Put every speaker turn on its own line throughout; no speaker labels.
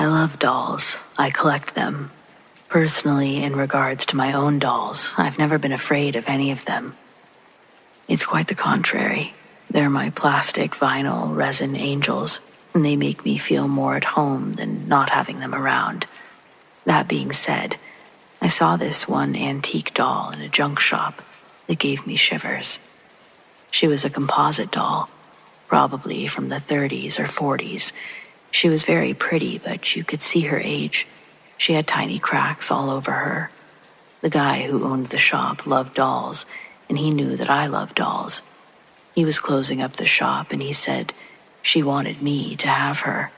I love dolls. I collect them. Personally, in regards to my own dolls, I've never been afraid of any of them. It's quite the contrary. They're my plastic, vinyl, resin angels, and they make me feel more at home than not having them around. That being said, I saw this one antique doll in a junk shop that gave me shivers. She was a composite doll, probably from the 30s or 40s. She was very pretty, but you could see her age. She had tiny cracks all over her. The guy who owned the shop loved dolls, and he knew that I loved dolls. He was closing up the shop, and he said she wanted me to have her.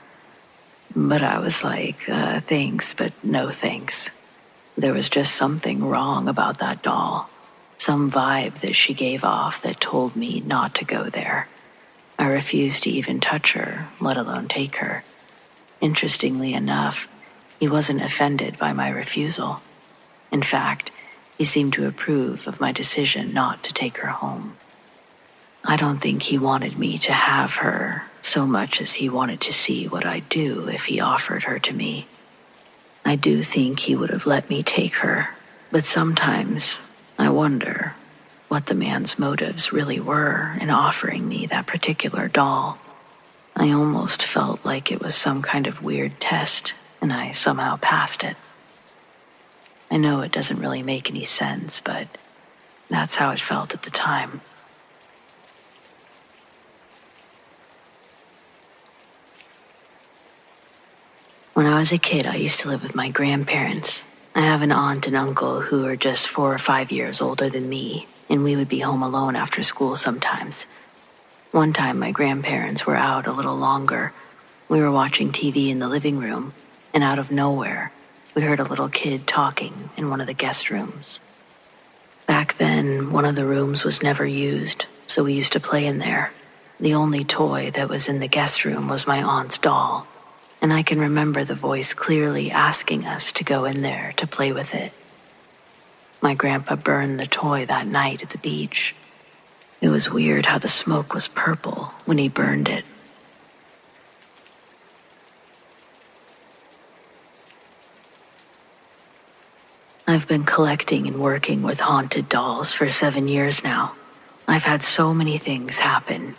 But I was like, thanks, but no thanks. There was just something wrong about that doll. Some vibe that she gave off that told me not to go there. I refused to even touch her, let alone take her. Interestingly enough, he wasn't offended by my refusal. In fact, he seemed to approve of my decision not to take her home. I don't think he wanted me to have her so much as he wanted to see what I'd do if he offered her to me. I do think he would have let me take her, but sometimes I wonder what the man's motives really were in offering me that particular doll. I almost felt like it was some kind of weird test, and I somehow passed it. I know it doesn't really make any sense, but that's how it felt at the time. When I was a kid, I used to live with my grandparents. I have an aunt and uncle who are just 4 or 5 years older than me, and we would be home alone after school sometimes. One time, my grandparents were out a little longer. We were watching TV in the living room, and out of nowhere, we heard a little kid talking in one of the guest rooms. Back then, one of the rooms was never used, so we used to play in there. The only toy that was in the guest room was my aunt's doll, and I can remember the voice clearly asking us to go in there to play with it. My grandpa burned the toy that night at the beach. It was weird how the smoke was purple when he burned it. I've been collecting and working with haunted dolls for 7 years now. I've had so many things happen.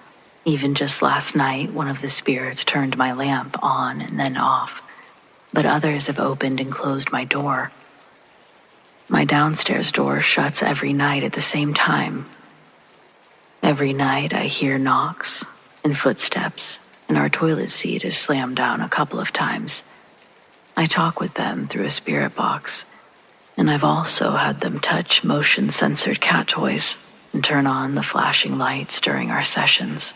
Even just last night, one of the spirits turned my lamp on and then off, but others have opened and closed my door. My downstairs door shuts every night at the same time. Every night I hear knocks and footsteps, and our toilet seat is slammed down a couple of times. I talk with them through a spirit box, and I've also had them touch motion-censored cat toys and turn on the flashing lights during our sessions.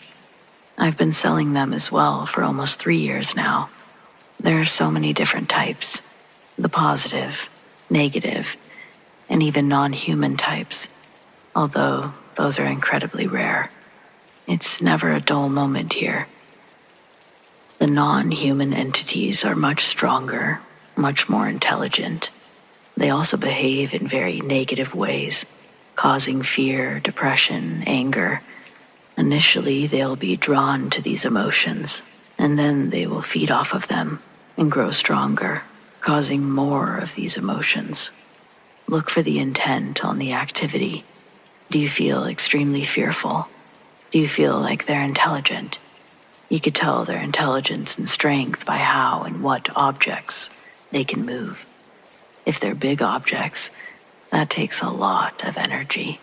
I've been selling them as well for almost 3 years now. There are so many different types. The positive, negative, and even non-human types, although those are incredibly rare. It's never a dull moment here. The non-human entities are much stronger, much more intelligent. They also behave in very negative ways, causing fear, depression, anger. Initially, they'll be drawn to these emotions, and then they will feed off of them and grow stronger, causing more of these emotions. Look for the intent on the activity. Do you feel extremely fearful? Do you feel like they're intelligent? You could tell their intelligence and strength by how and what objects they can move. If they're big objects, that takes a lot of energy.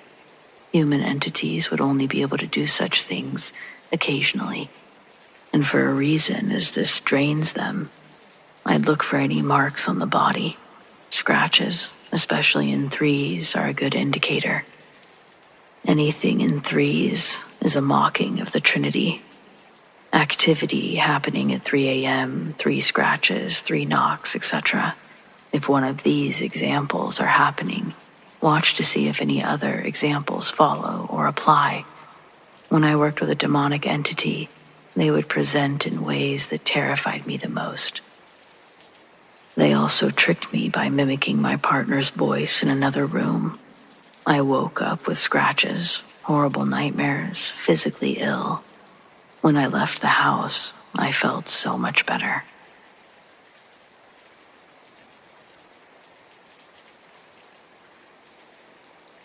Human entities would only be able to do such things occasionally, and for a reason, as this drains them. I'd look for any marks on the body. Scratches, especially in 3s, are a good indicator. Anything in 3s is a mocking of the Trinity. Activity happening at 3 a.m., 3 scratches, 3 knocks, etc. If one of these examples are happening, watch to see if any other examples follow or apply. When I worked with a demonic entity, they would present in ways that terrified me the most. They also tricked me by mimicking my partner's voice in another room. I woke up with scratches, horrible nightmares, physically ill. When I left the house, I felt so much better.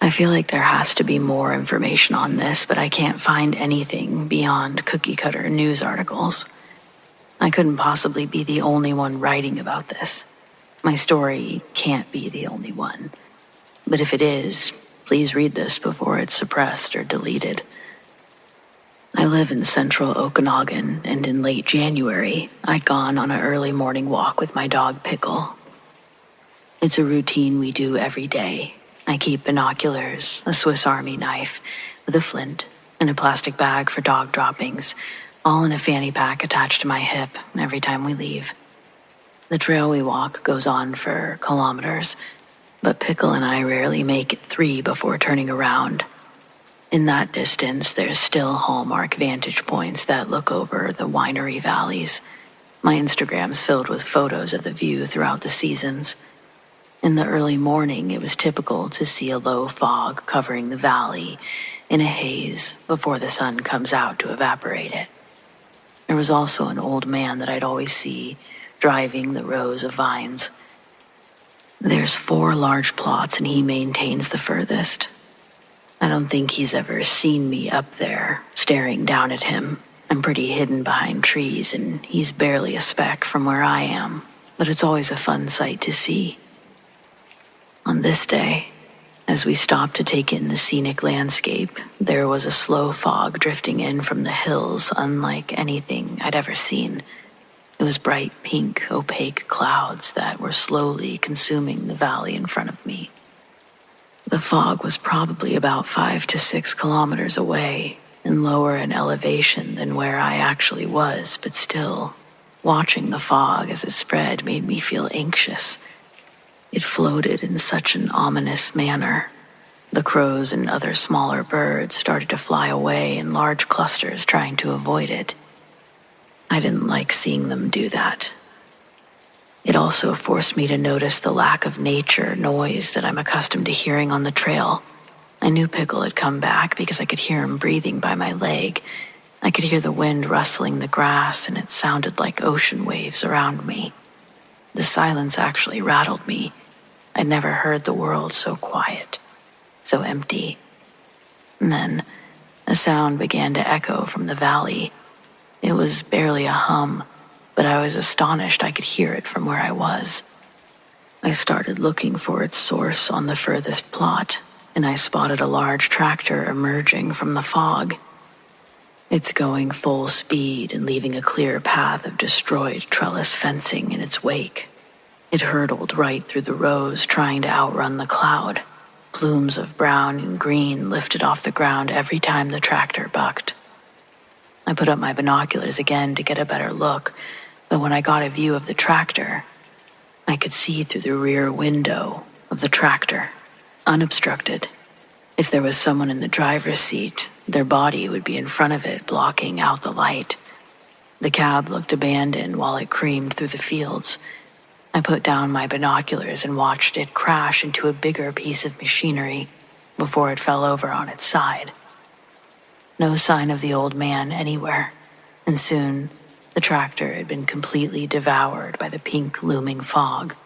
I feel like there has to be more information on this, but I can't find anything beyond cookie-cutter news articles. I couldn't possibly be the only one writing about this. My story can't be the only one. But if it is, please read this before it's suppressed or deleted. I live in central Okanagan, and in late January, I'd gone on an early morning walk with my dog Pickle. It's a routine we do every day. I keep binoculars, a Swiss Army knife, with a flint, and a plastic bag for dog droppings, all in a fanny pack attached to my hip every time we leave. The trail we walk goes on for kilometers, but Pickle and I rarely make it 3 before turning around. In that distance, there's still hallmark vantage points that look over the winery valleys. My Instagram's filled with photos of the view throughout the seasons. In the early morning, it was typical to see a low fog covering the valley in a haze before the sun comes out to evaporate it. There was also an old man that I'd always see driving the rows of vines. There's 4 large plots and he maintains the furthest. I don't think he's ever seen me up there, staring down at him. I'm pretty hidden behind trees and he's barely a speck from where I am, but it's always a fun sight to see. On this day, as we stopped to take in the scenic landscape, there was a slow fog drifting in from the hills unlike anything I'd ever seen. It was bright pink, opaque clouds that were slowly consuming the valley in front of me. The fog was probably about 5 to 6 kilometers away and lower in elevation than where I actually was, but still, watching the fog as it spread made me feel anxious. It floated in such an ominous manner. The crows and other smaller birds started to fly away in large clusters trying to avoid it. I didn't like seeing them do that. It also forced me to notice the lack of nature noise that I'm accustomed to hearing on the trail. I knew Pickle had come back because I could hear him breathing by my leg. I could hear the wind rustling the grass, and it sounded like ocean waves around me. The silence actually rattled me. I'd never heard the world so quiet, so empty. And then a sound began to echo from the valley. It was barely a hum, but I was astonished I could hear it from where I was. I started looking for its source on the furthest plot, and I spotted a large tractor emerging from the fog. It's going full speed and leaving a clear path of destroyed trellis fencing in its wake. It hurtled right through the rows, trying to outrun the cloud. Plumes of brown and green lifted off the ground every time the tractor bucked. I put up my binoculars again to get a better look, but when I got a view of the tractor, I could see through the rear window of the tractor, unobstructed. If there was someone in the driver's seat, their body would be in front of it, blocking out the light. The cab looked abandoned while it creamed through the fields. I put down my binoculars and watched it crash into a bigger piece of machinery before it fell over on its side. No sign of the old man anywhere, and soon the tractor had been completely devoured by the pink looming fog.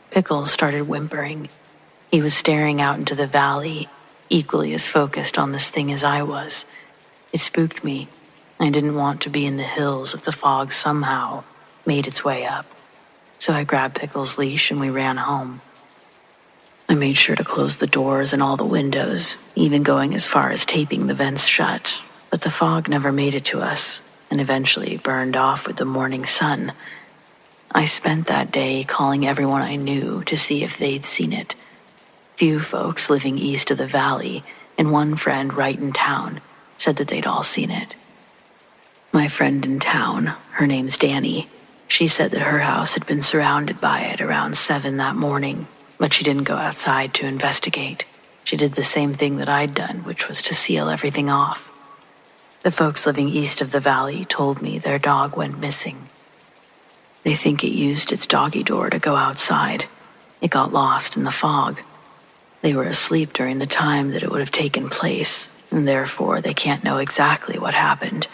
Pickle started whimpering. He was staring out into the valley, equally as focused on this thing as I was. It spooked me. I didn't want to be in the hills if the fog somehow made its way up. So I grabbed Pickle's leash and we ran home. I made sure to close the doors and all the windows, even going as far as taping the vents shut, but the fog never made it to us and eventually burned off with the morning sun. I spent that day calling everyone I knew to see if they'd seen it. Few folks living east of the valley and one friend right in town said that they'd all seen it. My friend in town, her name's Danny, she said that her house had been surrounded by it around 7 that morning, but she didn't go outside to investigate. She did the same thing that I'd done, which was to seal everything off. The folks living east of the valley told me their dog went missing. They think it used its doggy door to go outside. It got lost in the fog. They were asleep during the time that it would have taken place, and therefore they can't know exactly what happened,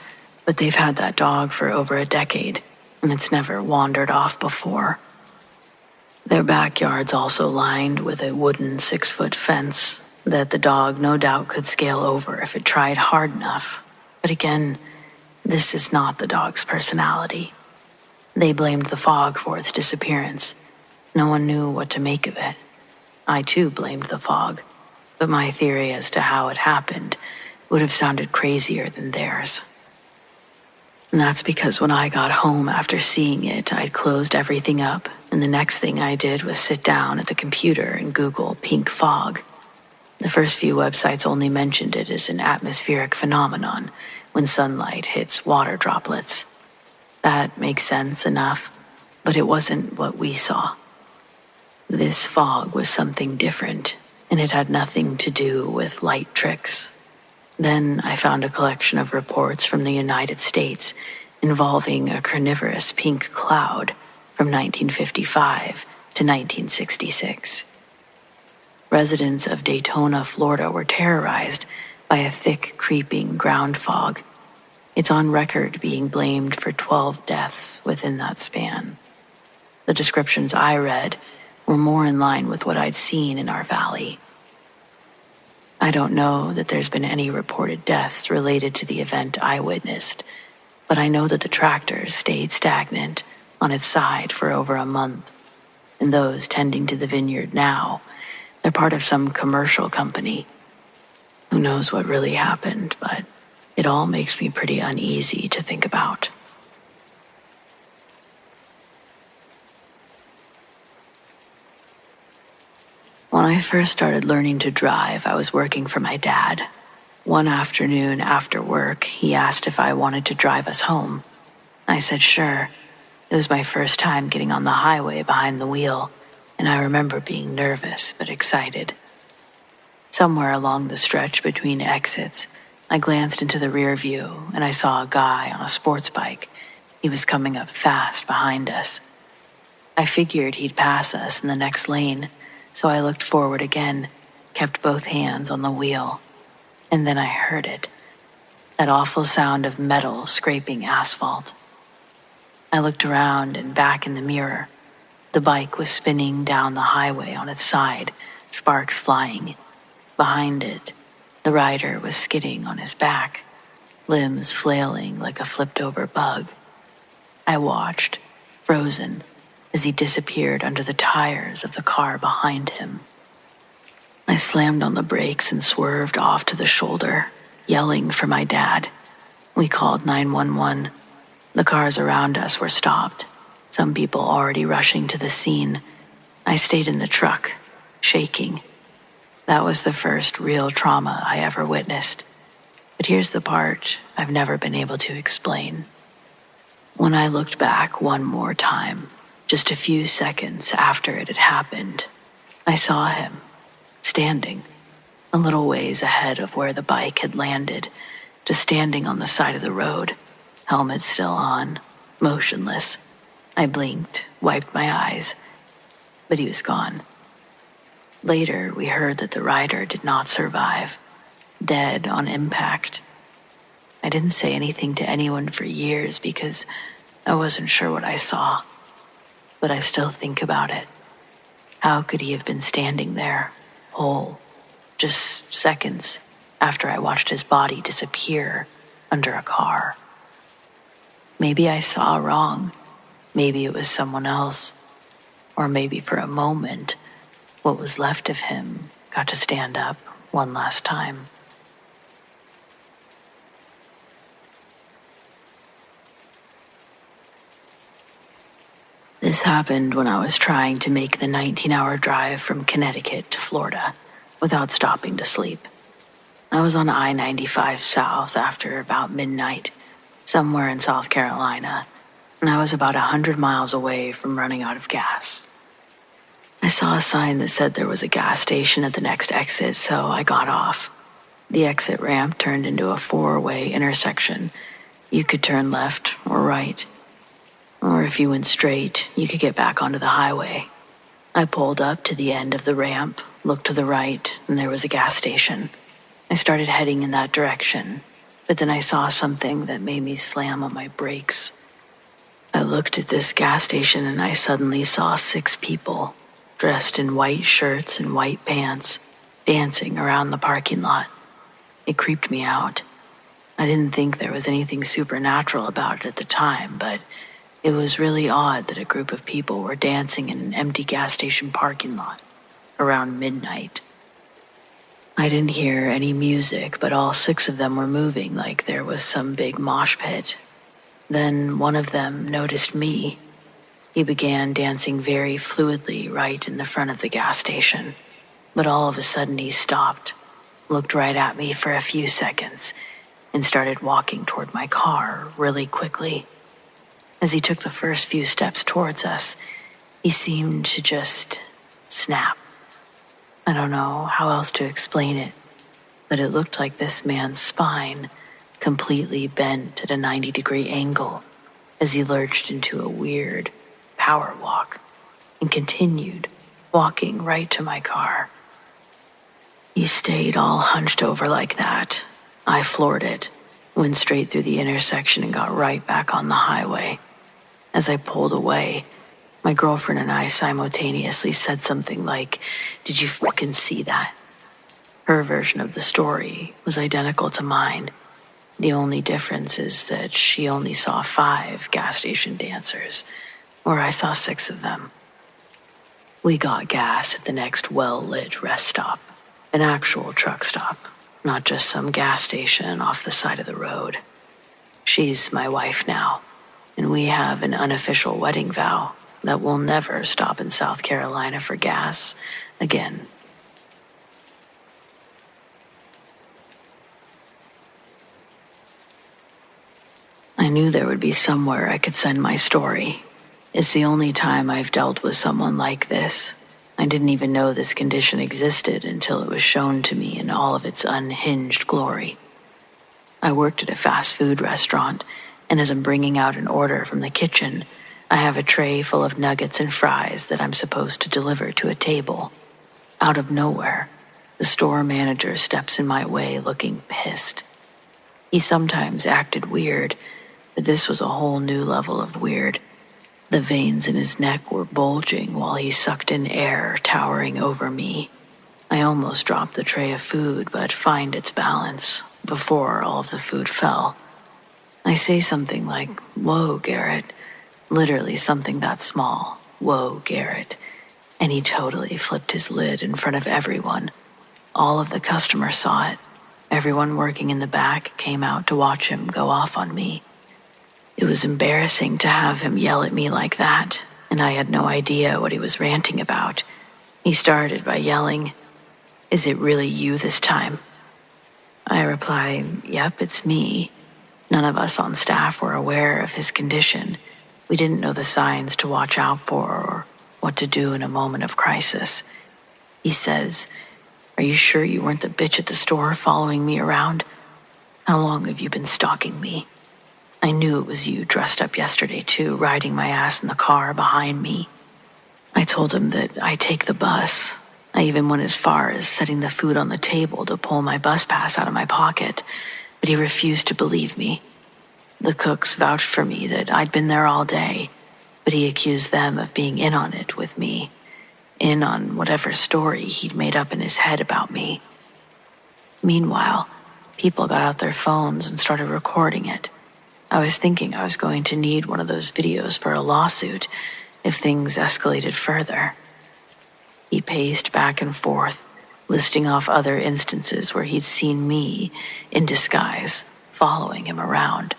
but they've had that dog for over a decade, and it's never wandered off before. Their backyard's also lined with a wooden 6-foot fence. that the dog no doubt could scale over if it tried hard enough. But again, this is not the dog's personality. They blamed the fog for its disappearance. No one knew what to make of it. I too blamed the fog, but my theory as to how it happened would have sounded crazier than theirs. And that's because when I got home after seeing it, I'd closed everything up, and the next thing I did was sit down at the computer and Google pink fog. The first few websites only mentioned it as an atmospheric phenomenon when sunlight hits water droplets. That makes sense enough, but it wasn't what we saw. This fog was something different, and it had nothing to do with light tricks. Then I found a collection of reports from the United States involving a carnivorous pink cloud from 1955 to 1966. Residents of Daytona, Florida were terrorized by a thick, creeping ground fog. It's on record being blamed for 12 deaths within that span. The descriptions I read were more in line with what I'd seen in our valley. I don't know that there's been any reported deaths related to the event I witnessed, but I know that the tractor stayed stagnant on its side for over a month, and those tending to the vineyard now, they're part of some commercial company. Who knows what really happened, but it all makes me pretty uneasy to think about. When I first started learning to drive, I was working for my dad. One afternoon after work, he asked if I wanted to drive us home. I said sure. It was my first time getting on the highway behind the wheel, and I remember being nervous but excited. Somewhere along the stretch between exits, I glanced into the rear view and I saw a guy on a sports bike. He was coming up fast behind us. I figured he'd pass us in the next lane, so I looked forward again, kept both hands on the wheel, and then I heard it. That awful sound of metal scraping asphalt. I looked around and back in the mirror. The bike was spinning down the highway on its side, sparks flying. Behind it, the rider was skidding on his back, limbs flailing like a flipped-over bug. I watched, frozen, as he disappeared under the tires of the car behind him. I slammed on the brakes and swerved off to the shoulder, yelling for my dad. We called 911. The cars around us were stopped, some people already rushing to the scene. I stayed in the truck, shaking. That was the first real trauma I ever witnessed. But here's the part I've never been able to explain. When I looked back one more time, just a few seconds after it had happened, I saw him, standing, a little ways ahead of where the bike had landed, just standing on the side of the road, helmet still on, motionless. I blinked, wiped my eyes, but he was gone. Later, we heard that the rider did not survive, dead on impact. I didn't say anything to anyone for years because I wasn't sure what I saw. But I still think about it. How could he have been standing there, whole, just seconds after I watched his body disappear under a car? Maybe I saw wrong. Maybe it was someone else. Or maybe for a moment, what was left of him got to stand up one last time. This happened when I was trying to make the 19-hour drive from Connecticut to Florida without stopping to sleep. I was on I-95 South after about midnight, somewhere in South Carolina, and I was about 100 miles away from running out of gas. I saw a sign that said there was a gas station at the next exit, so I got off. The exit ramp turned into a 4-way intersection. You could turn left or right. Or if you went straight, you could get back onto the highway. I pulled up to the end of the ramp, looked to the right, and there was a gas station. I started heading in that direction, but then I saw something that made me slam on my brakes. I looked at this gas station and I suddenly saw 6 people, dressed in white shirts and white pants, dancing around the parking lot. It creeped me out. I didn't think there was anything supernatural about it at the time, but it was really odd that a group of people were dancing in an empty gas station parking lot around midnight. I didn't hear any music, but all 6 of them were moving like there was some big mosh pit. Then one of them noticed me. He began dancing very fluidly right in the front of the gas station, but all of a sudden he stopped, looked right at me for a few seconds, and started walking toward my car really quickly. As he took the first few steps towards us, he seemed to just snap. I don't know how else to explain it, but it looked like this man's spine completely bent at a 90-degree angle as he lurched into a weird power walk and continued walking right to my car. He stayed all hunched over like that. I floored it, went straight through the intersection and got right back on the highway. As I pulled away, my girlfriend and I simultaneously said something like, "Did you fucking see that?" Her version of the story was identical to mine. The only difference is that she only saw 5 gas station dancers, where I saw 6 of them. We got gas at the next well-lit rest stop, an actual truck stop, not just some gas station off the side of the road. She's my wife now, and we have an unofficial wedding vow that we'll never stop in South Carolina for gas again. I knew there would be somewhere I could send my story. It's the only time I've dealt with someone like this. I didn't even know this condition existed until it was shown to me in all of its unhinged glory. I worked at a fast food restaurant, and as I'm bringing out an order from the kitchen, I have a tray full of nuggets and fries that I'm supposed to deliver to a table. Out of nowhere, the store manager steps in my way looking pissed. He sometimes acted weird, but this was a whole new level of weird. The veins in his neck were bulging while he sucked in air, towering over me. I almost dropped the tray of food, but find its balance before all of the food fell. I say something like, "Whoa, Garrett." Literally something that small. "Whoa, Garrett." And he totally flipped his lid in front of everyone. All of the customers saw it. Everyone working in the back came out to watch him go off on me. It was embarrassing to have him yell at me like that, and I had no idea what he was ranting about. He started by yelling, "Is it really you this time?" I reply, "Yep, it's me." None of us on staff were aware of his condition. We didn't know the signs to watch out for or what to do in a moment of crisis. He says, "Are you sure you weren't the bitch at the store following me around? How long have you been stalking me? I knew it was you dressed up yesterday too, riding my ass in the car behind me." I told him that I take the bus. I even went as far as setting the food on the table to pull my bus pass out of my pocket, but he refused to believe me. The cooks vouched for me that I'd been there all day, but he accused them of being in on it with me, in on whatever story he'd made up in his head about me. Meanwhile, people got out their phones and started recording it. I was thinking I was going to need one of those videos for a lawsuit if things escalated further. He paced back and forth, listing off other instances where he'd seen me, in disguise, following him around.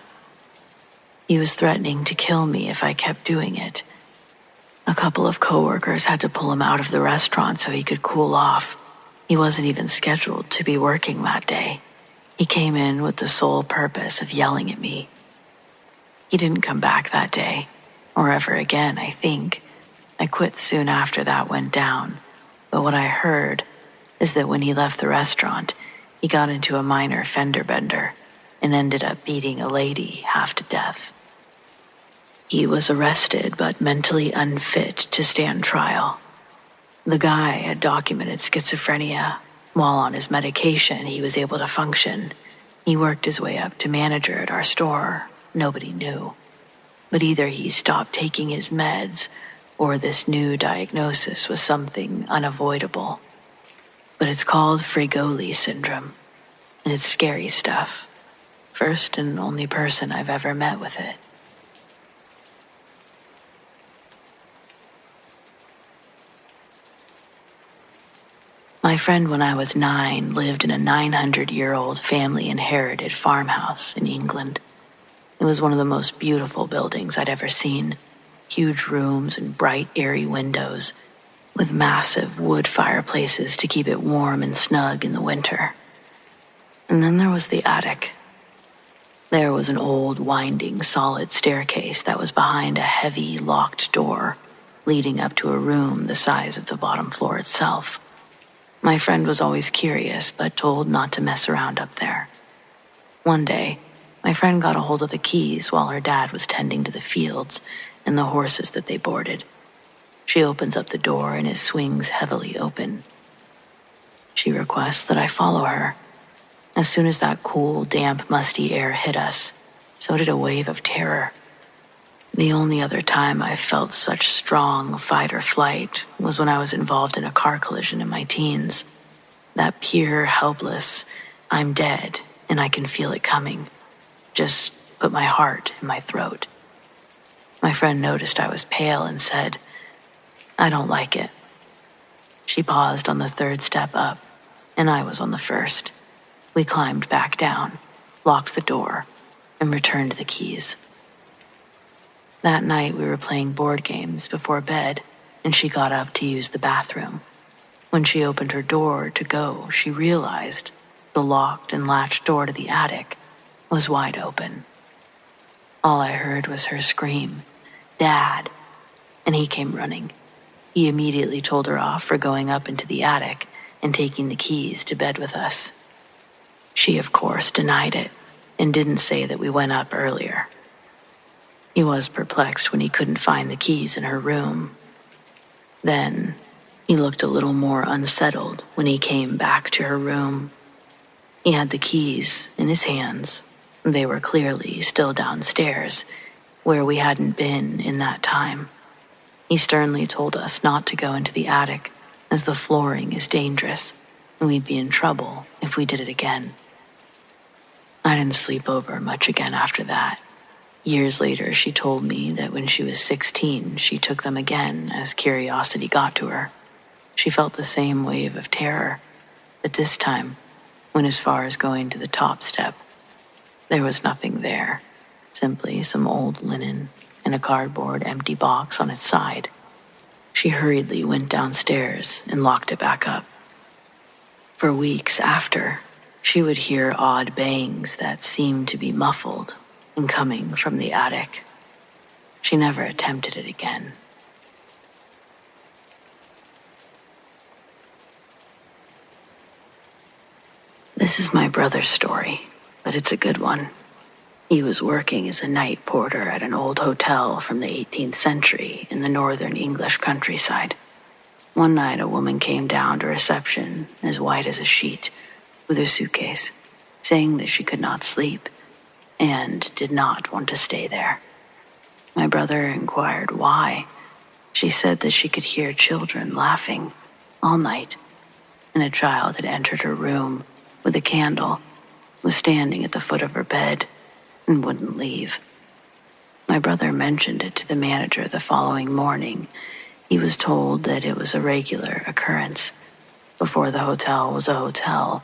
He was threatening to kill me if I kept doing it. A couple of coworkers had to pull him out of the restaurant so he could cool off. He wasn't even scheduled to be working that day. He came in with the sole purpose of yelling at me. He didn't come back that day, or ever again, I think. I quit soon after that went down, but what I heard is that when he left the restaurant, he got into a minor fender bender and ended up beating a lady half to death. He was arrested but mentally unfit to stand trial. The guy had documented schizophrenia. While on his medication, he was able to function. He worked his way up to manager at our store. Nobody knew. But either he stopped taking his meds, or this new diagnosis was something unavoidable. but it's called Frigoli syndrome, and it's scary stuff. First and only person I've ever met with it. My friend, when I was 9, lived in a 900-year-old family-inherited farmhouse in England. It was one of the most beautiful buildings I'd ever seen. Huge rooms and bright, airy windows, with massive wood fireplaces to keep it warm and snug in the winter. And then there was the attic. There was an old, winding, solid staircase that was behind a heavy, locked door, leading up to a room the size of the bottom floor itself. My friend was always curious, but told not to mess around up there. One day, my friend got a hold of the keys while her dad was tending to the fields and the horses that they boarded. She opens up the door and it swings heavily open. She requests that I follow her. As soon as that cool, damp, musty air hit us, so did a wave of terror. The only other time I felt such strong fight or flight was when I was involved in a car collision in my teens. That pure, helpless, I'm dead and I can feel it coming. Just put my heart in my throat. My friend noticed I was pale and said, "I don't like it." She paused on the third step up, and I was on the first. We climbed back down, locked the door, and returned the keys. That night we were playing board games before bed, and she got up to use the bathroom. When she opened her door to go, she realized the locked and latched door to the attic was wide open. All I heard was her scream, "Dad!" and he came running. He immediately told her off for going up into the attic and taking the keys to bed with us. She, of course, denied it and didn't say that we went up earlier. He was perplexed when he couldn't find the keys in her room. Then, he looked a little more unsettled when he came back to her room. He had the keys in his hands. They were clearly still downstairs, where we hadn't been in that time. He sternly told us not to go into the attic, as the flooring is dangerous, and we'd be in trouble if we did it again. I didn't sleep over much again after that. Years later, she told me that when she was 16, she took them again as curiosity got to her. She felt the same wave of terror, but this time, went as far as going to the top step. There was nothing there, simply some old linen and a cardboard empty box on its side. She hurriedly went downstairs and locked it back up. For weeks after, she would hear odd bangs that seemed to be muffled and coming from the attic. She never attempted it again. This is my brother's story, but it's a good one. He was working as a night porter at an old hotel from the 18th century in the northern English countryside. One night, a woman came down to reception, as white as a sheet, with her suitcase, saying that she could not sleep and did not want to stay there. My brother inquired why. She said that she could hear children laughing all night, and a child had entered her room with a candle, was standing at the foot of her bed, and wouldn't leave. My brother mentioned it to the manager the following morning. He was told that it was a regular occurrence. Before the hotel was a hotel,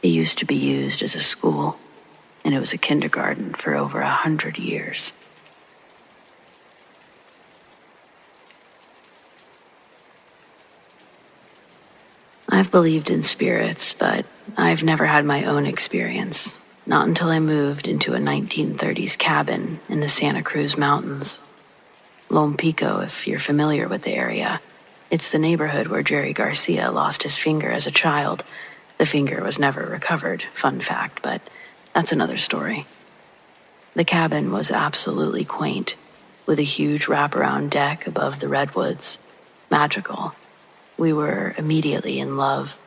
it used to be used as a school, and it was a kindergarten for over 100 years. I've believed in spirits, but I've never had my own experience. Not until I moved into a 1930s cabin in the Santa Cruz Mountains. Lone Pico, if you're familiar with the area. It's the neighborhood where Jerry Garcia lost his finger as a child. The finger was never recovered, fun fact, but that's another story. The cabin was absolutely quaint, with a huge wraparound deck above the redwoods. Magical. We were immediately in love.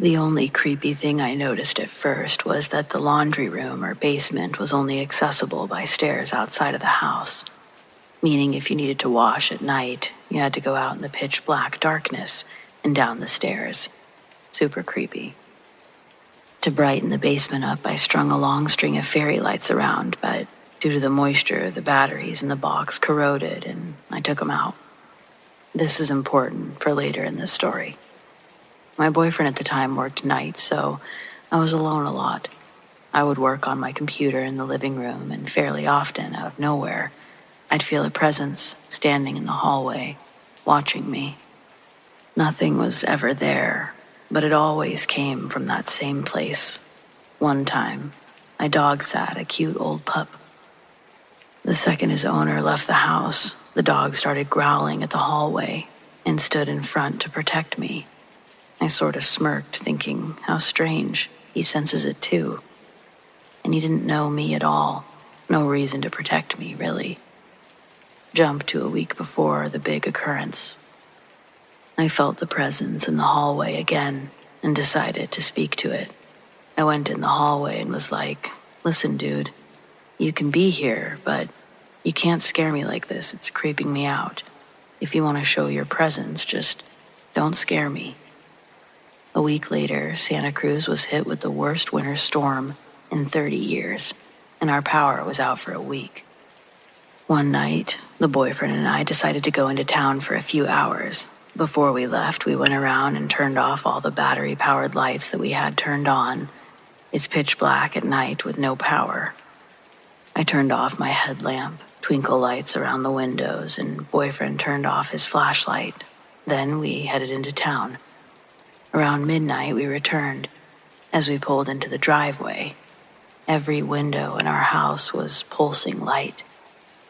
The only creepy thing I noticed at first was that the laundry room or basement was only accessible by stairs outside of the house, meaning if you needed to wash at night, you had to go out in the pitch black darkness and down the stairs. Super creepy. To brighten the basement up, I strung a long string of fairy lights around, but due to the moisture, the batteries in the box corroded and I took them out. This is important for later in this story. My boyfriend at the time worked nights, so I was alone a lot. I would work on my computer in the living room, and fairly often, out of nowhere, I'd feel a presence standing in the hallway, watching me. Nothing was ever there, but it always came from that same place. One time, I dog-sat a cute old pup. The second his owner left the house, the dog started growling at the hallway and stood in front to protect me. I sort of smirked, thinking how strange, he senses it too. And he didn't know me at all, no reason to protect me, really. Jump to a week before the big occurrence. I felt the presence in the hallway again and decided to speak to it. I went in the hallway and was like, "Listen, dude, you can be here, but you can't scare me like this. It's creeping me out. If you want to show your presence, just don't scare me." A week later, Santa Cruz was hit with the worst winter storm in 30 years, and our power was out for a week. One night, the boyfriend and I decided to go into town for a few hours. Before we left, we went around and turned off all the battery-powered lights that we had turned on. It's pitch black at night with no power. I turned off my headlamp, twinkle lights around the windows, and boyfriend turned off his flashlight. Then we headed into town. Around midnight, we returned. As we pulled into the driveway, every window in our house was pulsing light.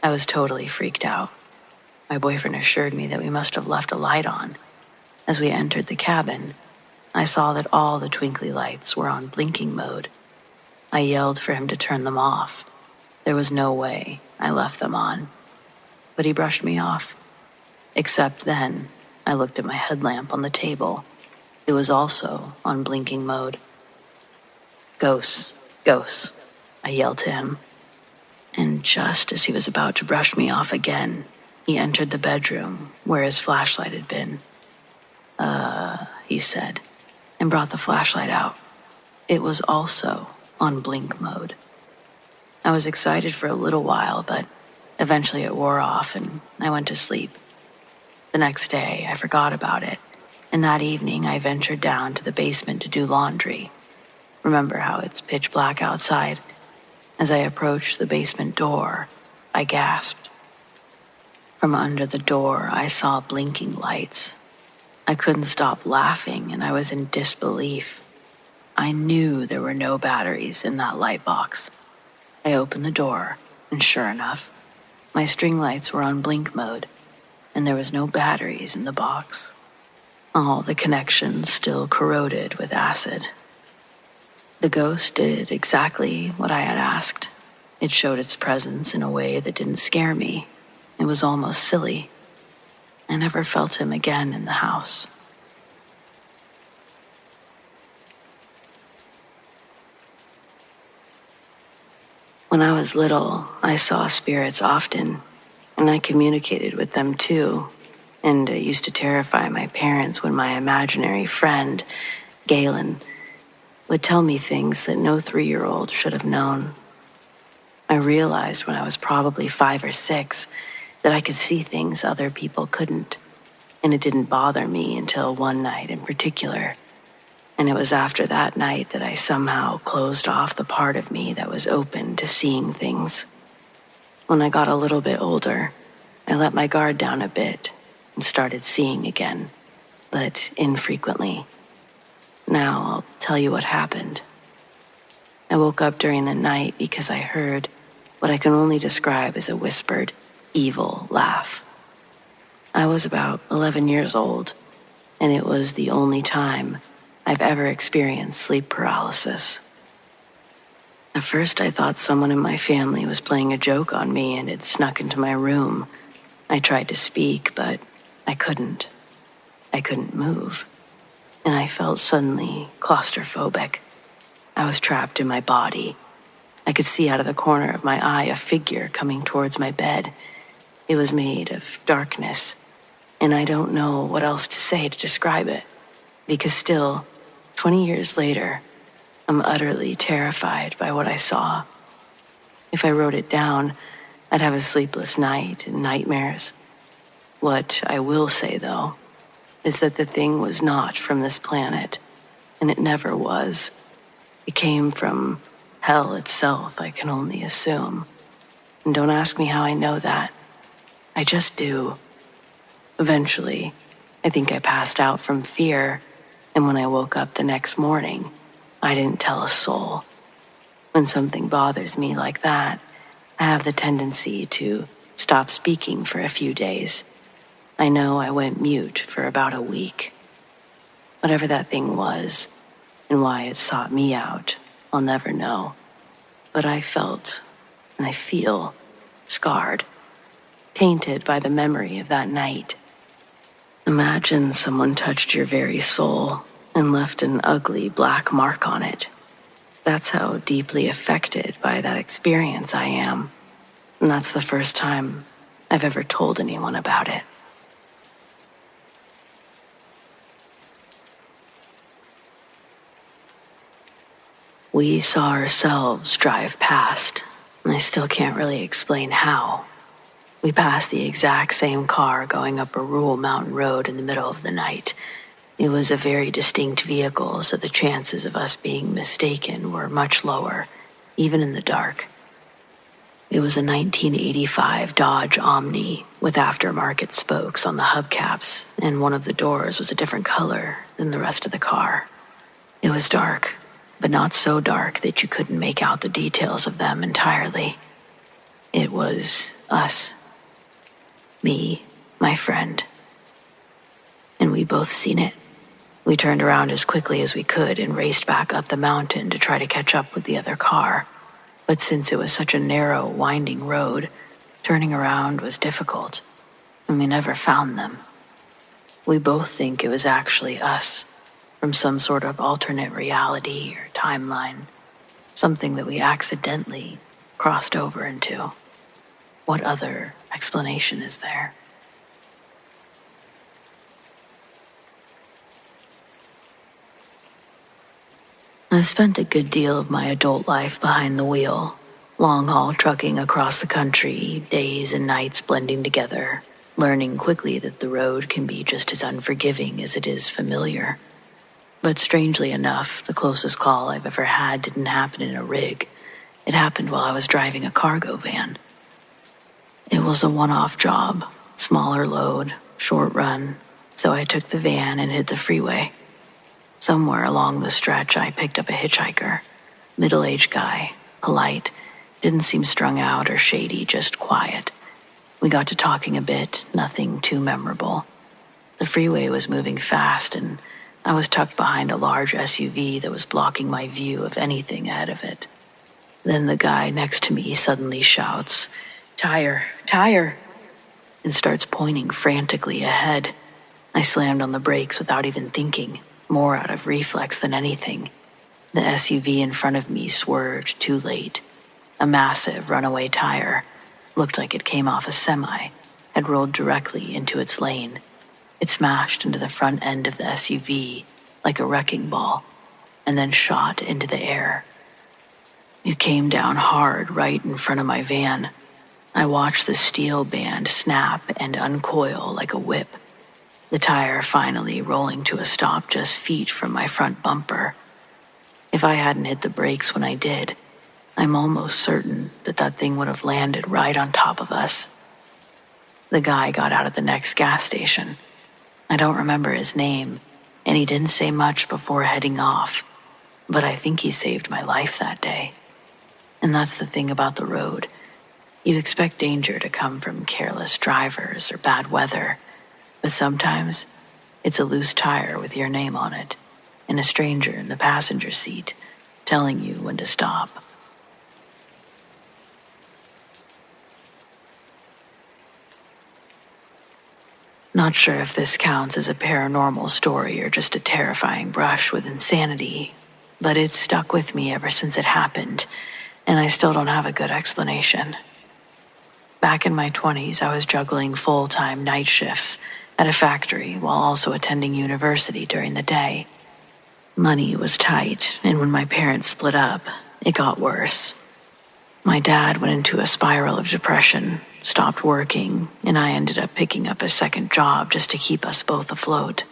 I was totally freaked out. My boyfriend assured me that we must have left a light on. As we entered the cabin, I saw that all the twinkly lights were on blinking mode. I yelled for him to turn them off. There was no way I left them on. But he brushed me off. Except then, I looked at my headlamp on the table. It was also on blinking mode. "Ghosts, ghosts," I yelled to him. And just as he was about to brush me off again, he entered the bedroom where his flashlight had been. He said, and brought the flashlight out. It was also on blink mode. I was excited for a little while, but eventually it wore off and I went to sleep. The next day, I forgot about it, and that evening I ventured down to the basement to do laundry. Remember how it's pitch black outside? As I approached the basement door, I gasped. From under the door, I saw blinking lights. I couldn't stop laughing, and I was in disbelief. I knew there were no batteries in that light box. I opened the door, and sure enough, my string lights were on blink mode, and there was no batteries in the box. All the connections still corroded with acid. The ghost did exactly what I had asked. It showed its presence in a way that didn't scare me. It was almost silly. I never felt him again in the house. When I was little, I saw spirits often, and I communicated with them too. And it used to terrify my parents when my imaginary friend, Galen, would tell me things that no 3-year-old should have known. I realized when I was probably 5 or 6 that I could see things other people couldn't, and it didn't bother me until one night in particular. And it was after that night that I somehow closed off the part of me that was open to seeing things. When I got a little bit older, I let my guard down a bit and started seeing again, but infrequently. Now I'll tell you what happened. I woke up during the night because I heard what I can only describe as a whispered, evil laugh. I was about 11 years old, and it was the only time I've ever experienced sleep paralysis. At first I thought someone in my family was playing a joke on me and had snuck into my room. I tried to speak, but I couldn't. I couldn't move, and I felt suddenly claustrophobic. I was trapped in my body. I could see out of the corner of my eye a figure coming towards my bed. It was made of darkness, and I don't know what else to say to describe it, because still, 20 years later, I'm utterly terrified by what I saw. If I wrote it down, I'd have a sleepless night and nightmares. What I will say, though, is that the thing was not from this planet, and it never was. It came from hell itself, I can only assume. And don't ask me how I know that. I just do. Eventually, I think I passed out from fear, and when I woke up the next morning, I didn't tell a soul. When something bothers me like that, I have the tendency to stop speaking for a few days. I know I went mute for about a week. Whatever that thing was, and why it sought me out, I'll never know. But I felt, and I feel, scarred, tainted by the memory of that night. Imagine someone touched your very soul and left an ugly black mark on it. That's how deeply affected by that experience I am. And that's the first time I've ever told anyone about it. We saw ourselves drive past, and I still can't really explain how. We passed the exact same car going up a rural mountain road in the middle of the night. It was a very distinct vehicle, so the chances of us being mistaken were much lower, even in the dark. It was a 1985 Dodge Omni with aftermarket spokes on the hubcaps, and one of the doors was a different color than the rest of the car. It was dark, but not so dark that you couldn't make out the details of them entirely. It was us. Me, my friend. And we both seen it. We turned around as quickly as we could and raced back up the mountain to try to catch up with the other car. But since it was such a narrow, winding road, turning around was difficult, and we never found them. We both think it was actually us, from some sort of alternate reality or timeline, something that we accidentally crossed over into. What other explanation is there? I've spent a good deal of my adult life behind the wheel, long-haul trucking across the country, days and nights blending together, learning quickly that the road can be just as unforgiving as it is familiar. But strangely enough, the closest call I've ever had didn't happen in a rig. It happened while I was driving a cargo van. It was a one-off job, smaller load, short run, so I took the van and hit the freeway. Somewhere along the stretch, I picked up a hitchhiker. Middle-aged guy, polite, didn't seem strung out or shady, just quiet. We got to talking a bit, nothing too memorable. The freeway was moving fast, and I was tucked behind a large SUV that was blocking my view of anything ahead of it. Then the guy next to me suddenly shouts, "Tire, tire," and starts pointing frantically ahead. I slammed on the brakes without even thinking, more out of reflex than anything. The SUV in front of me swerved too late. A massive runaway tire, looked like it came off a semi, had rolled directly into its lane. It smashed into the front end of the SUV like a wrecking ball, and then shot into the air. It came down hard right in front of my van. I watched the steel band snap and uncoil like a whip, the tire finally rolling to a stop just feet from my front bumper. If I hadn't hit the brakes when I did, I'm almost certain that that thing would have landed right on top of us. The guy got out at the next gas station. I don't remember his name, and he didn't say much before heading off, but I think he saved my life that day. And that's the thing about the road. You expect danger to come from careless drivers or bad weather, but sometimes it's a loose tire with your name on it, and a stranger in the passenger seat telling you when to stop. Not sure if this counts as a paranormal story or just a terrifying brush with insanity, but it's stuck with me ever since it happened, and I still don't have a good explanation. Back in my 20s, I was juggling full-time night shifts at a factory while also attending university during the day. Money was tight, and when my parents split up, it got worse. My dad went into a spiral of depression, stopped working, and I ended up picking up a second job just to keep us both afloat.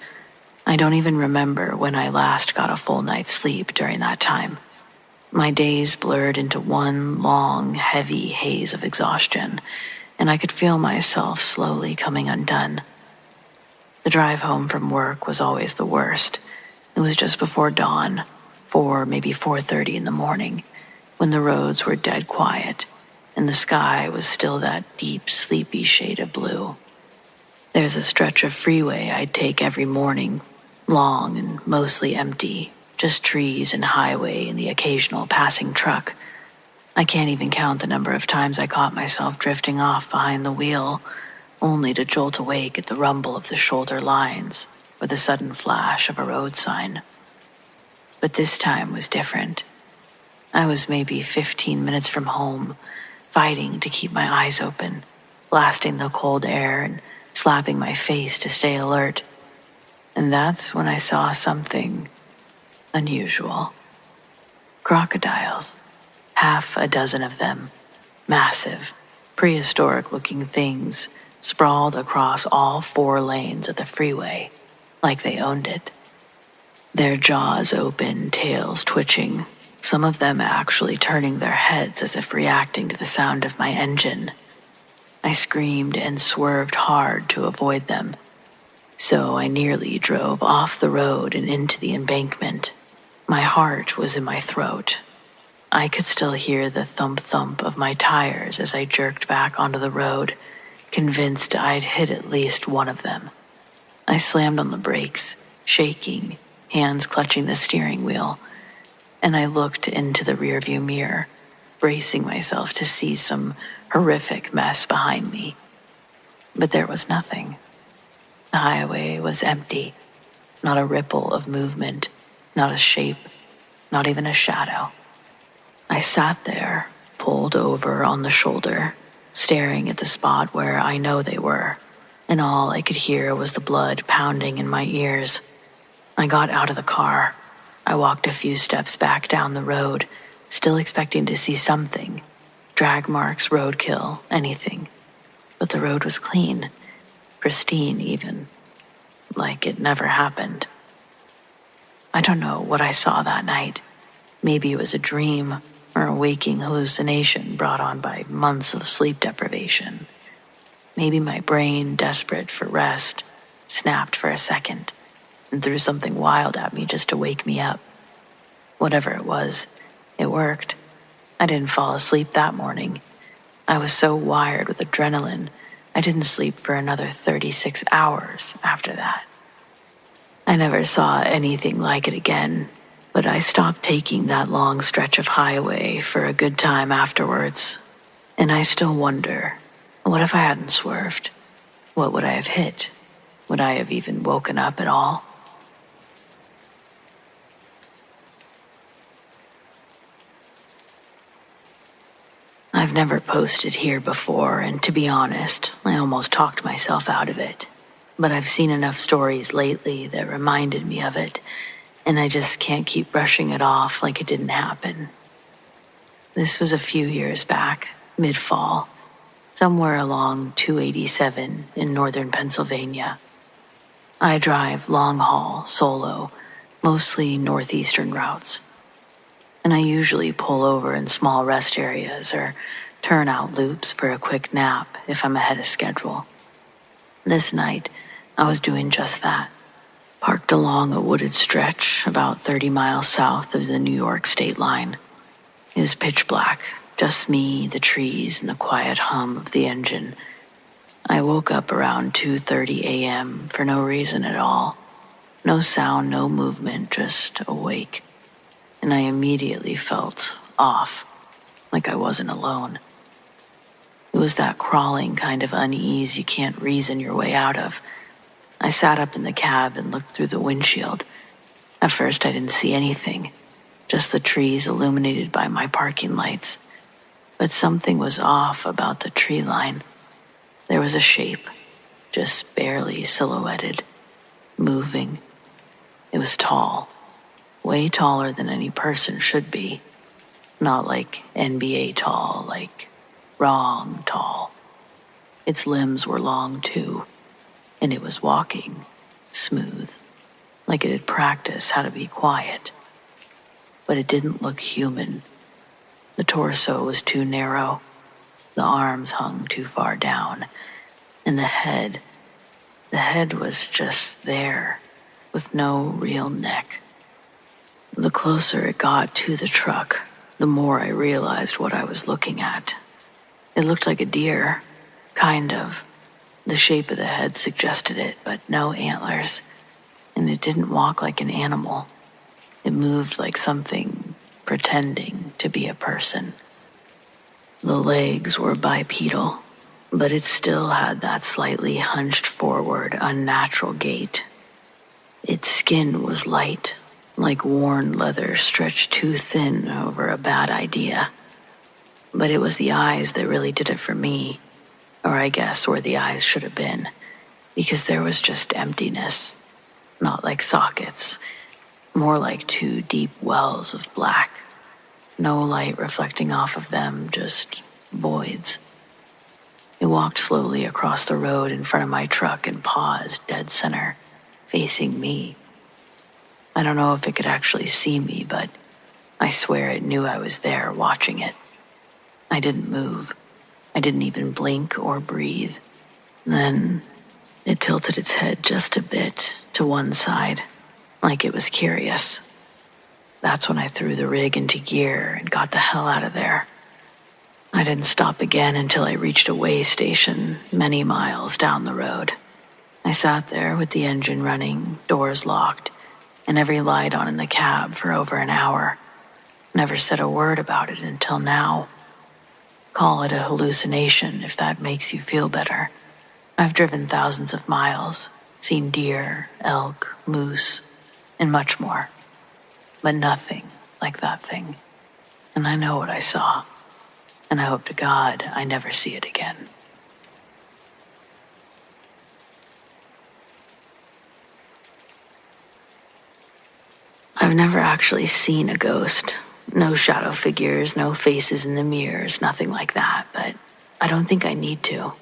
I don't even remember when I last got a full night's sleep during that time. My days blurred into one long, heavy haze of exhaustion, and I could feel myself slowly coming undone. The drive home from work was always the worst. It was just before dawn, 4, maybe 4:30 in the morning, when the roads were dead quiet, and the sky was still that deep, sleepy shade of blue. There's a stretch of freeway I'd take every morning, long and mostly empty, just trees and highway and the occasional passing truck. I can't even count the number of times I caught myself drifting off behind the wheel, only to jolt awake at the rumble of the shoulder lines or the sudden flash of a road sign. But this time was different. I was maybe 15 minutes from home, fighting to keep my eyes open, blasting the cold air and slapping my face to stay alert. And that's when I saw something unusual. Crocodiles. Half a dozen of them. Massive, prehistoric-looking things sprawled across all 4 lanes of the freeway, like they owned it. Their jaws open, tails twitching, some of them actually turning their heads as if reacting to the sound of my engine. I screamed and swerved hard to avoid them, so I nearly drove off the road and into the embankment. My heart was in my throat. I could still hear the thump-thump of my tires as I jerked back onto the road, convinced I'd hit at least one of them. I slammed on the brakes, shaking, hands clutching the steering wheel, and I looked into the rearview mirror, bracing myself to see some horrific mess behind me. But there was nothing. The highway was empty, not a ripple of movement, not a shape, not even a shadow. I sat there, pulled over on the shoulder, staring at the spot where I know they were, and all I could hear was the blood pounding in my ears. I got out of the car. I walked a few steps back down the road, still expecting to see something. Drag marks, roadkill, anything. But the road was clean, pristine even, like it never happened. I don't know what I saw that night. Maybe it was a dream or a waking hallucination brought on by months of sleep deprivation. Maybe my brain, desperate for rest, snapped for a second and threw something wild at me just to wake me up. Whatever it was, it worked. I didn't fall asleep that morning. I was so wired with adrenaline, I didn't sleep for another 36 hours after that. I never saw anything like it again, but I stopped taking that long stretch of highway for a good time afterwards. And I still wonder, what if I hadn't swerved? What would I have hit? Would I have even woken up at all? I've never posted here before, and to be honest, I almost talked myself out of it. But I've seen enough stories lately that reminded me of it, and I just can't keep brushing it off like it didn't happen. This was a few years back, mid-fall, somewhere along 287 in northern Pennsylvania. I drive long-haul, solo, mostly northeastern routes, and I usually pull over in small rest areas or turn out loops for a quick nap if I'm ahead of schedule. This night, I was doing just that. Parked along a wooded stretch about 30 miles south of the New York state line. It was pitch black, just me, the trees, and the quiet hum of the engine. I woke up around 2:30 a.m. for no reason at all. No sound, no movement, just awake. And I immediately felt off, like I wasn't alone. It was that crawling kind of unease you can't reason your way out of. I sat up in the cab and looked through the windshield. At first I didn't see anything, just the trees illuminated by my parking lights. But something was off about the tree line. There was a shape, just barely silhouetted, moving. It was tall, way taller than any person should be. Not like NBA tall, like wrong tall. Its limbs were long too, and it was walking smooth, like it had practiced how to be quiet. But it didn't look human. The torso was too narrow, the arms hung too far down, and the head was just there, with no real neck. The closer it got to the truck, the more I realized what I was looking at. It looked like a deer, kind of. The shape of the head suggested it, but no antlers. And it didn't walk like an animal. It moved like something pretending to be a person. The legs were bipedal, but it still had that slightly hunched forward, unnatural gait. Its skin was light, like worn leather stretched too thin over a bad idea. But it was the eyes that really did it for me, or I guess where the eyes should have been, because there was just emptiness, not like sockets, more like two deep wells of black. No light reflecting off of them, just voids. It walked slowly across the road in front of my truck and paused dead center, facing me. I don't know if it could actually see me, but I swear it knew I was there watching it. I didn't move. I didn't even blink or breathe. Then it tilted its head just a bit to one side, like it was curious. That's when I threw the rig into gear and got the hell out of there. I didn't stop again until I reached a way station many miles down the road. I sat there with the engine running, doors locked, and every light on in the cab for over an hour. Never said a word about it until now. Call it a hallucination if that makes you feel better. I've driven thousands of miles, seen deer, elk, moose, and much more. But nothing like that thing. And I know what I saw. And I hope to God I never see it again. I've never actually seen a ghost. No shadow figures, no faces in the mirrors, nothing like that. But I don't think I need to.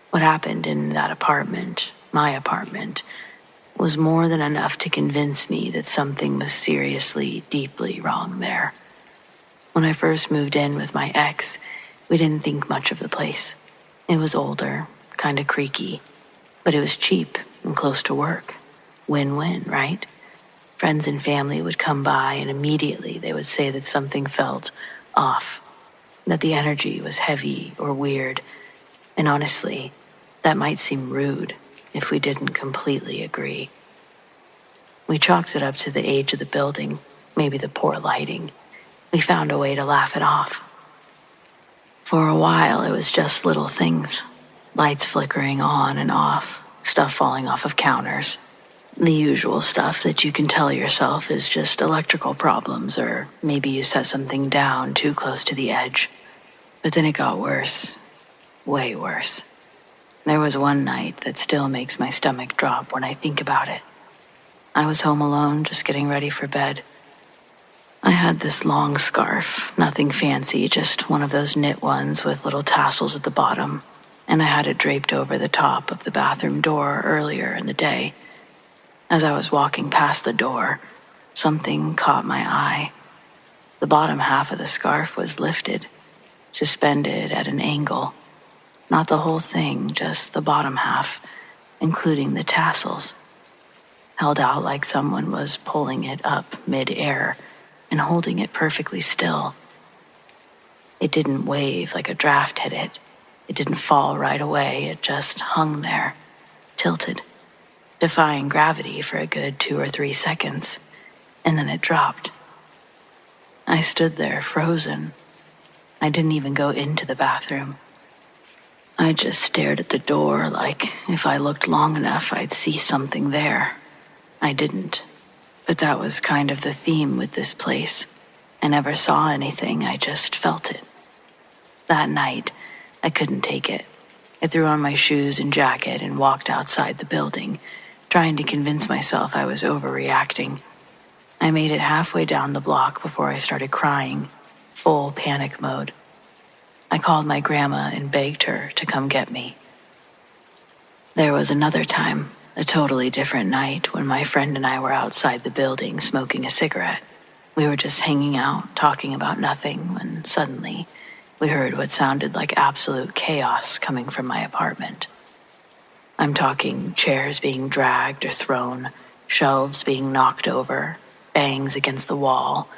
What happened in that apartment, my apartment, was more than enough to convince me that something was seriously, deeply wrong there. When I first moved in with my ex, we didn't think much of the place. It was older, kinda creaky, but it was cheap and close to work. Win-win, right? Friends and family would come by and immediately they would say that something felt off, that the energy was heavy or weird, and honestly, that might seem rude if we didn't completely agree. We chalked it up to the age of the building, maybe the poor lighting. We found a way to laugh it off. For a while, it was just little things. Lights flickering on and off, stuff falling off of counters. The usual stuff that you can tell yourself is just electrical problems, or maybe you set something down too close to the edge. But then it got worse. Way worse. There was one night that still makes my stomach drop when I think about it. I was home alone, just getting ready for bed. I had this long scarf, nothing fancy, just one of those knit ones with little tassels at the bottom, and I had it draped over the top of the bathroom door earlier in the day. As I was walking past the door, something caught my eye. The bottom half of the scarf was lifted, suspended at an angle. Not the whole thing, just the bottom half, including the tassels. Held out like someone was pulling it up mid-air and holding it perfectly still. It didn't wave like a draft hit it. It didn't fall right away. It just hung there, tilted, defying gravity for a good 2 or 3 seconds, and then it dropped. I stood there frozen. I didn't even go into the bathroom. I just stared at the door like if I looked long enough I'd see something there. I didn't, but that was kind of the theme with this place. I never saw anything, I just felt it. That night, I couldn't take it. I threw on my shoes and jacket and walked outside the building, trying to convince myself I was overreacting. I made it halfway down the block before I started crying, full panic mode. I called my grandma and begged her to come get me. There was another time, a totally different night, when my friend and I were outside the building smoking a cigarette. We were just hanging out, talking about nothing, when suddenly we heard what sounded like absolute chaos coming from my apartment. I'm talking chairs being dragged or thrown, shelves being knocked over, bangs against the wall,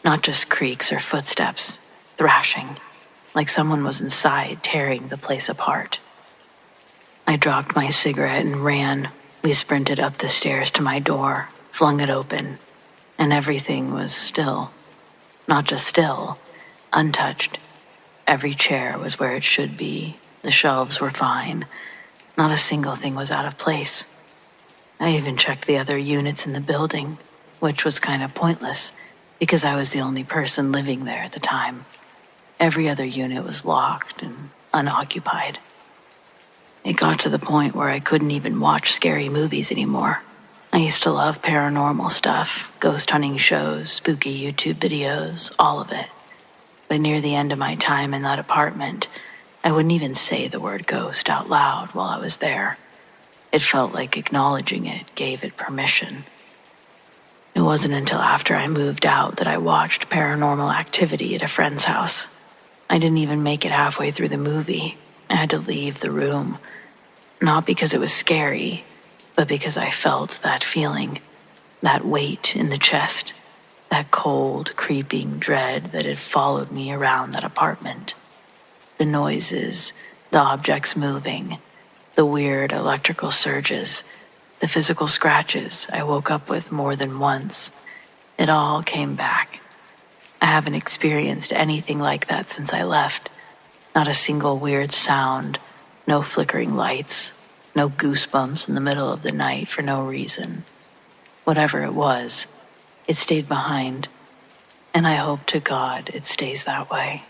not just creaks or footsteps, thrashing, like someone was inside tearing the place apart. I dropped my cigarette and ran. We sprinted up the stairs to my door, flung it open, and everything was still. Not just still, untouched. Every chair was where it should be. The shelves were fine. Not a single thing was out of place. I even checked the other units in the building, which was kind of pointless because I was the only person living there at the time. Every other unit was locked and unoccupied. It got to the point where I couldn't even watch scary movies anymore. I used to love paranormal stuff, ghost hunting shows, spooky YouTube videos, all of it. But near the end of my time in that apartment, I wouldn't even say the word ghost out loud while I was there. It felt like acknowledging it gave it permission. It wasn't until after I moved out that I watched Paranormal Activity at a friend's house. I didn't even make it halfway through the movie. I had to leave the room. Not because it was scary, but because I felt that feeling, that weight in the chest, that cold, creeping dread that had followed me around that apartment. The noises, the objects moving, the weird electrical surges, the physical scratches I woke up with more than once. It all came back. I haven't experienced anything like that since I left. Not a single weird sound, no flickering lights, no goosebumps in the middle of the night for no reason. Whatever it was, it stayed behind, and I hope to God it stays that way.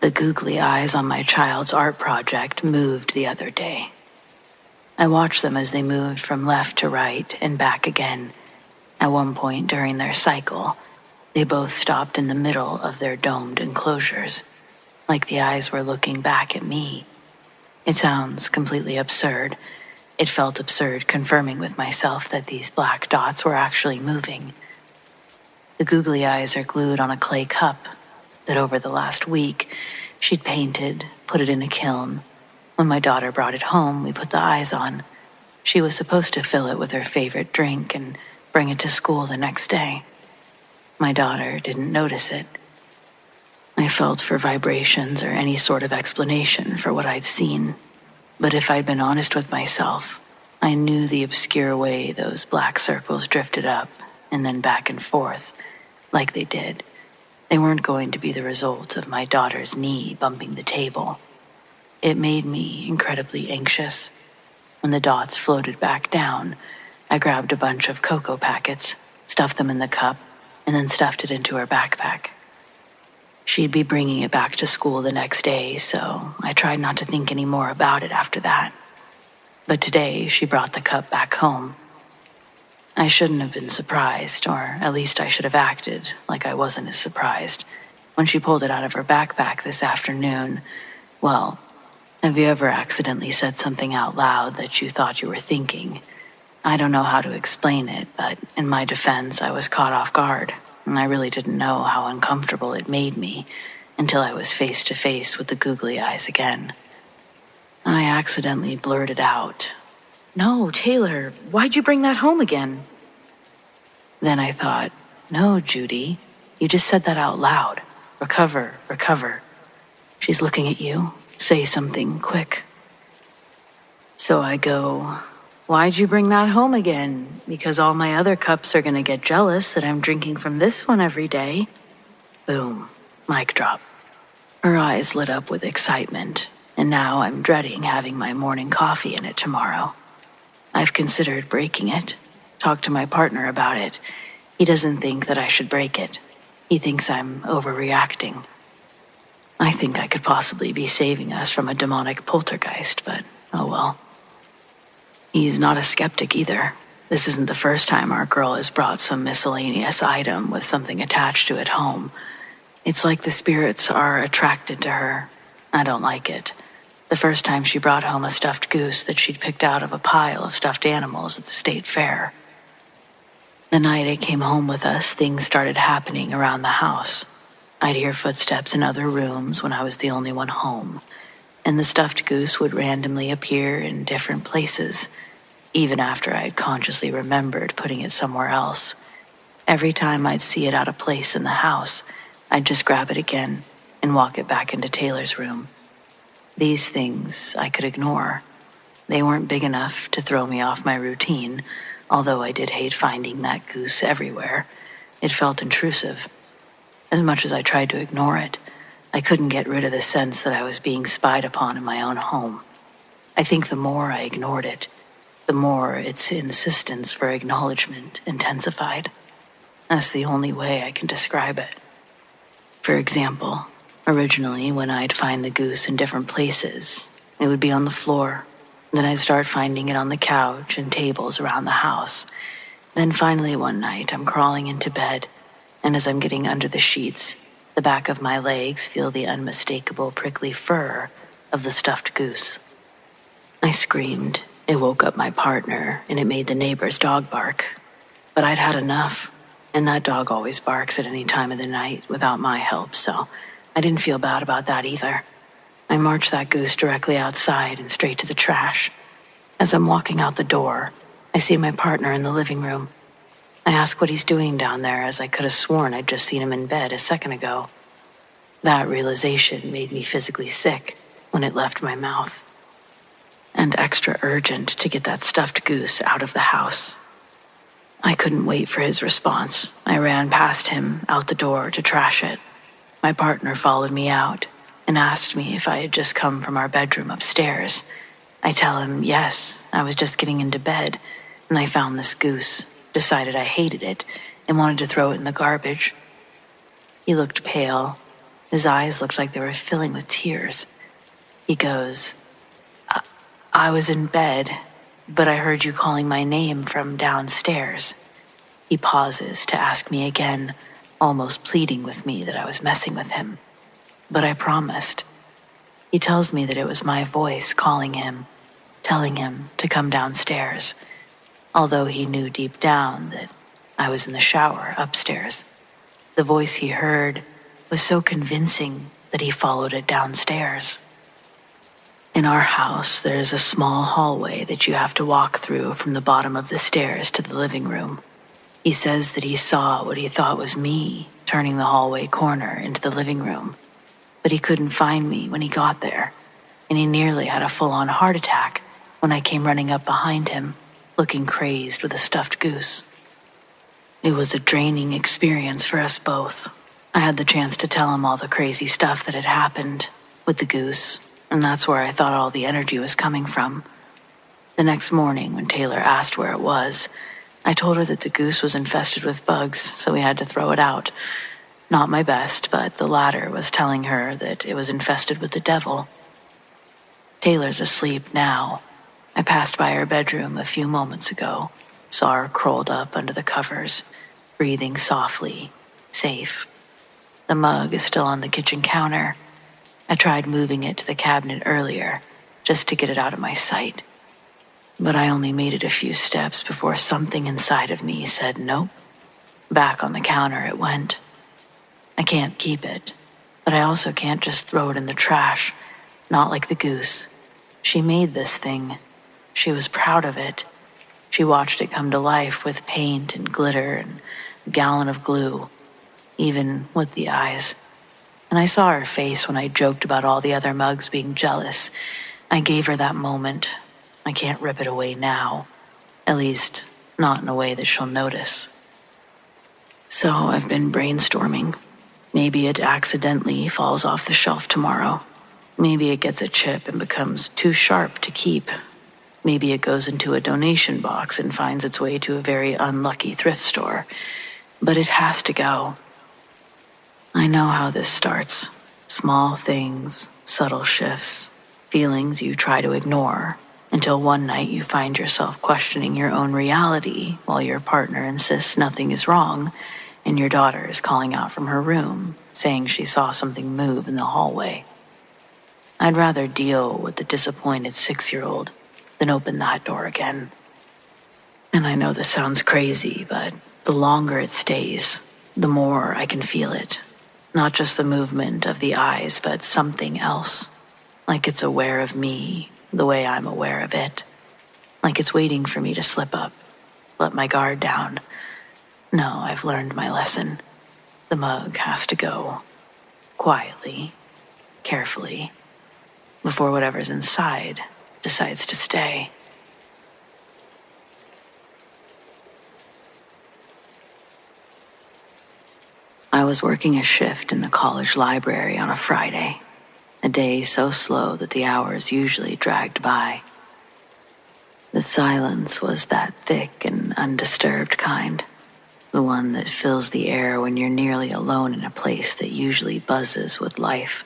The googly eyes on my child's art project moved the other day. I watched them as they moved from left to right and back again. At one point during their cycle, they both stopped in the middle of their domed enclosures, like the eyes were looking back at me. It sounds completely absurd. It felt absurd confirming with myself that these black dots were actually moving. The googly eyes are glued on a clay cup that over the last week she'd painted, put it in a kiln. When my daughter brought it home, we put the eyes on. She was supposed to fill it with her favorite drink and bring it to school the next day. My daughter didn't notice it. I felt for vibrations or any sort of explanation for what I'd seen. But if I'd been honest with myself, I knew the obscure way those black circles drifted up and then back and forth, like they did. They weren't going to be the result of my daughter's knee bumping the table. It made me incredibly anxious. When the dots floated back down, I grabbed a bunch of cocoa packets, stuffed them in the cup, and then stuffed it into her backpack. She'd be bringing it back to school the next day, so I tried not to think any more about it after that. But today, she brought the cup back home. I shouldn't have been surprised, or at least I should have acted like I wasn't as surprised. When she pulled it out of her backpack this afternoon, well, have you ever accidentally said something out loud that you thought you were thinking? I don't know how to explain it, but in my defense, I was caught off guard, and I really didn't know how uncomfortable it made me until I was face to face with the googly eyes again. I accidentally blurted out, "No, Taylor, why'd you bring that home again?" Then I thought, "No, Judy, you just said that out loud. Recover, recover. She's looking at you. Say something quick." So I go, "Why'd you bring that home again? Because all my other cups are going to get jealous that I'm drinking from this one every day." Boom, mic drop. Her eyes lit up with excitement, and now I'm dreading having my morning coffee in it tomorrow. I've considered breaking it, talked to my partner about it. He doesn't think that I should break it. He thinks I'm overreacting. I think I could possibly be saving us from a demonic poltergeist, but oh well. He's not a skeptic either. This isn't the first time our girl has brought some miscellaneous item with something attached to it home. It's like the spirits are attracted to her. I don't like it. The first time she brought home a stuffed goose that she'd picked out of a pile of stuffed animals at the state fair. The night it came home with us, things started happening around the house. I'd hear footsteps in other rooms when I was the only one home, and the stuffed goose would randomly appear in different places, even after I had consciously remembered putting it somewhere else. Every time I'd see it out of place in the house, I'd just grab it again and walk it back into Taylor's room. These things I could ignore. They weren't big enough to throw me off my routine, although I did hate finding that goose everywhere. It felt intrusive. As much as I tried to ignore it, I couldn't get rid of the sense that I was being spied upon in my own home. I think the more I ignored it, the more its insistence for acknowledgement intensified. That's the only way I can describe it. For example, originally when I'd find the goose in different places, it would be on the floor. Then I'd start finding it on the couch and tables around the house. Then finally one night I'm crawling into bed, and as I'm getting under the sheets, the back of my legs feel the unmistakable prickly fur of the stuffed goose. I screamed. It woke up my partner, and it made the neighbor's dog bark. But I'd had enough, and that dog always barks at any time of the night without my help, so I didn't feel bad about that either. I marched that goose directly outside and straight to the trash. As I'm walking out the door, I see my partner in the living room. I ask what he's doing down there, as I could have sworn I'd just seen him in bed a second ago. That realization made me physically sick when it left my mouth. And extra urgent to get that stuffed goose out of the house. I couldn't wait for his response. I ran past him, out the door, to trash it. My partner followed me out and asked me if I had just come from our bedroom upstairs. I tell him, yes, I was just getting into bed, and I found this goose, decided I hated it, and wanted to throw it in the garbage. He looked pale. His eyes looked like they were filling with tears. He goes, I was in bed, but I heard you calling my name from downstairs. He pauses to ask me again, almost pleading with me that I was messing with him. But I promised. He tells me that it was my voice calling him, telling him to come downstairs, although he knew deep down that I was in the shower upstairs. The voice he heard was so convincing that he followed it downstairs. In our house, there's a small hallway that you have to walk through from the bottom of the stairs to the living room. He says that he saw what he thought was me turning the hallway corner into the living room, but he couldn't find me when he got there, and he nearly had a full-on heart attack when I came running up behind him, looking crazed with a stuffed goose. It was a draining experience for us both. I had the chance to tell him all the crazy stuff that had happened with the goose, and that's where I thought all the energy was coming from. The next morning, when Taylor asked where it was, I told her that the goose was infested with bugs, so we had to throw it out. Not my best, but the latter was telling her that it was infested with the devil. Taylor's asleep now. I passed by her bedroom a few moments ago, saw her curled up under the covers, breathing softly, safe. The mug is still on the kitchen counter. I tried moving it to the cabinet earlier, just to get it out of my sight. But I only made it a few steps before something inside of me said nope. Back on the counter it went. I can't keep it, but I also can't just throw it in the trash, not like the goose. She made this thing. She was proud of it. She watched it come to life with paint and glitter and a gallon of glue, even with the eyes. And I saw her face when I joked about all the other mugs being jealous. I gave her that moment. I can't rip it away now. At least, not in a way that she'll notice. So I've been brainstorming. Maybe it accidentally falls off the shelf tomorrow. Maybe it gets a chip and becomes too sharp to keep. Maybe it goes into a donation box and finds its way to a very unlucky thrift store. But it has to go. I know how this starts. Small things, subtle shifts, feelings you try to ignore, until one night you find yourself questioning your own reality while your partner insists nothing is wrong and your daughter is calling out from her room, saying she saw something move in the hallway. I'd rather deal with the disappointed 6-year-old than open that door again. And I know this sounds crazy, but the longer it stays, the more I can feel it. Not just the movement of the eyes, but something else. Like it's aware of me, the way I'm aware of it. Like it's waiting for me to slip up, let my guard down. No, I've learned my lesson. The mug has to go. Quietly, carefully, before whatever's inside decides to stay. I was working a shift in the college library on a Friday, a day so slow that the hours usually dragged by. The silence was that thick and undisturbed kind, the one that fills the air when you're nearly alone in a place that usually buzzes with life.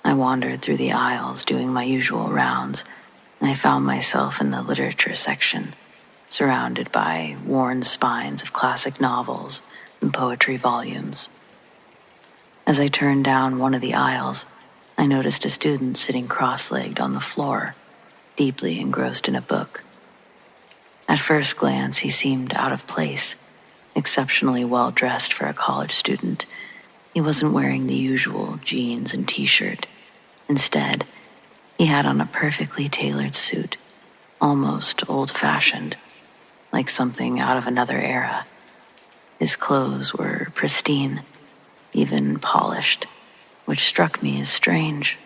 I wandered through the aisles doing my usual rounds, and I found myself in the literature section, surrounded by worn spines of classic novels and poetry volumes. As I turned down one of the aisles, I noticed a student sitting cross-legged on the floor, deeply engrossed in a book. At first glance, he seemed out of place, exceptionally well-dressed for a college student. He wasn't wearing the usual jeans and t-shirt. Instead, he had on a perfectly tailored suit, almost old-fashioned, like something out of another era. His clothes were pristine, even polished, which struck me as strange.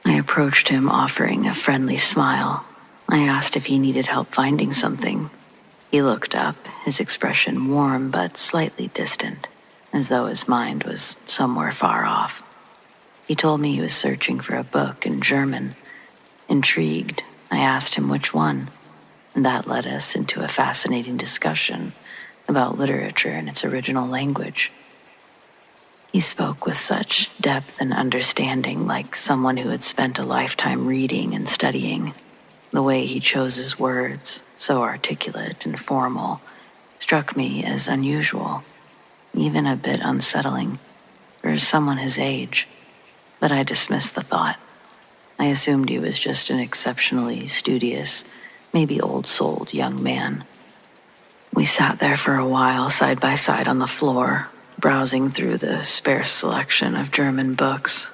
I approached him, offering a friendly smile. I asked if he needed help finding something. He looked up, his expression warm but slightly distant, as though his mind was somewhere far off. He told me he was searching for a book in German. Intrigued, I asked him which one, and that led us into a fascinating discussion about literature in its original language. He spoke with such depth and understanding, like someone who had spent a lifetime reading and studying. The way he chose his words, so articulate and formal, struck me as unusual, even a bit unsettling for someone his age. But I dismissed the thought. I assumed he was just an exceptionally studious, maybe old-souled young man. We sat there for a while, side by side on the floor, browsing through the sparse selection of German books.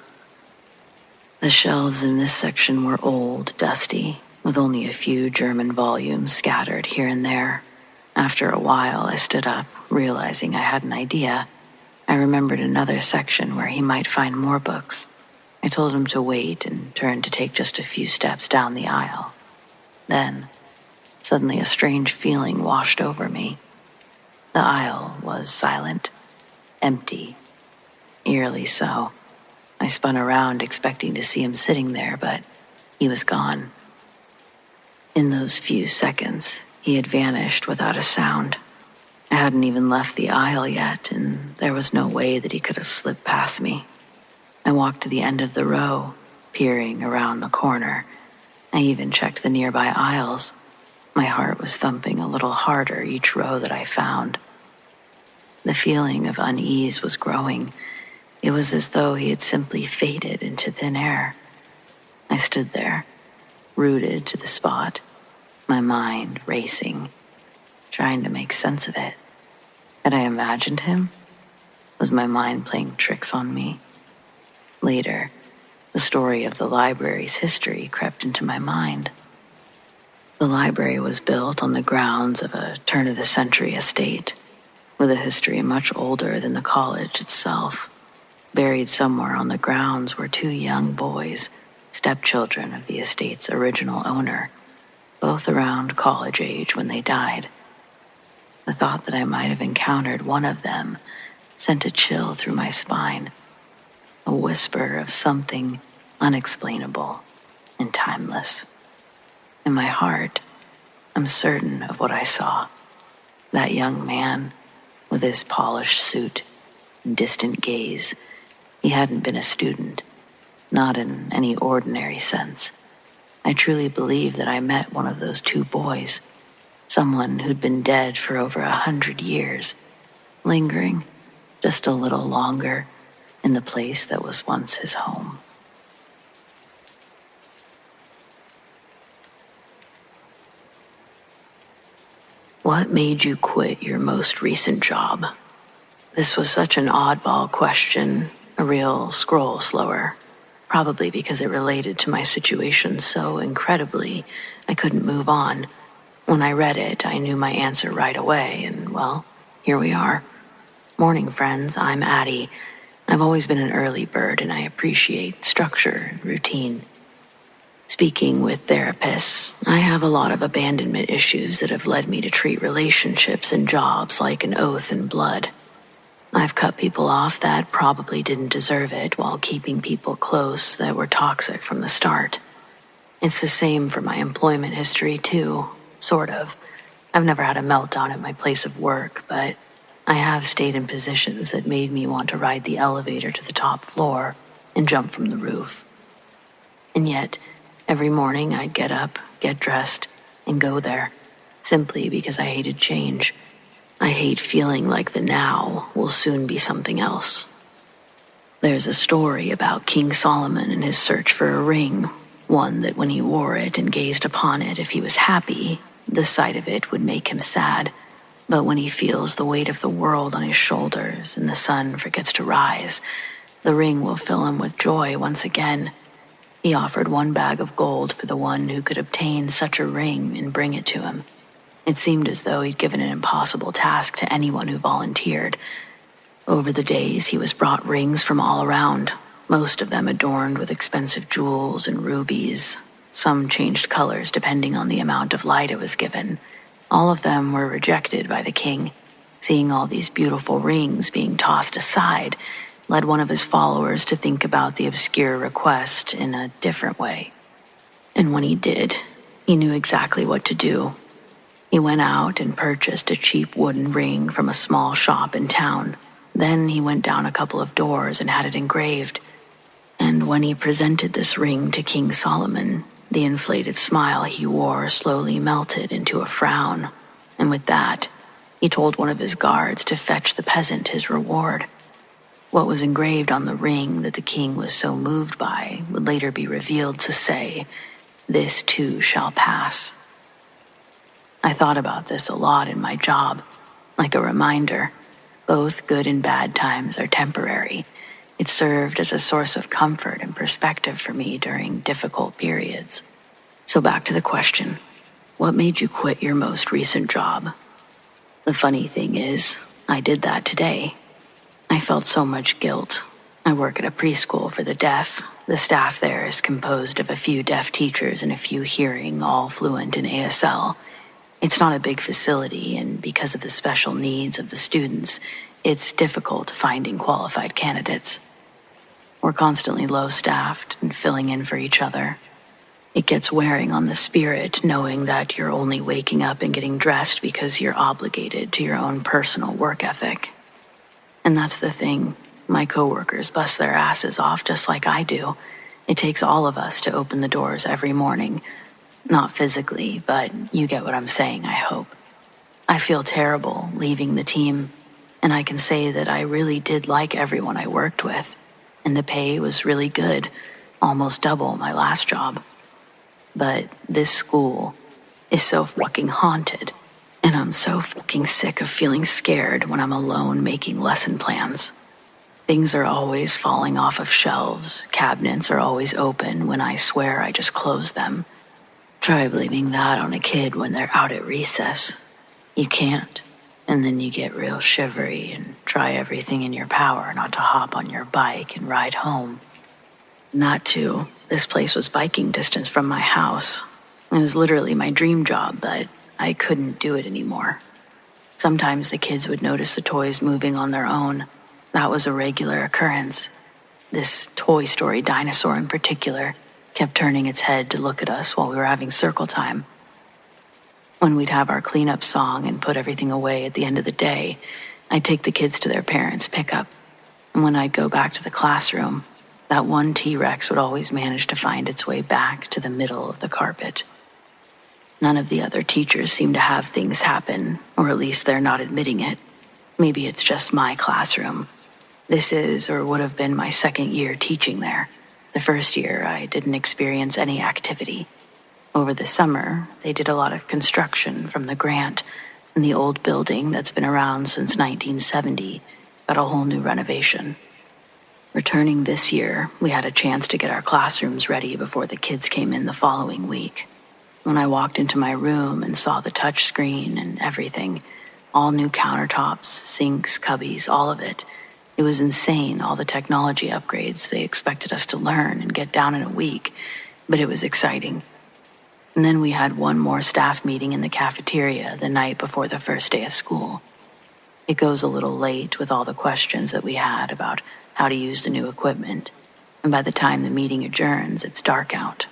The shelves in this section were old, dusty, with only a few German volumes scattered here and there. After a while, I stood up, realizing I had an idea. I remembered another section where he might find more books. I told him to wait and turned to take just a few steps down the aisle. Then, suddenly a strange feeling washed over me. The aisle was silent, empty, eerily so. I spun around expecting to see him sitting there, but he was gone. In those few seconds, he had vanished without a sound. I hadn't even left the aisle yet, and there was no way that he could have slipped past me. I walked to the end of the row, peering around the corner. I even checked the nearby aisles. My heart was thumping a little harder each row that I found. The feeling of unease was growing. It was as though he had simply faded into thin air. I stood there, rooted to the spot, my mind racing, trying to make sense of it. Had I imagined him? Was my mind playing tricks on me? Later, the story of the library's history crept into my mind. The library was built on the grounds of a turn-of-the-century estate, with a history much older than the college itself. Buried somewhere on the grounds were 2 young boys, stepchildren of the estate's original owner, both around college age when they died. The thought that I might have encountered one of them sent a chill through my spine, a whisper of something unexplainable and timeless. In my heart, I'm certain of what I saw. That young man, with his polished suit and distant gaze, he hadn't been a student, not in any ordinary sense. I truly believe that I met one of those two boys, someone who'd been dead for over 100 years, lingering just a little longer in the place that was once his home. What made you quit your most recent job? This was such an oddball question, a real scroll slower, probably because it related to my situation so incredibly I couldn't move on. When I read it, I knew my answer right away, and well, here we are. Morning, friends, I'm Addie. I've always been an early bird, and I appreciate structure and routine. Speaking with therapists, I have a lot of abandonment issues that have led me to treat relationships and jobs like an oath in blood. I've cut people off that probably didn't deserve it while keeping people close that were toxic from the start. It's the same for my employment history too, sort of. I've never had a meltdown at my place of work, but I have stayed in positions that made me want to ride the elevator to the top floor and jump from the roof. And yet, every morning I'd get up, get dressed, and go there, simply because I hated change. I hate feeling like the now will soon be something else. There's a story about King Solomon and his search for a ring, one that when he wore it and gazed upon it, if he was happy, the sight of it would make him sad. But when he feels the weight of the world on his shoulders and the sun forgets to rise, the ring will fill him with joy once again. He offered 1 bag of gold for the one who could obtain such a ring and bring it to him. It seemed as though he'd given an impossible task to anyone who volunteered. Over the days, he was brought rings from all around, most of them adorned with expensive jewels and rubies. Some changed colors depending on the amount of light it was given. All of them were rejected by the king. Seeing all these beautiful rings being tossed aside led one of his followers to think about the obscure request in a different way. And when he did, he knew exactly what to do. He went out and purchased a cheap wooden ring from a small shop in town. Then he went down a couple of doors and had it engraved. And when he presented this ring to King Solomon, the inflated smile he wore slowly melted into a frown. And with that, he told one of his guards to fetch the peasant his reward. What was engraved on the ring that the king was so moved by would later be revealed to say, "This too shall pass." I thought about this a lot in my job, like a reminder. Both good and bad times are temporary. It served as a source of comfort and perspective for me during difficult periods. So back to the question, what made you quit your most recent job? The funny thing is, I did that today. I felt so much guilt. I work at a preschool for the deaf. The staff there is composed of a few deaf teachers and a few hearing, all fluent in ASL. It's not a big facility, and because of the special needs of the students, it's difficult finding qualified candidates. We're constantly low-staffed and filling in for each other. It gets wearing on the spirit knowing that you're only waking up and getting dressed because you're obligated to your own personal work ethic. And that's the thing. My coworkers bust their asses off just like I do. It takes all of us to open the doors every morning. Not physically, but you get what I'm saying, I hope. I feel terrible leaving the team, and I can say that I really did like everyone I worked with, and the pay was really good, almost double my last job. But this school is so fucking haunted. And I'm so fucking sick of feeling scared when I'm alone making lesson plans. Things are always falling off of shelves. Cabinets are always open when I swear I just closed them. Try blaming that on a kid when they're out at recess. You can't. And then you get real shivery and try everything in your power not to hop on your bike and ride home. And that too, this place was biking distance from my house. It was literally my dream job, but I couldn't do it anymore. Sometimes the kids would notice the toys moving on their own. That was a regular occurrence. This Toy Story dinosaur in particular kept turning its head to look at us while we were having circle time. When we'd have our cleanup song and put everything away at the end of the day, I'd take the kids to their parents' pickup. And when I'd go back to the classroom, That one T-Rex would always manage to find its way back to the middle of the carpet. None of the other teachers seem to have things happen, or at least they're not admitting it. Maybe it's just my classroom. This is or would have been my second year teaching there. The first year, I didn't experience any activity. Over the summer, they did a lot of construction from the grant, and the old building that's been around since 1970 got a whole new renovation. Returning this year, we had a chance to get our classrooms ready before the kids came in the following week. When I walked into my room and saw the touch screen and everything, all new countertops, sinks, cubbies, all of it, it was insane, all the technology upgrades they expected us to learn and get down in a week, but it was exciting. And then we had one more staff meeting in the cafeteria the night before the first day of school. It goes a little late with all the questions that we had about how to use the new equipment, and by the time the meeting adjourns, it's dark out.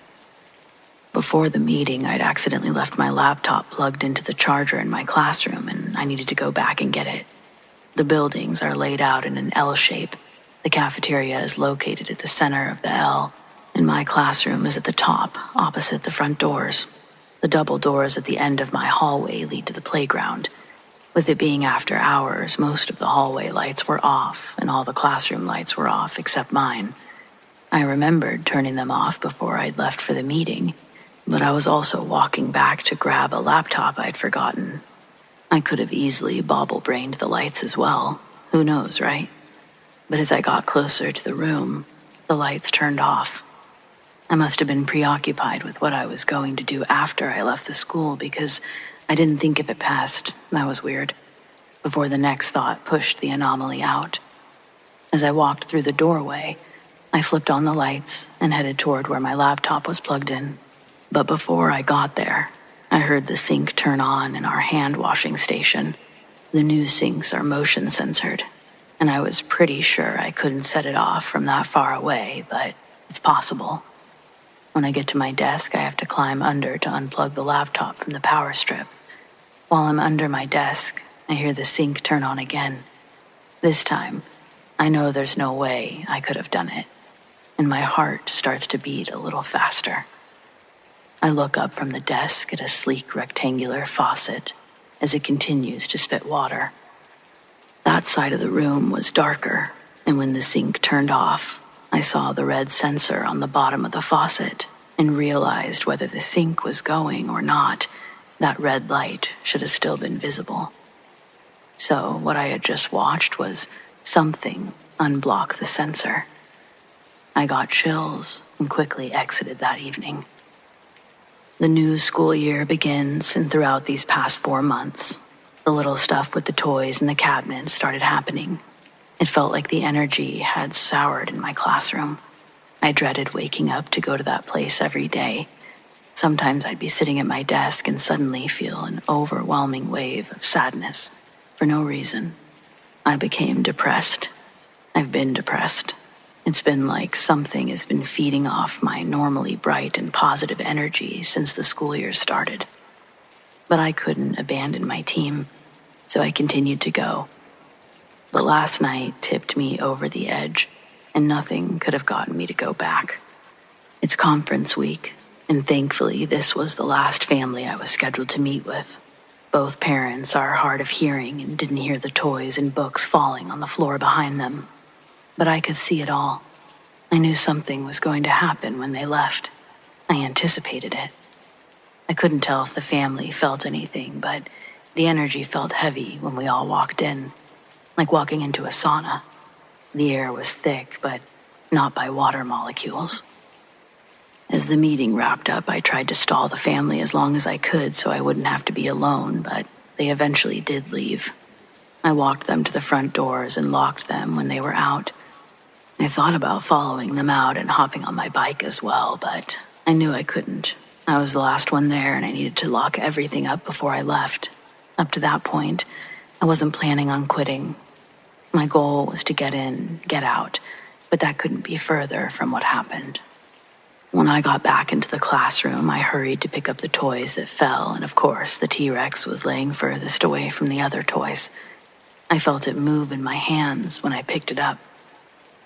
Before the meeting, I'd accidentally left my laptop plugged into the charger in my classroom, and I needed to go back and get it. The buildings are laid out in an L shape. The cafeteria is located at the center of the L, and my classroom is at the top, opposite the front doors. The double doors at the end of my hallway lead to the playground. With it being after hours, most of the hallway lights were off, and all the classroom lights were off except mine. I remembered turning them off before I'd left for the meeting, but I was also walking back to grab a laptop I'd forgotten. I could have easily bobble-brained the lights as well. Who knows, right? But as I got closer to the room, the lights turned off. I must have been preoccupied with what I was going to do after I left the school because I didn't think of it past, that was weird, before the next thought pushed the anomaly out. As I walked through the doorway, I flipped on the lights and headed toward where my laptop was plugged in. But before I got there, I heard the sink turn on in our hand-washing station. The new sinks are motion censored, and I was pretty sure I couldn't set it off from that far away, but it's possible. When I get to my desk, I have to climb under to unplug the laptop from the power strip. While I'm under my desk, I hear the sink turn on again. This time, I know there's no way I could have done it, and my heart starts to beat a little faster. I look up from the desk at a sleek rectangular faucet as it continues to spit water. That side of the room was darker, and when the sink turned off, I saw the red sensor on the bottom of the faucet and realized whether the sink was going or not, that red light should have still been visible. So what I had just watched was something unblock the sensor. I got chills and quickly exited that evening. The new school year begins, and throughout these past 4 months, the little stuff with the toys and the cabinets started happening. It felt like the energy had soured in my classroom. I dreaded waking up to go to that place every day. Sometimes I'd be sitting at my desk and suddenly feel an overwhelming wave of sadness for no reason. I became depressed. I've been depressed. It's been like something has been feeding off my normally bright and positive energy since the school year started. But I couldn't abandon my team, so I continued to go. But last night tipped me over the edge, and nothing could have gotten me to go back. It's conference week, and thankfully this was the last family I was scheduled to meet with. Both parents are hard of hearing and didn't hear the toys and books falling on the floor behind them. But I could see it all. I knew something was going to happen when they left. I anticipated it. I couldn't tell if the family felt anything, but the energy felt heavy when we all walked in, like walking into a sauna. The air was thick, but not by water molecules. As the meeting wrapped up, I tried to stall the family as long as I could so I wouldn't have to be alone, but they eventually did leave. I walked them to the front doors and locked them when they were out. I thought about following them out and hopping on my bike as well, but I knew I couldn't. I was the last one there and I needed to lock everything up before I left. Up to that point, I wasn't planning on quitting. My goal was to get in, get out, but that couldn't be further from what happened. When I got back into the classroom, I hurried to pick up the toys that fell, and of course, the T-Rex was laying furthest away from the other toys. I felt it move in my hands when I picked it up.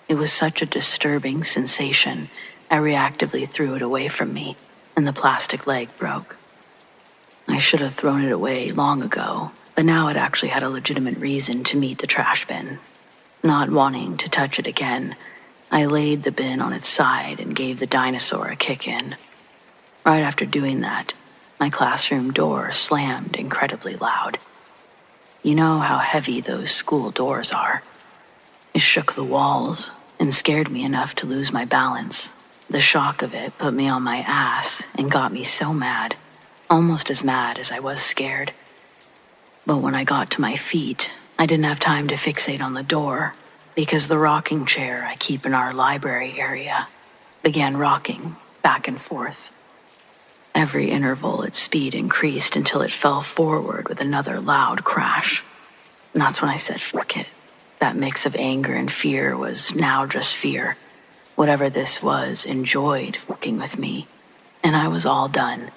It was such a disturbing sensation, I reactively threw it away from me, and the plastic leg broke. I should have thrown it away long ago, but now it actually had a legitimate reason to meet the trash bin. Not wanting to touch it again, I laid the bin on its side and gave the dinosaur a kick in. Right after doing that, my classroom door slammed incredibly loud. You know how heavy those school doors are. It shook the walls and scared me enough to lose my balance. The shock of it put me on my ass and got me so mad, almost as mad as I was scared. But when I got to my feet, I didn't have time to fixate on the door because the rocking chair I keep in our library area began rocking back and forth. Every interval, its speed increased until it fell forward with another loud crash. And that's when I said, fuck it. That mix of anger and fear was now just fear. Whatever this was enjoyed fucking with me. And I was all done.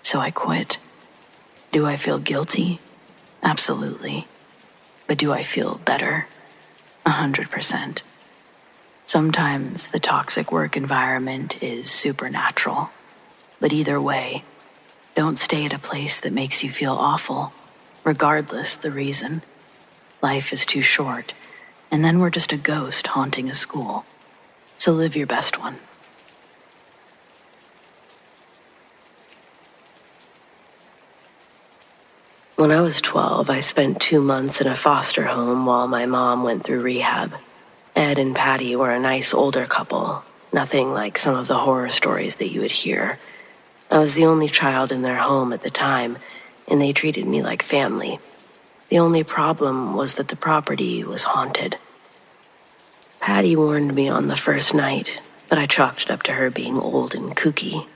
So I quit. Do I feel guilty? Absolutely. But do I feel better? 100%. Sometimes the toxic work environment is supernatural. But either way, don't stay at a place that makes you feel awful, regardless the reason. Life is too short, and then we're just a ghost haunting a school. So live your best one. When I was 12, I spent 2 months in a foster home while my mom went through rehab. Ed and Patty were a nice older couple, nothing like some of the horror stories that you would hear. I was the only child in their home at the time, and they treated me like family. The only problem was that the property was haunted. Patty warned me on the first night, but I chalked it up to her being old and kooky.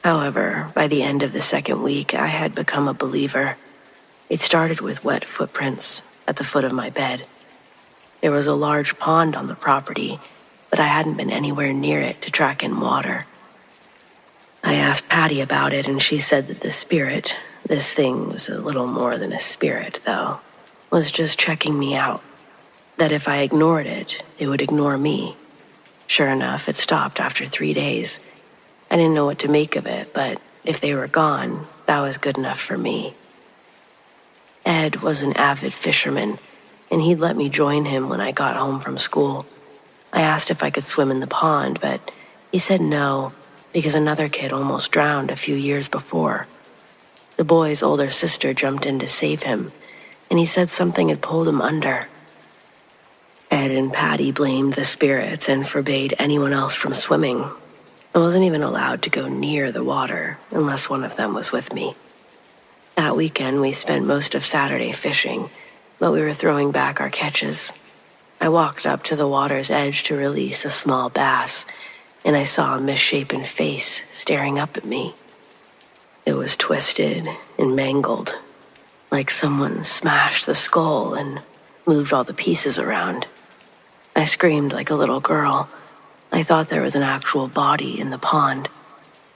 However, by the end of the second week, I had become a believer. It started with wet footprints at the foot of my bed. There was a large pond on the property, but I hadn't been anywhere near it to track in water. I asked Patty about it, and she said that the spirit, this thing was a little more than a spirit, though, was just checking me out. That if I ignored it, it would ignore me. Sure enough, it stopped after 3 days. I didn't know what to make of it, but if they were gone, that was good enough for me. Ed was an avid fisherman, and he'd let me join him when I got home from school. I asked if I could swim in the pond, but he said no, because another kid almost drowned a few years before. The boy's older sister jumped in to save him, and he said something had pulled him under. Ed and Patty blamed the spirits and forbade anyone else from swimming. I wasn't even allowed to go near the water unless one of them was with me. That weekend, we spent most of Saturday fishing, but we were throwing back our catches. I walked up to the water's edge to release a small bass, and I saw a misshapen face staring up at me. It was twisted and mangled, like someone smashed the skull and moved all the pieces around. I screamed like a little girl. I thought there was an actual body in the pond,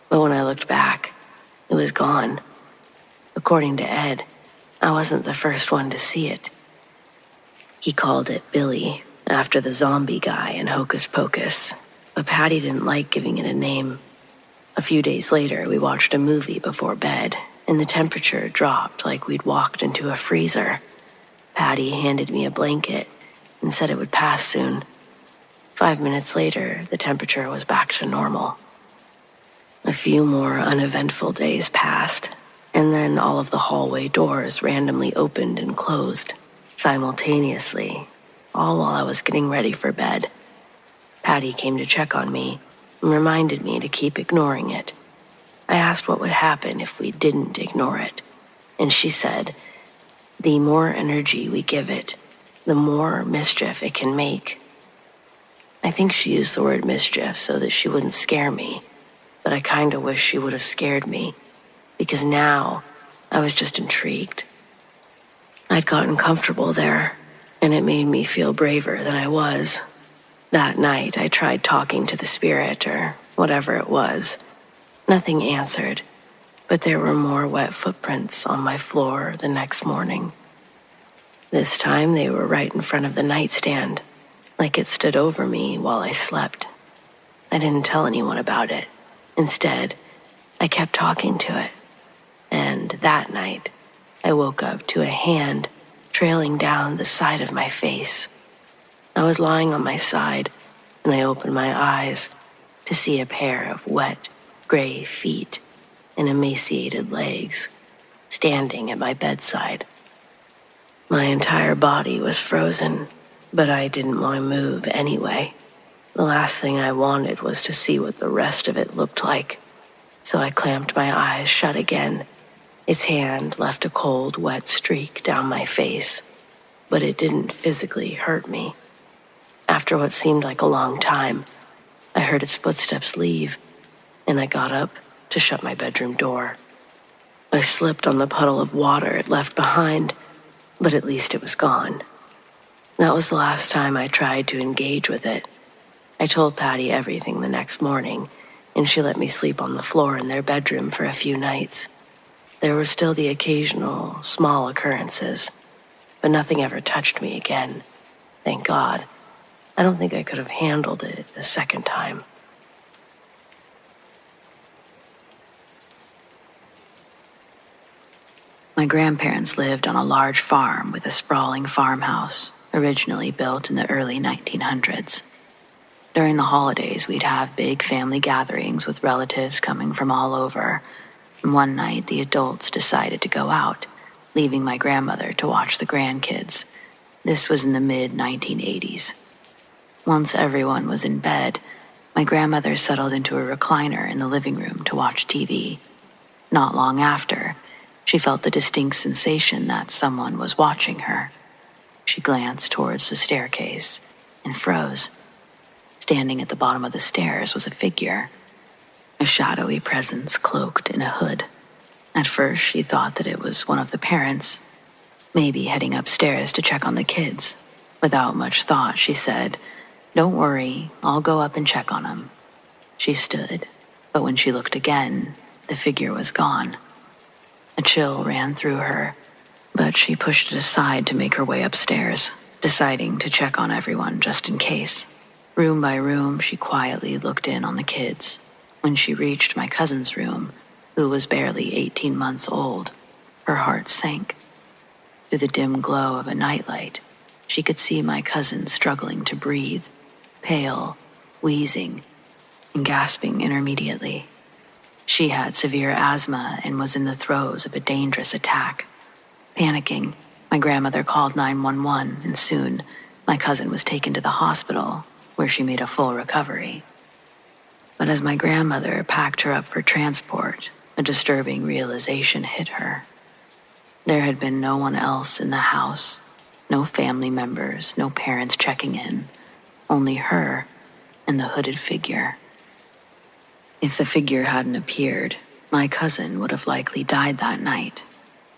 but when I looked back, it was gone. According to Ed, I wasn't the first one to see it. He called it Billy, after the zombie guy in Hocus Pocus, but Patty didn't like giving it a name. A few days later, we watched a movie before bed, and the temperature dropped like we'd walked into a freezer. Patty handed me a blanket and said it would pass soon. 5 minutes later, the temperature was back to normal. A few more uneventful days passed, and then all of the hallway doors randomly opened and closed, simultaneously, all while I was getting ready for bed. Patty came to check on me and reminded me to keep ignoring it. I asked what would happen if we didn't ignore it, and she said, "The more energy we give it, the more mischief it can make." I think she used the word mischief so that she wouldn't scare me, but I kinda wish she would have scared me, because now I was just intrigued. I'd gotten comfortable there, and it made me feel braver than I was. That night, I tried talking to the spirit, or whatever it was. Nothing answered, but there were more wet footprints on my floor the next morning. This time, they were right in front of the nightstand.
like it stood over me while I slept. I didn't tell anyone about it. Instead, I kept talking to it. And that night, I woke up to a hand trailing down the side of my face. I was lying on my side, and I opened my eyes to see a pair of wet, gray feet and emaciated legs standing at my bedside. My entire body was frozen, but I didn't want to move anyway. The last thing I wanted was to see what the rest of it looked like, so I clamped my eyes shut again. Its hand left a cold, wet streak down my face, but it didn't physically hurt me. After what seemed like a long time, I heard its footsteps leave, and I got up to shut my bedroom door. I slipped on the puddle of water it left behind, but at least it was gone. That was the last time I tried to engage with it. I told Patty everything the next morning, and she let me sleep on the floor in their bedroom for a few nights. There were still the occasional, small occurrences, but nothing ever touched me again. Thank God. I don't think I could have handled it a second time.
My grandparents lived on a large farm with a sprawling farmhouse, originally built in the early 1900s. During the holidays, we'd have big family gatherings with relatives coming from all over, and one night the adults decided to go out, leaving my grandmother to watch the grandkids. This was in the mid-1980s. Once everyone was in bed, my grandmother settled into a recliner in the living room to watch TV. Not long after, she felt the distinct sensation that someone was watching her. She glanced towards the staircase and froze. Standing at the bottom of the stairs was a figure, a shadowy presence cloaked in a hood. At first, she thought that it was one of the parents, maybe heading upstairs to check on the kids. Without much thought, she said, "Don't worry, I'll go up and check on them." She stood, but when she looked again, the figure was gone. A chill ran through her, but she pushed it aside to make her way upstairs, deciding to check on everyone just in case. Room by room, she quietly looked in on the kids. When she reached my cousin's room, who was barely 18 months old, her heart sank. Through the dim glow of a nightlight, she could see my cousin struggling to breathe, pale, wheezing, and gasping intermittently. She had severe asthma and was in the throes of a dangerous attack. Panicking, my grandmother called 911, and soon my cousin was taken to the hospital, where she made a full recovery. But as my grandmother packed her up for transport, a disturbing realization hit her. There had been no one else in the house, no family members, no parents checking in, only her and the hooded figure. If the figure hadn't appeared, my cousin would have likely died that night.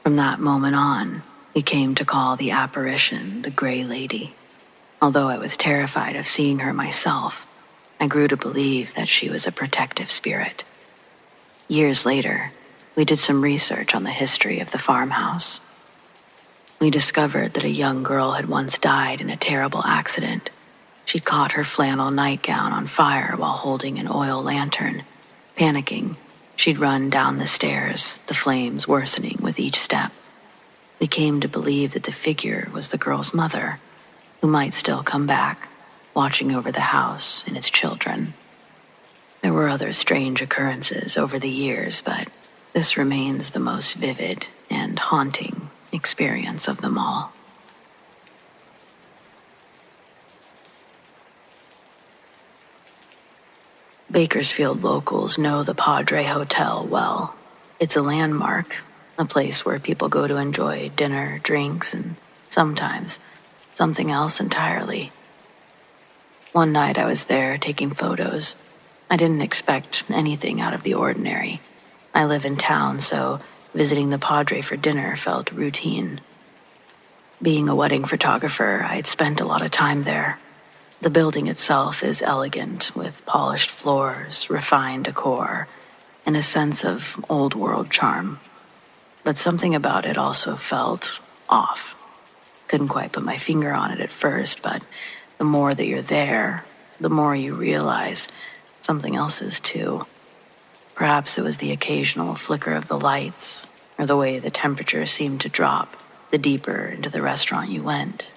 From that moment on, we came to call the apparition the Gray Lady. Although I was terrified of seeing her myself, I grew to believe that she was a protective spirit. Years later, we did some research on the history of the farmhouse. We discovered that a young girl had once died in a terrible accident. She'd caught her flannel nightgown on fire while holding an oil lantern. Panicking, she'd run down the stairs, the flames worsening with each step. We came to believe that the figure was the girl's mother, who might still come back, watching over the house and its children. There were other strange occurrences over the years, but this remains the most vivid and haunting experience of them all. Bakersfield locals know the Padre Hotel well. It's a landmark, a place where people go to enjoy dinner, drinks, and sometimes something else entirely. One night I was there taking photos. I didn't expect anything out of the ordinary. I live in town, so visiting the Padre for dinner felt routine. Being a wedding photographer, I'd spent a lot of time there. The building itself is elegant, with polished floors, refined decor, and a sense of old-world charm. But something about it also felt off. Couldn't quite put my finger on it at first, but The more that you're there, the more you realize something else is too. Perhaps it was the occasional flicker of the lights, or the way the temperature seemed to drop the deeper into the restaurant you went.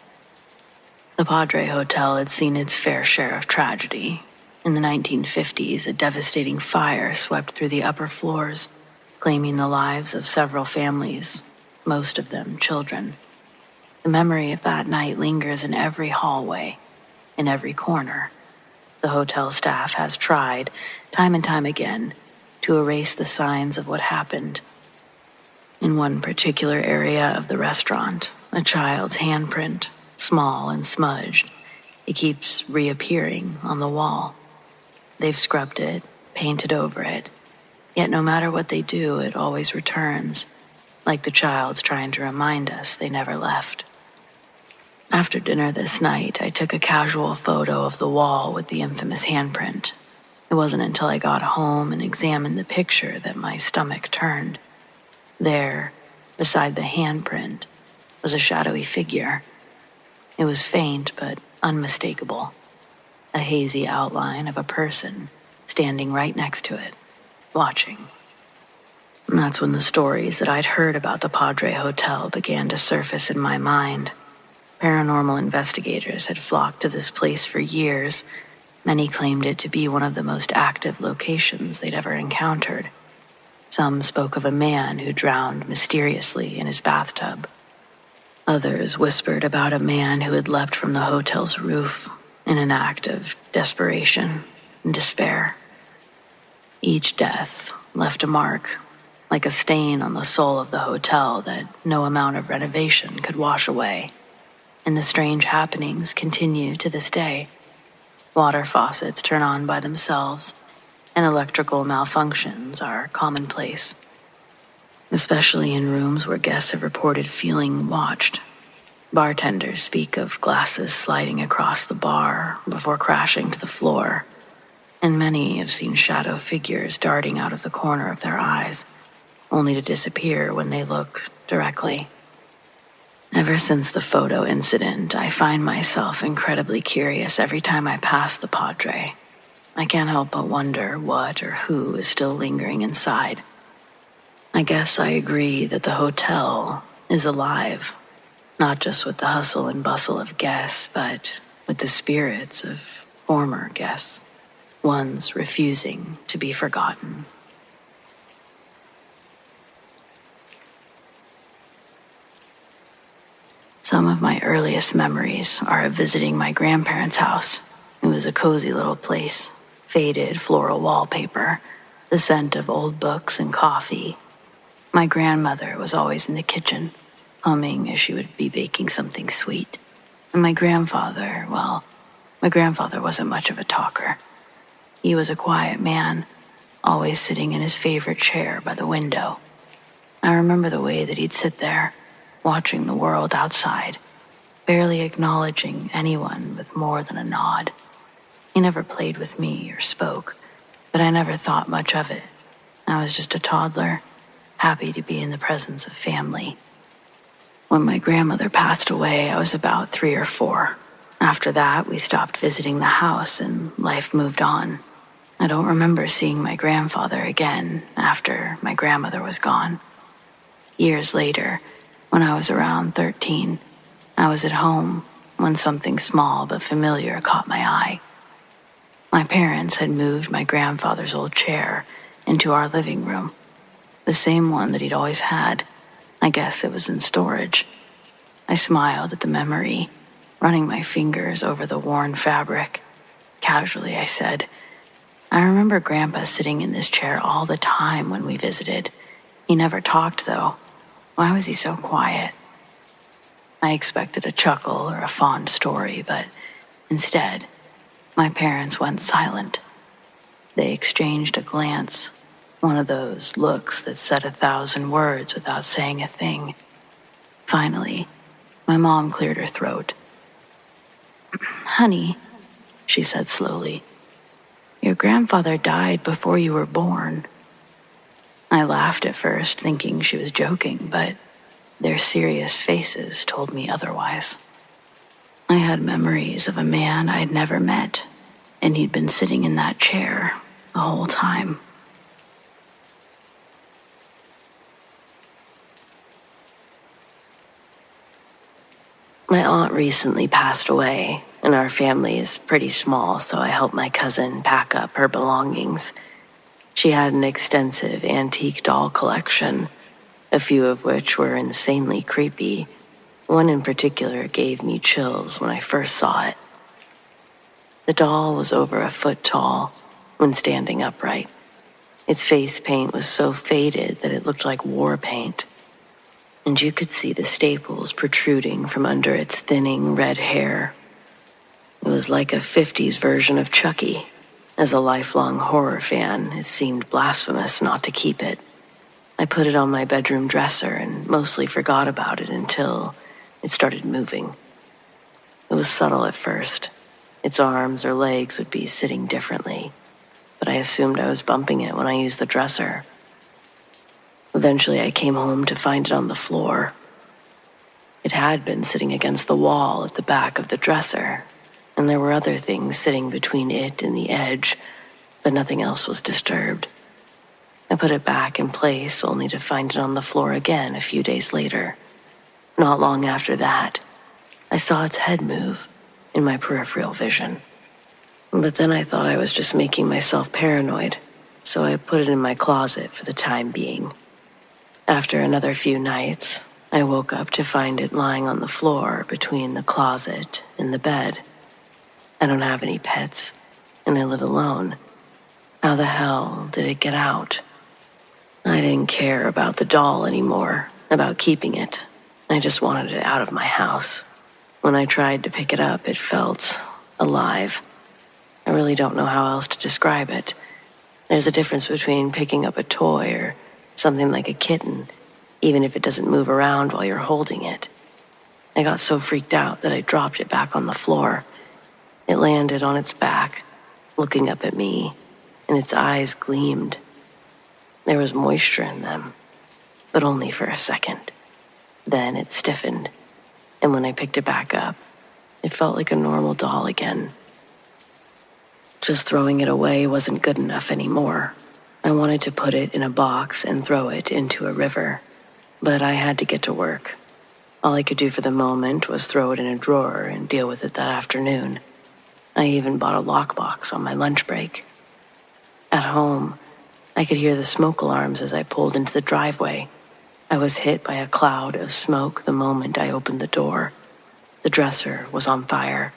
The Padre Hotel had seen its fair share of tragedy. In the 1950s, a devastating fire swept through the upper floors, claiming the lives of several families, most of them children. The memory of that night lingers in every hallway, in every corner. The hotel staff has tried, time and time again, to erase the signs of what happened. In one particular area of the restaurant, a child's handprint, small and smudged, it keeps reappearing on the wall. They've scrubbed it, painted over it, yet no matter what they do, it always returns, like the child's trying to remind us they never left. After dinner this night, I took a casual photo of the wall with the infamous handprint. It wasn't until I got home and examined the picture that my stomach turned. There, beside the handprint, was a shadowy figure. It was faint but unmistakable, a hazy outline of a person standing right next to it, watching. And that's when the stories that I'd heard about the Padre Hotel began to surface in my mind. Paranormal investigators had flocked to this place for years. Many claimed it to be one of the most active locations they'd ever encountered. Some spoke of a man who drowned mysteriously in his bathtub. Others whispered about a man who had leapt from the hotel's roof in an act of desperation and despair. Each death left a mark, like a stain on the soul of the hotel that no amount of renovation could wash away. And the strange happenings continue to this day. Water faucets turn on by themselves, and electrical malfunctions are commonplace, especially in rooms where guests have reported feeling watched. Bartenders speak of glasses sliding across the bar before crashing to the floor, and many have seen shadow figures darting out of the corner of their eyes, only to disappear when they look directly. Ever since the photo incident, I find myself incredibly curious every time I pass the Padre. I can't help but wonder what or who is still lingering inside. I guess I agree that the hotel is alive, not just with the hustle and bustle of guests, but with the spirits of former guests, ones refusing to be forgotten. Some of my earliest memories are of visiting my grandparents' house. It was a cozy little place, faded floral wallpaper, the scent of old books and coffee. My grandmother was always in the kitchen, humming as she would be baking something sweet. And my grandfather wasn't much of a talker. He was a quiet man, always sitting in his favorite chair by the window. I remember the way that he'd sit there, watching the world outside, barely acknowledging anyone with more than a nod. He never played with me or spoke, but I never thought much of it. I was just a toddler, happy to be in the presence of family. When my grandmother passed away, I was about 3 or 4. After that, we stopped visiting the house and life moved on. I don't remember seeing my grandfather again after my grandmother was gone. Years later, when I was around 13, I was at home when something small but familiar caught my eye. My parents had moved my grandfather's old chair into our living room, the same one that he'd always had. I guess it was in storage. I smiled at the memory, running my fingers over the worn fabric. Casually, I said, "I remember Grandpa sitting in this chair all the time when we visited. He never talked, though. Why was he so quiet?" I expected a chuckle or a fond story, but instead, my parents went silent. They exchanged a glance, one of those looks that said 1,000 words without saying a thing. Finally, my mom cleared her throat. "Honey," she said slowly, "your grandfather died before you were born." I laughed at first, thinking she was joking, but their serious faces told me otherwise. I had memories of a man I'd never met, and he'd been sitting in that chair the whole time.
My aunt recently passed away, and our family is pretty small, so I helped my cousin pack up her belongings. She had an extensive antique doll collection, a few of which were insanely creepy. One in particular gave me chills when I first saw it. The doll was over a foot tall when standing upright. Its face paint was so faded that it looked like war paint, and you could see the staples protruding from under its thinning red hair. It was like a 50s version of Chucky. As a lifelong horror fan, it seemed blasphemous not to keep it. I put it on my bedroom dresser and mostly forgot about it until it started moving. It was subtle at first. Its arms or legs would be sitting differently, but I assumed I was bumping it when I used the dresser. Eventually, I came home to find it on the floor. It had been sitting against the wall at the back of the dresser, and there were other things sitting between it and the edge, but nothing else was disturbed. I put it back in place only to find it on the floor again a few days later. Not long after that, I saw its head move in my peripheral vision. But then I thought I was just making myself paranoid, so I put it in my closet for the time being. After another few nights, I woke up to find it lying on the floor between the closet and the bed. I don't have any pets, and I live alone. How the hell did it get out? I didn't care about the doll anymore, about keeping it. I just wanted it out of my house. When I tried to pick it up, it felt alive. I really don't know how else to describe it. There's a difference between picking up a toy or something like a kitten, even if it doesn't move around while you're holding it. I got so freaked out that I dropped it back on the floor. It landed on its back, looking up at me, and its eyes gleamed. There was moisture in them, but only for a second. Then it stiffened, and when I picked it back up, it felt like a normal doll again. Just throwing it away wasn't good enough anymore. I wanted to put it in a box and throw it into a river, but I had to get to work. All I could do for the moment was throw it in a drawer and deal with it that afternoon. I even bought a lockbox on my lunch break. At home, I could hear the smoke alarms as I pulled into the driveway. I was hit by a cloud of smoke the moment I opened the door. The dresser was on fire,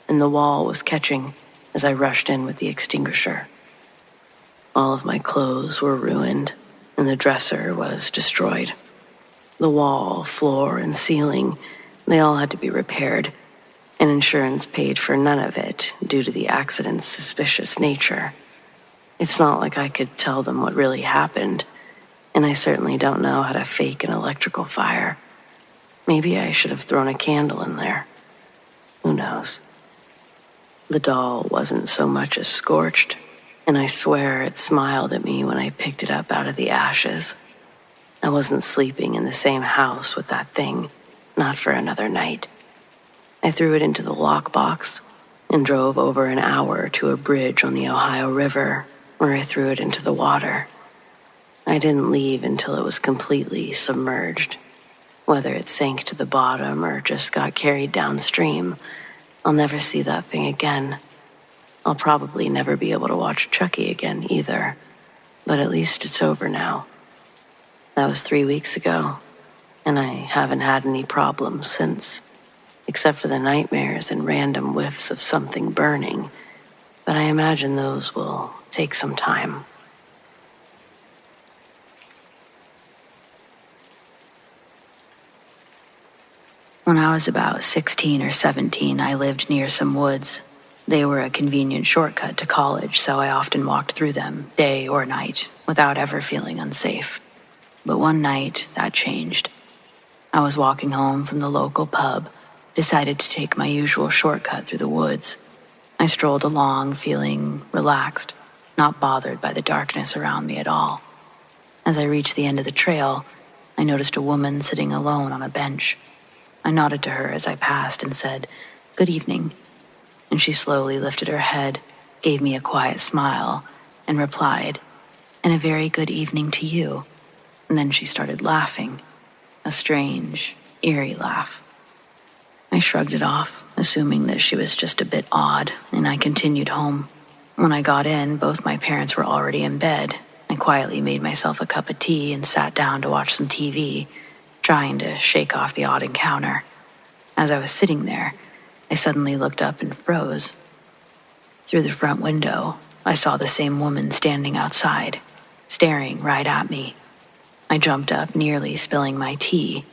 and the wall was catching as I rushed in with the extinguisher. All of my clothes were ruined, and the dresser was destroyed. The wall, floor, and ceiling, they all had to be repaired, and insurance paid for none of it due to the accident's suspicious nature. It's not like I could tell them what really happened, and I certainly don't know how to fake an electrical fire. Maybe I should have thrown a candle in there. Who knows? The doll wasn't so much as scorched, and I swear it smiled at me when I picked it up out of the ashes. I wasn't sleeping in the same house with that thing, not for another night. I threw it into the lockbox and drove over an hour to a bridge on the Ohio River, where I threw it into the water. I didn't leave until it was completely submerged. Whether it sank to the bottom or just got carried downstream, I'll never see that thing again. I'll probably never be able to watch Chucky again either, but at least it's over now. That was 3 weeks ago, and I haven't had any problems since, except for the nightmares and random whiffs of something burning, but I imagine those will take some time.
When I was about 16 or 17, I lived near some woods. They were a convenient shortcut to college, so I often walked through them, day or night, without ever feeling unsafe. But one night, that changed. I was walking home from the local pub, decided to take my usual shortcut through the woods. I strolled along, feeling relaxed, not bothered by the darkness around me at all. As I reached the end of the trail, I noticed a woman sitting alone on a bench. I nodded to her as I passed and said, "Good evening." And she slowly lifted her head, gave me a quiet smile, and replied, "And a very good evening to you." And then she started laughing, a strange, eerie laugh. I shrugged it off, assuming that she was just a bit odd, and I continued home. When I got in, both my parents were already in bed. I quietly made myself a cup of tea and sat down to watch some TV, trying to shake off the odd encounter. As I was sitting there, I suddenly looked up and froze. Through the front window, I saw the same woman standing outside, staring right at me. I jumped up, nearly spilling my tea.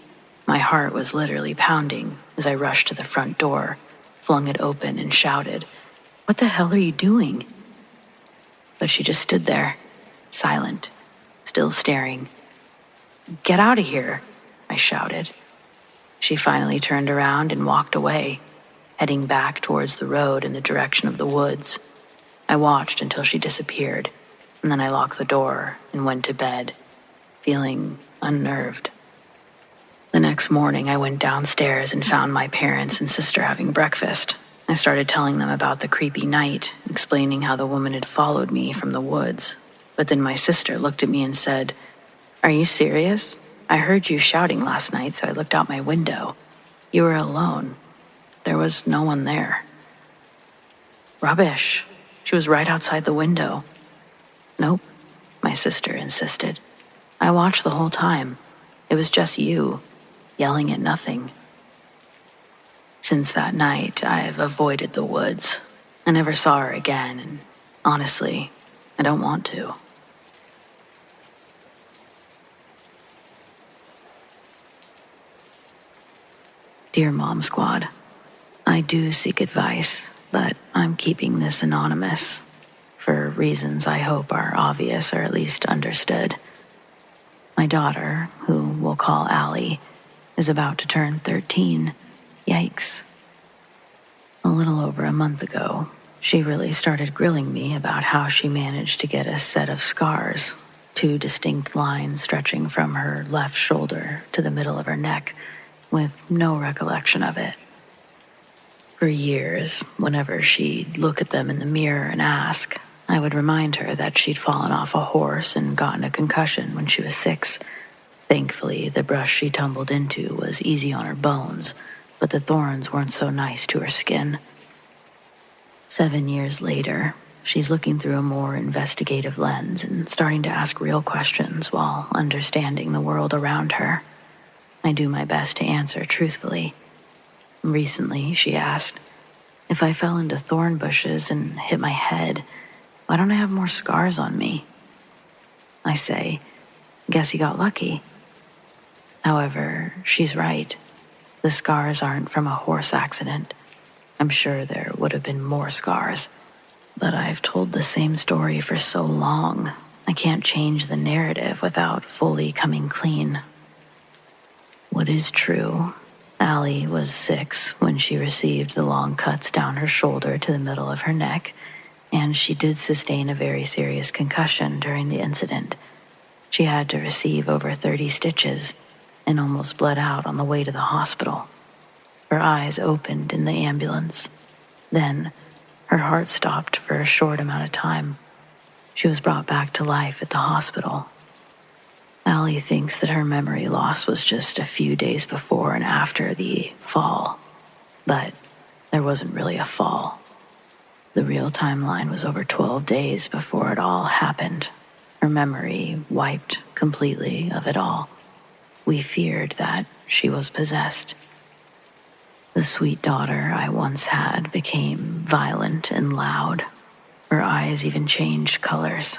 My heart was literally pounding as I rushed to the front door, flung it open, and shouted, "What the hell are you doing?" But she just stood there, silent, still staring. "Get out of here," I shouted. She finally turned around and walked away, heading back towards the road in the direction of the woods. I watched until she disappeared, and then I locked the door and went to bed, feeling unnerved. The next morning, I went downstairs and found my parents and sister having breakfast. I started telling them about the creepy night, explaining how the woman had followed me from the woods. But then my sister looked at me and said, "Are you serious? I heard you shouting last night, so I looked out my window. You were alone. There was no one there." "Rubbish. She was right outside the window." "Nope," my sister insisted. "I watched the whole time. It was just you, yelling at nothing." Since that night, I've avoided the woods. I never saw her again, and honestly, I don't want to. Dear Mom Squad, I do seek advice, but I'm keeping this anonymous for reasons I hope are obvious or at least understood. My daughter, who we'll call Allie, is about to turn 13. Yikes. A little over a month ago, she really started grilling me about how she managed to get a set of scars, 2 distinct lines stretching from her left shoulder to the middle of her neck, with no recollection of it. For years, whenever she'd look at them in the mirror and ask, I would remind her that she'd fallen off a horse and gotten a concussion when she was 6. Thankfully, the brush she tumbled into was easy on her bones, but the thorns weren't so nice to her skin. 7 years later, she's looking through a more investigative lens and starting to ask real questions while understanding the world around her. I do my best to answer truthfully. Recently, she asked, if I fell into thorn bushes and hit my head, why don't I have more scars on me? I say, guess you got lucky. However, she's right. The scars aren't from a horse accident. I'm sure there would have been more scars. But I've told the same story for so long, I can't change the narrative without fully coming clean. What is true, Allie was 6 when she received the long cuts down her shoulder to the middle of her neck, and she did sustain a very serious concussion during the incident. She had to receive over 30 stitches and almost bled out on the way to the hospital. Her eyes opened in the ambulance. Then, her heart stopped for a short amount of time. She was brought back to life at the hospital. Allie thinks that her memory loss was just a few days before and after the fall. But there wasn't really a fall. The real timeline was over 12 days before it all happened. Her memory wiped completely of it all. We feared that she was possessed. The sweet daughter I once had became violent and loud. Her eyes even changed colors.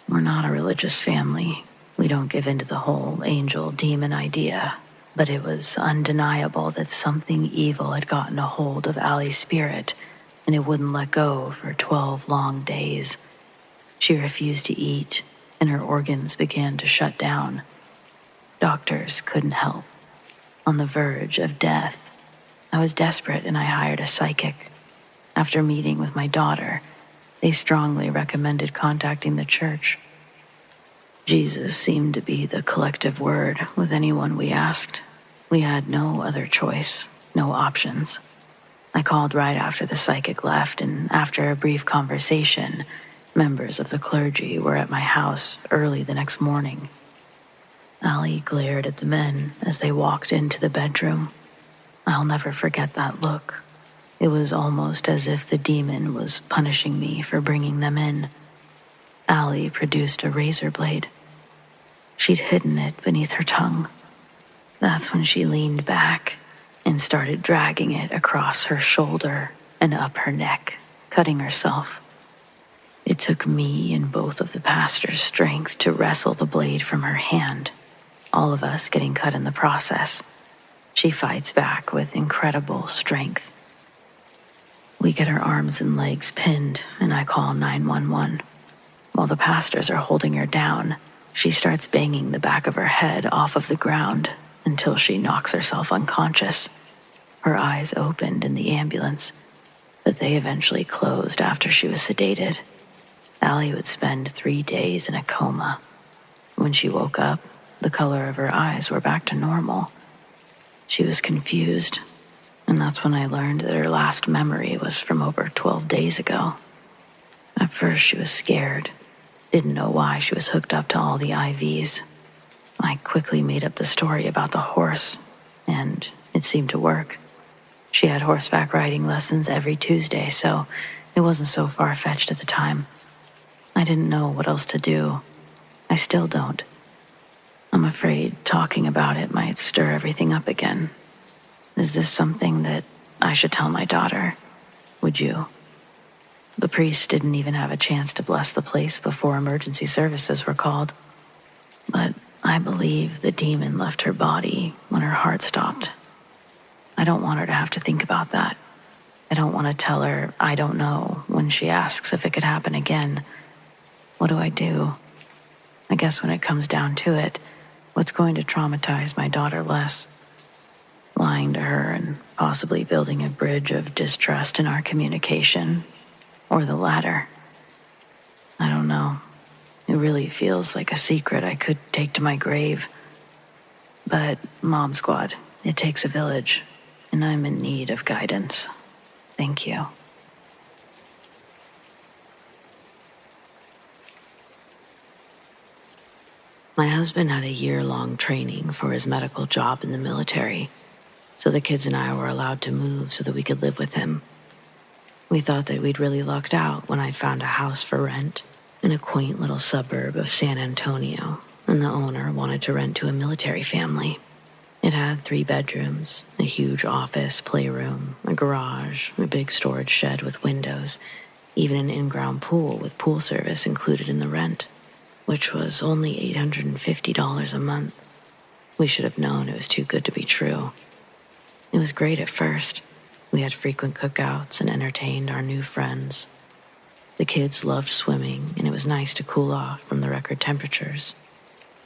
We're not a religious family. We don't give in to the whole angel-demon idea, but it was undeniable that something evil had gotten a hold of Allie's spirit, and it wouldn't let go for 12 long days. She refused to eat, and her organs began to shut down. Doctors couldn't help. On the verge of death, I was desperate and I hired a psychic. After meeting with my daughter, they strongly recommended contacting the church. Jesus seemed to be the collective word with anyone we asked. We had no other choice, no options. I called right after the psychic left, and after a brief conversation, members of the clergy were at my house early the next morning. Allie glared at the men as they walked into the bedroom. I'll never forget that look. It was almost as if the demon was punishing me for bringing them in. Allie produced a razor blade. She'd hidden it beneath her tongue. That's when she leaned back and started dragging it across her shoulder and up her neck, cutting herself. It took me and both of the pastor's strength to wrestle the blade from her hand, all of us getting cut in the process. She fights back with incredible strength. We get her arms and legs pinned, and I call 911. While the pastors are holding her down, she starts banging the back of her head off of the ground until she knocks herself unconscious. Her eyes opened in the ambulance, but they eventually closed after she was sedated. Allie would spend 3 days in a coma. When she woke up, the color of her eyes were back to normal. She was confused, and that's when I learned that her last memory was from over 12 days ago. At first, she was scared, didn't know why she was hooked up to all the IVs. I quickly made up the story about the horse, and it seemed to work. She had horseback riding lessons every Tuesday, so it wasn't so far-fetched at the time. I didn't know what else to do. I still don't. I'm afraid talking about it might stir everything up again. Is this something that I should tell my daughter? Would you? The priest didn't even have a chance to bless the place before emergency services were called. But I believe the demon left her body when her heart stopped. I don't want her to have to think about that. I don't want to tell her I don't know when she asks if it could happen again. What do I do? I guess when it comes down to it, what's going to traumatize my daughter less? Lying to her and possibly building a bridge of distrust in our communication, or the latter? I don't know. It really feels like a secret I could take to my grave. But, Mom Squad, it takes a village, and I'm in need of guidance. Thank you. My husband had a year-long training for his medical job in the military, so the kids and I were allowed to move so that we could live with him. We thought that we'd really lucked out when I'd found a house for rent in a quaint little suburb of San Antonio, and the owner wanted to rent to a military family. It had 3 bedrooms, a huge office, playroom, a garage, a big storage shed with windows, even an in-ground pool with pool service included in the rent, which was only $850 a month. We should have known it was too good to be true. It was great at first. We had frequent cookouts and entertained our new friends. The kids loved swimming, and it was nice to cool off from the record temperatures.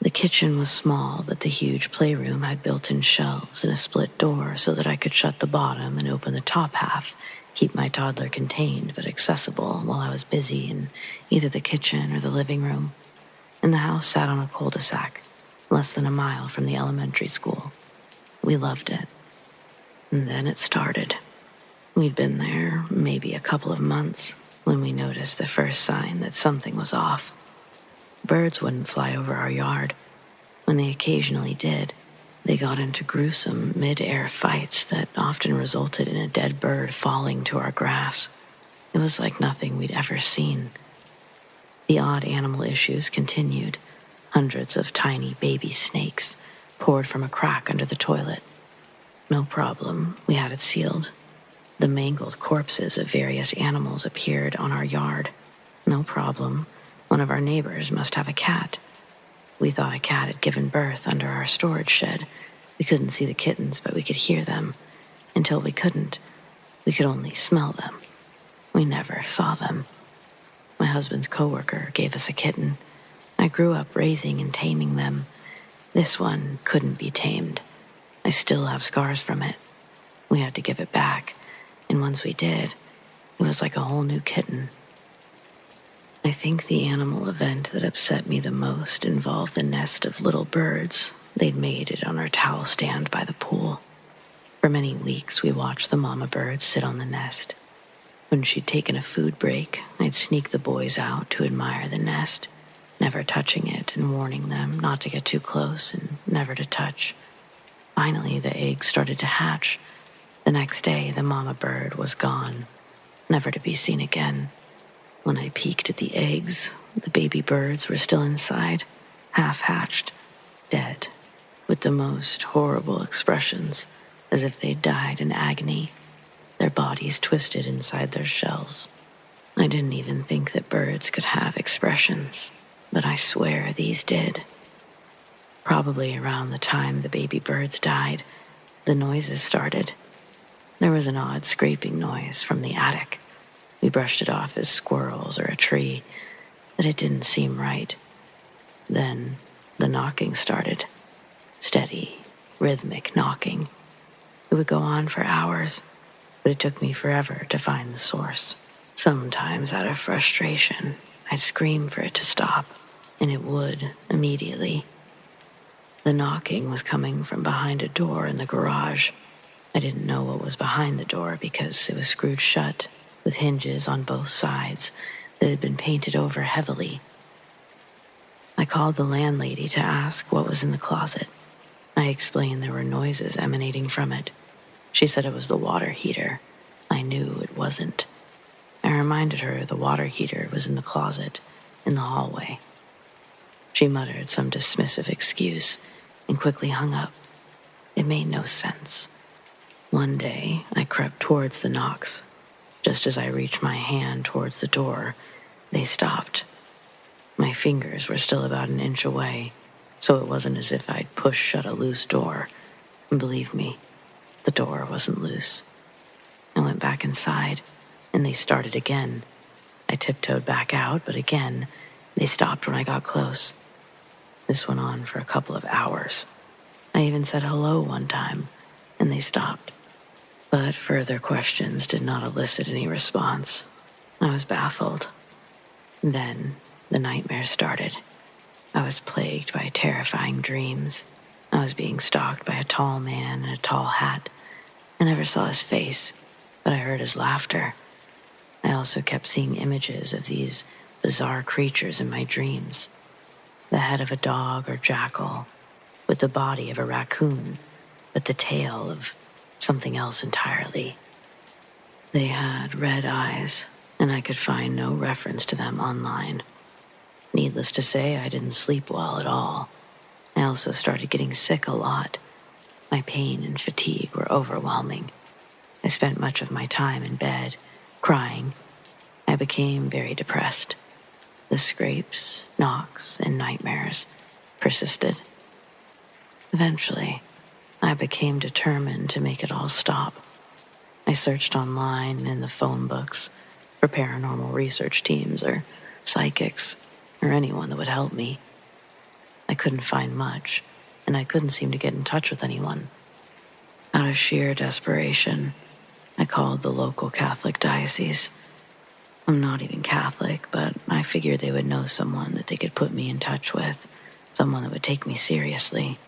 The kitchen was small, but the huge playroom had built-in shelves and a split door so that I could shut the bottom and open the top half, keep my toddler contained but accessible while I was busy in either the kitchen or the living room. And the house sat on a cul-de-sac, less than a mile from the elementary school. We loved it. And then it started. We'd been there maybe a couple of months when we noticed the first sign that something was off. Birds wouldn't fly over our yard. When they occasionally did, they got into gruesome mid-air fights that often resulted in a dead bird falling to our grass. It was like nothing we'd ever seen. The odd animal issues continued. Hundreds of tiny baby snakes poured from a crack under the toilet. No problem, we had it sealed. The mangled corpses of various animals appeared on our yard. No problem, one of our neighbors must have a cat. We thought a cat had given birth under our storage shed. We couldn't see the kittens, but we could hear them. Until we couldn't. We could only smell them. We never saw them. My husband's coworker gave us a kitten. I grew up raising and taming them. This one couldn't be tamed. I still have scars from it. We had to give it back, and once we did, it was like a whole new kitten. I think the animal event that upset me the most involved the nest of little birds they'd made it on our towel stand by the pool. For many weeks, we watched the mama bird sit on the nest. When she'd taken a food break, I'd sneak the boys out to admire the nest, never touching it and warning them not to get too close and never to touch. Finally, the eggs started to hatch. The next day, the mama bird was gone, never to be seen again. When I peeked at the eggs, the baby birds were still inside, half-hatched, dead, with the most horrible expressions, as if they'd died in agony, their bodies twisted inside their shells. I didn't even think that birds could have expressions, but I swear these did. Probably around the time the baby birds died, the noises started. There was an odd scraping noise from the attic. We brushed it off as squirrels or a tree, but it didn't seem right. Then the knocking started. Steady, rhythmic knocking. It would go on for hours, but it took me forever to find the source. Sometimes, out of frustration, I'd scream for it to stop, and it would immediately. The knocking was coming from behind a door in the garage. I didn't know what was behind the door because it was screwed shut, with hinges on both sides that had been painted over heavily. I called the landlady to ask what was in the closet. I explained there were noises emanating from it. She said it was the water heater. I knew it wasn't. I reminded her the water heater was in the closet, in the hallway. She muttered some dismissive excuse and quickly hung up. It made no sense. One day, I crept towards the knocks. Just as I reached my hand towards the door, they stopped. My fingers were still about an inch away, so it wasn't as if I'd pushed shut a loose door. And believe me, the door wasn't loose. I went back inside, and they started again. I tiptoed back out, but again, they stopped when I got close. This went on for a couple of hours. I even said hello one time, and they stopped. But further questions did not elicit any response. I was baffled. Then the nightmare started. I was plagued by terrifying dreams. I was being stalked by a tall man in a tall hat. I never saw his face, but I heard his laughter. I also kept seeing images of these bizarre creatures in my dreams. The head of a dog or jackal, with the body of a raccoon, but the tail of something else entirely. They had red eyes, and I could find no reference to them online. Needless to say, I didn't sleep well at all. I also started getting sick a lot. My pain and fatigue were overwhelming. I spent much of my time in bed, crying. I became very depressed. The scrapes, knocks, and nightmares persisted. Eventually, I became determined to make it all stop. I searched online and in the phone books for paranormal research teams or psychics or anyone that would help me. I couldn't find much, and I couldn't seem to get in touch with anyone. Out of sheer desperation, I called the local Catholic diocese. I'm not even Catholic, but I figured they would know someone that they could put me in touch with, someone that would take me seriously.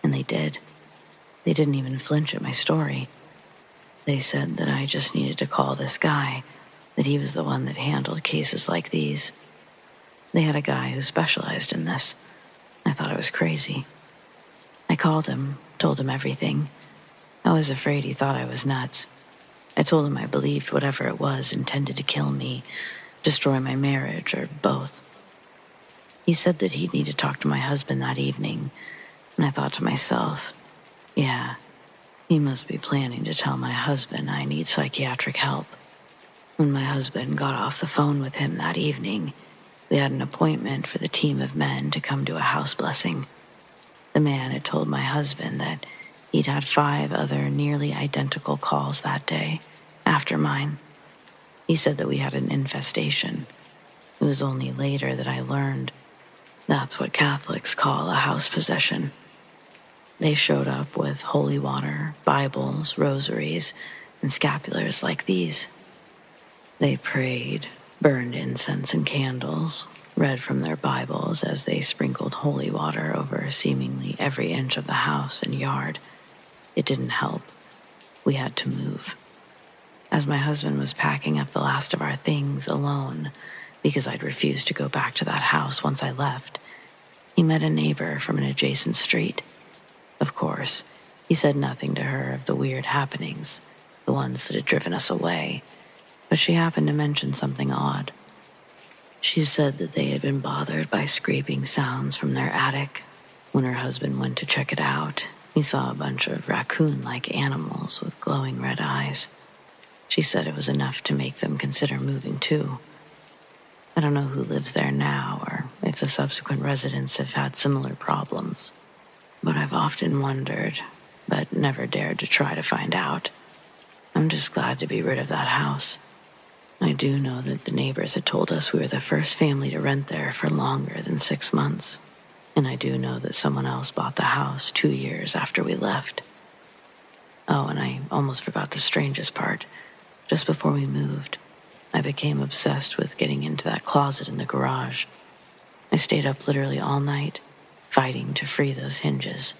And they did. They didn't even flinch at my story. They said that I just needed to call this guy, that he was the one that handled cases like these. They had a guy who specialized in this. I thought I was crazy. I called him, told him everything. I was afraid he thought I was nuts. I told him I believed whatever it was intended to kill me, destroy my marriage, or both. He said that he'd need to talk to my husband that evening, and I thought to myself, yeah, he must be planning to tell my husband I need psychiatric help. When my husband got off the phone with him that evening, we had an appointment for the team of men to come to a house blessing. The man had told my husband that he'd had 5 other nearly identical calls that day, after mine. He said that we had an infestation. It was only later that I learned that's what Catholics call a house possession. They showed up with holy water, Bibles, rosaries, and scapulars like these. They prayed, burned incense and candles, read from their Bibles as they sprinkled holy water over seemingly every inch of the house and yard. It didn't help. We had to move. As my husband was packing up the last of our things alone, because I'd refused to go back to that house once I left, he met a neighbor from an adjacent street. Of course, he said nothing to her of the weird happenings, the ones that had driven us away, but she happened to mention something odd. She said that they had been bothered by scraping sounds from their attic. When her husband went to check it out, he saw a bunch of raccoon-like animals with glowing red eyes. She said it was enough to make them consider moving too. I don't know who lives there now or if the subsequent residents have had similar problems, but I've often wondered, but never dared to try to find out. I'm just glad to be rid of that house. I do know that the neighbors had told us we were the first family to rent there for longer than 6 months, and I do know that someone else bought the house 2 years after we left. Oh, and I almost forgot the strangest part. Just before we moved, I became obsessed with getting into that closet in the garage. I stayed up literally all night, fighting to free those hinges.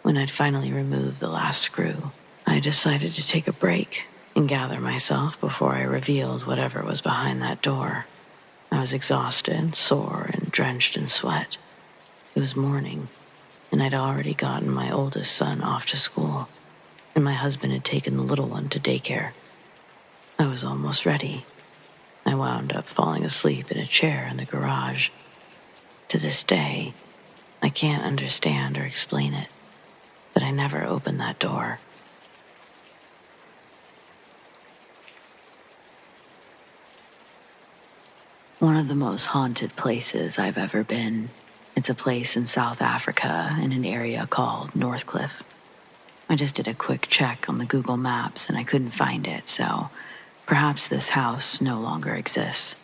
When I'd finally removed the last screw, I decided to take a break and gather myself before I revealed whatever was behind that door. I was exhausted, sore, and drenched in sweat. It was morning, and I'd already gotten my oldest son off to school, and my husband had taken the little one to daycare. I was almost ready. I wound up falling asleep in a chair in the garage. To this day, I can't understand or explain it, but I never opened that door. One of the most haunted places I've ever been. It's a place in South Africa in an area called Northcliffe. I just did a quick check on the Google Maps and I couldn't find it, so perhaps this house no longer exists.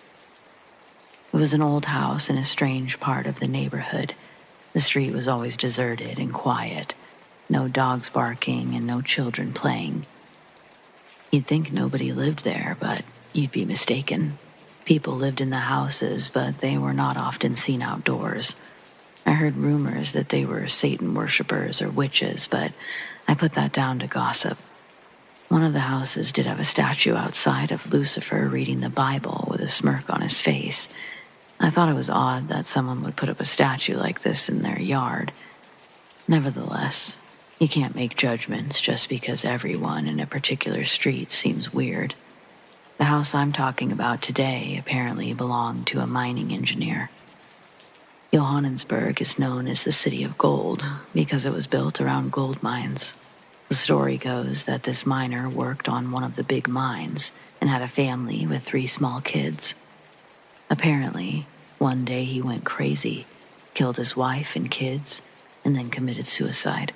It was an old house in a strange part of the neighborhood. The street was always deserted and quiet. No dogs barking and no children playing. You'd think nobody lived there, but you'd be mistaken. People lived in the houses, but they were not often seen outdoors. I heard rumors that they were Satan worshippers or witches, but I put that down to gossip. One of the houses did have a statue outside of Lucifer reading the Bible with a smirk on his face. I thought it was odd that someone would put up a statue like this in their yard. Nevertheless, you can't make judgments just because everyone in a particular street seems weird. The house I'm talking about today apparently belonged to a mining engineer. Johannesburg is known as the City of Gold because it was built around gold mines. The story goes that this miner worked on one of the big mines and had a family with 3 small kids. Apparently, one day he went crazy, killed his wife and kids, and then committed suicide.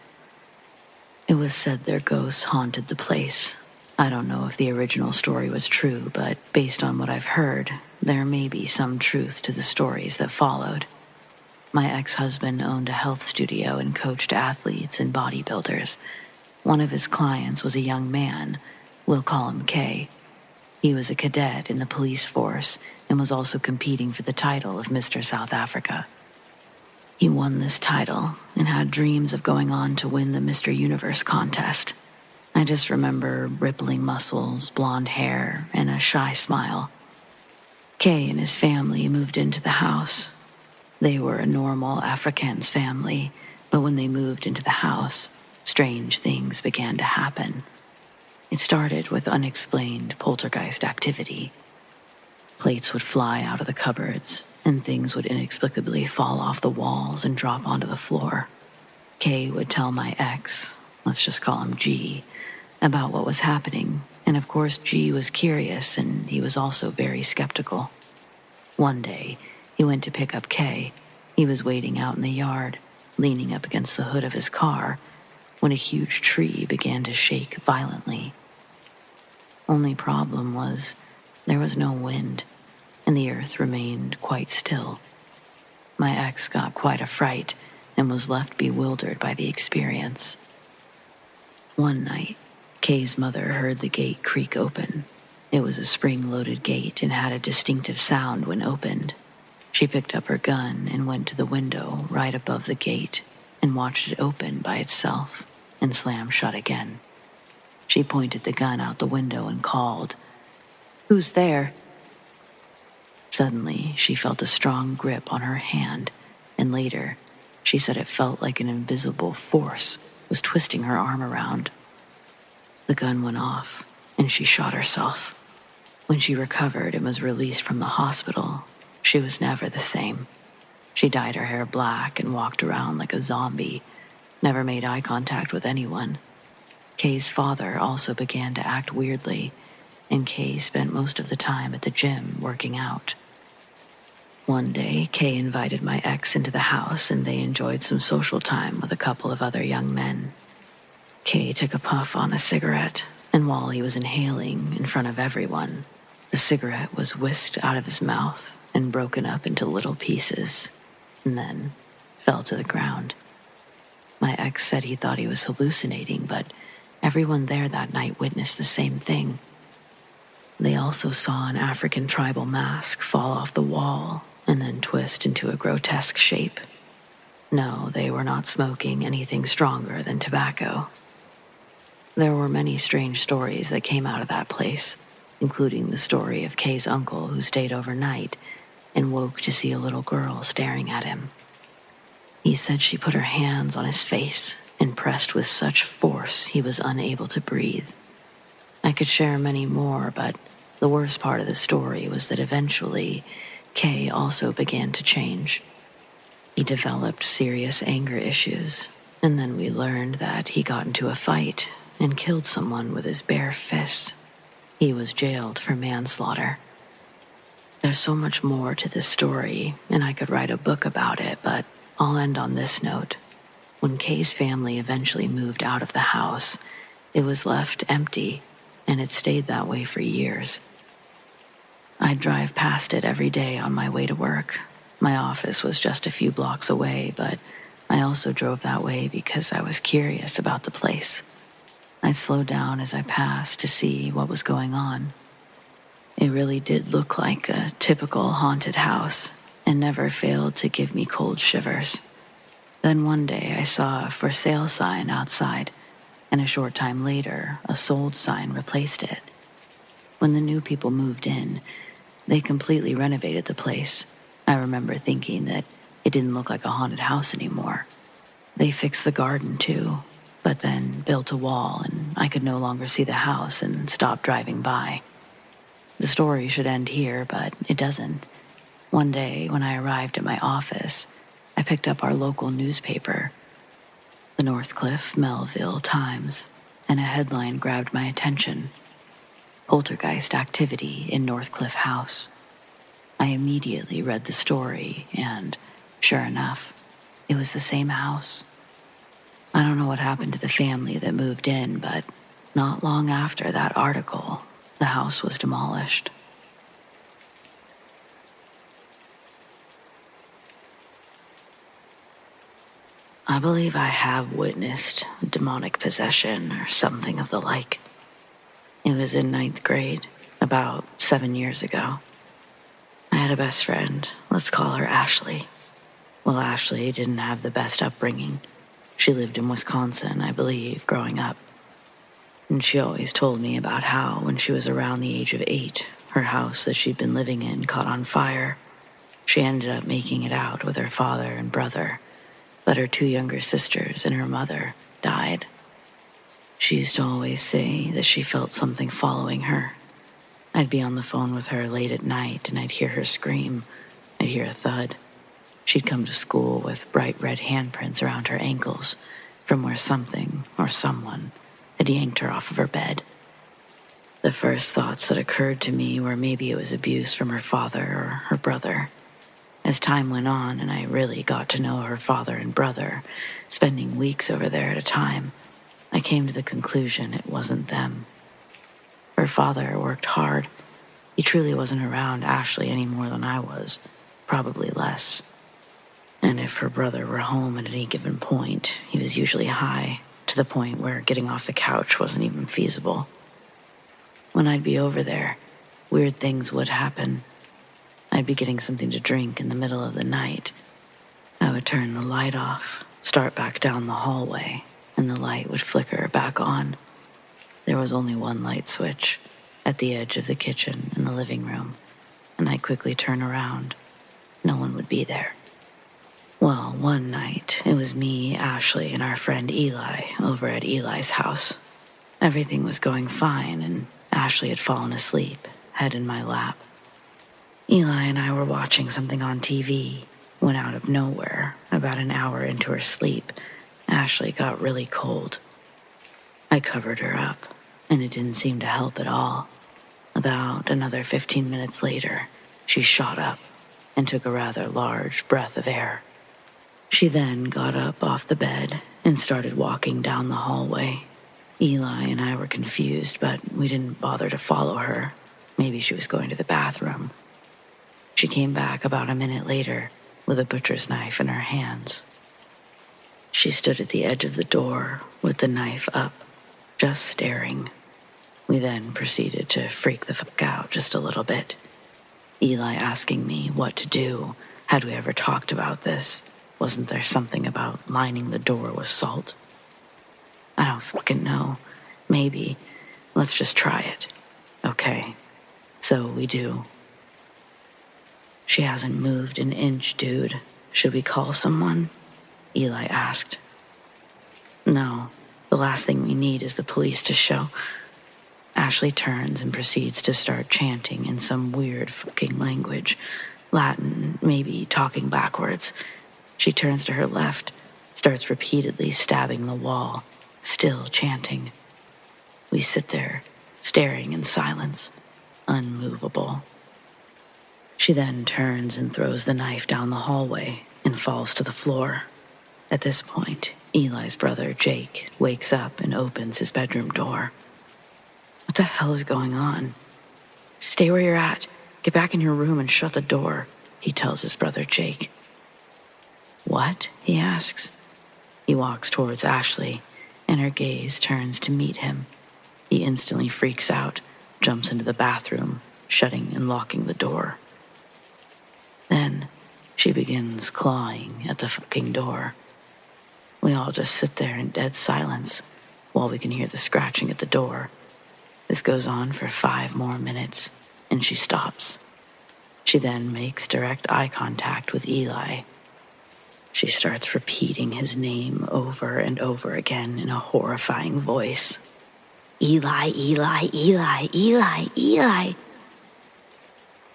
It was said their ghosts haunted the place. I don't know if the original story was true, but based on what I've heard, there may be some truth to the stories that followed. My ex-husband owned a health studio and coached athletes and bodybuilders. One of his clients was a young man. We'll call him Kay. He was a cadet in the police force and was also competing for the title of Mr. South Africa. He won this title and had dreams of going on to win the Mr. Universe contest. I just remember rippling muscles, blonde hair, and a shy smile. Kay and his family moved into the house. They were a normal Afrikaans family, but when they moved into the house, strange things began to happen. It started with unexplained poltergeist activity. Plates would fly out of the cupboards, and things would inexplicably fall off the walls and drop onto the floor. Kay would tell my ex, let's just call him G, about what was happening, and of course G was curious and he was also very skeptical. One day, he went to pick up Kay. He was waiting out in the yard, leaning up against the hood of his car, when a huge tree began to shake violently. Only problem was, there was no wind, and the earth remained quite still. My ex got quite a fright and was left bewildered by the experience. One night, Kay's mother heard the gate creak open. It was a spring-loaded gate and had a distinctive sound when opened. She picked up her gun and went to the window right above the gate and watched it open by itself and slam shut again. She pointed the gun out the window and called, "Who's there?" Suddenly, she felt a strong grip on her hand, and later, she said it felt like an invisible force was twisting her arm around. The gun went off, and she shot herself. When she recovered and was released from the hospital, she was never the same. She dyed her hair black and walked around like a zombie, never made eye contact with anyone. Kay's father also began to act weirdly, and Kay spent most of the time at the gym working out. One day, Kay invited my ex into the house and they enjoyed some social time with a couple of other young men. Kay took a puff on a cigarette, and while he was inhaling in front of everyone, the cigarette was whisked out of his mouth and broken up into little pieces, and then fell to the ground. My ex said he thought he was hallucinating, but everyone there that night witnessed the same thing. They also saw an African tribal mask fall off the wall and then twist into a grotesque shape. No, they were not smoking anything stronger than tobacco. There were many strange stories that came out of that place, including the story of Kay's uncle who stayed overnight and woke to see a little girl staring at him. He said she put her hands on his face and pressed with such force he was unable to breathe. I could share many more, but the worst part of the story was that eventually Kay also began to change. He developed serious anger issues, and then we learned that he got into a fight and killed someone with his bare fists. He was jailed for manslaughter. There's so much more to this story, and I could write a book about it, but I'll end on this note. When Kay's family eventually moved out of the house, it was left empty, and it stayed that way for years. I'd drive past it every day on my way to work. My office was just a few blocks away, but I also drove that way because I was curious about the place. I'd slow down as I passed to see what was going on. It really did look like a typical haunted house and never failed to give me cold shivers. Then one day I saw a for sale sign outside, and a short time later, a sold sign replaced it. When the new people moved in, they completely renovated the place. I remember thinking that it didn't look like a haunted house anymore. They fixed the garden too, but then built a wall and I could no longer see the house and stopped driving by. The story should end here, but it doesn't. One day, when I arrived at my office, I picked up our local newspaper, the Northcliffe Melville Times, and a headline grabbed my attention: Poltergeist activity in Northcliffe House. I immediately read the story, and sure enough, it was the same house. I don't know what happened to the family that moved in, but not long after that article, the house was demolished. I believe I have witnessed demonic possession or something of the like. It was in 9th grade, about 7 years ago. I had a best friend, let's call her Ashley. Well, Ashley didn't have the best upbringing. She lived in Wisconsin, I believe, growing up. And she always told me about how, when she was around the age of 8, her house that she'd been living in caught on fire. She ended up making it out with her father and brother, but her 2 younger sisters and her mother died. She used to always say that she felt something following her. I'd be on the phone with her late at night and I'd hear her scream. I'd hear a thud. She'd come to school with bright red handprints around her ankles from where something or someone had yanked her off of her bed. The first thoughts that occurred to me were maybe it was abuse from her father or her brother. As time went on and I really got to know her father and brother, spending weeks over there at a time, I came to the conclusion it wasn't them. Her father worked hard. He truly wasn't around Ashley any more than I was, probably less. And if her brother were home at any given point, he was usually high, to the point where getting off the couch wasn't even feasible. When I'd be over there, weird things would happen. I'd be getting something to drink in the middle of the night. I would turn the light off, start back down the hallway, and the light would flicker back on. There was only one light switch at the edge of the kitchen in the living room, and I'd quickly turn around. No one would be there. Well, one night, it was me, Ashley, and our friend Eli over at Eli's house. Everything was going fine, and Ashley had fallen asleep, head in my lap. Eli and I were watching something on TV when out of nowhere, about an hour into her sleep, Ashley got really cold. I covered her up, and it didn't seem to help at all. About another 15 minutes later, she shot up and took a rather large breath of air. She then got up off the bed and started walking down the hallway. Eli and I were confused, but we didn't bother to follow her. Maybe she was going to the bathroom. She came back about a minute later with a butcher's knife in her hands. She stood at the edge of the door with the knife up, just staring. We then proceeded to freak the fuck out just a little bit. Eli asking me what to do. Had we ever talked about this? Wasn't there something about lining the door with salt? I don't fucking know. Maybe. Let's just try it. Okay. So we do. She hasn't moved an inch, dude. Should we call someone? Eli asked. No. The last thing we need is the police to show. Ashley turns and proceeds to start chanting in some weird fucking language. Latin, maybe talking backwards. She turns to her left, starts repeatedly stabbing the wall, still chanting. We sit there, staring in silence, unmovable. She then turns and throws the knife down the hallway and falls to the floor. At this point, Eli's brother, Jake, wakes up and opens his bedroom door. What the hell is going on? Stay where you're at. Get back in your room and shut the door, he tells his brother, Jake. What? He asks. He walks towards Ashley, and her gaze turns to meet him. He instantly freaks out, jumps into the bathroom, shutting and locking the door. Then she begins clawing at the fucking door. We all just sit there in dead silence while we can hear the scratching at the door. This goes on for 5 more minutes, and she stops. She then makes direct eye contact with Eli. She starts repeating his name over and over again in a horrifying voice. Eli, Eli, Eli, Eli, Eli.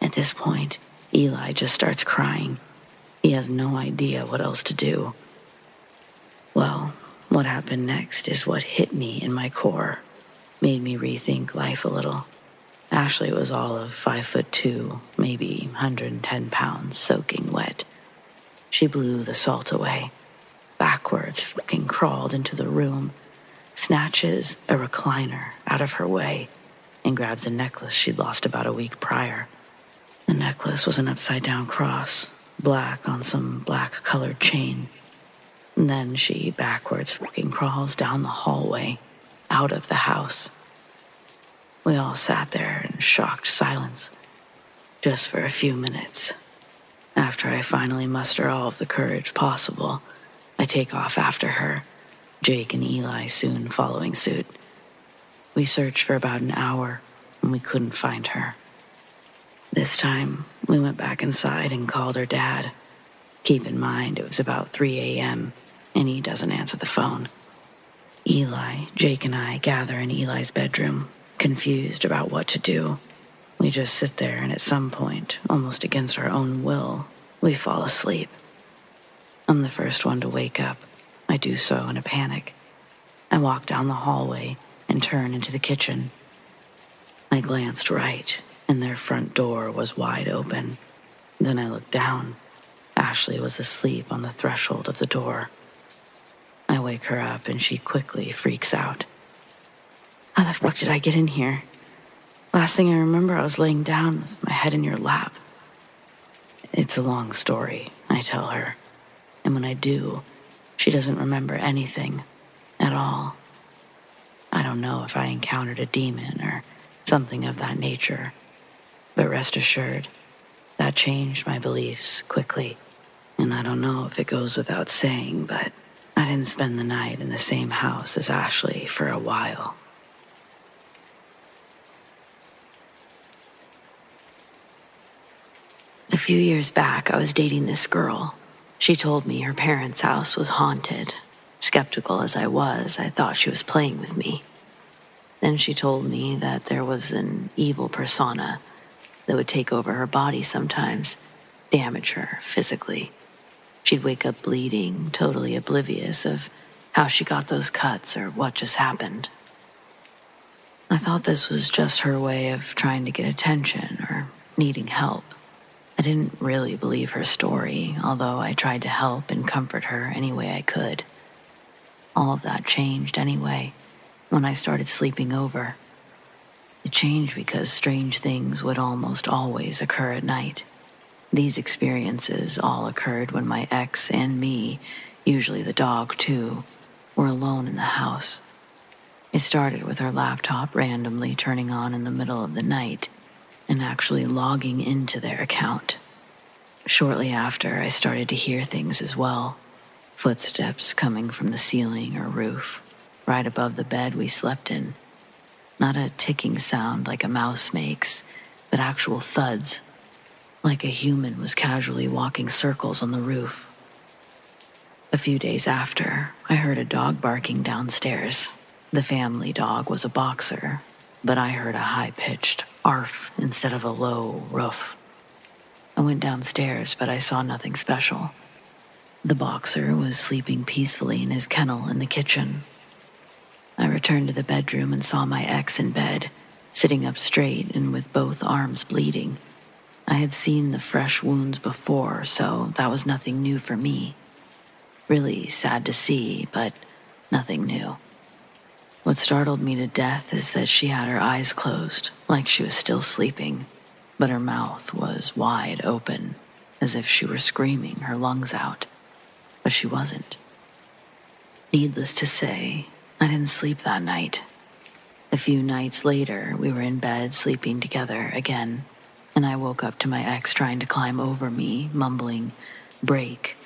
At this point, Eli just starts crying. He has no idea what else to do. Well, what happened next is what hit me in my core, made me rethink life a little. Ashley was all of 5'2", maybe 110 pounds, soaking wet. She blew the salt away, backwards fucking crawled into the room, snatches a recliner out of her way, and grabs a necklace she'd lost about a week prior. The necklace was an upside-down cross, black on some black-colored chain. And then she backwards fucking crawls down the hallway, out of the house. We all sat there in shocked silence, just for a few minutes. After I finally muster all of the courage possible, I take off after her, Jake and Eli soon following suit. We searched for about an hour, and we couldn't find her. This time, we went back inside and called her dad. Keep in mind, it was about 3 a.m., and he doesn't answer the phone. Eli, Jake, and I gather in Eli's bedroom, confused about what to do. We just sit there, and at some point, almost against our own will, we fall asleep. I'm the first one to wake up. I do so in a panic. I walk down the hallway and turn into the kitchen. I glanced right, and their front door was wide open. Then I looked down. Ashley was asleep on the threshold of the door. I wake her up, and she quickly freaks out. How the fuck did I get in here? Last thing I remember, I was laying down with my head in your lap. It's a long story, I tell her. And when I do, she doesn't remember anything at all. I don't know if I encountered a demon or something of that nature, but rest assured, that changed my beliefs quickly. And I don't know if it goes without saying, but I didn't spend the night in the same house as Ashley for a while. A few years back, I was dating this girl. She told me her parents' house was haunted. Skeptical as I was, I thought she was playing with me. Then she told me that there was an evil persona that would take over her body sometimes, damage her physically. She'd wake up bleeding, totally oblivious of how she got those cuts or what just happened. I thought this was just her way of trying to get attention or needing help. I didn't really believe her story, although I tried to help and comfort her any way I could. All of that changed anyway, when I started sleeping over. It changed because strange things would almost always occur at night. These experiences all occurred when my ex and me, usually the dog too, were alone in the house. It started with her laptop randomly turning on in the middle of the night and actually logging into their account. Shortly after, I started to hear things as well. Footsteps coming from the ceiling or roof, right above the bed we slept in. Not a ticking sound like a mouse makes, but actual thuds, like a human was casually walking circles on the roof. A few days after, I heard a dog barking downstairs. The family dog was a boxer, but I heard a high-pitched arf instead of a low roof. I went downstairs, but I saw nothing special. The boxer was sleeping peacefully in his kennel in the kitchen. I returned to the bedroom and saw my ex in bed, sitting up straight and with both arms bleeding. I had seen the fresh wounds before, so that was nothing new for me. Really sad to see, but nothing new. What startled me to death is that she had her eyes closed, like she was still sleeping, but her mouth was wide open, as if she were screaming her lungs out. But she wasn't. Needless to say, I didn't sleep that night. A few nights later, we were in bed sleeping together again, and I woke up to my ex trying to climb over me, mumbling, "Break,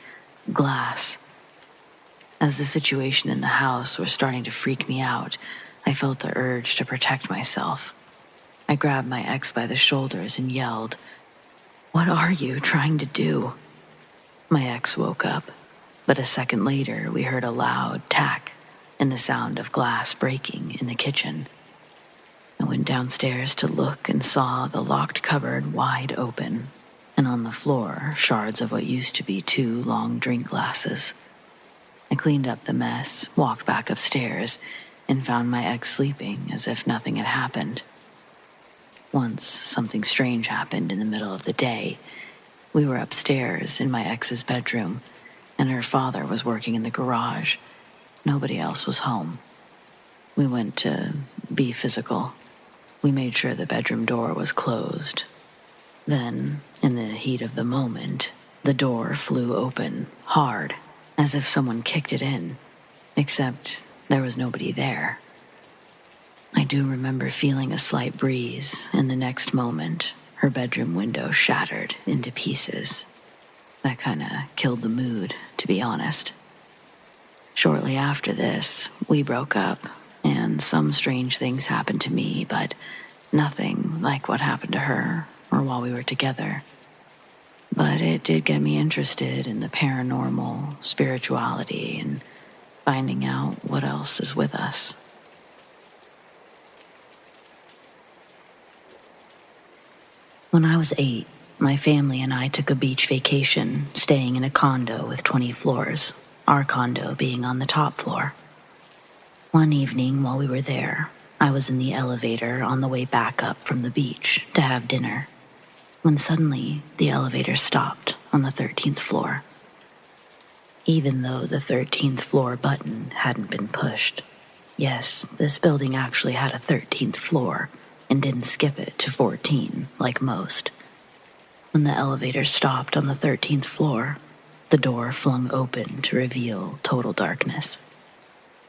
glass." As the situation in the house was starting to freak me out, I felt the urge to protect myself. I grabbed my ex by the shoulders and yelled, "What are you trying to do?" My ex woke up, but a second later we heard a loud tack and the sound of glass breaking in the kitchen. I went downstairs to look and saw the locked cupboard wide open, and on the floor, shards of what used to be 2 long drink glasses. I cleaned up the mess, walked back upstairs, and found my ex sleeping as if nothing had happened. Once something strange happened in the middle of the day. We were upstairs in my ex's bedroom, and her father was working in the garage. Nobody else was home. We went to be physical. We made sure the bedroom door was closed. Then, in the heat of the moment, the door flew open, hard, as if someone kicked it in, except there was nobody there. I do remember feeling a slight breeze, and the next moment, her bedroom window shattered into pieces. That kinda killed the mood, to be honest. Shortly after this, we broke up, and some strange things happened to me, but nothing like what happened to her or while we were together. But it did get me interested in the paranormal, spirituality, and finding out what else is with us. When I was 8, my family and I took a beach vacation, staying in a condo with 20 floors, our condo being on the top floor. One evening while we were there, I was in the elevator on the way back up from the beach to have dinner, when suddenly the elevator stopped on the 13th floor. Even though the 13th floor button hadn't been pushed. Yes, this building actually had a 13th floor and didn't skip it to 14 like most. When the elevator stopped on the 13th floor, the door flung open to reveal total darkness.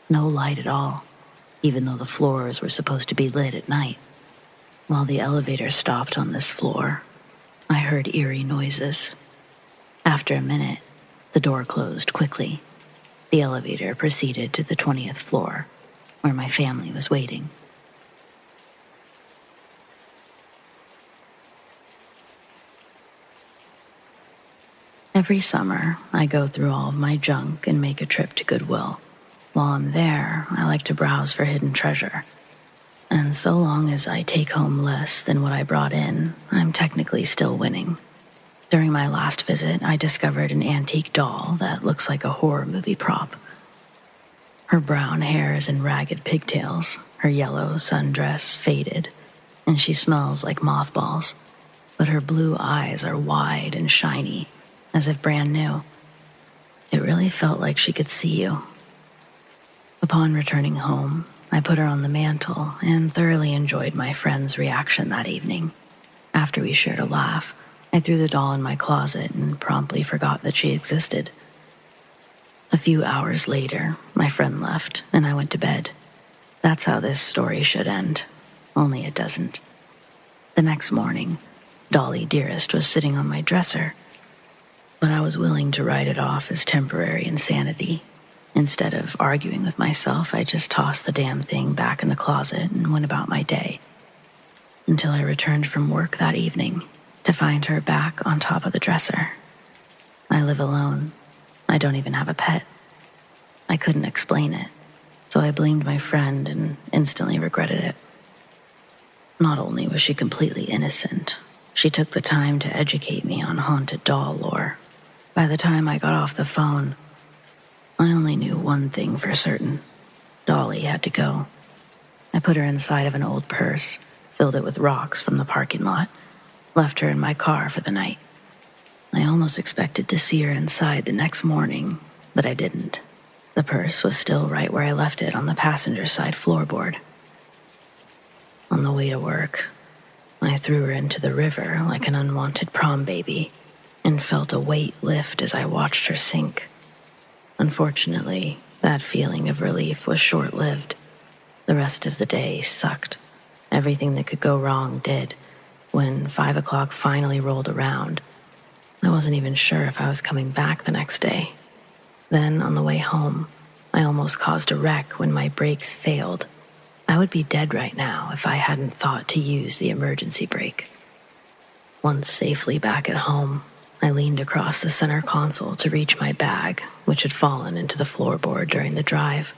No light at all, even though the floors were supposed to be lit at night. While the elevator stopped on this floor, I heard eerie noises. After a minute, the door closed quickly. The elevator proceeded to the 20th floor, where my family was waiting. Every summer, I go through all of my junk and make a trip to Goodwill. While I'm there, I like to browse for hidden treasure. And so long as I take home less than what I brought in, I'm technically still winning. During my last visit, I discovered an antique doll that looks like a horror movie prop. Her brown hair is in ragged pigtails, her yellow sundress faded, and she smells like mothballs, but her blue eyes are wide and shiny, as if brand new. It really felt like she could see you. Upon returning home, I put her on the mantle and thoroughly enjoyed my friend's reaction that evening. After we shared a laugh, I threw the doll in my closet and promptly forgot that she existed. A few hours later, my friend left and I went to bed. That's how this story should end, only it doesn't. The next morning, Dolly Dearest was sitting on my dresser, but I was willing to write it off as temporary insanity. Instead of arguing with myself, I just tossed the damn thing back in the closet and went about my day. Until I returned from work that evening to find her back on top of the dresser. I live alone. I don't even have a pet. I couldn't explain it, so I blamed my friend and instantly regretted it. Not only was she completely innocent, she took the time to educate me on haunted doll lore. By the time I got off the phone, I only knew one thing for certain. Dolly had to go. I put her inside of an old purse, filled it with rocks from the parking lot, left her in my car for the night. I almost expected to see her inside the next morning, but I didn't. The purse was still right where I left it on the passenger side floorboard. On the way to work, I threw her into the river like an unwanted prom baby and felt a weight lift as I watched her sink. Unfortunately, that feeling of relief was short-lived. The rest of the day sucked. Everything that could go wrong did. When 5 o'clock finally rolled around, I wasn't even sure if I was coming back the next day. Then, on the way home, I almost caused a wreck when my brakes failed. I would be dead right now if I hadn't thought to use the emergency brake. Once safely back at home, I leaned across the center console to reach my bag, which had fallen into the floorboard during the drive.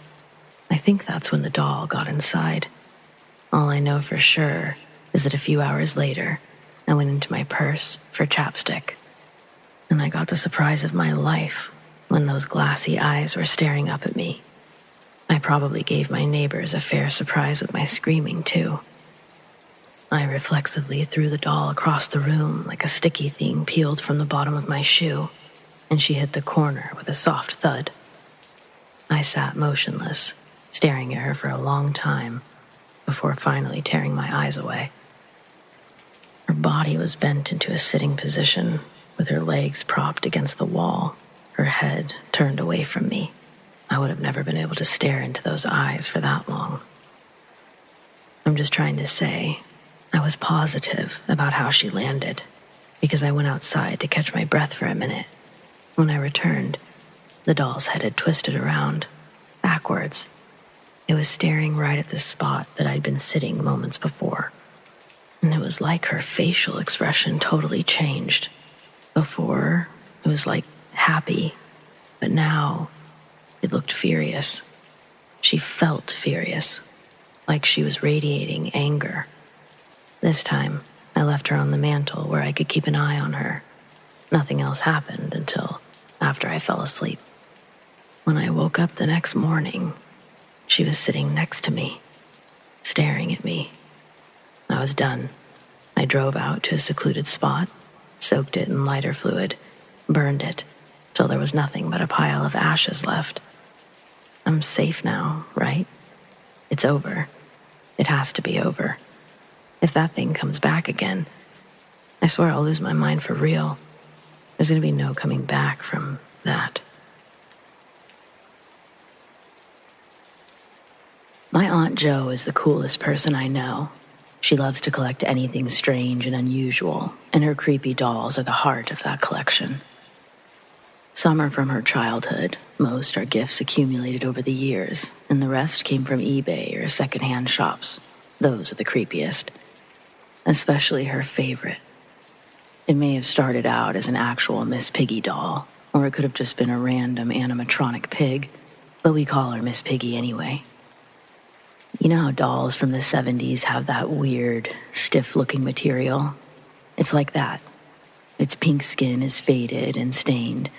I think that's when the doll got inside. All I know for sure is that a few hours later, I went into my purse for chapstick. And I got the surprise of my life when those glassy eyes were staring up at me. I probably gave my neighbors a fair surprise with my screaming, too. I reflexively threw the doll across the room like a sticky thing peeled from the bottom of my shoe, and she hit the corner with a soft thud. I sat motionless, staring at her for a long time, before finally tearing my eyes away. Her body was bent into a sitting position, with her legs propped against the wall, her head turned away from me. I would have never been able to stare into those eyes for that long. I'm just trying to say, I was positive about how she landed, because I went outside to catch my breath for a minute. When I returned, the doll's head had twisted around, backwards. It was staring right at the spot that I'd been sitting moments before. And it was like her facial expression totally changed. Before, it was like happy, but now it looked furious. She felt furious, like she was radiating anger. This time, I left her on the mantle where I could keep an eye on her. Nothing else happened until after I fell asleep. When I woke up the next morning, she was sitting next to me, staring at me. I was done. I drove out to a secluded spot, soaked it in lighter fluid, burned it, till there was nothing but a pile of ashes left. I'm safe now, right? It's over. It has to be over. If that thing comes back again, I swear I'll lose my mind for real. There's going to be no coming back from that. My Aunt Jo is the coolest person I know. She loves to collect anything strange and unusual, and her creepy dolls are the heart of that collection. Some are from her childhood, most are gifts accumulated over the years, and the rest came from eBay or secondhand shops. Those are the creepiest. Especially her favorite. It may have started out as an actual Miss Piggy doll, or it could have just been a random animatronic pig, but we call her Miss Piggy anyway. You know how dolls from the 70s have that weird, stiff-looking material? It's like that. Its pink skin is faded and stained.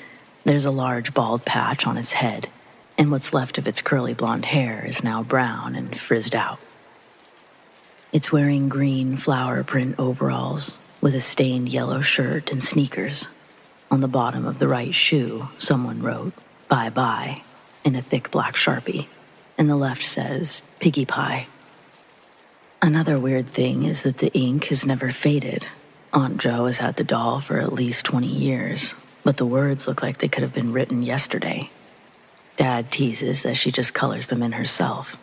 There's a large bald patch on its head, and what's left of its curly blonde hair is now brown and frizzed out. It's wearing green flower print overalls with a stained yellow shirt and sneakers. On the bottom of the right shoe, someone wrote, "Bye-bye," in a thick black Sharpie, and the left says, "Piggy Pie." Another weird thing is that the ink has never faded. Aunt Jo has had the doll for at least 20 years, but the words look like they could have been written yesterday. Dad teases that she just colors them in herself.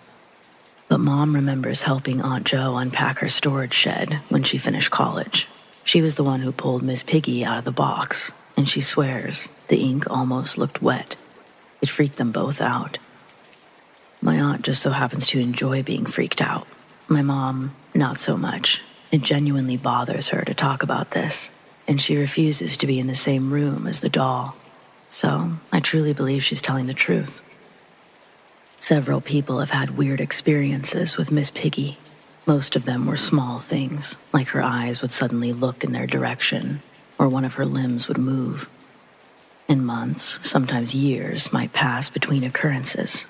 But Mom remembers helping Aunt Jo unpack her storage shed when she finished college. She was the one who pulled Miss Piggy out of the box, and she swears the ink almost looked wet. It freaked them both out. My aunt just so happens to enjoy being freaked out. My mom, not so much. It genuinely bothers her to talk about this, and she refuses to be in the same room as the doll. So I truly believe she's telling the truth. Several people have had weird experiences with Miss Piggy. Most of them were small things, like her eyes would suddenly look in their direction, or one of her limbs would move. And months, sometimes years, might pass between occurrences.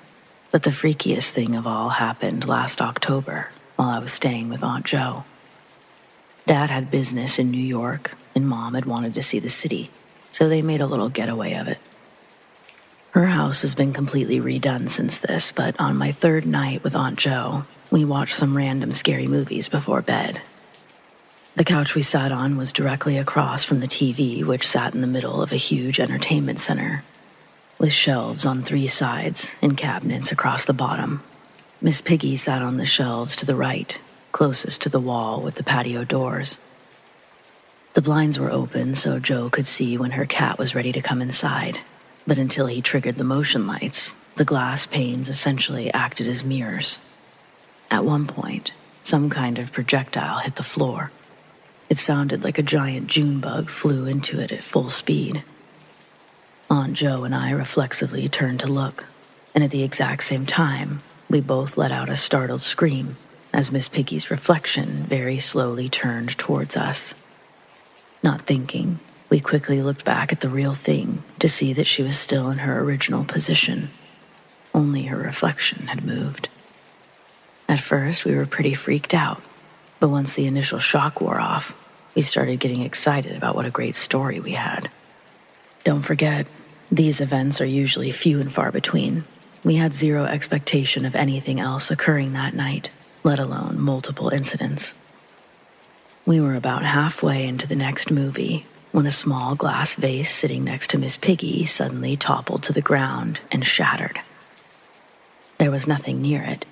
But the freakiest thing of all happened last October while I was staying with Aunt Jo. Dad had business in New York, and Mom had wanted to see the city, so they made a little getaway of it. Her house has been completely redone since this, but on my third night with Aunt Jo, we watched some random scary movies before bed. The couch we sat on was directly across from the TV, which sat in the middle of a huge entertainment center, with shelves on 3 sides and cabinets across the bottom. Miss Piggy sat on the shelves to the right, closest to the wall with the patio doors. The blinds were open so Jo could see when her cat was ready to come inside, but until he triggered the motion lights, the glass panes essentially acted as mirrors. At one point, some kind of projectile hit the floor. It sounded like a giant June bug flew into it at full speed. Aunt Jo and I reflexively turned to look, and at the exact same time, we both let out a startled scream as Miss Piggy's reflection very slowly turned towards us. Not thinking, we quickly looked back at the real thing to see that she was still in her original position. Only her reflection had moved. At first, we were pretty freaked out, but once the initial shock wore off, we started getting excited about what a great story we had. Don't forget, these events are usually few and far between. We had zero expectation of anything else occurring that night, let alone multiple incidents. We were about halfway into the next movie when a small glass vase sitting next to Miss Piggy suddenly toppled to the ground and shattered. There was nothing near it,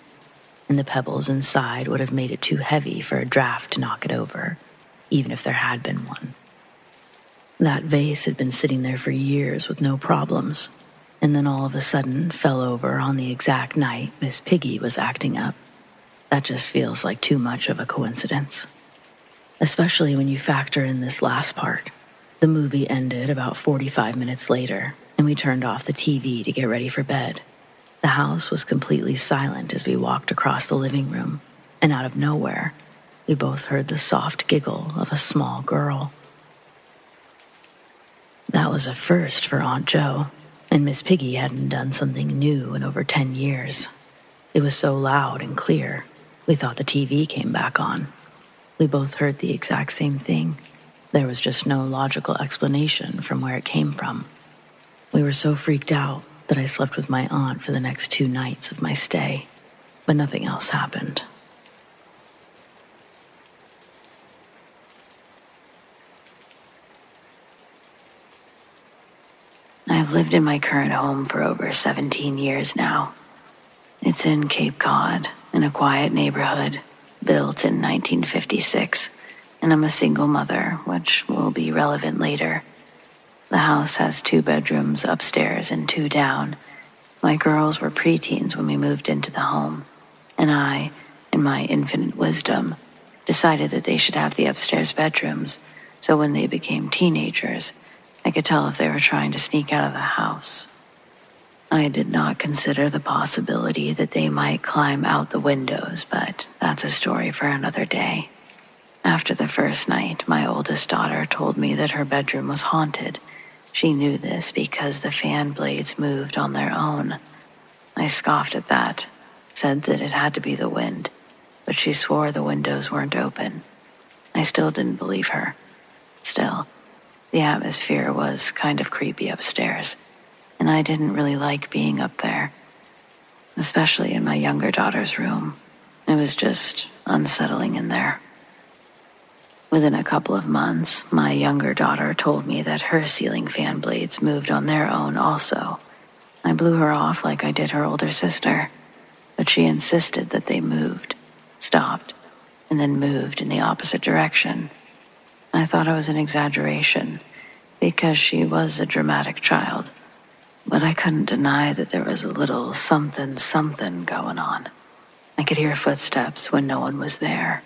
and the pebbles inside would have made it too heavy for a draft to knock it over, even if there had been one. That vase had been sitting there for years with no problems, and then all of a sudden fell over on the exact night Miss Piggy was acting up. That just feels like too much of a coincidence. Especially when you factor in this last part. The movie ended about 45 minutes later, and we turned off the TV to get ready for bed. The house was completely silent as we walked across the living room, and out of nowhere, we both heard the soft giggle of a small girl. That was a first for Aunt Jo, and Miss Piggy hadn't done something new in over 10 years. It was so loud and clear, we thought the TV came back on. We both heard the exact same thing. There was just no logical explanation from where it came from. We were so freaked out that I slept with my aunt for the next 2 nights of my stay, but nothing else happened. I've lived in my current home for over 17 years now. It's in Cape Cod, in a quiet neighborhood, built in 1956, and I'm a single mother, which will be relevant later. The house has 2 bedrooms upstairs and 2 down. My girls were preteens when we moved into the home, and I, in my infinite wisdom, decided that they should have the upstairs bedrooms so when they became teenagers, I could tell if they were trying to sneak out of the house. I did not consider the possibility that they might climb out the windows, but that's a story for another day. After the first night, my oldest daughter told me that her bedroom was haunted. She knew this because the fan blades moved on their own. I scoffed at that, said that it had to be the wind, but she swore the windows weren't open. I still didn't believe her. Still, the atmosphere was kind of creepy upstairs, and I didn't really like being up there, especially in my younger daughter's room. It was just unsettling in there. Within a couple of months, my younger daughter told me that her ceiling fan blades moved on their own also. I blew her off like I did her older sister, but she insisted that they moved, stopped, and then moved in the opposite direction. I thought it was an exaggeration because she was a dramatic child, but I couldn't deny that there was a little something going on. I could hear footsteps when no one was there.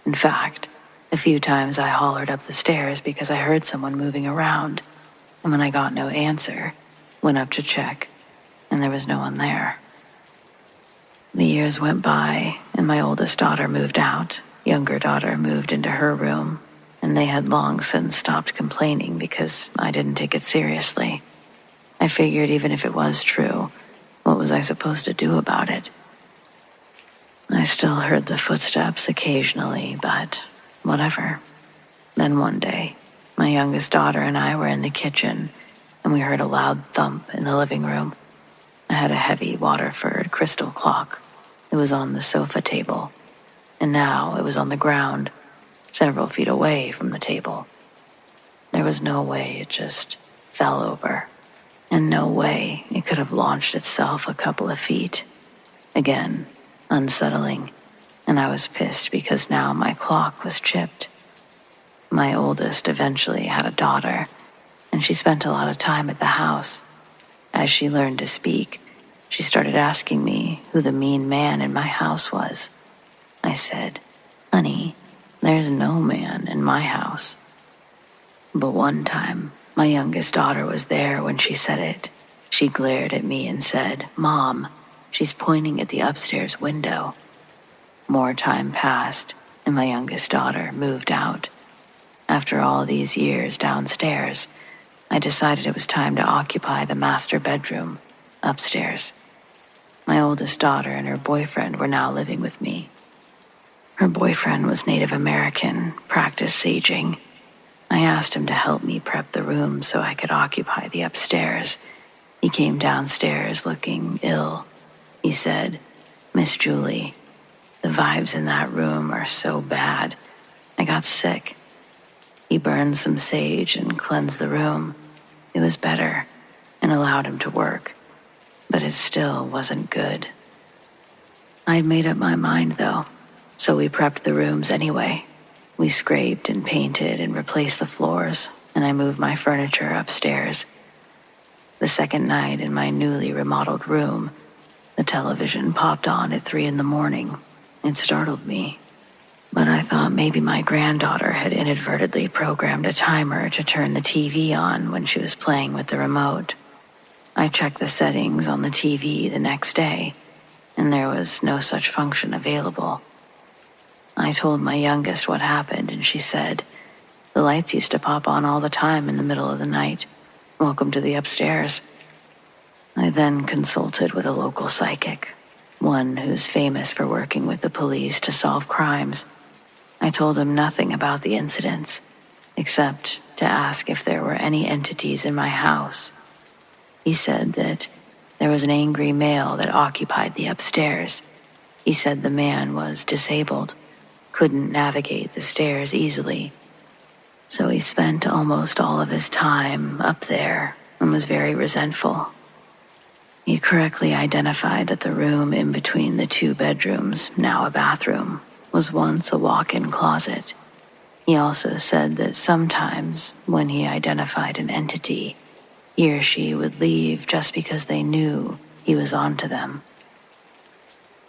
In fact, a few times I hollered up the stairs because I heard someone moving around, and when I got no answer, went up to check, and there was no one there. The years went by, and my oldest daughter moved out. Younger daughter moved into her room, and they had long since stopped complaining because I didn't take it seriously. I figured even if it was true, what was I supposed to do about it? I still heard the footsteps occasionally, but whatever. Then one day, my youngest daughter and I were in the kitchen, and we heard a loud thump in the living room. I had a heavy Waterford crystal clock. It was on the sofa table, and now it was on the ground, several feet away from the table. There was no way it just fell over, and no way it could have launched itself a couple of feet. Again, unsettling, and I was pissed because now my clock was chipped. My oldest eventually had a daughter, and she spent a lot of time at the house. As she learned to speak, she started asking me who the mean man in my house was. I said, "Honey, there's no man in my house." But one time, my youngest daughter was there when she said it. She glared at me and said, "Mom, she's pointing at the upstairs window." More time passed, and my youngest daughter moved out. After all these years downstairs, I decided it was time to occupy the master bedroom upstairs. My oldest daughter and her boyfriend were now living with me. Her boyfriend was Native American, practiced saging. I asked him to help me prep the room so I could occupy the upstairs. He came downstairs looking ill. He said, "Miss Julie, the vibes in that room are so bad. I got sick." He burned some sage and cleansed the room. It was better and allowed him to work, but it still wasn't good. I'd made up my mind though, so we prepped the rooms anyway. We scraped and painted and replaced the floors, and I moved my furniture upstairs. The second night in my newly remodeled room, the television popped on at 3 a.m. It startled me, but I thought maybe my granddaughter had inadvertently programmed a timer to turn the TV on when she was playing with the remote. I checked the settings on the TV the next day, and there was no such function available. I told my youngest what happened, and she said, "The lights used to pop on all the time in the middle of the night. Welcome to the upstairs." I then consulted with a local psychic, one who's famous for working with the police to solve crimes. I told him nothing about the incidents, except to ask if there were any entities in my house. He said that there was an angry male that occupied the upstairs. He said the man was disabled, couldn't navigate the stairs easily, so he spent almost all of his time up there and was very resentful. He correctly identified that the room in between the 2 bedrooms, now a bathroom, was once a walk-in closet. He also said that sometimes, when he identified an entity, he or she would leave just because they knew he was onto them.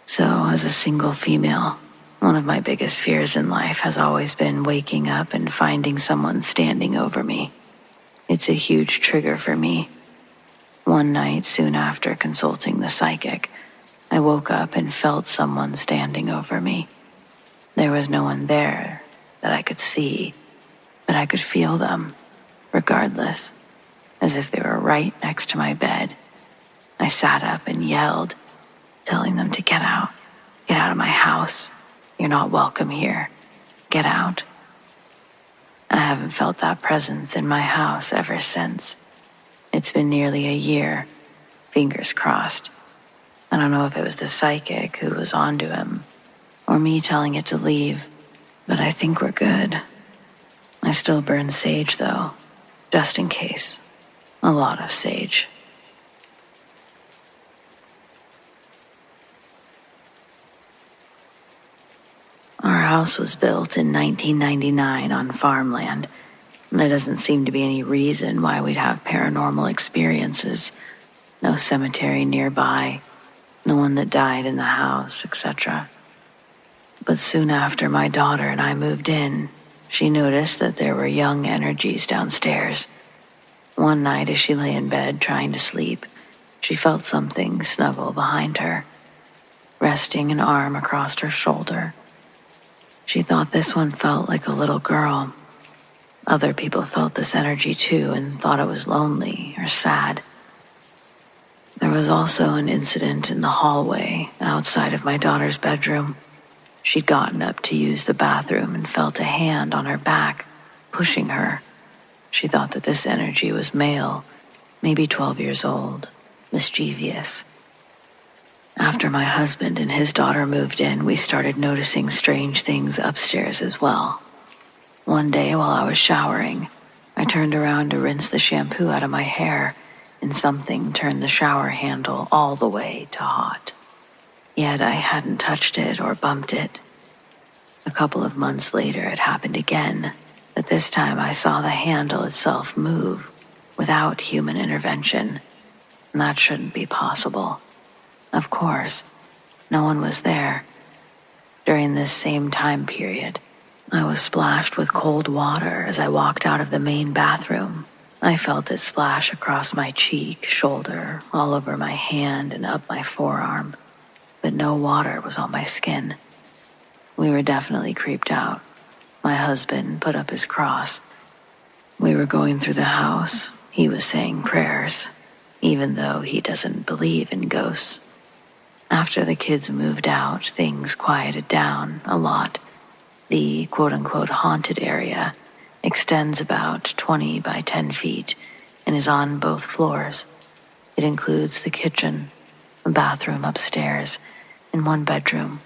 So, as a single female, One of my biggest fears in life has always been waking up and finding someone standing over me. It's a huge trigger for me. One night, soon after consulting the psychic, I woke up and felt someone standing over me. There was no one there that I could see, but I could feel them, regardless, as if they were right next to my bed. I sat up and yelled, telling them to get out of my house. You're not welcome here. Get out. I haven't felt that presence in my house ever since. It's been nearly a year, fingers crossed. I don't know if it was the psychic who was onto him, or me telling it to leave, but I think we're good. I still burn sage though, just in case. A lot of sage. Our house was built in 1999 on farmland. There doesn't seem to be any reason why we'd have paranormal experiences. No cemetery nearby, no one that died in the house, etc. But soon after my daughter and I moved in, she noticed that there were young energies downstairs. One night as she lay in bed trying to sleep, she felt something snuggle behind her, resting an arm across her shoulder. She thought this one felt like a little girl. Other people felt this energy too and thought it was lonely or sad. There was also an incident in the hallway outside of my daughter's bedroom. She'd gotten up to use the bathroom and felt a hand on her back, pushing her. She thought that this energy was male, maybe 12 years old, mischievous. After my husband and his daughter moved in, we started noticing strange things upstairs as well. One day while I was showering, I turned around to rinse the shampoo out of my hair, and something turned the shower handle all the way to hot. Yet I hadn't touched it or bumped it. A couple of months later, it happened again, but this time I saw the handle itself move without human intervention, and that shouldn't be possible. Of course, no one was there. During this same time period, I was splashed with cold water as I walked out of the main bathroom. I felt it splash across my cheek, shoulder, all over my hand and up my forearm, but no water was on my skin. We were definitely creeped out. My husband put up his cross. We were going through the house. He was saying prayers, even though he doesn't believe in ghosts. After the kids moved out, things quieted down a lot. The quote-unquote haunted area extends about 20 by 10 feet and is on both floors. It includes the kitchen, a bathroom upstairs, and one bedroom,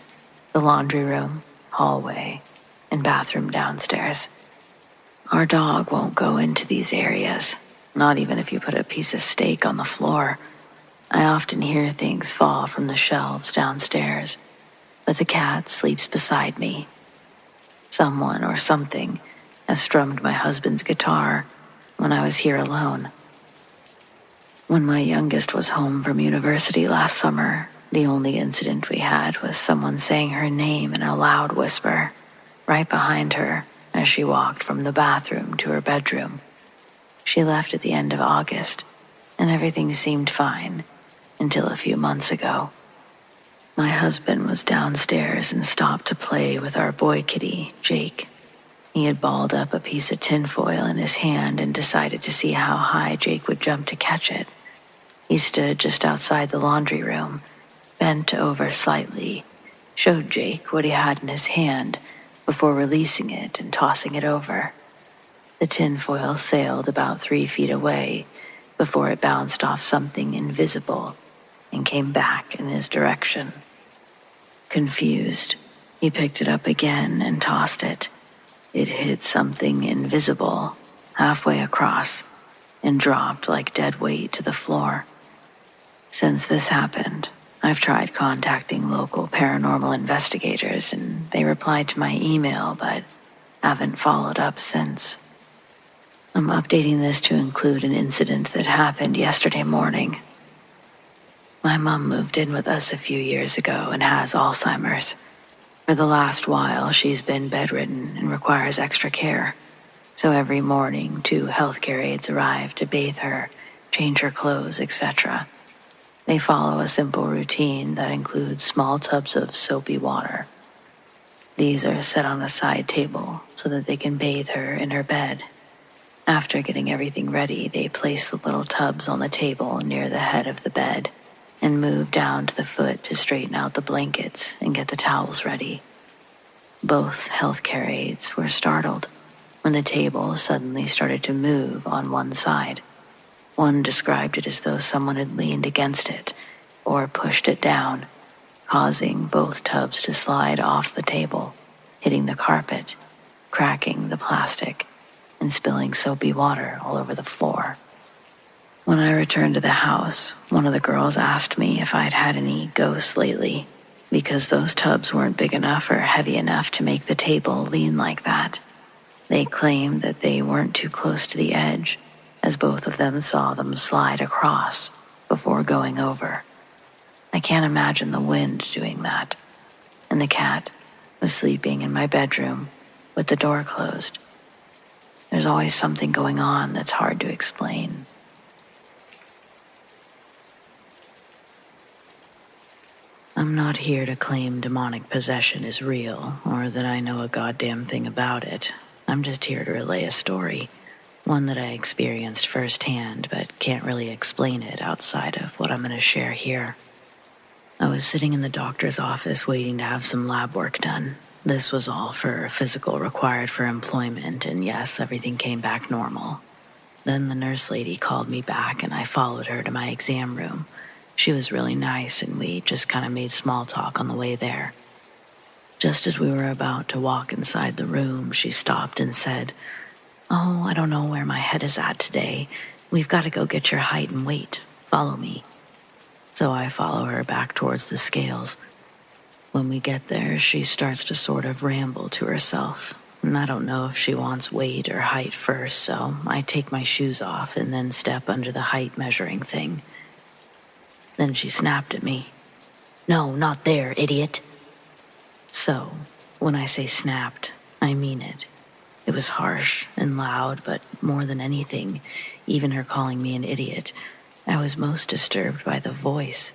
the laundry room, hallway, and bathroom downstairs. Our dog won't go into these areas, not even if you put a piece of steak on the floor. I often hear things fall from the shelves downstairs, but the cat sleeps beside me. Someone or something has strummed my husband's guitar when I was here alone. When my youngest was home from university last summer, the only incident we had was someone saying her name in a loud whisper, right behind her as she walked from the bathroom to her bedroom. She left at the end of August, and everything seemed fine until a few months ago. My husband was downstairs and stopped to play with our boy kitty, Jake. He had balled up a piece of tinfoil in his hand and decided to see how high Jake would jump to catch it. He stood just outside the laundry room, bent over slightly, showed Jake what he had in his hand before releasing it and tossing it over. The tinfoil sailed about 3 feet away before it bounced off something invisible and came back in his direction. Confused, he picked it up again and tossed it. It hit something invisible halfway across and dropped like dead weight to the floor. Since this happened, I've tried contacting local paranormal investigators and they replied to my email but haven't followed up since. I'm updating this to include an incident that happened yesterday morning. My mom moved in with us a few years ago and has Alzheimer's. For For the last while, she's been bedridden and requires extra care. So every morning, 2 healthcare aides arrive to bathe her, change her clothes, etc. They follow a simple routine that includes small tubs of soapy water. These are set on a side table so that they can bathe her in her bed. After getting everything ready, they place the little tubs on the table near the head of the bed and move down to the foot to straighten out the blankets and get the towels ready. Both healthcare aides were startled when the table suddenly started to move on one side. One described it as though someone had leaned against it or pushed it down, causing both tubs to slide off the table, hitting the carpet, cracking the plastic, and spilling soapy water all over the floor. When I returned to the house, one of the girls asked me if I'd had any ghosts lately, because those tubs weren't big enough or heavy enough to make the table lean like that. They claimed that they weren't too close to the edge, as both of them saw them slide across before going over. I can't imagine the wind doing that. And the cat was sleeping in my bedroom with the door closed. There's always something going on that's hard to explain. I'm not here to claim demonic possession is real or that I know a goddamn thing about it. I'm just here to relay a story, one that I experienced firsthand but can't really explain it outside of what I'm going to share here. I was sitting in the doctor's office waiting to have some lab work done. This was all for physical required for employment, and yes, everything came back normal. Then the nurse lady called me back and I followed her to my exam room. She was really nice and we just kind of made small talk on the way there. Just as we were about to walk inside the room, she stopped and said, "Oh, I don't know where my head is at today. We've got to go get your height and weight. Follow me." So I follow her back towards the scales. When we get there, she starts to sort of ramble to herself. And I don't know if she wants weight or height first, so I take my shoes off and then step under the height measuring thing. Then she snapped at me. "No, not there, idiot." So, when I say snapped, I mean it. It was harsh and loud, but more than anything, even her calling me an idiot, I was most disturbed by the voice.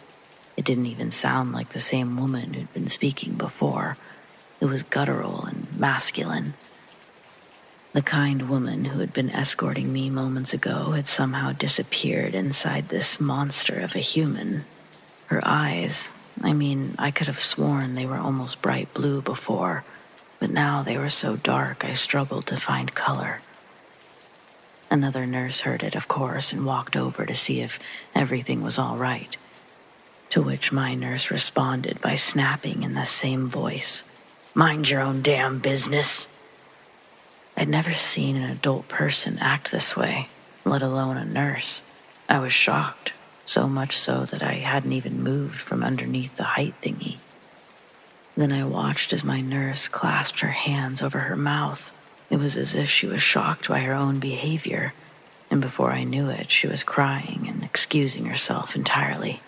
It didn't even sound like the same woman who'd been speaking before. It was guttural and masculine. The kind woman who had been escorting me moments ago had somehow disappeared inside this monster of a human. Her eyes, I could have sworn they were almost bright blue before, but now they were so dark I struggled to find color. Another nurse heard it, of course, and walked over to see if everything was all right. To which my nurse responded by snapping in the same voice, "Mind your own damn business." I'd never seen an adult person act this way, let alone a nurse. I was shocked, so much so that I hadn't even moved from underneath the height thingy. Then I watched as my nurse clasped her hands over her mouth. It was as if she was shocked by her own behavior, and before I knew it, she was crying and excusing herself entirely.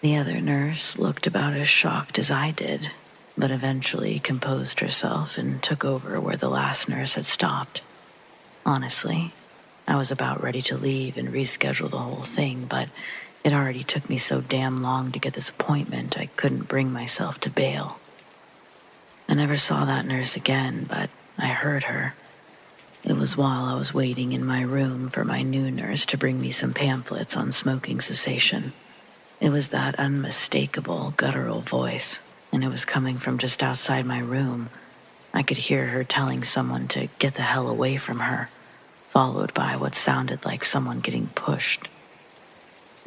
The other nurse looked about as shocked as I did, but eventually composed herself and took over where the last nurse had stopped. Honestly, I was about ready to leave and reschedule the whole thing, but it already took me so damn long to get this appointment I couldn't bring myself to bail. I never saw that nurse again, but I heard her. It was while I was waiting in my room for my new nurse to bring me some pamphlets on smoking cessation. It was that unmistakable, guttural voice, and it was coming from just outside my room. I could hear her telling someone to get the hell away from her, followed by what sounded like someone getting pushed.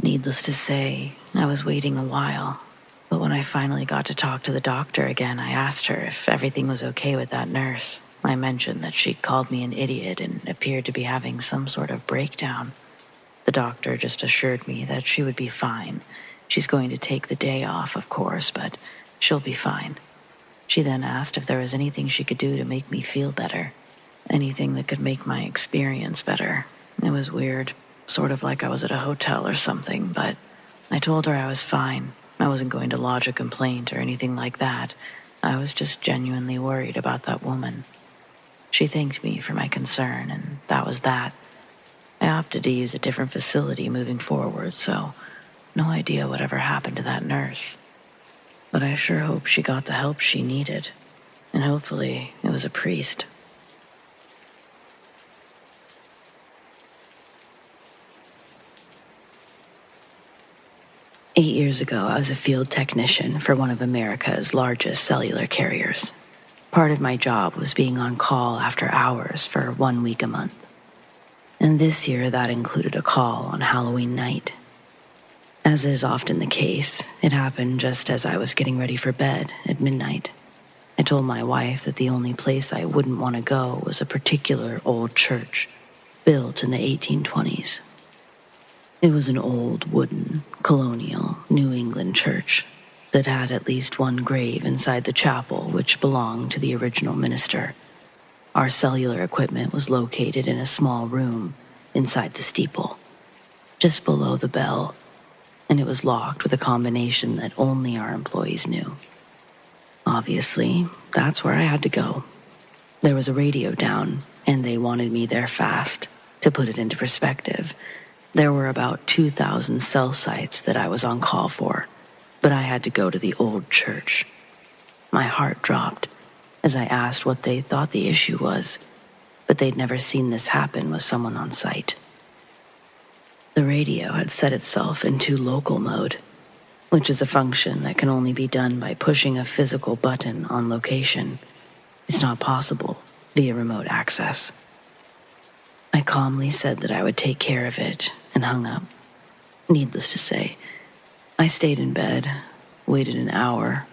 Needless to say, I was waiting a while, but when I finally got to talk to the doctor again, I asked her if everything was okay with that nurse. I mentioned that she called me an idiot and appeared to be having some sort of breakdown. The doctor just assured me that she would be fine. She's going to take the day off, of course, but she'll be fine. She then asked if there was anything she could do to make me feel better. Anything that could make my experience better. It was weird, sort of like I was at a hotel or something, but I told her I was fine. I wasn't going to lodge a complaint or anything like that, I was just genuinely worried about that woman. She thanked me for my concern, and that was that. I opted to use a different facility moving forward, so no idea whatever happened to that nurse. But I sure hope she got the help she needed, and hopefully it was a priest. "8 years ago, I was a field technician for one of America's largest cellular carriers. Part of my job was being on call after hours for 1 week a month. And this year, that included a call on Halloween night. As is often the case, it happened just as I was getting ready for bed at midnight. I told my wife that the only place I wouldn't want to go was a particular old church, built in the 1820s. It was an old, wooden, colonial New England church that had at least one grave inside the chapel which belonged to the original minister. Our cellular equipment was located in a small room inside the steeple, just below the bell, and it was locked with a combination that only our employees knew. Obviously, that's where I had to go. There was a radio down, and they wanted me there fast. To put it into perspective, there were about 2,000 cell sites that I was on call for, but I had to go to the old church. My heart dropped as I asked what they thought the issue was, but they'd never seen this happen with someone on site. The radio had set itself into local mode, which is a function that can only be done by pushing a physical button on location. It's not possible via remote access. I calmly said that I would take care of it and hung up. Needless to say, I stayed in bed, waited an hour,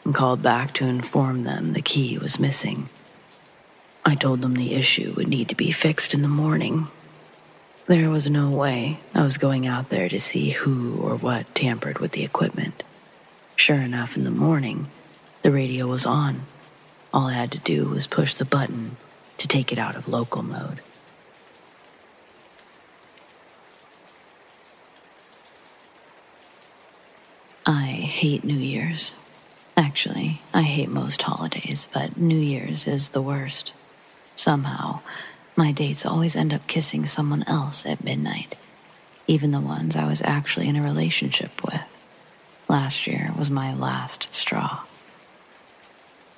and called back to inform them the key was missing. I told them the issue would need to be fixed in the morning. There was no way I was going out there to see who or what tampered with the equipment. Sure enough, in the morning, the radio was on. All I had to do was push the button to take it out of local mode. I hate New Year's. Actually, I hate most holidays, but New Year's is the worst. Somehow, my dates always end up kissing someone else at midnight, even the ones I was actually in a relationship with. Last year was my last straw.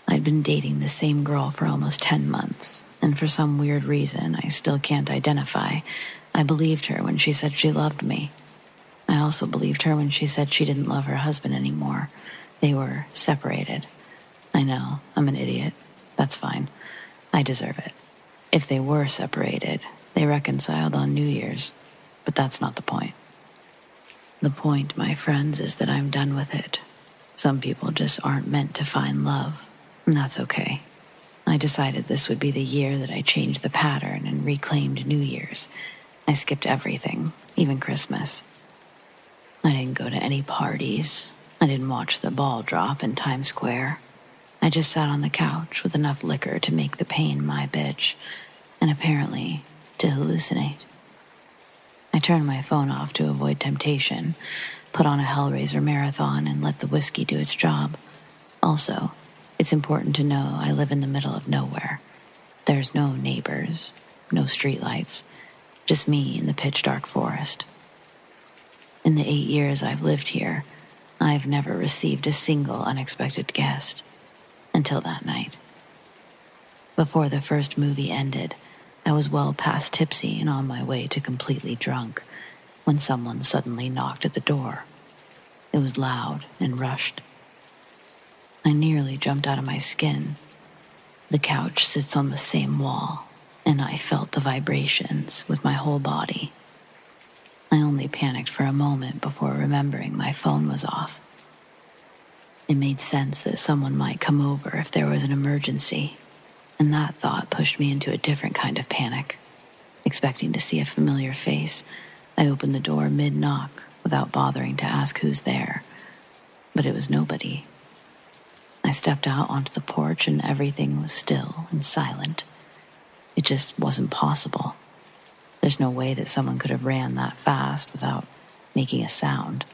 I'd been dating the same girl for almost 10 months, and for some weird reason I still can't identify, I believed her when she said she loved me. I also believed her when she said she didn't love her husband anymore. They were separated. I know, I'm an idiot. That's fine. I deserve it. If they were separated, they reconciled on New Year's. But that's not the point. The point, my friends, is that I'm done with it. Some people just aren't meant to find love, and that's okay. I decided this would be the year that I changed the pattern and reclaimed New Year's. I skipped everything, even Christmas. I didn't go to any parties. I didn't watch the ball drop in Times Square. I just sat on the couch with enough liquor to make the pain my bitch, and apparently to hallucinate. I turned my phone off to avoid temptation, put on a Hellraiser marathon, and let the whiskey do its job. Also, it's important to know I live in the middle of nowhere. There's no neighbors, no streetlights, just me in the pitch-dark forest. In the 8 years I've lived here, I've never received a single unexpected guest. Until that night. Before the first movie ended, I was well past tipsy and on my way to completely drunk when someone suddenly knocked at the door. It was loud and rushed. I nearly jumped out of my skin. The couch sits on the same wall, and I felt the vibrations with my whole body. I only panicked for a moment before remembering my phone was off. It made sense that someone might come over if there was an emergency, and that thought pushed me into a different kind of panic. Expecting to see a familiar face, I opened the door mid-knock without bothering to ask who's there, but it was nobody. I stepped out onto the porch and everything was still and silent. It just wasn't possible. There's no way that someone could have ran that fast without making a sound.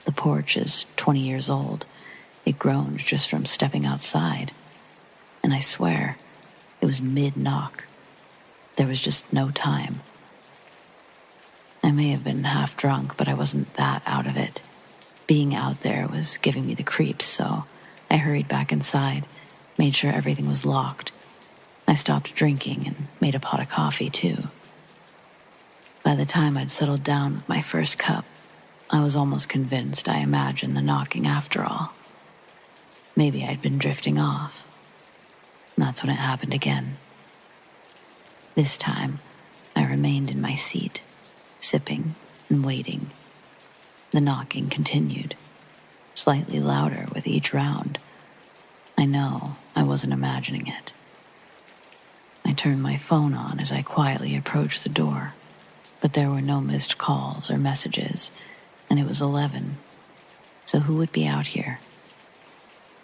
The porch is 20 years old, It groaned just from stepping outside. And I swear, it was mid-knock. There was just no time. I may have been half drunk, but I wasn't that out of it. Being out there was giving me the creeps, so I hurried back inside, made sure everything was locked. I stopped drinking and made a pot of coffee, too. By the time I'd settled down with my first cup, I was almost convinced I imagined the knocking after all. Maybe I'd been drifting off. That's when it happened again. This time, I remained in my seat, sipping and waiting. The knocking continued, slightly louder with each round. I know I wasn't imagining it. I turned my phone on as I quietly approached the door, but there were no missed calls or messages, and it was 11. So who would be out here?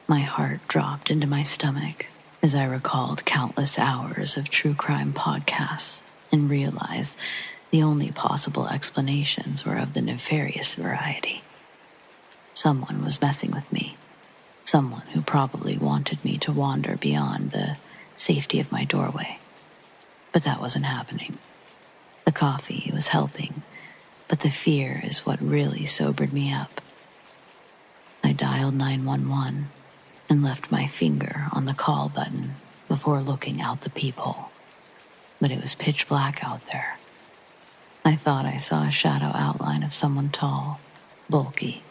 My heart dropped into my stomach as I recalled countless hours of true crime podcasts and realized the only possible explanations were of the nefarious variety. Someone was messing with me. Someone who probably wanted me to wander beyond the safety of my doorway. But that wasn't happening. The coffee was helping, but the fear is what really sobered me up. I dialed 911 and left my finger on the call button before looking out the peephole. But it was pitch black out there. I thought I saw a shadow outline of someone tall, bulky,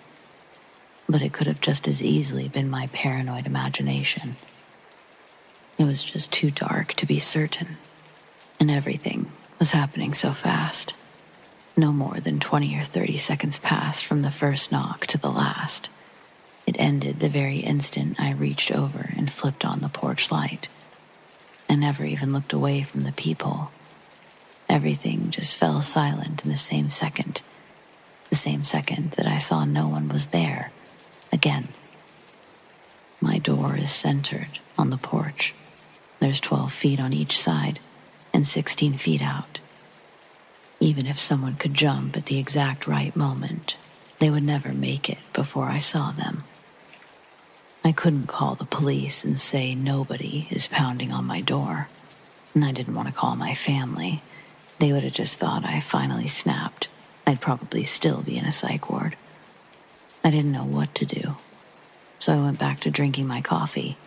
but it could have just as easily been my paranoid imagination. It was just too dark to be certain, and everything was happening so fast. No more than 20 or 30 seconds passed from the first knock to the last. It ended the very instant I reached over and flipped on the porch light. I never even looked away from the peephole. Everything just fell silent in the same second that I saw no one was there, again. My door is centered on the porch. There's 12 feet on each side and 16 feet out. Even if someone could jump at the exact right moment, they would never make it before I saw them. I couldn't call the police and say nobody is pounding on my door, and I didn't want to call my family. They would have just thought I finally snapped. I'd probably still be in a psych ward. I didn't know what to do, so I went back to drinking my coffee.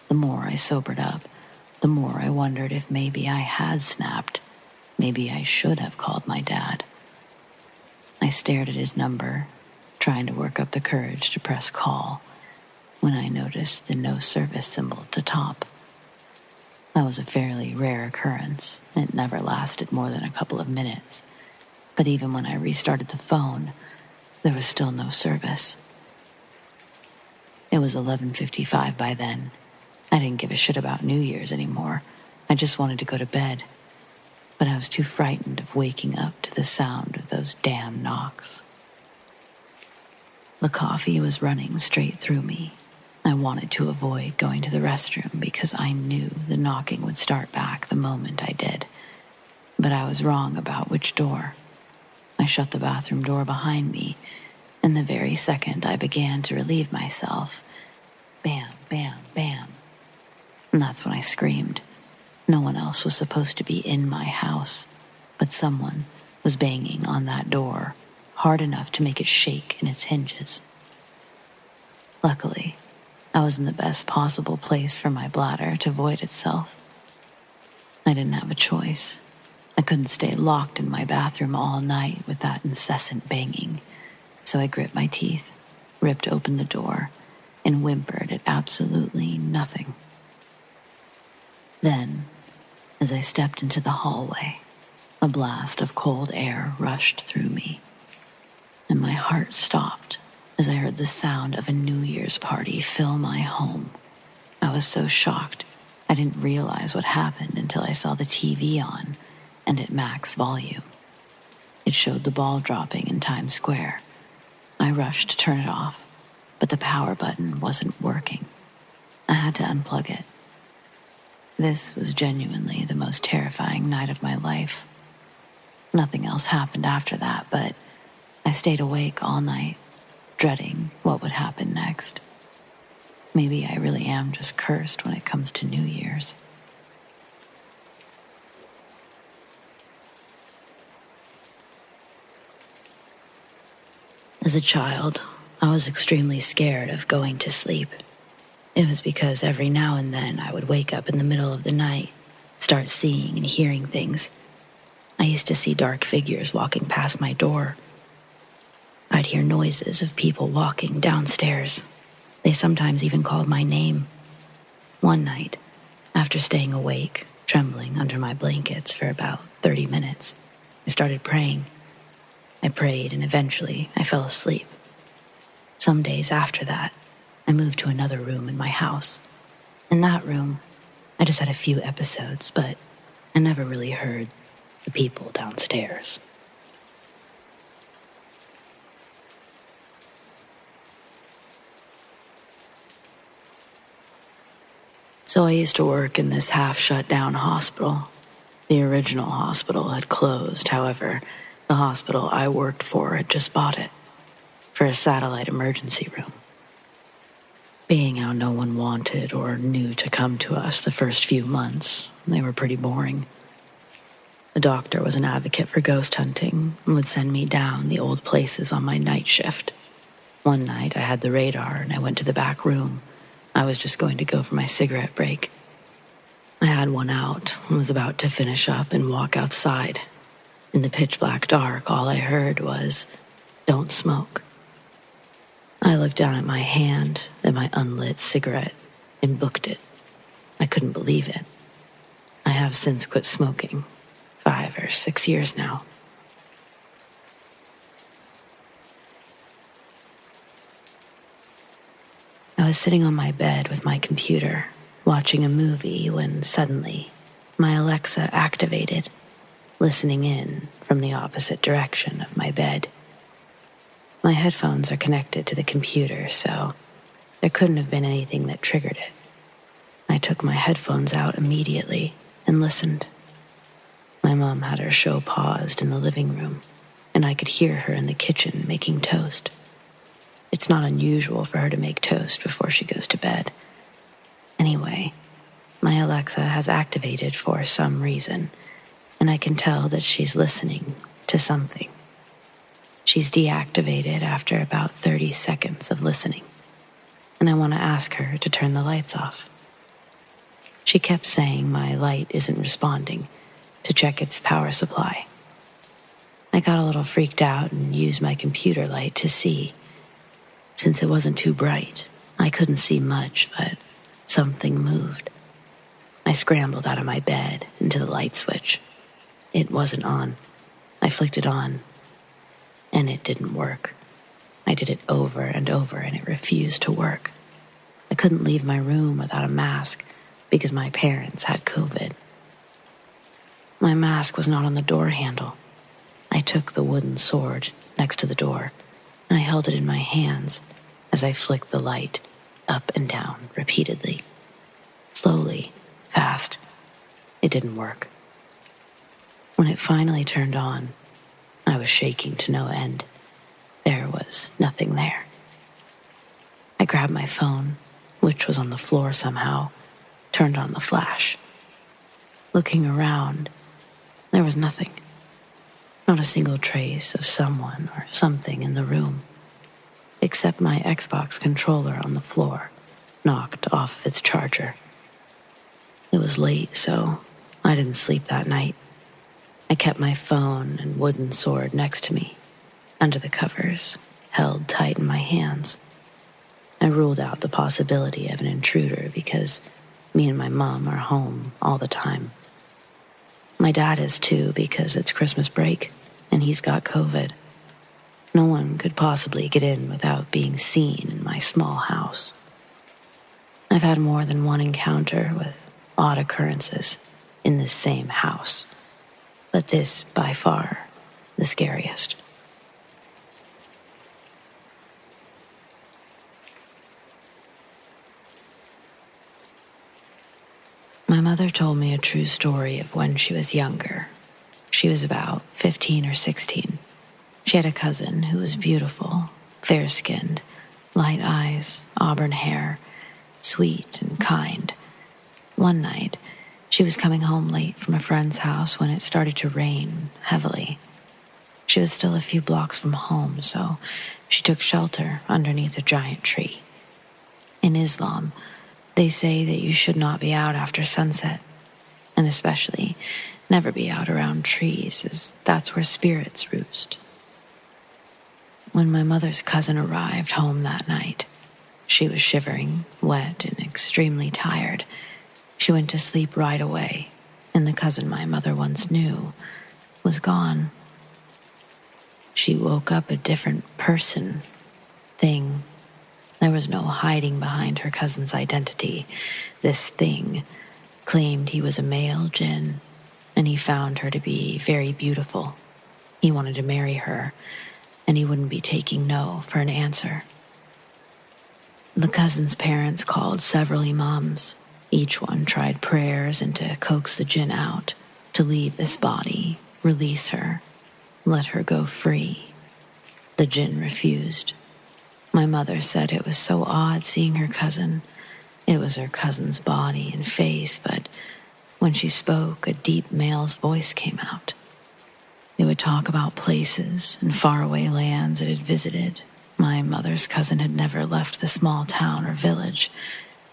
The more I sobered up, the more I wondered if maybe I had snapped. Maybe I should have called my dad. I stared at his number, trying to work up the courage to press call, when I noticed the no service symbol at the top. That was a fairly rare occurrence. It never lasted more than a couple of minutes. But even when I restarted the phone, there was still no service. It was 11:55 by then. I didn't give a shit about New Year's anymore. I just wanted to go to bed. But I was too frightened of waking up to the sound of those damn knocks. The coffee was running straight through me. I wanted to avoid going to the restroom because I knew the knocking would start back the moment I did. But I was wrong about which door. I shut the bathroom door behind me, and the very second I began to relieve myself, bam, bam, bam. And that's when I screamed. No one else was supposed to be in my house, but someone was banging on that door hard enough to make it shake in its hinges. Luckily, I was in the best possible place for my bladder to void itself. I didn't have a choice. I couldn't stay locked in my bathroom all night with that incessant banging, so I grit my teeth, ripped open the door, and whimpered at absolutely nothing. Then, as I stepped into the hallway, a blast of cold air rushed through me, and my heart stopped as I heard the sound of a New Year's party fill my home. I was so shocked, I didn't realize what happened until I saw the TV on and at max volume. It showed the ball dropping in Times Square. I rushed to turn it off, but the power button wasn't working. I had to unplug it. This was genuinely the most terrifying night of my life. Nothing else happened after that, but I stayed awake all night, dreading what would happen next. Maybe I really am just cursed when it comes to New Year's. As a child, I was extremely scared of going to sleep. It was because every now and then I would wake up in the middle of the night, start seeing and hearing things. I used to see dark figures walking past my door. I'd hear noises of people walking downstairs. They sometimes even called my name. One night, after staying awake, trembling under my blankets for about 30 minutes, I started praying. I prayed and eventually I fell asleep. Some days after that, I moved to another room in my house. In that room, I just had a few episodes, but I never really heard the people downstairs. So I used to work in this half-shut-down hospital. The original hospital had closed. However, the hospital I worked for had just bought it for a satellite emergency room. Being how no one wanted or knew to come to us the first few months, they were pretty boring. The doctor was an advocate for ghost hunting and would send me down the old places on my night shift. One night I had the radar and I went to the back room. I was just going to go for my cigarette break. I had one out and was about to finish up and walk outside. In the pitch black dark, all I heard was, "Don't smoke." I looked down at my hand, at my unlit cigarette, and booked it. I couldn't believe it. I have since quit smoking, 5 or 6 years now. I was sitting on my bed with my computer, watching a movie when suddenly my Alexa activated, listening in from the opposite direction of my bed. My headphones are connected to the computer, so there couldn't have been anything that triggered it. I took my headphones out immediately and listened. My mom had her show paused in the living room, and I could hear her in the kitchen making toast. It's not unusual for her to make toast before she goes to bed. Anyway, my Alexa has activated for some reason, and I can tell that she's listening to something. She's deactivated after about 30 seconds of listening, and I want to ask her to turn the lights off. She kept saying my light isn't responding, to check its power supply. I got a little freaked out and used my computer light to see. Since it wasn't too bright, I couldn't see much, but something moved. I scrambled out of my bed into the light switch. It wasn't on. I flicked it on, and it didn't work. I did it over and over, and it refused to work. I couldn't leave my room without a mask because my parents had COVID. My mask was not on the door handle. I took the wooden sword next to the door, and I held it in my hands as I flicked the light up and down repeatedly. Slowly, fast. It didn't work. When it finally turned on, I was shaking to no end. There was nothing there. I grabbed my phone, which was on the floor somehow, turned on the flash. Looking around, there was nothing. Not a single trace of someone or something in the room, except my Xbox controller on the floor, knocked off of its charger. It was late, so I didn't sleep that night. I kept my phone and wooden sword next to me, under the covers, held tight in my hands. I ruled out the possibility of an intruder because me and my mom are home all the time. My dad is too because it's Christmas break and he's got COVID. No one could possibly get in without being seen in my small house. I've had more than one encounter with odd occurrences in this same house, but this, by far, the scariest. My mother told me a true story of when she was younger. She was about 15 or 16. She had a cousin who was beautiful, fair-skinned, light eyes, auburn hair, sweet and kind. One night, she was coming home late from a friend's house when it started to rain heavily. She was still a few blocks from home, so she took shelter underneath a giant tree. In Islam, they say that you should not be out after sunset, and especially never be out around trees, as that's where spirits roost. When my mother's cousin arrived home that night, she was shivering, wet, and extremely tired. She went to sleep right away, and the cousin my mother once knew was gone. She woke up a different person, thing. There was no hiding behind her cousin's identity. This thing claimed he was a male jinn, and he found her to be very beautiful. He wanted to marry her, and he wouldn't be taking no for an answer. The cousin's parents called several imams. Each one tried prayers and to coax the jinn out, to leave this body, release her, let her go free. The jinn refused. My mother said it was so odd seeing her cousin. It was her cousin's body and face, but when she spoke, a deep male's voice came out. It would talk about places and faraway lands it had visited. My mother's cousin had never left the small town or village.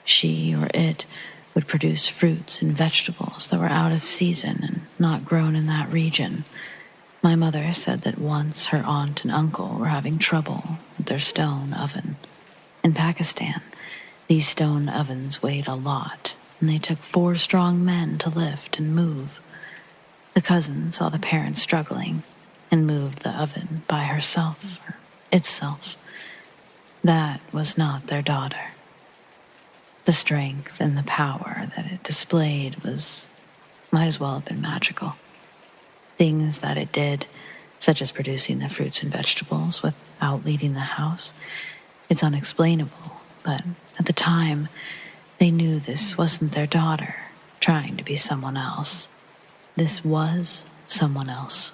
She or it would produce fruits and vegetables that were out of season and not grown in that region. My mother said that once her aunt and uncle were having trouble with their stone oven. In Pakistan, these stone ovens weighed a lot, and they took 4 strong men to lift and move. The cousin saw the parents struggling and moved the oven by herself, or itself. That was not their daughter. The strength and the power that it displayed might as well have been magical. Things that it did, such as producing the fruits and vegetables without leaving the house, it's unexplainable, but at the time, they knew this wasn't their daughter trying to be someone else. This was someone else.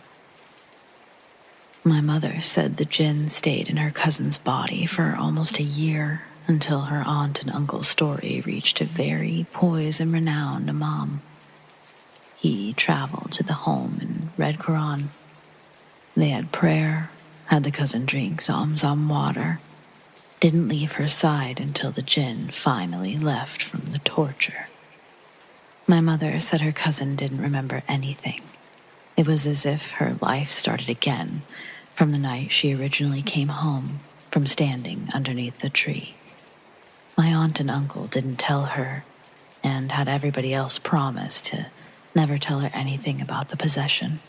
My mother said the jinn stayed in her cousin's body for almost a year until her aunt and uncle's story reached a very poised and renowned imam. He traveled to the home and read Quran. They had prayer, had the cousin drink Zamzam water, didn't leave her side until the jinn finally left from the torture. My mother said her cousin didn't remember anything. It was as if her life started again from the night she originally came home from standing underneath the tree. My aunt and uncle didn't tell her and had everybody else promise to never tell her anything about the possession.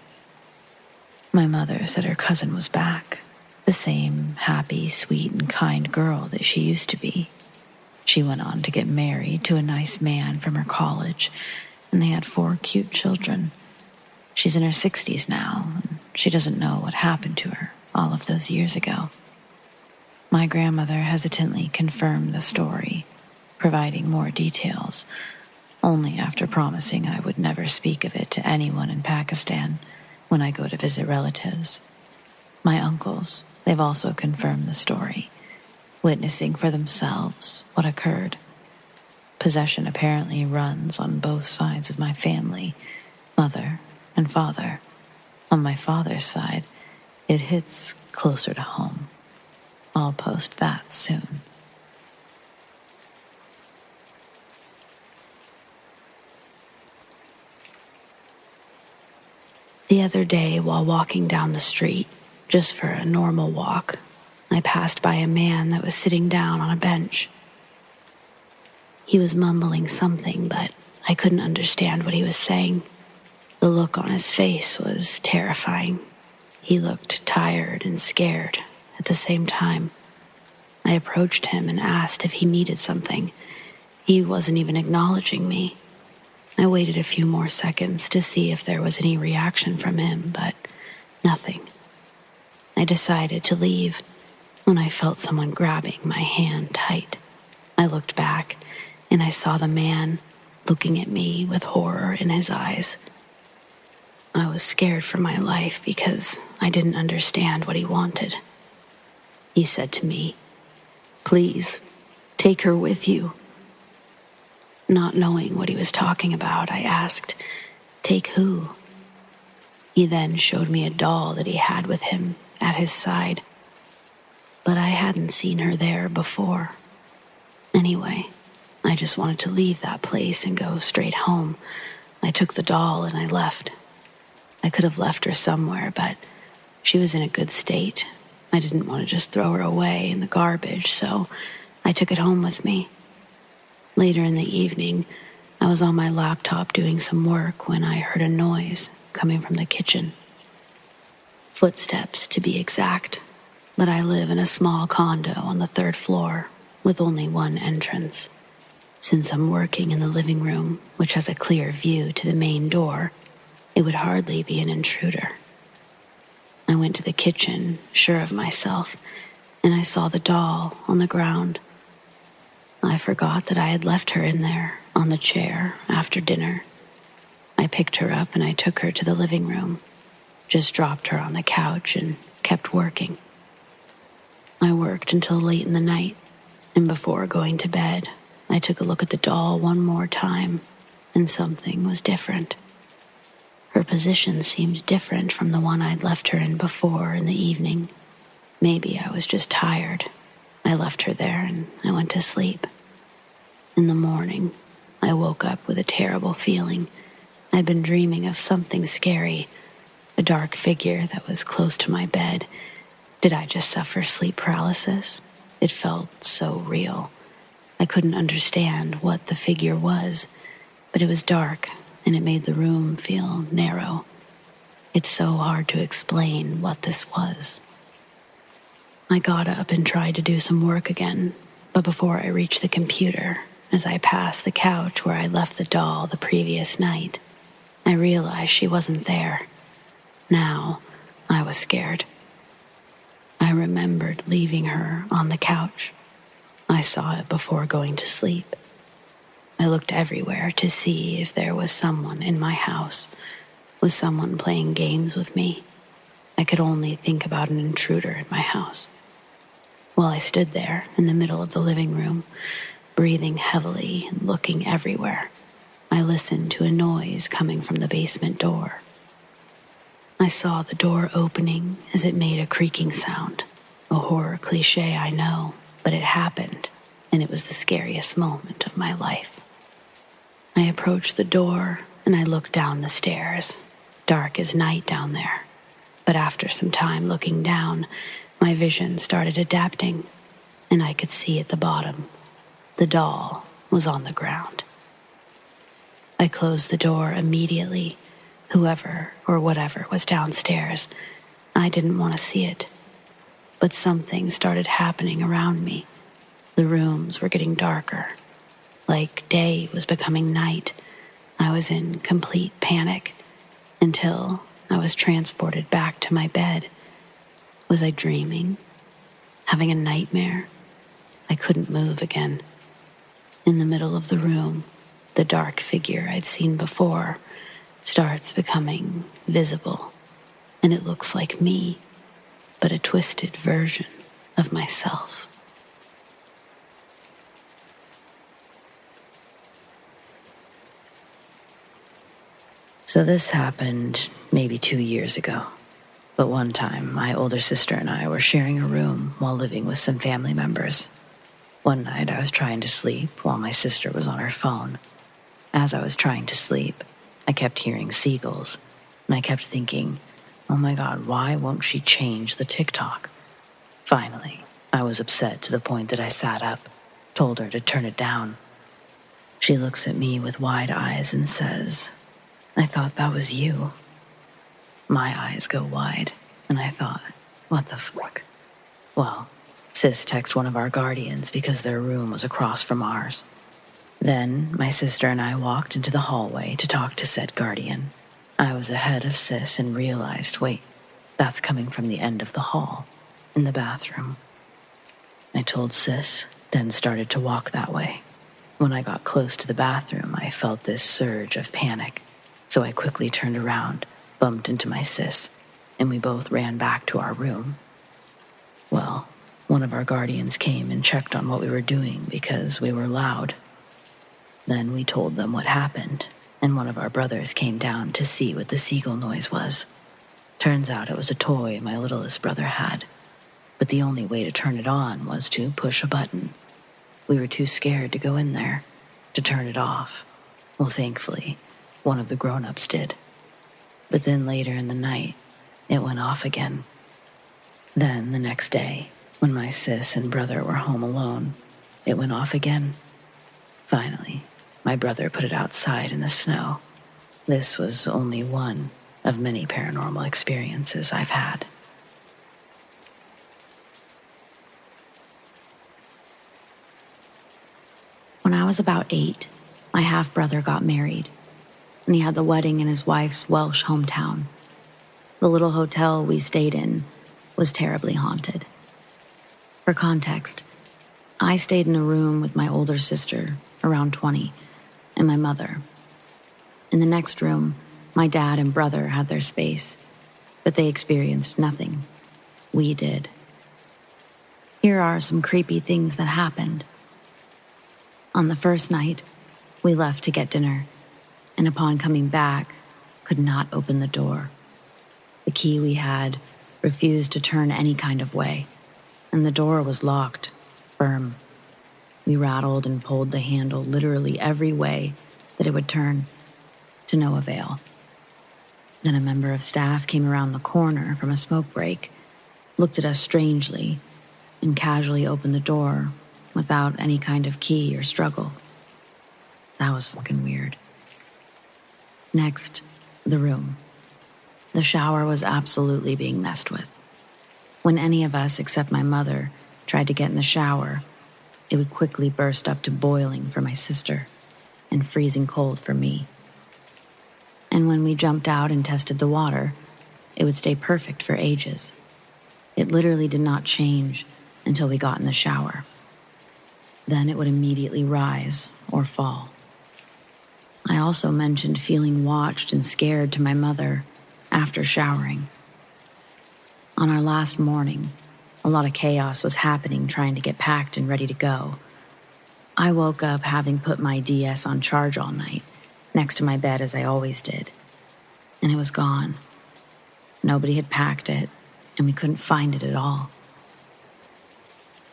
My mother said her cousin was back, the same happy, sweet, and kind girl that she used to be. She went on to get married to a nice man from her college, and they had 4 cute children. She's in her 60s now, and she doesn't know what happened to her all of those years ago. My grandmother hesitantly confirmed the story, providing more details, only after promising I would never speak of it to anyone in Pakistan when I go to visit relatives. My uncles, they've also confirmed the story, witnessing for themselves what occurred. Possession apparently runs on both sides of my family, mother and father. On my father's side, it hits closer to home. I'll post that soon. The other day, while walking down the street, just for a normal walk, I passed by a man that was sitting down on a bench. He was mumbling something, but I couldn't understand what he was saying. The look on his face was terrifying. He looked tired and scared at the same time. I approached him and asked if he needed something. He wasn't even acknowledging me. I waited a few more seconds to see if there was any reaction from him, but nothing. I decided to leave when I felt someone grabbing my hand tight. I looked back and I saw the man looking at me with horror in his eyes. I was scared for my life because I didn't understand what he wanted. He said to me, "Please, take her with you. Not knowing what he was talking about, I asked, "Take who?" He then showed me a doll that he had with him at his side, but I hadn't seen her there before. Anyway, I just wanted to leave that place and go straight home. I took the doll and I left. I could have left her somewhere, but she was in a good state. I didn't want to just throw her away in the garbage, so I took it home with me. Later in the evening, I was on my laptop doing some work when I heard a noise coming from the kitchen. Footsteps, to be exact, but I live in a small condo on the 3rd floor with only one entrance. Since I'm working in the living room, which has a clear view to the main door, it would hardly be an intruder. I went to the kitchen, sure of myself, and I saw the doll on the ground. I forgot that I had left her in there on the chair after dinner. I picked her up and I took her to the living room, just dropped her on the couch and kept working. I worked until late in the night, and before going to bed, I took a look at the doll one more time, and something was different. Her position seemed different from the one I'd left her in before in the evening. Maybe I was just tired. I left her there and I went to sleep. In the morning, I woke up with a terrible feeling. I'd been dreaming of something scary, a dark figure that was close to my bed. Did I just suffer sleep paralysis? It felt so real. I couldn't understand what the figure was, but it was dark and it made the room feel narrow. It's so hard to explain what this was. I got up and tried to do some work again, but before I reached the computer, as I passed the couch where I left the doll the previous night, I realized she wasn't there. Now, I was scared. I remembered leaving her on the couch. I saw it before going to sleep. I looked everywhere to see if there was someone in my house. Was someone playing games with me? I could only think about an intruder in my house. While I stood there in the middle of the living room, breathing heavily and looking everywhere, I listened to a noise coming from the basement door. I saw the door opening as it made a creaking sound. A horror cliche, I know, but it happened, and it was the scariest moment of my life. I approached the door and I looked down the stairs. Dark as night down there. But after some time looking down, my vision started adapting, and I could see at the bottom. The doll was on the ground. I closed the door immediately. Whoever or whatever was downstairs, I didn't want to see it. But something started happening around me. The rooms were getting darker. Like day was becoming night. I was in complete panic until I was transported back to my bed. Was I dreaming? Having a nightmare? I couldn't move again. In the middle of the room, the dark figure I'd seen before starts becoming visible, and it looks like me, but a twisted version of myself. So this happened maybe 2 years ago. But one time, my older sister and I were sharing a room while living with some family members. One night, I was trying to sleep while my sister was on her phone. As I was trying to sleep, I kept hearing seagulls, and I kept thinking, oh my God, why won't she change the TikTok? Finally, I was upset to the point that I sat up, told her to turn it down. She looks at me with wide eyes and says, I thought that was you. My eyes go wide, and I thought, what the fuck? Well, Sis texted one of our guardians because their room was across from ours. Then, my sister and I walked into the hallway to talk to said guardian. I was ahead of Sis and realized, wait, that's coming from the end of the hall, in the bathroom. I told Sis, then started to walk that way. When I got close to the bathroom, I felt this surge of panic, so I quickly turned around, bumped into my sis, and we both ran back to our room. Well, one of our guardians came and checked on what we were doing because we were loud. Then we told them what happened, and one of our brothers came down to see what the seagull noise was. Turns out it was a toy my littlest brother had, but the only way to turn it on was to push a button. We were too scared to go in there, to turn it off. Well, thankfully, one of the grown-ups did. But then later in the night, it went off again. Then the next day, when my sis and brother were home alone, it went off again. Finally, my brother put it outside in the snow. This was only one of many paranormal experiences I've had. When I was about 8, my half-brother got married, and he had the wedding in his wife's Welsh hometown. The little hotel we stayed in was terribly haunted. For context, I stayed in a room with my older sister, around 20, and my mother. In the next room, my dad and brother had their space, but they experienced nothing. We did. Here are some creepy things that happened. On the first night, we left to get dinner, and upon coming back, could not open the door. The key we had refused to turn any kind of way, and the door was locked, firm. We rattled and pulled the handle literally every way that it would turn, to no avail. Then a member of staff came around the corner from a smoke break, looked at us strangely, and casually opened the door without any kind of key or struggle. That was fucking weird. Next, the room. The shower was absolutely being messed with. When any of us except my mother tried to get in the shower, it would quickly burst up to boiling for my sister and freezing cold for me. And when we jumped out and tested the water, it would stay perfect for ages. It literally did not change until we got in the shower. Then it would immediately rise or fall. I also mentioned feeling watched and scared to my mother after showering. On our last morning, a lot of chaos was happening trying to get packed and ready to go. I woke up having put my DS on charge all night, next to my bed as I always did, and it was gone. Nobody had packed it, and we couldn't find it at all.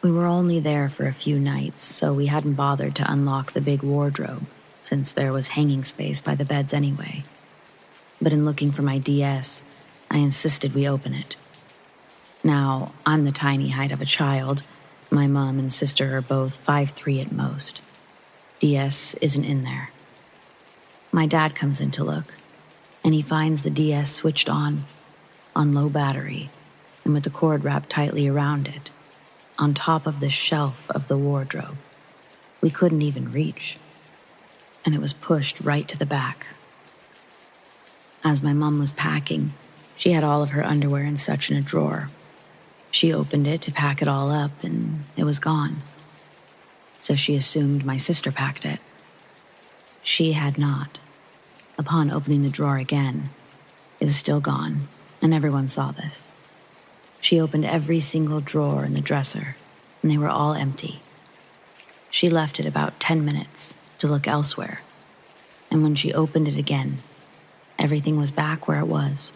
We were only there for a few nights, so we hadn't bothered to unlock the big wardrobe, since there was hanging space by the beds anyway. But in looking for my DS, I insisted we open it. Now, I'm the tiny height of a child. My mom and sister are both 5'3" at most. DS isn't in there. My dad comes in to look, and he finds the DS switched on low battery, and with the cord wrapped tightly around it, on top of the shelf of the wardrobe. We couldn't even reach, and it was pushed right to the back. As my mom was packing, she had all of her underwear and such in a drawer. She opened it to pack it all up, and it was gone. So she assumed my sister packed it. She had not. Upon opening the drawer again, it was still gone, and everyone saw this. She opened every single drawer in the dresser, and they were all empty. She left it about 10 minutes to look elsewhere, and when she opened it again, everything was back where it was.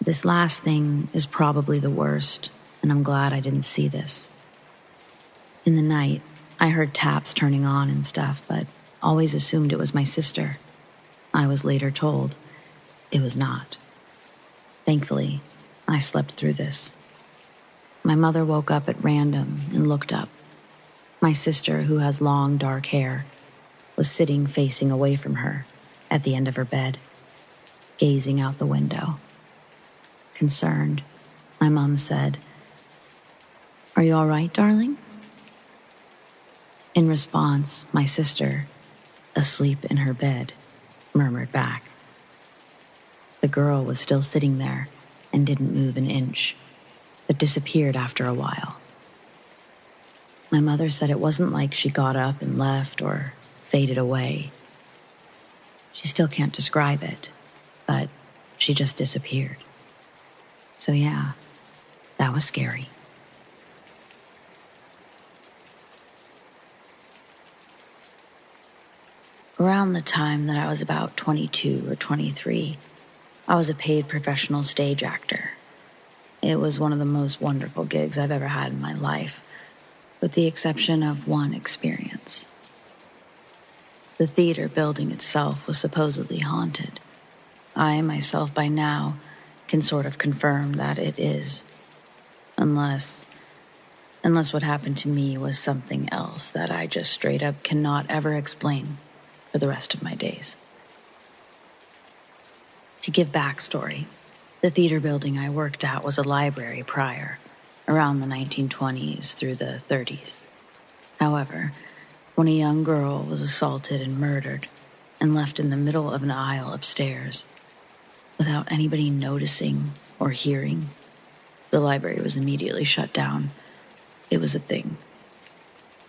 This last thing is probably the worst, and I'm glad I didn't see this. In the night, I heard taps turning on and stuff, but always assumed it was my sister. I was later told it was not. Thankfully, I slept through this. My mother woke up at random and looked up. My sister, who has long, dark hair, was sitting facing away from her at the end of her bed, gazing out the window. Concerned, my mom said, "Are you all right, darling?" In response, my sister, asleep in her bed, murmured back. The girl was still sitting there and didn't move an inch, but disappeared after a while. My mother said it wasn't like she got up and left or faded away. She still can't describe it, but she just disappeared. So yeah, that was scary. Around the time that I was about 22 or 23, I was a paid professional stage actor. It was one of the most wonderful gigs I've ever had in my life, with the exception of one experience. The theater building itself was supposedly haunted. I, myself, by now, can sort of confirm that it is. Unless what happened to me was something else that I just straight up cannot ever explain for the rest of my days. To give backstory, the theater building I worked at was a library prior, around the 1920s through the 30s. However, when a young girl was assaulted and murdered and left in the middle of an aisle upstairs, without anybody noticing or hearing, the library was immediately shut down. It was a thing.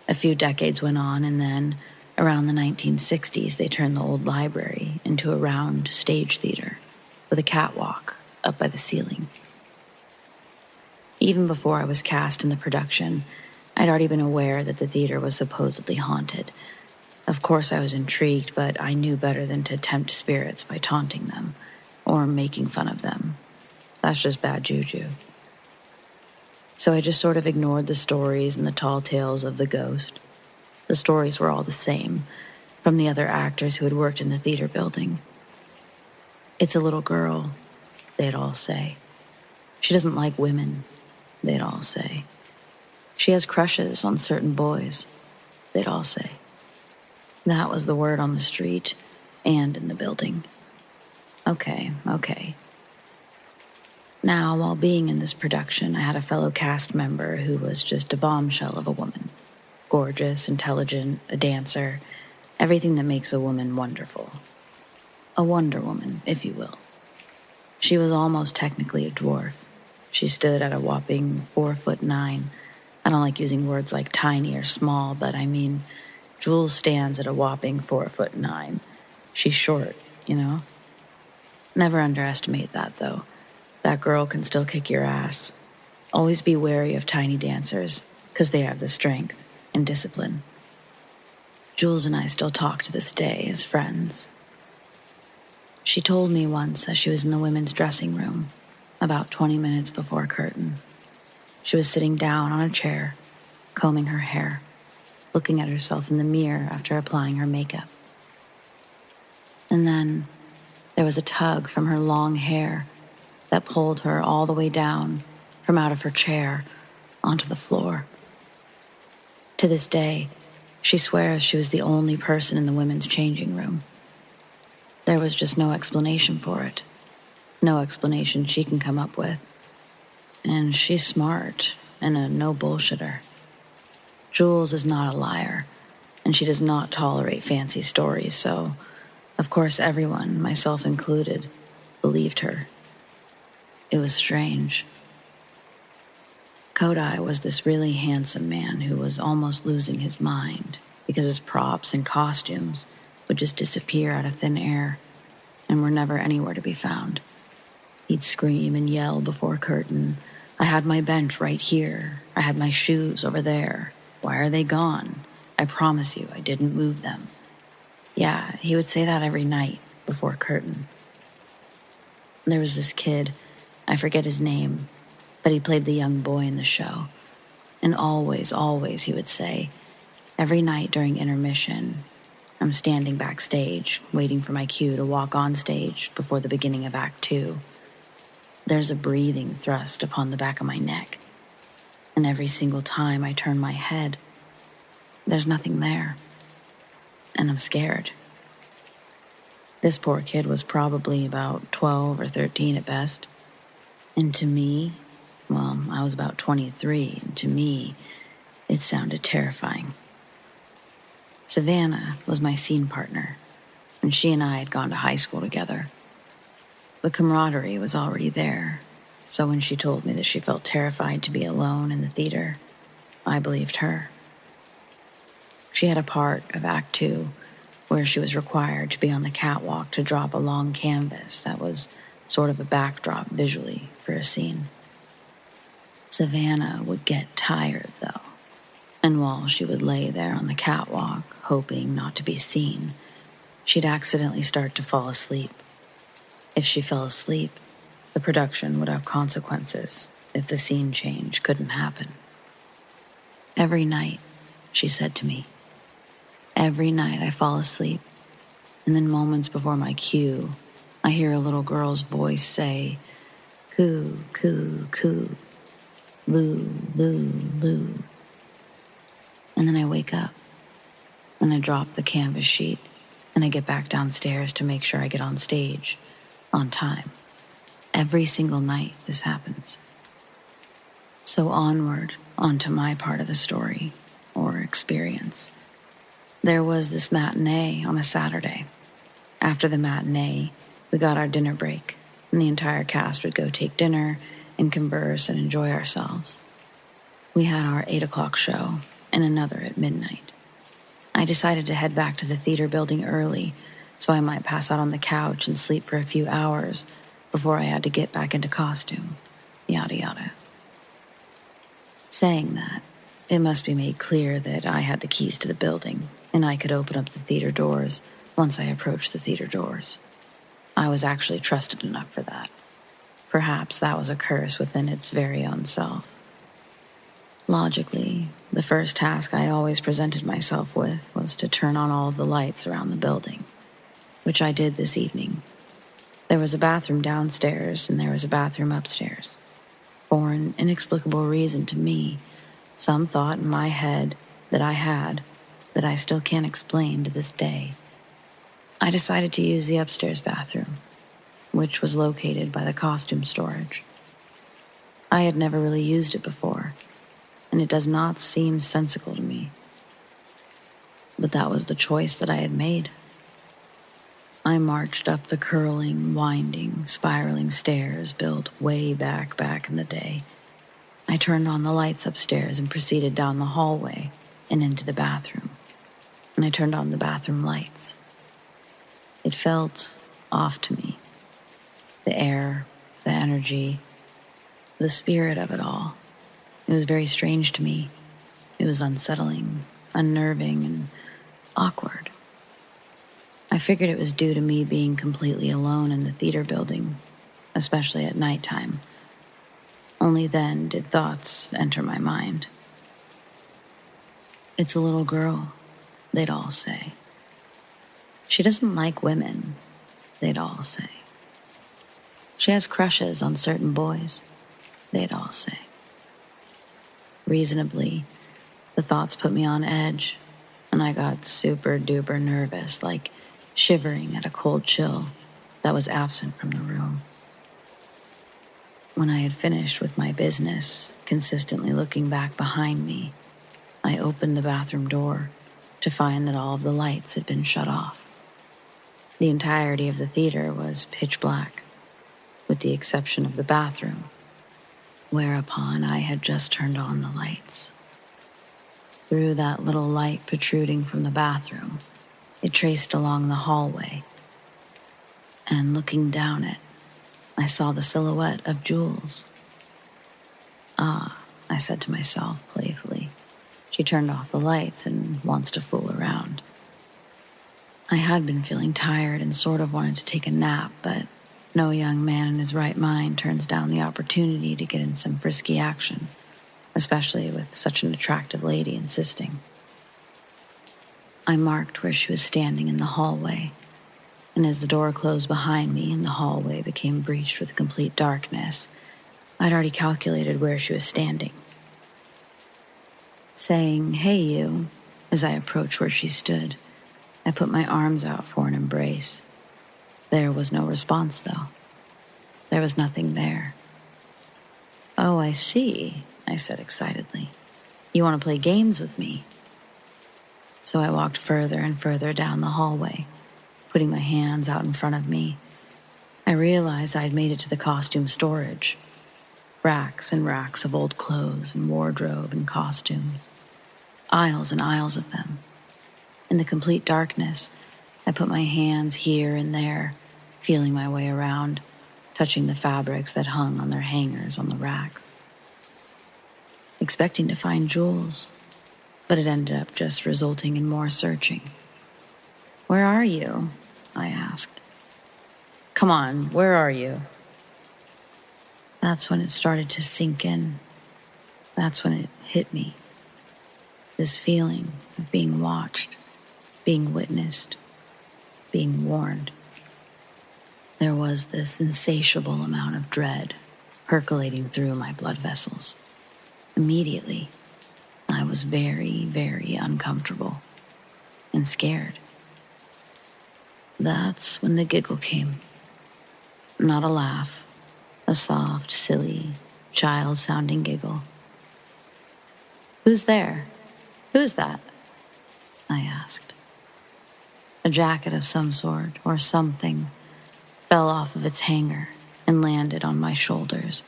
A few decades went on, and then, around the 1960s, they turned the old library into a round stage theater with a catwalk up by the ceiling. Even before I was cast in the production, I'd already been aware that the theater was supposedly haunted. Of course I was intrigued, but I knew better than to tempt spirits by taunting them or making fun of them. That's just bad juju. So I just sort of ignored the stories and the tall tales of the ghost. The stories were all the same, from the other actors who had worked in the theater building. It's a little girl, they'd all say. She doesn't like women, they'd all say. She has crushes on certain boys, they'd all say. That was the word on the street and in the building. Okay. Now, while being in this production, I had a fellow cast member who was just a bombshell of a woman. Gorgeous, intelligent, a dancer, everything that makes a woman wonderful. A Wonder Woman, if you will. She was almost technically a dwarf. She stood at a whopping 4'9". I don't like using words like tiny or small, but I mean, Jules stands at a whopping 4'9". She's short, you know? Never underestimate that, though. That girl can still kick your ass. Always be wary of tiny dancers, because they have the strength and discipline. Jules and I still talk to this day as friends. She told me once that she was in the women's dressing room, about 20 minutes before curtain. She was sitting down on a chair, combing her hair, looking at herself in the mirror after applying her makeup. And then there was a tug from her long hair that pulled her all the way down from out of her chair onto the floor. To this day, she swears she was the only person in the women's changing room. There was just no explanation for it. No explanation she can come up with. And she's smart and a no bullshitter. Jules is not a liar, and she does not tolerate fancy stories, so, of course, everyone, myself included, believed her. It was strange. Kodai was this really handsome man who was almost losing his mind because his props and costumes would just disappear out of thin air and were never anywhere to be found. He'd scream and yell before curtain, "I had my bench right here. I had my shoes over there. Why are they gone? I promise you I didn't move them." Yeah, he would say that every night before curtain. There was this kid, I forget his name, but he played the young boy in the show. And always he would say, every night during intermission, I'm standing backstage, waiting for my cue to walk on stage before the beginning of Act 2. There's a breathing thrust upon the back of my neck. And every single time I turn my head, there's nothing there. And I'm scared. This poor kid was probably about 12 or 13 at best. And to me, well, I was about 23, and to me, it sounded terrifying. Savannah was my scene partner, and she and I had gone to high school together. The camaraderie was already there, so when she told me that she felt terrified to be alone in the theater, I believed her. She had a part of Act 2 where she was required to be on the catwalk to drop a long canvas that was sort of a backdrop visually for a scene. Savannah would get tired, though, and while she would lay there on the catwalk, hoping not to be seen, she'd accidentally start to fall asleep. If she fell asleep, the production would have consequences if the scene change couldn't happen. Every night, she said to me, every night I fall asleep, and then moments before my cue, I hear a little girl's voice say, coo, coo, coo, loo, loo, loo. And then I wake up, and I drop the canvas sheet, and I get back downstairs to make sure I get on stage on time. Every single night this happens. So onward, onto my part of the story, or experience. There was this matinee on a Saturday. After the matinee, we got our dinner break, and the entire cast would go take dinner and converse and enjoy ourselves. We had our 8 o'clock show and another at midnight. I decided to head back to the theater building early so I might pass out on the couch and sleep for a few hours before I had to get back into costume, yada yada. Saying that, it must be made clear that I had the keys to the building and I could open up the theater doors once I approached the theater doors. I was actually trusted enough for that. Perhaps that was a curse within its very own self. Logically, the first task I always presented myself with was to turn on all of the lights around the building, which I did this evening. There was a bathroom downstairs and there was a bathroom upstairs. For an inexplicable reason to me, some thought in my head that I had that I still can't explain to this day. I decided to use the upstairs bathroom, which was located by the costume storage. I had never really used it before, and it does not seem sensical to me. But that was the choice that I had made. I marched up the curling, winding, spiraling stairs built way back in the day. I turned on the lights upstairs and proceeded down the hallway and into the bathroom. And I turned on the bathroom lights. It felt off to me. The air, the energy, the spirit of it all. It was very strange to me. It was unsettling, unnerving, and awkward. I figured it was due to me being completely alone in the theater building, especially at nighttime. Only then did thoughts enter my mind. It's a little girl, they'd all say. She doesn't like women, they'd all say. She has crushes on certain boys, they'd all say. Reasonably, the thoughts put me on edge, and I got super duper nervous, like shivering at a cold chill that was absent from the room. When I had finished with my business, consistently looking back behind me, I opened the bathroom door to find that all of the lights had been shut off. The entirety of the theater was pitch black, with the exception of the bathroom, whereupon I had just turned on the lights. Through that little light protruding from the bathroom, it traced along the hallway, and looking down it, I saw the silhouette of Jules. Ah, I said to myself playfully, she turned off the lights and wants to fool around. I had been feeling tired and sort of wanted to take a nap, but no young man in his right mind turns down the opportunity to get in some frisky action, especially with such an attractive lady insisting. I marked where she was standing in the hallway, and as the door closed behind me and the hallway became breached with complete darkness, I'd already calculated where she was standing. Saying, "Hey you," as I approached where she stood, I put my arms out for an embrace. There was no response, though. There was nothing there. "Oh, I see," I said excitedly. "You want to play games with me?" So I walked further and further down the hallway, putting my hands out in front of me. I realized I'd made it to the costume storage. Racks and racks of old clothes and wardrobe and costumes. Aisles and aisles of them. In the complete darkness, I put my hands here and there, feeling my way around, touching the fabrics that hung on their hangers on the racks. Expecting to find Jules, but it ended up just resulting in more searching. "Where are you?" I asked. "Come on, where are you?" That's when it started to sink in. That's when it hit me. This feeling of being watched, being witnessed, being warned. There was this insatiable amount of dread percolating through my blood vessels. Immediately, I was very, very uncomfortable and scared. That's when the giggle came. Not a laugh, a soft, silly, child-sounding giggle. "Who's there? Who's that?" I asked. A jacket of some sort or something fell off of its hanger and landed on my shoulders,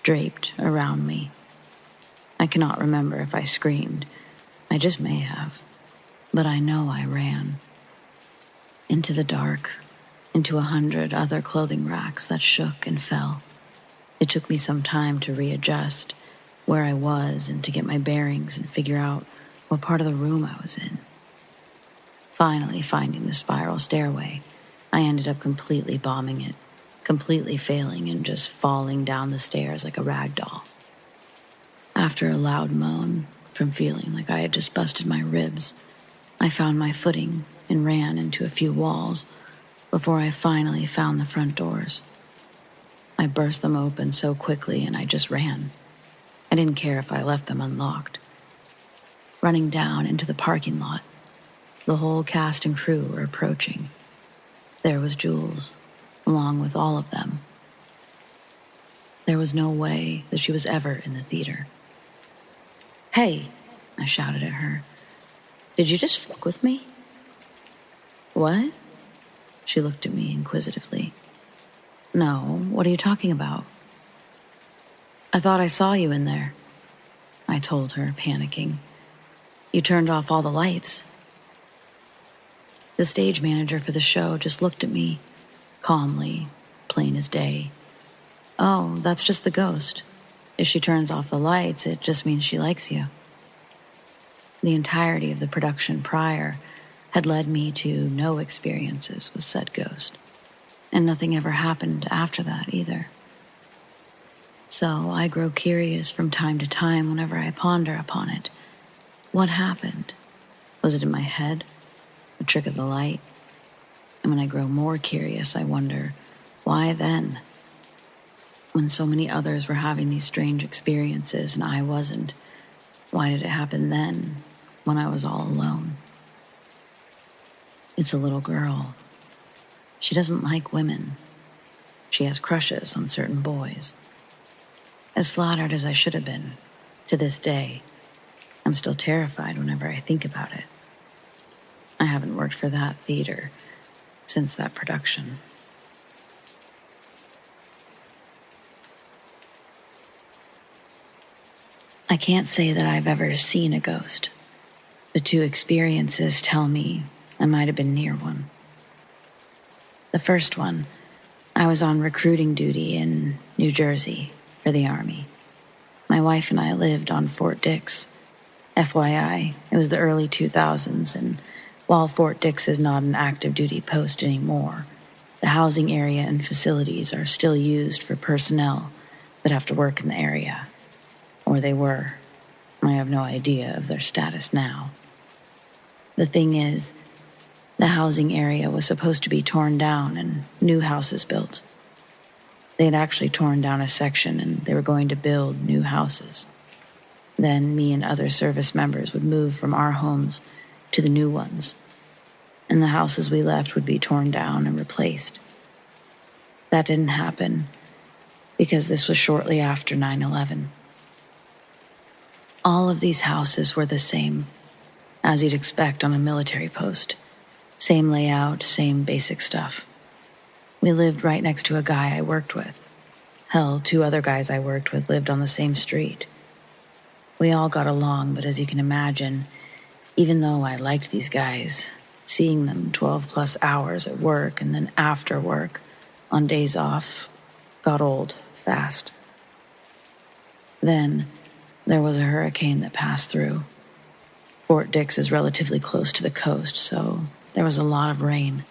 draped around me. I cannot remember if I screamed. I just may have. But I know I ran. Into the dark, into 100 other clothing racks that shook and fell. It took me some time to readjust where I was and to get my bearings and figure out what part of the room I was in. Finally finding the spiral stairway, I ended up completely bombing it, completely failing and just falling down the stairs like a rag doll. After a loud moan from feeling like I had just busted my ribs, I found my footing and ran into a few walls before I finally found the front doors. I burst them open so quickly and I just ran. I didn't care if I left them unlocked. Running down into the parking lot, the whole cast and crew were approaching. There was Jules, along with all of them. There was no way that she was ever in the theater. "Hey," I shouted at her. "Did you just fuck with me?" "What?" She looked at me inquisitively. "No, what are you talking about?" "I thought I saw you in there," I told her, panicking. "You turned off all the lights." The stage manager for the show just looked at me, calmly, plain as day. "Oh, that's just the ghost. If she turns off the lights, it just means she likes you." The entirety of the production prior had led me to no experiences with said ghost, and nothing ever happened after that either. So I grow curious from time to time whenever I ponder upon it. What happened? Was it in my head? A trick of the light? And when I grow more curious, I wonder, why then? When so many others were having these strange experiences and I wasn't, why did it happen then, when I was all alone? It's a little girl. She doesn't like women. She has crushes on certain boys. As flattered as I should have been, to this day, I'm still terrified whenever I think about it. I haven't worked for that theater since that production. I can't say that I've ever seen a ghost, but two experiences tell me I might have been near one. The first one, I was on recruiting duty in New Jersey for the Army. My wife and I lived on Fort Dix. FYI, it was the early 2000s, and while Fort Dix is not an active duty post anymore, the housing area and facilities are still used for personnel that have to work in the area. Or they were. I have no idea of their status now. The thing is, the housing area was supposed to be torn down and new houses built. They had actually torn down a section and they were going to build new houses. Then me and other service members would move from our homes to the new ones, and the houses we left would be torn down and replaced. That didn't happen because this was shortly after 9/11. All of these houses were the same, as you'd expect on a military post. Same layout, same basic stuff. We lived right next to a guy I worked with. Hell, 2 other guys I worked with lived on the same street. We all got along, but as you can imagine, even though I liked these guys, seeing them 12 plus hours at work and then after work, on days off, got old fast. Then there was a hurricane that passed through. Fort Dix is relatively close to the coast, so there was a lot of rain.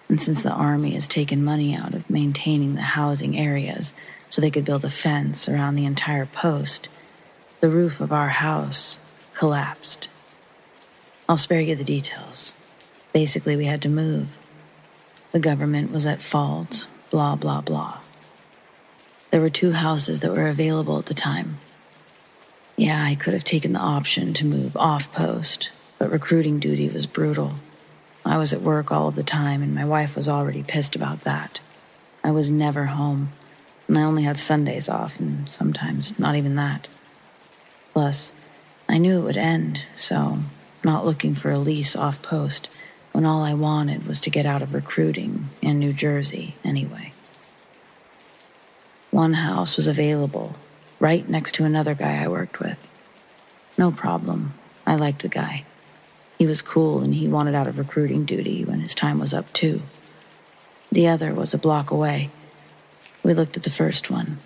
And since the army has taken money out of maintaining the housing areas so they could build a fence around the entire post, the roof of our house collapsed. I'll spare you the details. Basically, we had to move. The government was at fault, blah, blah, blah. There were 2 houses that were available at the time. Yeah, I could have taken the option to move off post, but recruiting duty was brutal. I was at work all of the time, and my wife was already pissed about that. I was never home, and I only had Sundays off, and sometimes not even that. Plus, I knew it would end, so not looking for a lease off post when all I wanted was to get out of recruiting in New Jersey anyway. One house was available, right next to another guy I worked with. No problem. I liked the guy. He was cool and he wanted out of recruiting duty when his time was up too. The other was a block away. We looked at the first one.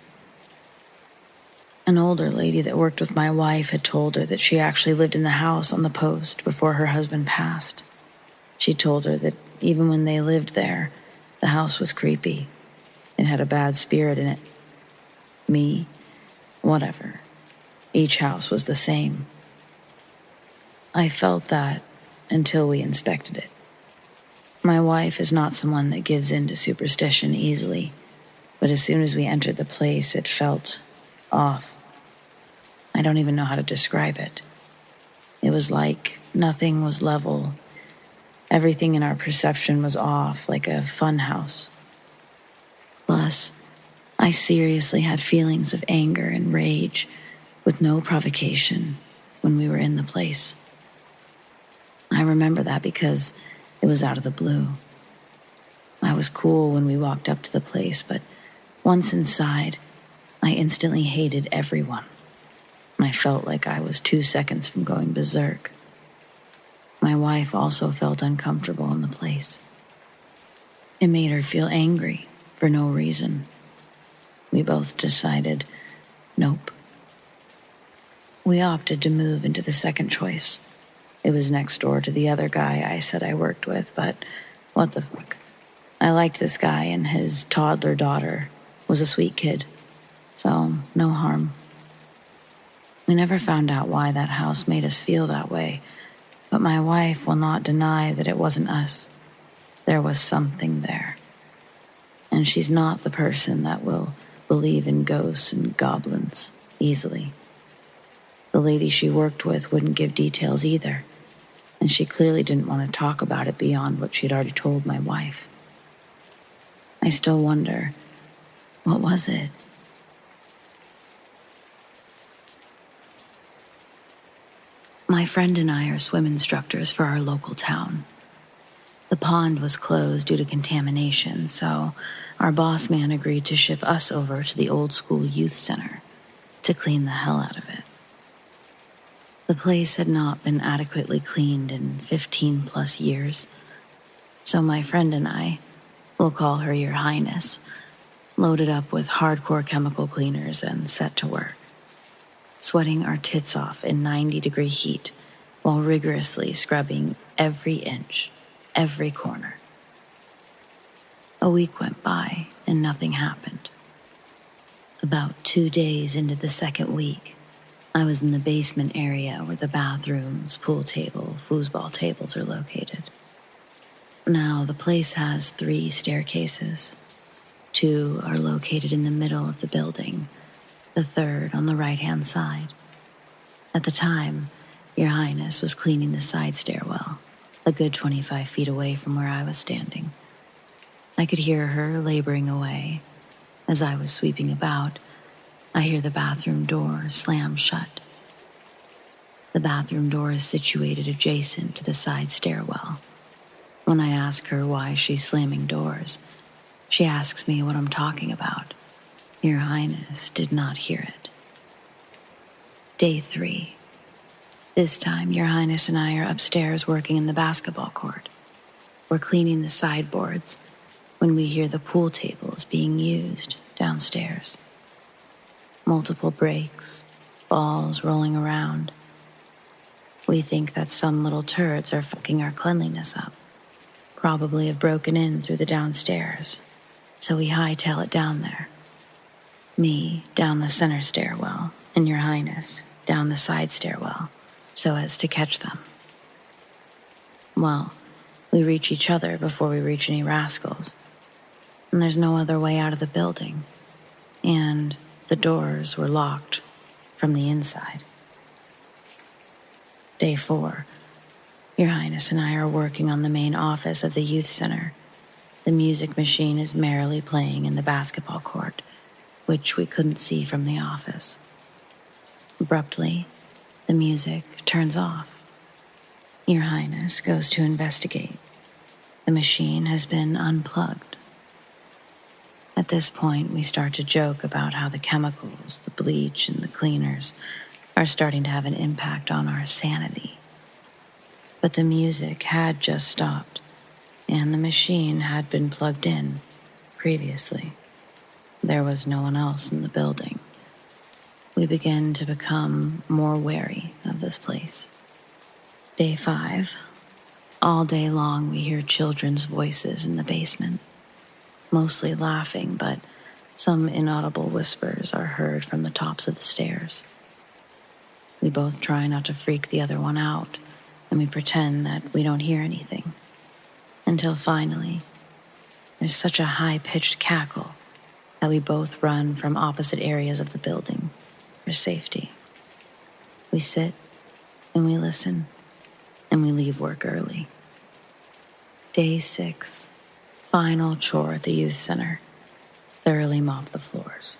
An older lady that worked with my wife had told her that she actually lived in the house on the post before her husband passed. She told her that even when they lived there, the house was creepy. It had a bad spirit in it. Me, whatever. Each house was the same. I felt that until we inspected it. My wife is not someone that gives in to superstition easily, but as soon as we entered the place, it felt off. I don't even know how to describe it. It was like nothing was level. Everything in our perception was off, like a fun house. Plus, I seriously had feelings of anger and rage with no provocation when we were in the place. I remember that because it was out of the blue. I was cool when we walked up to the place, but once inside, I instantly hated everyone. And I felt like I was 2 seconds from going berserk. My wife also felt uncomfortable in the place. It made her feel angry for no reason. We both decided, nope. We opted to move into the second choice. It was next door to the other guy I said I worked with, but what the fuck. I liked this guy, and his toddler daughter was a sweet kid, so no harm. We never found out why that house made us feel that way, but my wife will not deny that it wasn't us. There was something there. And she's not the person that will believe in ghosts and goblins easily. The lady she worked with wouldn't give details either, and she clearly didn't want to talk about it beyond what she'd already told my wife. I still wonder, what was it? My friend and I are swim instructors for our local town. The pond was closed due to contamination, so our boss man agreed to ship us over to the old school youth center to clean the hell out of it. The place had not been adequately cleaned in 15 plus years, so my friend and I, we'll call her Your Highness, loaded up with hardcore chemical cleaners and set to work, sweating our tits off in 90-degree heat while rigorously scrubbing every inch, every corner. A week went by and nothing happened. About 2 days into the second week, I was in the basement area where the bathrooms, pool table, foosball tables are located. Now, the place has 3 staircases. 2 are located in the middle of the building, the 3rd on the right-hand side. At the time, Your Highness was cleaning the side stairwell, a good 25 feet away from where I was standing. I could hear her laboring away. As I was sweeping about, I hear the bathroom door slam shut. The bathroom door is situated adjacent to the side stairwell. When I ask her why she's slamming doors, she asks me what I'm talking about. Your Highness did not hear it. Day 3. This time, Your Highness and I are upstairs working in the basketball court. We're cleaning the sideboards when we hear the pool tables being used downstairs. Multiple breaks, balls rolling around. We think that some little turds are fucking our cleanliness up. probably have broken in through the downstairs, so we hightail it down there. Me down the center stairwell, and Your Highness down the side stairwell, so as to catch them. Well, we reach each other before we reach any rascals, and there's no other way out of the building, and the doors were locked from the inside. Day 4, Your Highness and I are working on the main office of the youth center. The music machine is merrily playing in the basketball court, which we couldn't see from the office. Abruptly, the music turns off. Your Highness goes to investigate. The machine has been unplugged. At this point, we start to joke about how the chemicals, the bleach, and the cleaners are starting to have an impact on our sanity. But the music had just stopped, and the machine had been plugged in previously. There was no one else in the building. We begin to become more wary of this place. Day 5. All day long we hear children's voices in the basement, mostly laughing, but some inaudible whispers are heard from the tops of the stairs. We both try not to freak the other one out, and we pretend that we don't hear anything. Until finally, there's such a high-pitched cackle that we both run from opposite areas of the building for safety. We sit and we listen, and we leave work early. Day 6, final chore at the youth center. Thoroughly mop the floors.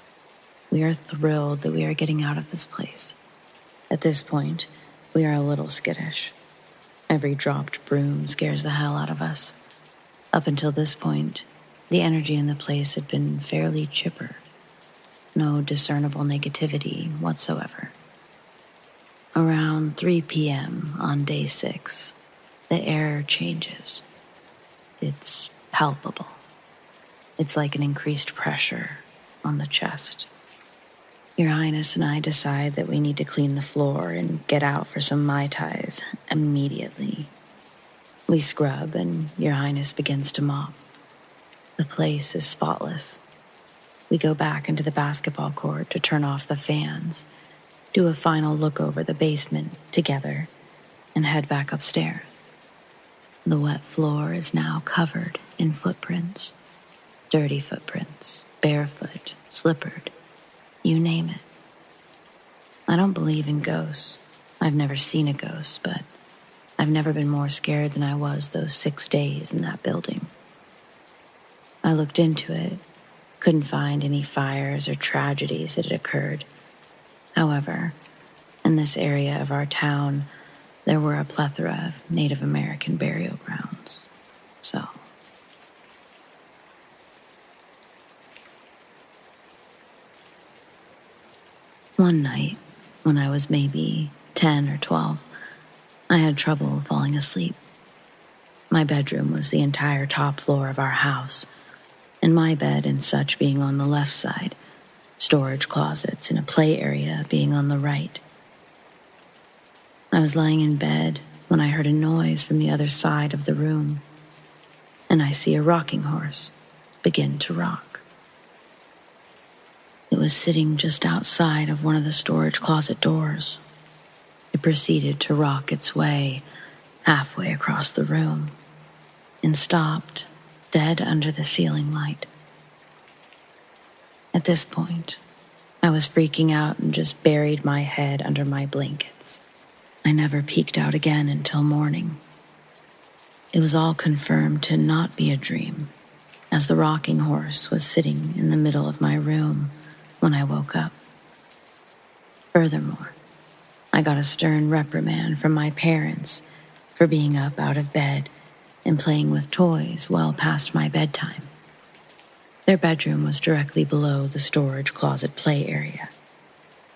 We are thrilled that we are getting out of this place. At this point, we are a little skittish. Every dropped broom scares the hell out of us. Up until this point, the energy in the place had been fairly chipper. No discernible negativity whatsoever. Around 3 p.m. on day 6, the air changes. It's palpable. It's like an increased pressure on the chest. Your Highness and I decide that we need to clean the floor and get out for some Mai Tais immediately. We scrub and Your Highness begins to mop. The place is spotless. We go back into the basketball court to turn off the fans, do a final look over the basement together, and head back upstairs. The wet floor is now covered in footprints. Dirty footprints, barefoot, slippered. You name it. I don't believe in ghosts. I've never seen a ghost, but I've never been more scared than I was those 6 days in that building. I looked into it, couldn't find any fires or tragedies that had occurred. However, in this area of our town, there were a plethora of Native American burial grounds. So... One night, when I was maybe 10 or 12, I had trouble falling asleep. My bedroom was the entire top floor of our house, and my bed and such being on the left side, storage closets and a play area being on the right. I was lying in bed when I heard a noise from the other side of the room, and I see a rocking horse begin to rock. It was sitting just outside of one of the storage closet doors. It proceeded to rock its way halfway across the room and stopped dead under the ceiling light. At this point, I was freaking out and just buried my head under my blankets. I never peeked out again until morning. It was all confirmed to not be a dream, as the rocking horse was sitting in the middle of my room when I woke up. Furthermore, I got a stern reprimand from my parents for being up out of bed and playing with toys well past my bedtime. Their bedroom was directly below the storage closet play area.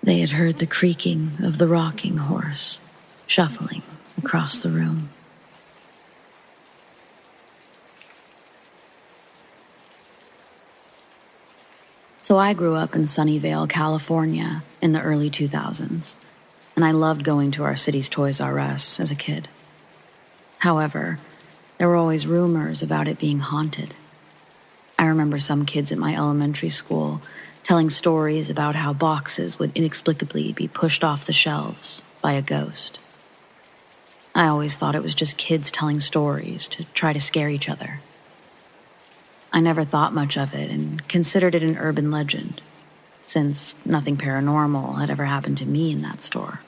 They had heard the creaking of the rocking horse shuffling across the room. So I grew up in Sunnyvale, California in the early 2000s, and I loved going to our city's Toys R Us as a kid. However, There were always rumors about it being haunted. I remember some kids at my elementary school telling stories about how boxes would inexplicably be pushed off the shelves by a ghost. I always thought it was just kids telling stories to try to scare each other. I never thought much of it and considered it an urban legend, since nothing paranormal had ever happened to me in that store.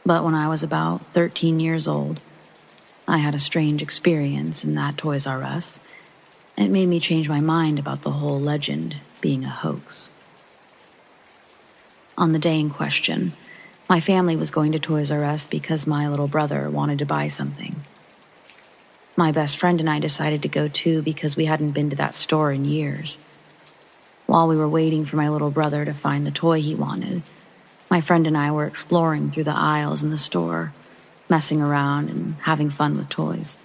But when I was about 13 years old, I had a strange experience in that Toys R Us. It made me change my mind about the whole legend being a hoax. On the day in question, my family was going to Toys R Us because my little brother wanted to buy something. My best friend and I decided to go too because we hadn't been to that store in years. While we were waiting for my little brother to find the toy he wanted, my friend and I were exploring through the aisles in the store, messing around and having fun with toys.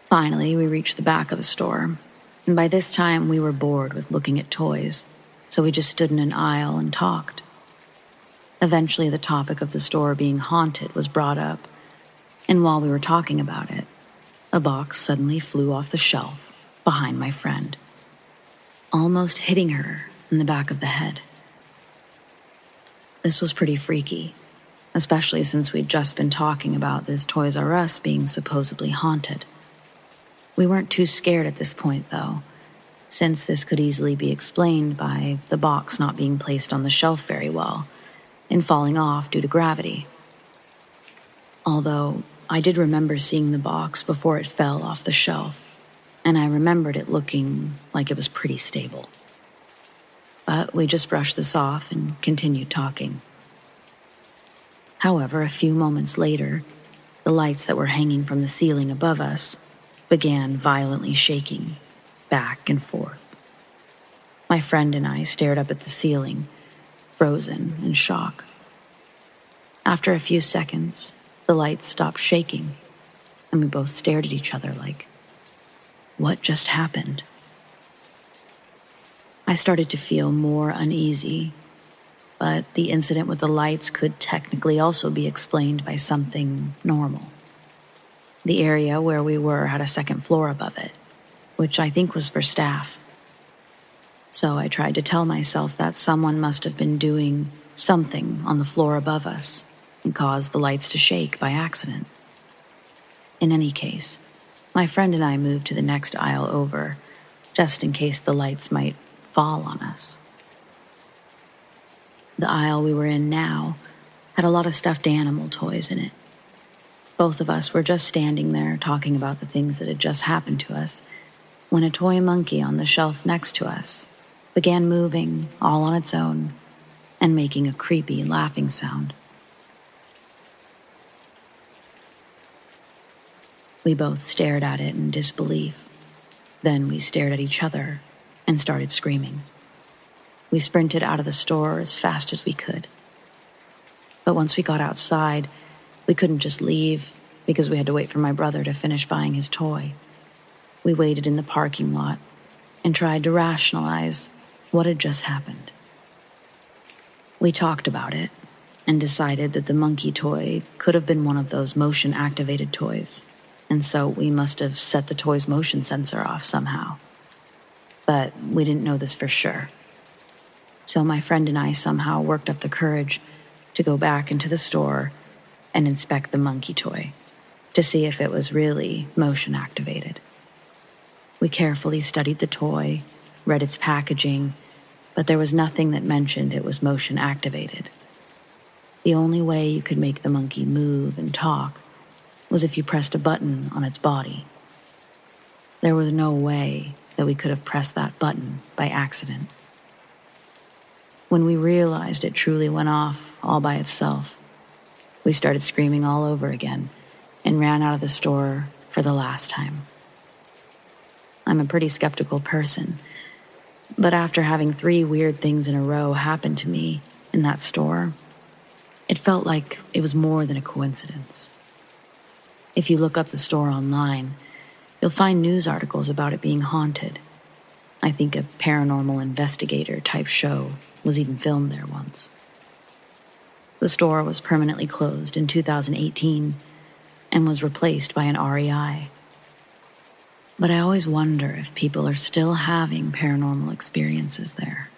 Finally, we reached the back of the store, and by this time we were bored with looking at toys, so we just stood in an aisle and talked. Eventually, the topic of the store being haunted was brought up, and while we were talking about it, a box suddenly flew off the shelf behind my friend, almost hitting her in the back of the head. This was pretty freaky, especially since we'd just been talking about this Toys R Us being supposedly haunted. We weren't too scared at this point, though, since this could easily be explained by the box not being placed on the shelf very well and falling off due to gravity. Although I did remember seeing the box before it fell off the shelf, and I remembered it looking like it was pretty stable. But we just brushed this off and continued talking. However, a few moments later, the lights that were hanging from the ceiling above us began violently shaking back and forth. My friend and I stared up at the ceiling, frozen in shock. After a few seconds, the lights stopped shaking, and we both stared at each other like, what just happened? I started to feel more uneasy, but the incident with the lights could technically also be explained by something normal. The area where we were had a second floor above it, which I think was for staff. So I tried to tell myself that someone must have been doing something on the floor above us and caused the lights to shake by accident. In any case, my friend and I moved to the next aisle over, just in case the lights might fall on us. The aisle we were in now had a lot of stuffed animal toys in it. Both of us were just standing there talking about the things that had just happened to us when a toy monkey on the shelf next to us began moving all on its own and making a creepy laughing sound. We both stared at it in disbelief. Then we stared at each other and started screaming. We sprinted out of the store as fast as we could. But once we got outside, we couldn't just leave because we had to wait for my brother to finish buying his toy. We waited in the parking lot and tried to rationalize what had just happened. We talked about it and decided that the monkey toy could have been one of those motion-activated toys, and so we must have set the toy's motion sensor off somehow. But we didn't know this for sure. So my friend and I somehow worked up the courage to go back into the store and inspect the monkey toy to see if it was really motion activated. We carefully studied the toy, read its packaging, but there was nothing that mentioned it was motion activated. The only way you could make the monkey move and talk was if you pressed a button on its body. There was no way that we could have pressed that button by accident. When we realized it truly went off all by itself, we started screaming all over again and ran out of the store for the last time. I'm a pretty skeptical person, but after having 3 weird things in a row happen to me in that store, it felt like it was more than a coincidence. If you look up the store online, you'll find news articles about it being haunted. I think a paranormal investigator type show was even filmed there once. The store was permanently closed in 2018, and was replaced by an REI. But I always wonder if people are still having paranormal experiences there.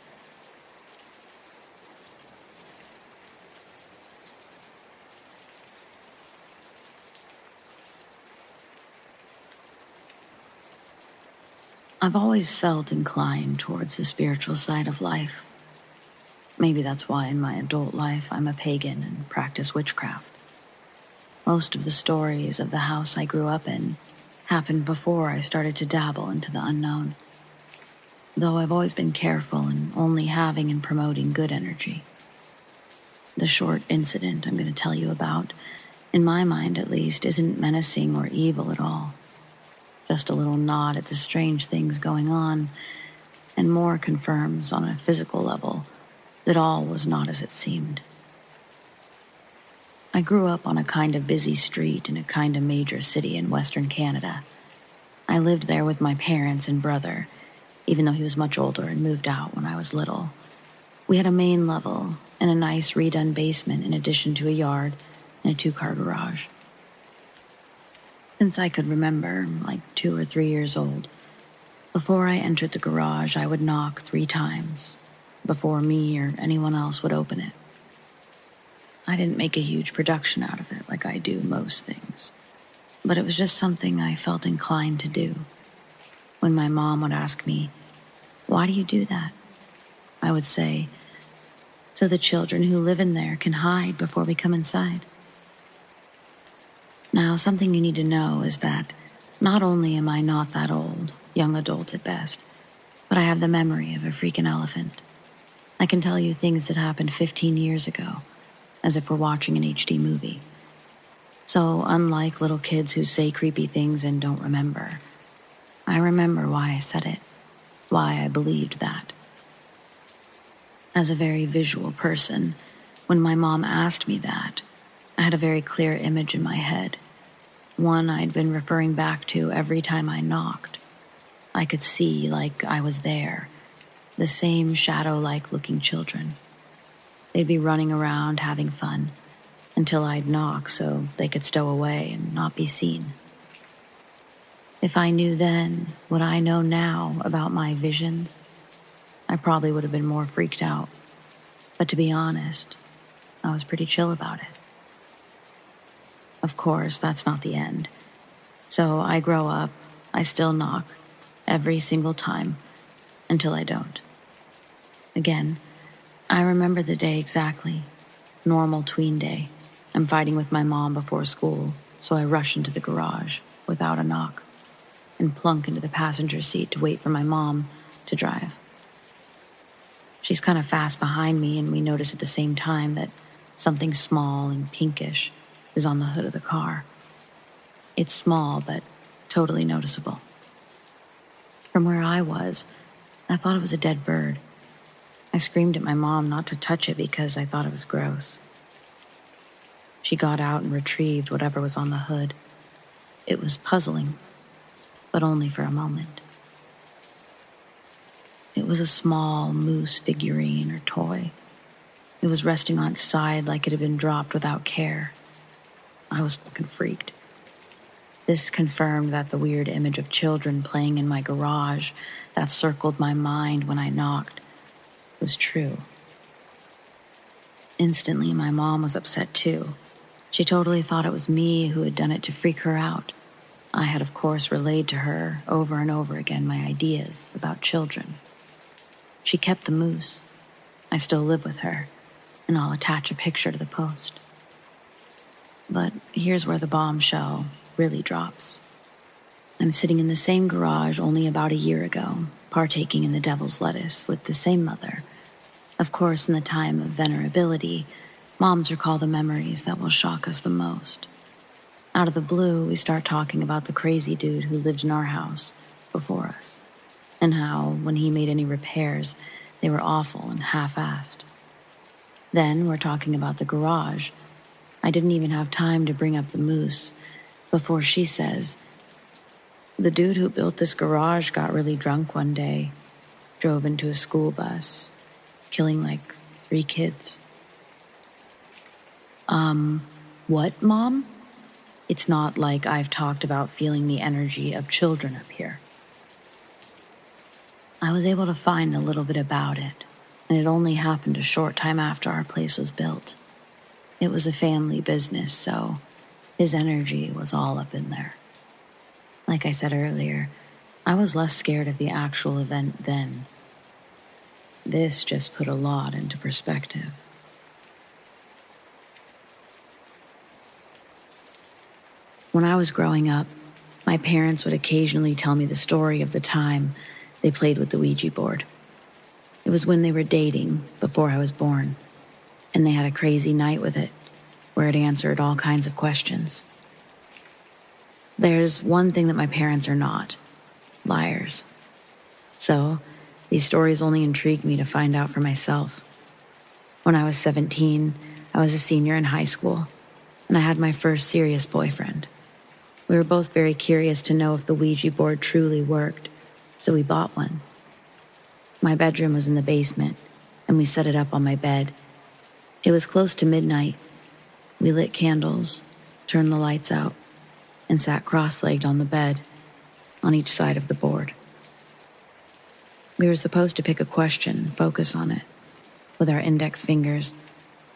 I've always felt inclined towards the spiritual side of life. Maybe that's why in my adult life I'm a pagan and practice witchcraft. Most of the stories of the house I grew up in happened before I started to dabble into the unknown, though I've always been careful in only having and promoting good energy. The short incident I'm going to tell you about, in my mind at least, isn't menacing or evil at all. Just a little nod at the strange things going on, and more confirms on a physical level that all was not as it seemed. I grew up on a kind of busy street in a kind of major city in Western Canada. I lived there with my parents and brother, even though he was much older and moved out when I was little. We had a main level and a nice redone basement in addition to a yard and a 2-car garage. Since I could remember, like 2 or 3 years old, before I entered the garage, I would knock 3 times before me or anyone else would open it. I didn't make a huge production out of it like I do most things, but it was just something I felt inclined to do. When my mom would ask me, "Why do you do that?" I would say, "So the children who live in there can hide before we come inside." Now, something you need to know is that not only am I not that old, young adult at best, but I have the memory of a freaking elephant. I can tell you things that happened 15 years ago, as if we're watching an HD movie. So, unlike little kids who say creepy things and don't remember, I remember why I said it, why I believed that. As a very visual person, when my mom asked me that, I had a very clear image in my head, one I'd been referring back to every time I knocked. I could see, like I was there, the same shadow-like looking children. They'd be running around having fun until I'd knock so they could stow away and not be seen. If I knew then what I know now about my visions, I probably would have been more freaked out. But to be honest, I was pretty chill about it. Of course, that's not the end. So I grow up, I still knock, every single time, until I don't. Again, I remember the day exactly. Normal tween day. I'm fighting with my mom before school, so I rush into the garage without a knock and plunk into the passenger seat to wait for my mom to drive. She's kind of fast behind me, and we notice at the same time that something small and pinkish is on the hood of the car. It's small, but totally noticeable. From where I was, I thought it was a dead bird. I screamed at my mom not to touch it because I thought it was gross. She got out and retrieved whatever was on the hood. It was puzzling, but only for a moment. It was a small moose figurine or toy. It was resting on its side like it had been dropped without care. I was fucking freaked. This confirmed that the weird image of children playing in my garage that circled my mind when I knocked was true. Instantly, my mom was upset too. She totally thought it was me who had done it to freak her out. I had, of course, relayed to her over and over again my ideas about children. She kept the moose. I still live with her, and I'll attach a picture to the post. But here's where the bombshell really drops. I'm sitting in the same garage only about a year ago, partaking in the devil's lettuce with the same mother. Of course, in the time of venerability, moms recall the memories that will shock us the most. Out of the blue, we start talking about the crazy dude who lived in our house before us, and how, when he made any repairs, they were awful and half-assed. Then we're talking about the garage. I didn't even have time to bring up the moose before she says, "The dude who built this garage got really drunk one day, drove into a school bus, killing like 3 kids." What, Mom? It's not like I've talked about feeling the energy of children up here. I was able to find a little bit about it, and it only happened a short time after our place was built. It was a family business, so his energy was all up in there. Like I said earlier, I was less scared of the actual event then. This just put a lot into perspective. When I was growing up, my parents would occasionally tell me the story of the time they played with the Ouija board. It was when they were dating, before I was born, and they had a crazy night with it, where it answered all kinds of questions. There's one thing that my parents are not: liars. So, these stories only intrigued me to find out for myself. When I was 17, I was a senior in high school, and I had my first serious boyfriend. We were both very curious to know if the Ouija board truly worked, so we bought one. My bedroom was in the basement, and we set it up on my bed. It was close to midnight. We lit candles, turned the lights out, and sat cross-legged on the bed, on each side of the board. We were supposed to pick a question and focus on it, with our index fingers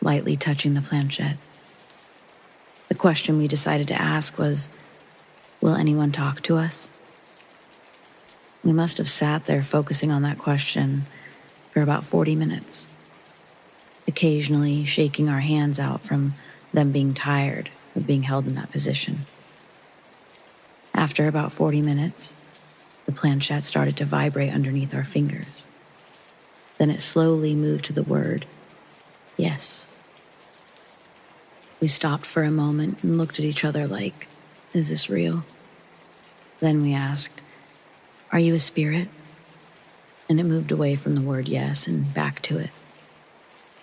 lightly touching the planchette. The question we decided to ask was, will anyone talk to us? We must have sat there focusing on that question for about 40 minutes, occasionally shaking our hands out from them being tired of being held in that position. After about 40 minutes, the planchette started to vibrate underneath our fingers. Then it slowly moved to the word, yes. We stopped for a moment and looked at each other like, is this real? Then we asked, are you a spirit? And it moved away from the word yes and back to it.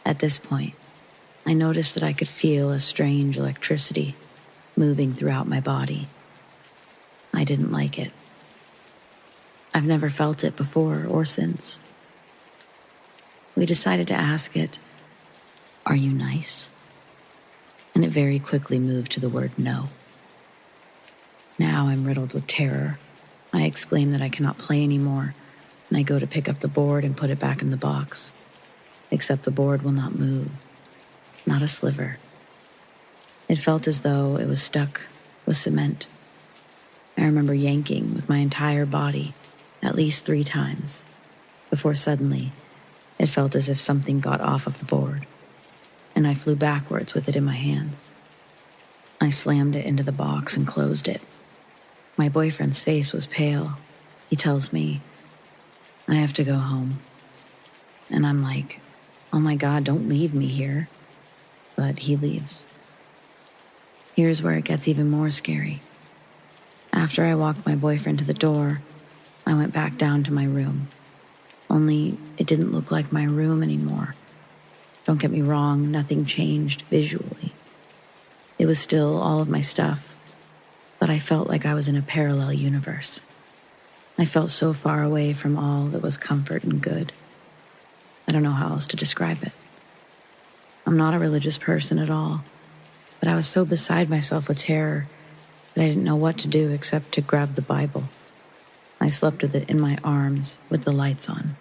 At this point, I noticed that I could feel a strange electricity moving throughout my body. I didn't like it. I've never felt it before or since. We decided to ask it, are you nice? And it very quickly moved to the word no. Now I'm riddled with terror. I exclaim that I cannot play anymore, and I go to pick up the board and put it back in the box. Except the board will not move. Not a sliver. It felt as though it was stuck with cement. I remember yanking with my entire body at least 3 times, before suddenly it felt as if something got off of the board, and I flew backwards with it in my hands. I slammed it into the box and closed it. My boyfriend's face was pale. He tells me, I have to go home. And I'm like, oh my God, don't leave me here. But he leaves. Here's where it gets even more scary. After I walked my boyfriend to the door, I went back down to my room. Only it didn't look like my room anymore. Don't get me wrong, nothing changed visually. It was still all of my stuff, but I felt like I was in a parallel universe. I felt so far away from all that was comfort and good. I don't know how else to describe it. I'm not a religious person at all, but I was so beside myself with terror that I didn't know what to do except to grab the Bible. I slept with it in my arms with the lights on.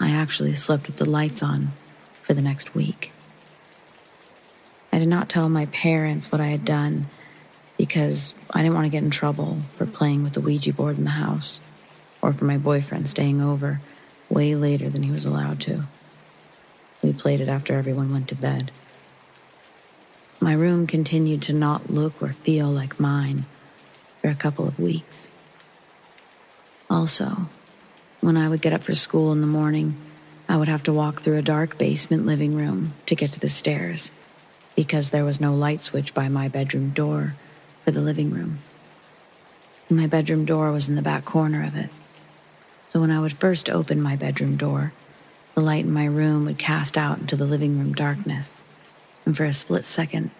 I actually slept with the lights on for the next week. I did not tell my parents what I had done because I didn't want to get in trouble for playing with the Ouija board in the house, or for my boyfriend staying over way later than he was allowed to. We played it after everyone went to bed. My room continued to not look or feel like mine for a couple of weeks. Also, when I would get up for school in the morning, I would have to walk through a dark basement living room to get to the stairs, because there was no light switch by my bedroom door for the living room. My bedroom door was in the back corner of it. So when I would first open my bedroom door, the light in my room would cast out into the living room darkness, and for a split second,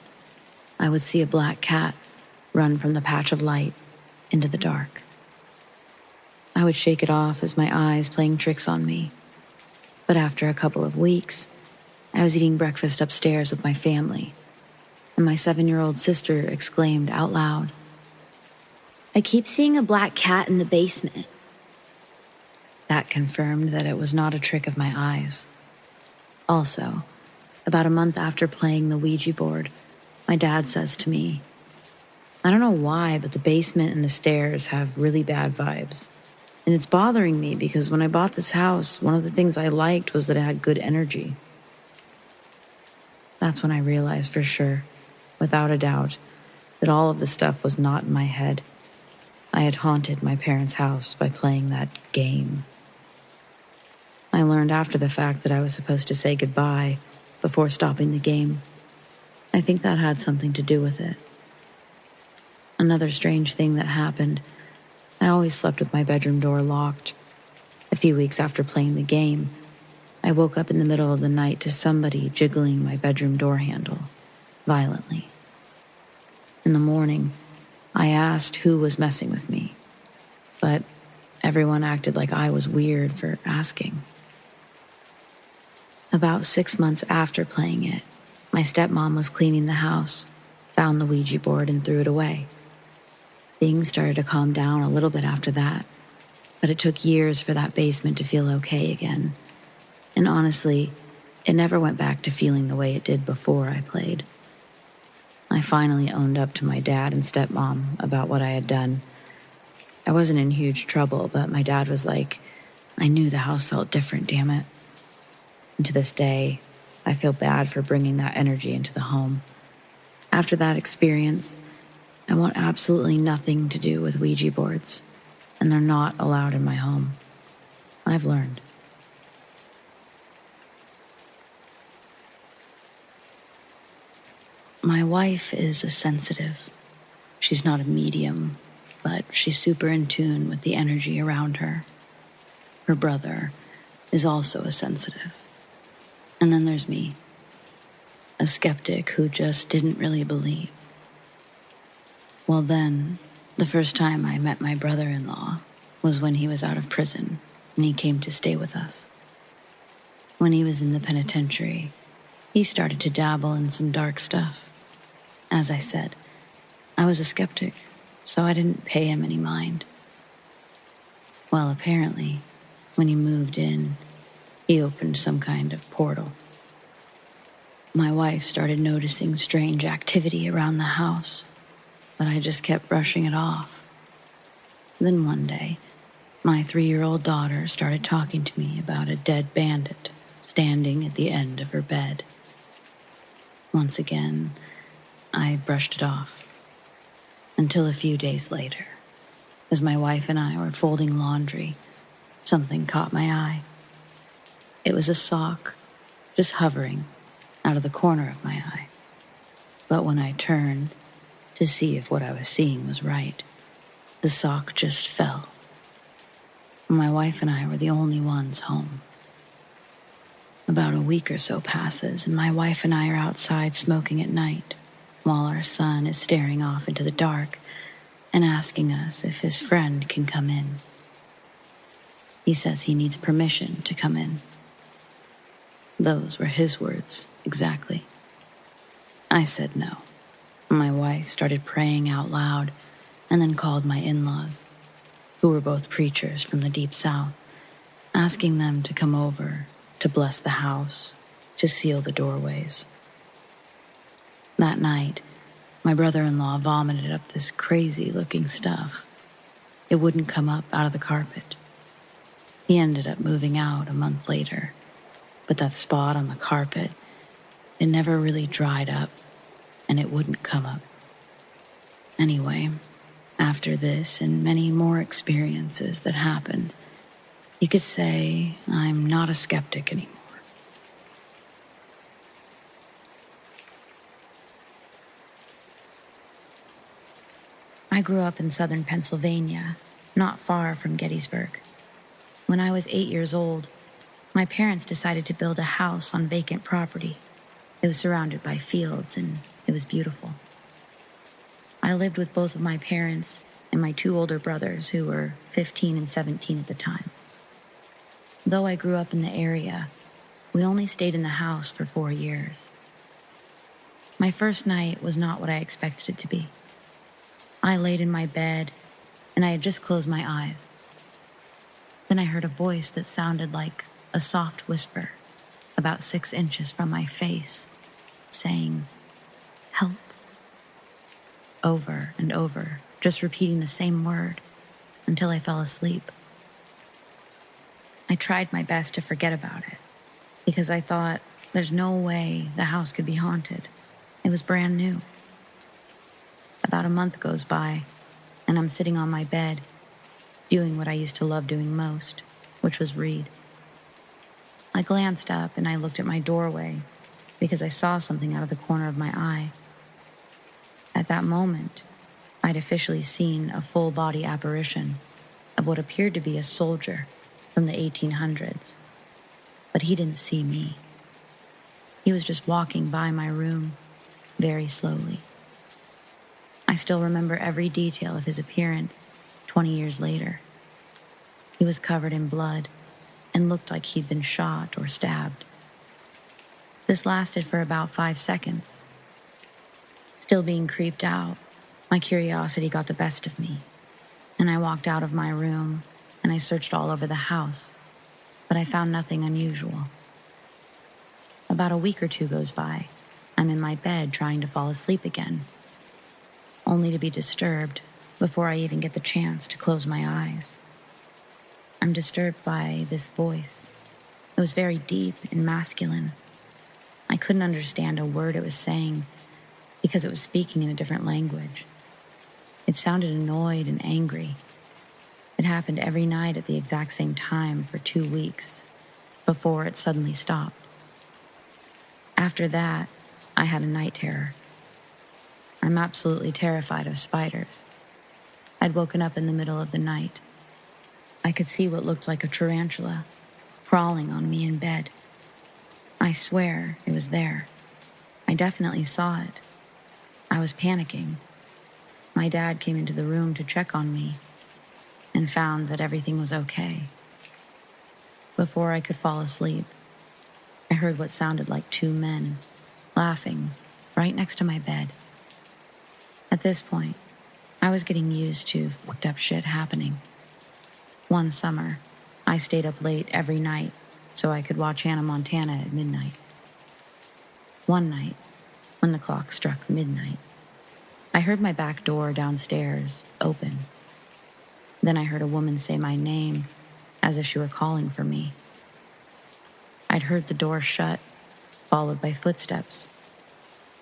I would see a black cat run from the patch of light into the dark. I would shake it off as my eyes playing tricks on me. But after a couple of weeks, I was eating breakfast upstairs with my family, and my 7-year-old sister exclaimed out loud,
"I keep seeing a black cat in the basement."
That confirmed that it was not a trick of my eyes. Also, about a month after playing the Ouija board, my dad says to me, "I don't know why, but the basement and the stairs have really bad vibes. And it's bothering me because when I bought this house, one of the things I liked was that it had good energy." That's when I realized for sure, without a doubt, that all of the stuff was not in my head. I had haunted my parents' house by playing that game. I learned after the fact that I was supposed to say goodbye before stopping the game. I think that had something to do with it. Another strange thing that happened, I always slept with my bedroom door locked. A few weeks after playing the game, I woke up in the middle of the night to somebody jiggling my bedroom door handle, violently. In the morning, I asked who was messing with me, but everyone acted like I was weird for asking. About 6 months after playing it, my stepmom was cleaning the house, found the Ouija board, and threw it away. Things started to calm down a little bit after that, but it took years for that basement to feel okay again. And honestly, it never went back to feeling the way it did before I played. I finally owned up to my dad and stepmom about what I had done. I wasn't in huge trouble, but my dad was like, "I knew the house felt different, damn it." And to this day, I feel bad for bringing that energy into the home. After that experience, I want absolutely nothing to do with Ouija boards, and they're not allowed in my home. I've learned. My wife is a sensitive. She's not a medium, but she's super in tune with the energy around her. Her brother is also a sensitive. And then there's me, a skeptic who just didn't really believe. Well then, the first time I met my brother-in-law was when he was out of prison and he came to stay with us. When he was in the penitentiary, he started to dabble in some dark stuff. As I said, I was a skeptic, so I didn't pay him any mind. Well, apparently, when he moved in, he opened some kind of portal. My wife started noticing strange activity around the house, but I just kept brushing it off. Then one day, my 3-year-old daughter started talking to me about a dead bandit standing at the end of her bed. Once again, I brushed it off. Until a few days later, as my wife and I were folding laundry, something caught my eye. It was a sock, just hovering out of the corner of my eye. But when I turned to see if what I was seeing was right, the sock just fell. My wife and I were the only ones home. About a week or so passes, and my wife and I are outside smoking at night, while our son is staring off into the dark and asking us if his friend can come in. He says he needs permission to come in. Those were his words, exactly. I said no. My wife started praying out loud and then called my in-laws, who were both preachers from the Deep South, asking them to come over to bless the house, to seal the doorways. That night, my brother-in-law vomited up this crazy-looking stuff. It wouldn't come up out of the carpet. He ended up moving out a month later, but that spot on the carpet, it never really dried up, and it wouldn't come up. Anyway, after this and many more experiences that happened, you could say I'm not a skeptic anymore. I grew up in southern Pennsylvania, not far from Gettysburg. When I was 8 years old, my parents decided to build a house on vacant property. It was surrounded by fields, and it was beautiful. I lived with both of my parents and my 2 older brothers, who were 15 and 17 at the time. Though I grew up in the area, we only stayed in the house for 4 years.
My first night was not what I expected it to be. I laid in my bed, and I had just closed my eyes. Then I heard a voice that sounded like a soft whisper, about 6 inches from my face, saying, "Help." Over and over, just repeating the same word until I fell asleep. I tried my best to forget about it because I thought there's no way the house could be haunted. It was brand new. About a month goes by, and I'm sitting on my bed, doing what I used to love doing most, which was read. I glanced up and I looked at my doorway because I saw something out of the corner of my eye. At that moment, I'd officially seen a full-body apparition of what appeared to be a soldier from the 1800s. But he didn't see me. He was just walking by my room very slowly. I still remember every detail of his appearance 20 years later. He was covered in blood and looked like he'd been shot or stabbed. This lasted for about 5 seconds. Still being creeped out, my curiosity got the best of me, and I walked out of my room and I searched all over the house, but I found nothing unusual. About a week or two goes by. I'm in my bed trying to fall asleep again, only to be disturbed before I even get the chance to close my eyes. I'm disturbed by this voice. It was very deep and masculine. I couldn't understand a word it was saying because it was speaking in a different language. It sounded annoyed and angry. It happened every night at the exact same time for 2 weeks before it suddenly stopped. After that, I had a night terror. I'm absolutely terrified of spiders. I'd woken up in the middle of the night. I could see what looked like a tarantula crawling on me in bed. I swear it was there. I definitely saw it. I was panicking. My dad came into the room to check on me and found that everything was okay. Before I could fall asleep, I heard what sounded like 2 men laughing right next to my bed. At this point, I was getting used to fucked up shit happening. One summer, I stayed up late every night so I could watch Hannah Montana at midnight. One night, when the clock struck midnight, I heard my back door downstairs open. Then I heard a woman say my name as if she were calling for me. I'd heard the door shut, followed by footsteps.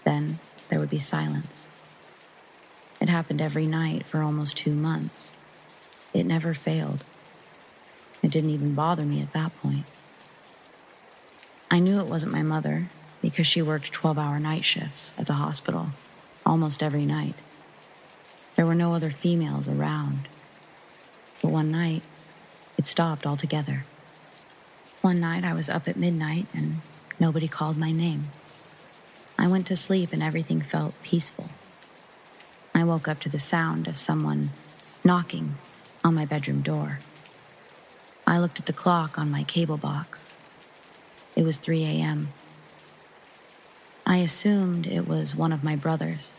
Then there would be silence. It happened every night for almost 2 months. It never failed. It didn't even bother me at that point. I knew it wasn't my mother because she worked 12-hour night shifts at the hospital almost every night. There were no other females around. But one night, it stopped altogether. One night I was up at midnight and nobody called my name. I went to sleep and everything felt peaceful. I woke up to the sound of someone knocking on my bedroom door. I looked at the clock on my cable box. It was 3 a.m. I assumed it was one of my brothers.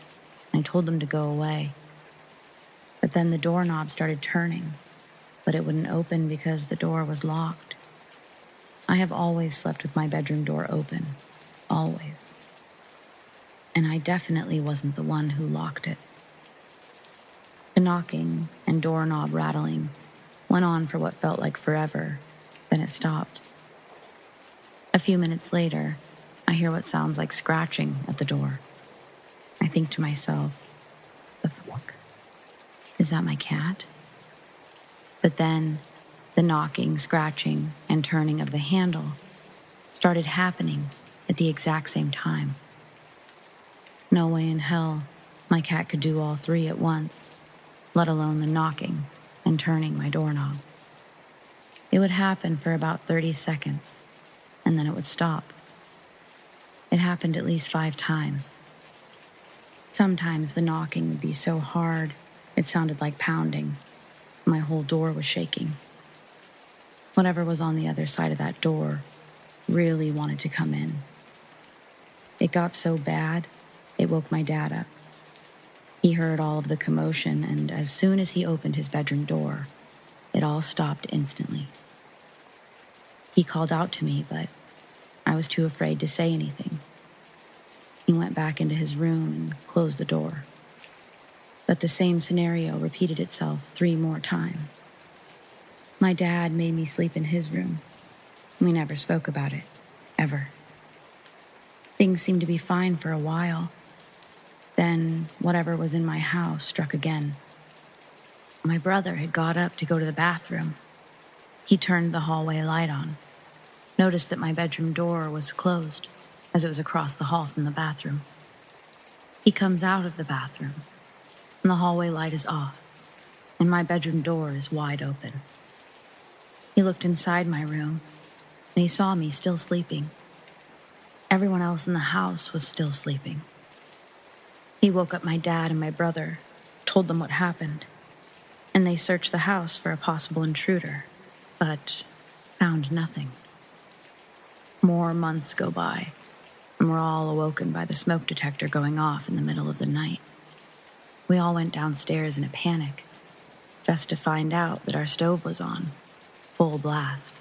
I told them to go away. But then the doorknob started turning, but it wouldn't open because the door was locked. I have always slept with my bedroom door open. Always. And I definitely wasn't the one who locked it. The knocking and doorknob rattling went on for what felt like forever, then it stopped. A few minutes later, I hear what sounds like scratching at the door. I think to myself, the fuck? Is that my cat? But then, the knocking, scratching, and turning of the handle started happening at the exact same time. No way in hell my cat could do all 3 at once, let alone the knocking and turning my doorknob. It would happen for about 30 seconds, and then it would stop. It happened at least 5 times. Sometimes the knocking would be so hard, it sounded like pounding. My whole door was shaking. Whatever was on the other side of that door really wanted to come in. It got so bad It woke my dad up. He heard all of the commotion, and as soon as he opened his bedroom door, it all stopped instantly. He called out to me, but I was too afraid to say anything. He went back into his room and closed the door. But the same scenario repeated itself 3 more times. My dad made me sleep in his room. We never spoke about it, ever. Things seemed to be fine for a while. Then whatever was in my house struck again. My brother had got up to go to the bathroom. He turned the hallway light on, noticed that my bedroom door was closed, as it was across the hall from the bathroom. He comes out of the bathroom, and the hallway light is off, and my bedroom door is wide open. He looked inside my room, and he saw me still sleeping. Everyone else in the house was still sleeping. He woke up my dad and my brother, told them what happened, and they searched the house for a possible intruder, but found nothing. More months go by, and we're all awoken by the smoke detector going off in the middle of the night. We all went downstairs in a panic, just to find out that our stove was on, full blast.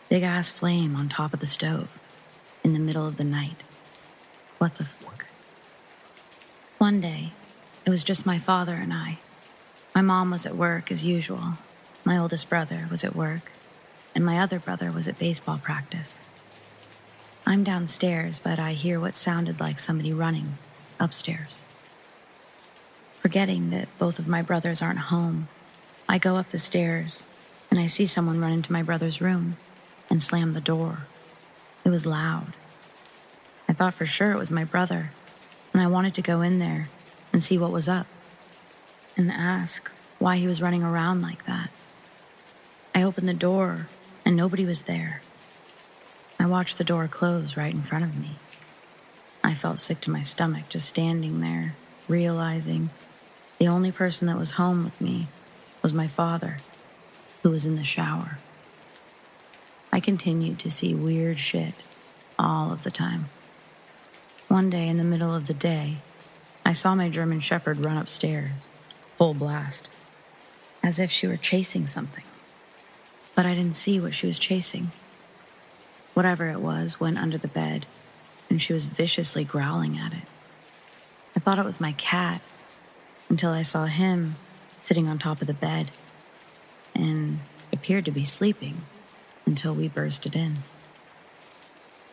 Big ass flame on top of the stove, in the middle of the night. What the fuck? One day, it was just my father and I. My mom was at work as usual. My oldest brother was at work, and my other brother was at baseball practice. I'm downstairs, but I hear what sounded like somebody running upstairs. Forgetting that both of my brothers aren't home, I go up the stairs, and I see someone run into my brother's room and slam the door. It was loud. I thought for sure it was my brother, and I wanted to go in there and see what was up and ask why he was running around like that. I opened the door, and nobody was there. I watched the door close right in front of me. I felt sick to my stomach just standing there, realizing the only person that was home with me was my father, who was in the shower. I continued to see weird shit all of the time. One day in the middle of the day, I saw my German Shepherd run upstairs, full blast, as if she were chasing something. But I didn't see what she was chasing. Whatever it was went under the bed, and she was viciously growling at it. I thought it was my cat, until I saw him sitting on top of the bed, and appeared to be sleeping until we bursted in.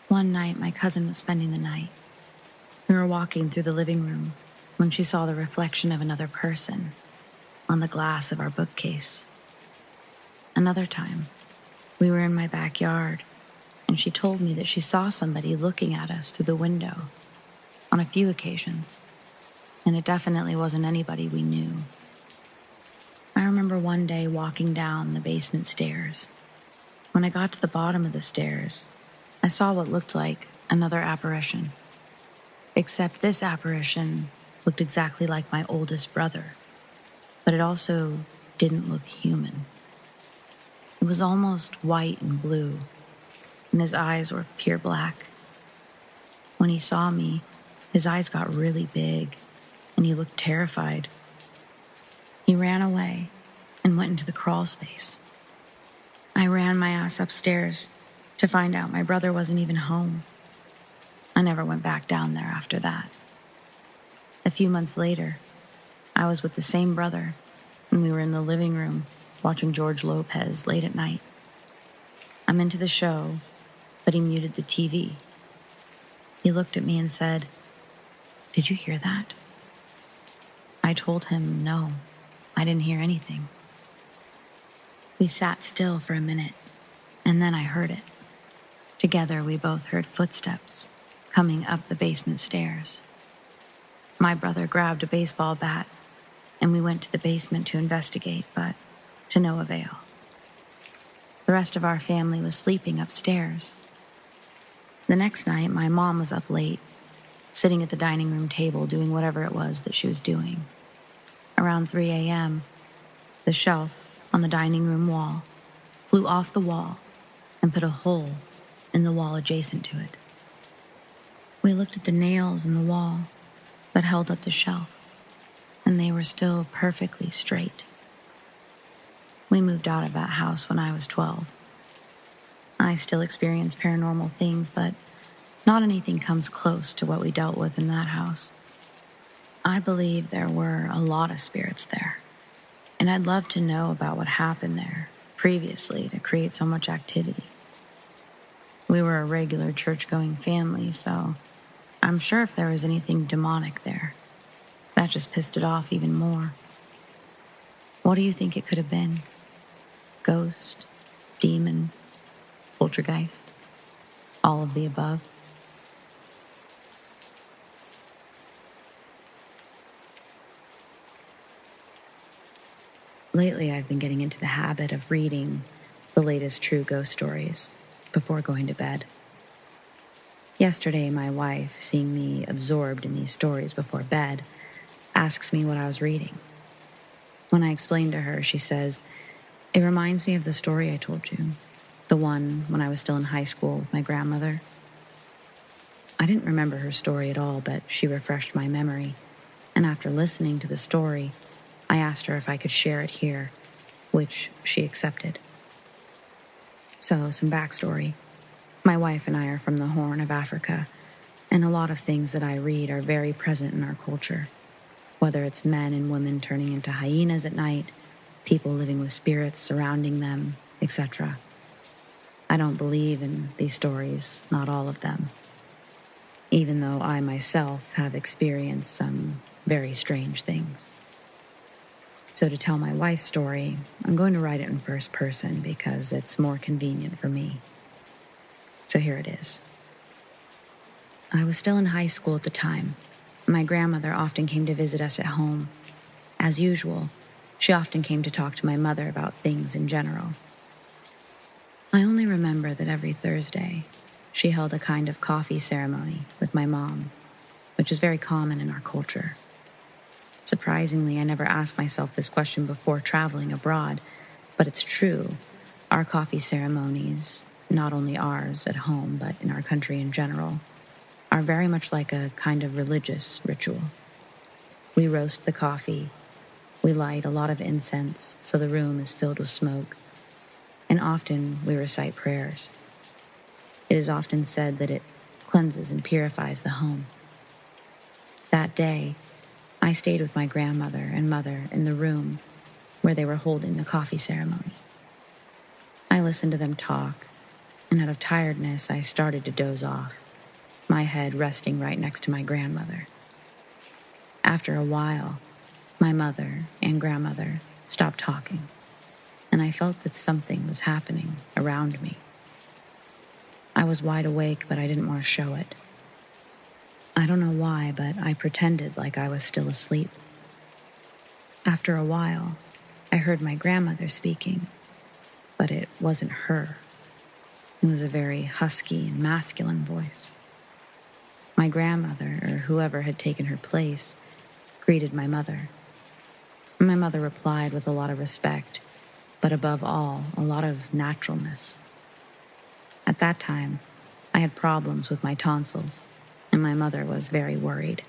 One night, my cousin was spending the night. We were walking through the living room when she saw the reflection of another person on the glass of our bookcase. Another time, we were in my backyard, and she told me that she saw somebody looking at us through the window on a few occasions, and it definitely wasn't anybody we knew. I remember one day walking down the basement stairs. When I got to the bottom of the stairs, I saw what looked like another apparition. Except this apparition looked exactly like my oldest brother, but it also didn't look human. It was almost white and blue, and his eyes were pure black. When he saw me, his eyes got really big, and he looked terrified. He ran away and went into the crawl space. I ran my ass upstairs to find out my brother wasn't even home. I never went back down there after that. A few months later, I was with the same brother, and we were in the living room watching George Lopez late at night. I'm into the show, but he muted the TV. He looked at me and said, "Did you hear that?" I told him no, I didn't hear anything. We sat still for a minute, and then I heard it. Together, we both heard footsteps coming up the basement stairs. My brother grabbed a baseball bat, and we went to the basement to investigate, but to no avail. The rest of our family was sleeping upstairs. The next night, my mom was up late, sitting at the dining room table doing whatever it was that she was doing. Around 3 a.m., the shelf on the dining room wall flew off the wall and put a hole in the wall adjacent to it. We looked at the nails in the wall, that held up the shelf, and they were still perfectly straight. We moved out of that house when I was 12. I still experience paranormal things, but not anything comes close to what we dealt with in that house. I believe there were a lot of spirits there, and I'd love to know about what happened there previously to create so much activity. We were a regular church-going family, so I'm sure if there was anything demonic there, that just pissed it off even more. What do you think it could have been? Ghost? Demon? Poltergeist? All of the above? Lately, I've been getting into the habit of reading the latest true ghost stories before going to bed. Yesterday, my wife, seeing me absorbed in these stories before bed, asks me what I was reading. When I explain to her, she says, "It reminds me of the story I told you, the one when I was still in high school with my grandmother." I didn't remember her story at all, but she refreshed my memory, and after listening to the story, I asked her if I could share it here, which she accepted. So, some backstory. My wife and I are from the Horn of Africa, and a lot of things that I read are very present in our culture, whether it's men and women turning into hyenas at night, people living with spirits surrounding them, etc. I don't believe in these stories, not all of them, even though I myself have experienced some very strange things. So to tell my wife's story, I'm going to write it in first person because it's more convenient for me. So here it is. I was still in high school at the time. My grandmother often came to visit us at home. As usual, she often came to talk to my mother about things in general. I only remember that every Thursday, she held a kind of coffee ceremony with my mom, which is very common in our culture. Surprisingly, I never asked myself this question before traveling abroad, but it's true. Our coffee ceremonies, not only ours at home, but in our country in general, are very much like a kind of religious ritual. We roast the coffee, we light a lot of incense so the room is filled with smoke, and often we recite prayers. It is often said that it cleanses and purifies the home. That day, I stayed with my grandmother and mother in the room where they were holding the coffee ceremony. I listened to them talk, and out of tiredness, I started to doze off, my head resting right next to my grandmother. After a while, my mother and grandmother stopped talking, and I felt that something was happening around me. I was wide awake, but I didn't want to show it. I don't know why, but I pretended like I was still asleep. After a while, I heard my grandmother speaking, but it wasn't her. It was a very husky and masculine voice. My grandmother, or whoever had taken her place, greeted my mother. My mother replied with a lot of respect, but above all, a lot of naturalness. At that time, I had problems with my tonsils, and my mother was very worried.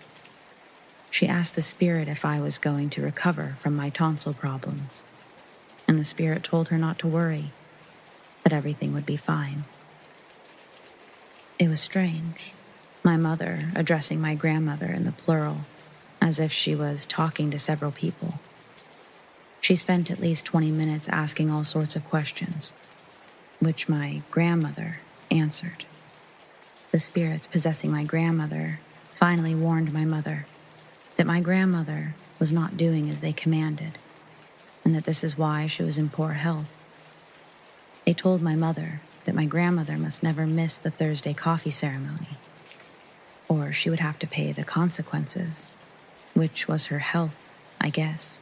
She asked the spirit if I was going to recover from my tonsil problems, and the spirit told her not to worry, that everything would be fine. It was strange, my mother addressing my grandmother in the plural, as if she was talking to several people. She spent at least 20 minutes asking all sorts of questions, which my grandmother answered. The spirits possessing my grandmother finally warned my mother that my grandmother was not doing as they commanded, and that this is why she was in poor health. They told my mother that my grandmother must never miss the Thursday coffee ceremony, or she would have to pay the consequences, which was her health, I guess.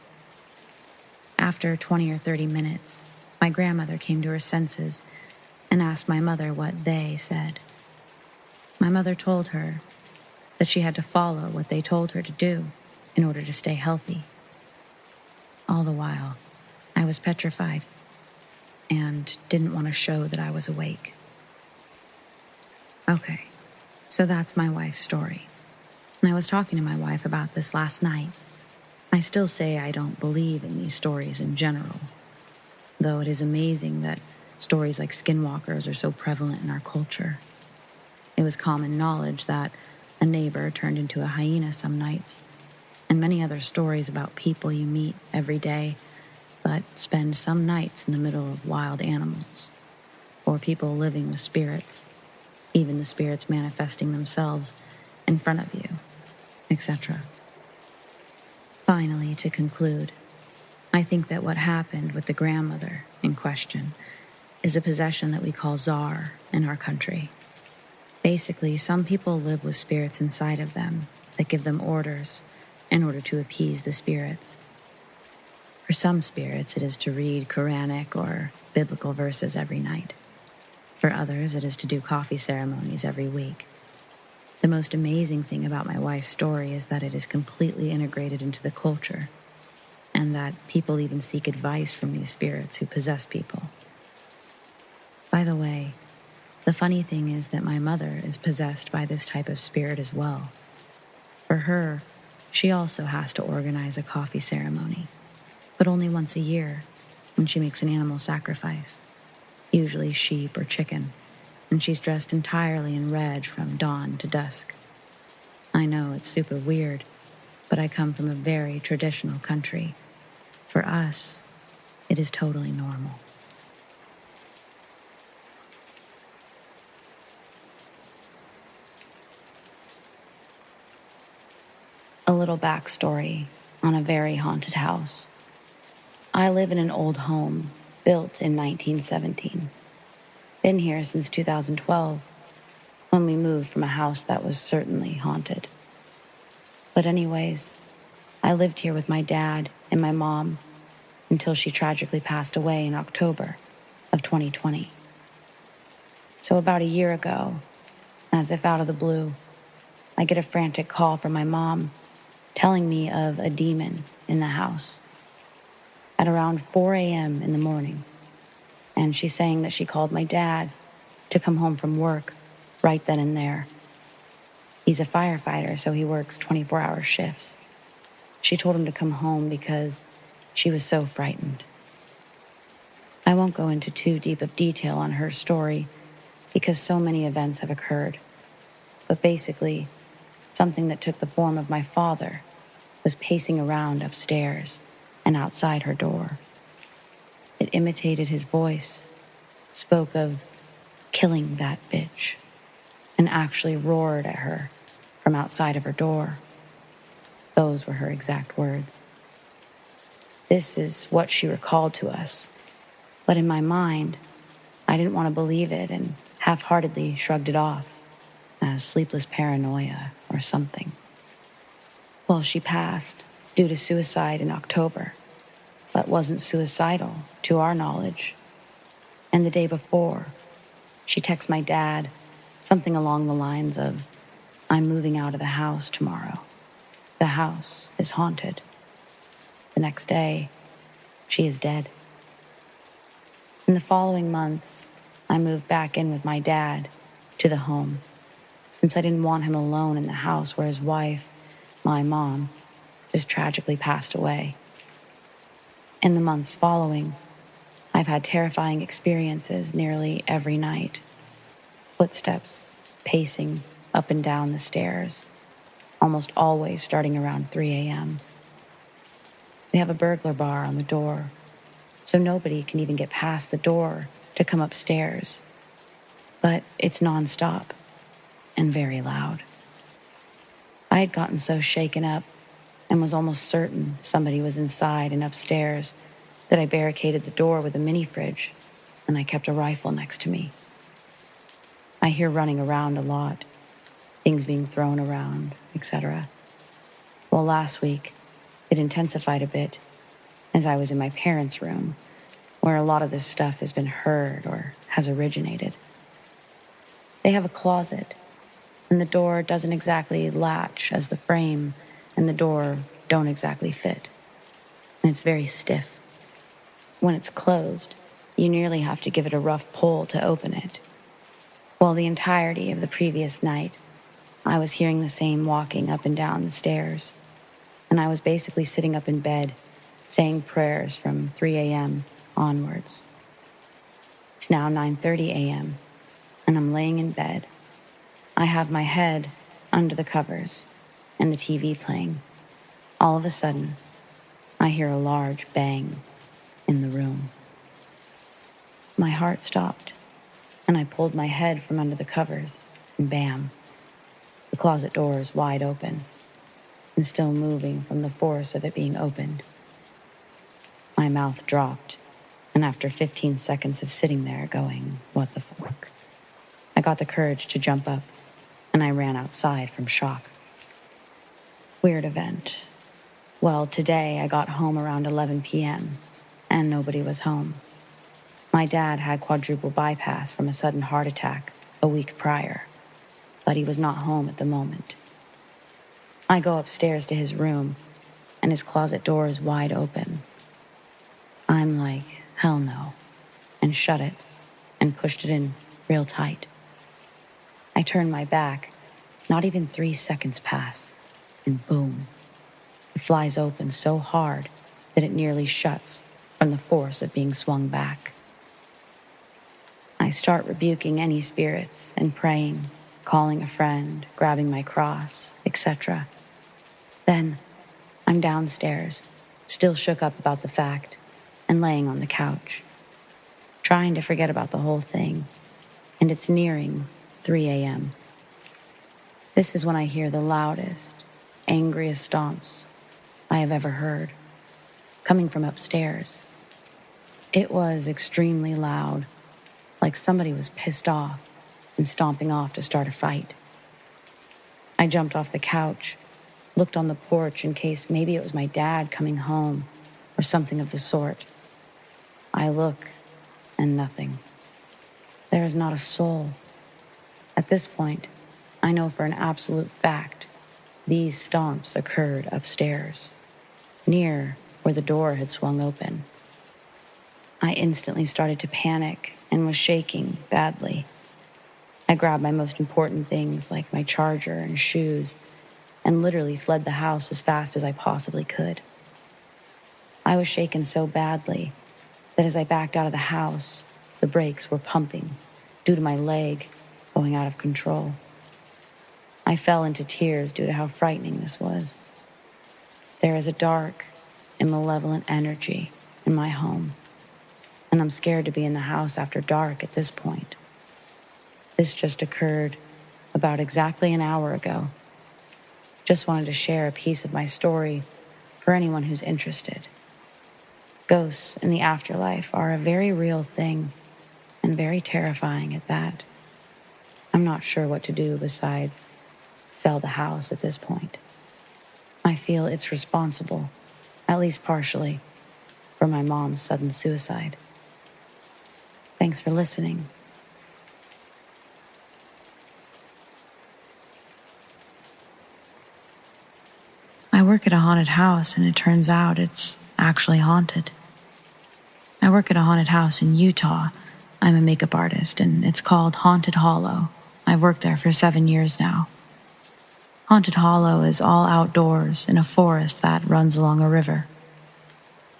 After 20 or 30 minutes, my grandmother came to her senses and asked my mother what they said. My mother told her that she had to follow what they told her to do in order to stay healthy. All the while, I was petrified and didn't want to show that I was awake. Okay, so that's my wife's story. I was talking to my wife about this last night. I still say I don't believe in these stories in general, though it is amazing that stories like skinwalkers are so prevalent in our culture. It was common knowledge that a neighbor turned into a hyena some nights, and many other stories about people you meet every day but spend some nights in the middle of wild animals, or people living with spirits, even the spirits manifesting themselves in front of you, etc. Finally, to conclude, I think that what happened with the grandmother in question is a possession that we call SARA in our country. Basically, some people live with spirits inside of them that give them orders in order to appease the spirits. For some spirits, it is to read Quranic or biblical verses every night. For others, it is to do coffee ceremonies every week. The most amazing thing about my wife's story is that it is completely integrated into the culture, and that people even seek advice from these spirits who possess people. By the way, the funny thing is that my mother is possessed by this type of spirit as well. For her, she also has to organize a coffee ceremony, but only once a year, when she makes an animal sacrifice, usually sheep or chicken, and she's dressed entirely in red from dawn to dusk. I know it's super weird, but I come from a very traditional country. For us, it is totally normal. A little backstory on a very haunted house. I live in an old home built in 1917. Been here since 2012, when we moved from a house that was certainly haunted. But anyways, I lived here with my dad and my mom until she tragically passed away in October of 2020. So about a year ago, as if out of the blue, I get a frantic call from my mom telling me of a demon in the house at around 4 a.m. in the morning. And she's saying that she called my dad to come home from work right then and there. He's a firefighter, so he works 24-hour shifts. She told him to come home because she was so frightened. I won't go into too deep of detail on her story because so many events have occurred. But basically, something that took the form of my father was pacing around upstairs and outside her door. It imitated his voice, spoke of killing that bitch, and actually roared at her from outside of her door. Those were her exact words. This is what she recalled to us, but in my mind, I didn't want to believe it and half-heartedly shrugged it off as sleepless paranoia or something. Well, she passed due to suicide in October, but wasn't suicidal to our knowledge. And the day before, she texts my dad something along the lines of, "I'm moving out of the house tomorrow. The house is haunted." The next day, she is dead. In the following months, I moved back in with my dad to the home, since I didn't want him alone in the house where his wife, my mom, just tragically passed away. In the months following, I've had terrifying experiences nearly every night. Footsteps pacing up and down the stairs, almost always starting around 3 a.m. We have a burglar bar on the door, so nobody can even get past the door to come upstairs. But it's nonstop and very loud. I had gotten so shaken up and was almost certain somebody was inside and upstairs that I barricaded the door with a mini fridge, and I kept a rifle next to me. I hear running around a lot, things being thrown around, etc. Well, last week, it intensified a bit as I was in my parents' room, where a lot of this stuff has been heard or has originated. They have a closet, and the door doesn't exactly latch as the frame and the door don't exactly fit, and it's very stiff. When it's closed, you nearly have to give it a rough pull to open it. Well, the entirety of the previous night, I was hearing the same walking up and down the stairs, and I was basically sitting up in bed, saying prayers from 3 a.m. onwards. It's now 9:30 a.m., and I'm laying in bed. I have my head under the covers and the TV playing. All of a sudden, I hear a large bang in the room. My heart stopped, and I pulled my head from under the covers, and bam, the closet door is wide open and still moving from the force of it being opened. My mouth dropped, and after 15 seconds of sitting there going, what the fuck, I got the courage to jump up, and I ran outside from shock. Weird event. Well, today I got home around 11 p.m., and nobody was home. My dad had quadruple bypass from a sudden heart attack a week prior, but he was not home at the moment. I go upstairs to his room, and his closet door is wide open. I'm like, hell no, and shut it, and pushed it in real tight. I turn my back, not even 3 seconds pass, and boom, it flies open so hard that it nearly shuts from the force of being swung back. I start rebuking any spirits and praying, calling a friend, grabbing my cross, etc. Then, I'm downstairs, still shook up about the fact, and laying on the couch, trying to forget about the whole thing, and it's nearing 3 a.m. This is when I hear the loudest, angriest stomps I have ever heard, coming from upstairs. It was extremely loud, like somebody was pissed off and stomping off to start a fight. I jumped off the couch, looked on the porch in case maybe it was my dad coming home or something of the sort. I look, and nothing. There is not a soul. At this point, I know for an absolute fact these stomps occurred upstairs, near where the door had swung open. I instantly started to panic and was shaking badly. I grabbed my most important things like my charger and shoes and literally fled the house as fast as I possibly could. I was shaken so badly that as I backed out of the house, the brakes were pumping due to my leg going out of control. I fell into tears due to how frightening this was. There is a dark and malevolent energy in my home, and I'm scared to be in the house after dark at this point. This just occurred about exactly an hour ago. Just wanted to share a piece of my story for anyone who's interested. Ghosts in the afterlife are a very real thing, and very terrifying at that. I'm not sure what to do besides sell the house at this point. I feel it's responsible, at least partially, for my mom's sudden suicide. Thanks for listening. I work at a haunted house, and it turns out it's actually haunted. I work at a haunted house in Utah. I'm a makeup artist, and it's called Haunted Hollow. I've worked there for 7 years now. Haunted Hollow is all outdoors in a forest that runs along a river.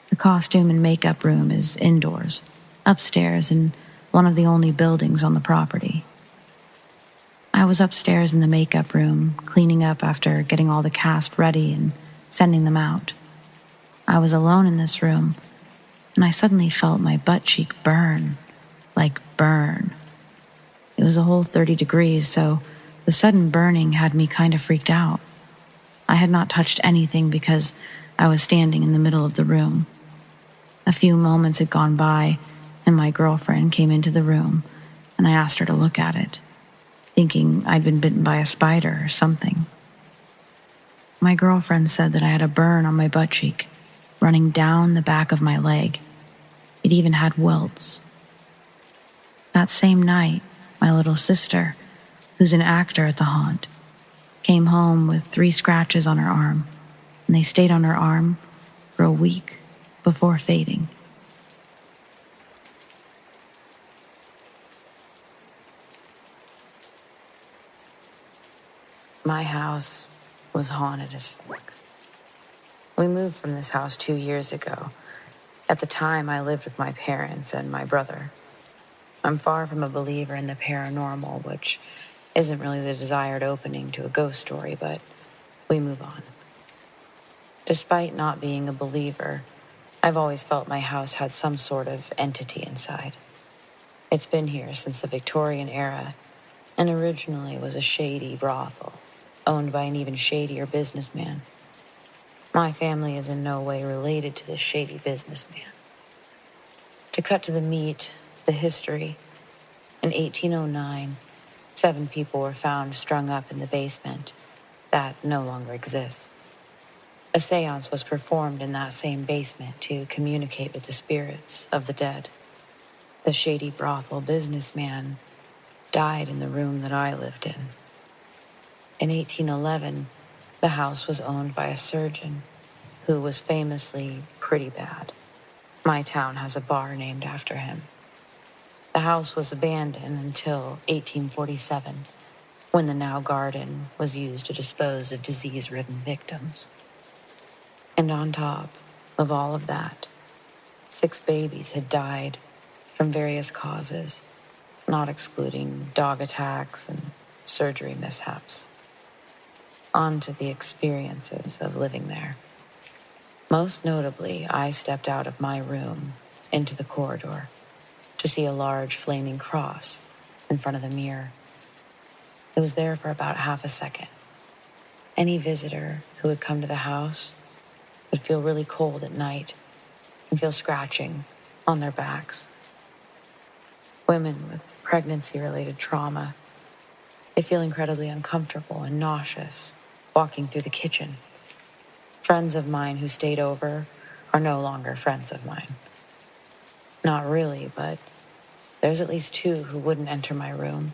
The costume and makeup room is indoors, upstairs in one of the only buildings on the property. I was upstairs in the makeup room, cleaning up after getting all the cast ready and sending them out. I was alone in this room, and I suddenly felt my butt cheek burn, like burn. It was a whole 30 degrees, so the sudden burning had me kind of freaked out. I had not touched anything because I was standing in the middle of the room. A few moments had gone by, and my girlfriend came into the room, and I asked her to look at it, thinking I'd been bitten by a spider or something. My girlfriend said that I had a burn on my butt cheek, running down the back of my leg. It even had welts. That same night, my little sister, who's an actor at the haunt, came home with 3 scratches on her arm, and they stayed on her arm for a week before fading.
My house was haunted as fuck. We moved from this house 2 years ago. At the time, I lived with my parents and my brother. I'm far from a believer in the paranormal, which isn't really the desired opening to a ghost story, but we move on. Despite not being a believer, I've always felt my house had some sort of entity inside. It's been here since the Victorian era, and originally was a shady brothel, owned by an even shadier businessman. My family is in no way related to this shady businessman. To cut to the meat, the history, in 1809, 7 people were found strung up in the basement that no longer exists. A seance was performed in that same basement to communicate with the spirits of the dead. The shady brothel businessman died in the room that I lived in. In 1811, the house was owned by a surgeon who was famously pretty bad. My town has a bar named after him. The house was abandoned until 1847, when the now garden was used to dispose of disease-ridden victims. And on top of all of that, 6 babies had died from various causes, not excluding dog attacks and surgery mishaps. On to the experiences of living there. Most notably, I stepped out of my room into the corridor to see a large flaming cross in front of the mirror. It was there for about half a second. Any visitor who would come to the house would feel really cold at night and feel scratching on their backs. Women with pregnancy-related trauma, they feel incredibly uncomfortable and nauseous walking through the kitchen. Friends of mine who stayed over are no longer friends of mine. Not really, but there's at least 2 who wouldn't enter my room.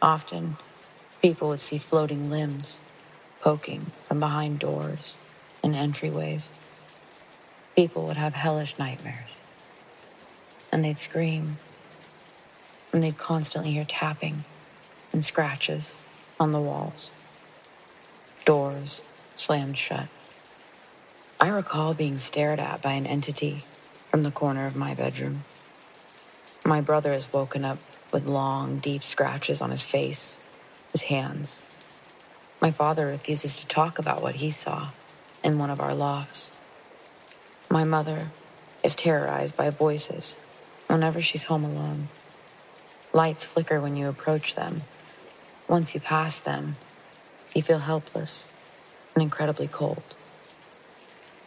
Often, people would see floating limbs poking from behind doors and entryways. People would have hellish nightmares. And they'd scream. And they'd constantly hear tapping and scratches on the walls. Doors slammed shut. I recall being stared at by an entity from the corner of my bedroom. My brother has woken up with long, deep scratches on his face, his hands. My father refuses to talk about what he saw in one of our lofts. My mother is terrorized by voices whenever she's home alone. Lights flicker when you approach them. Once you pass them, you feel helpless and incredibly cold.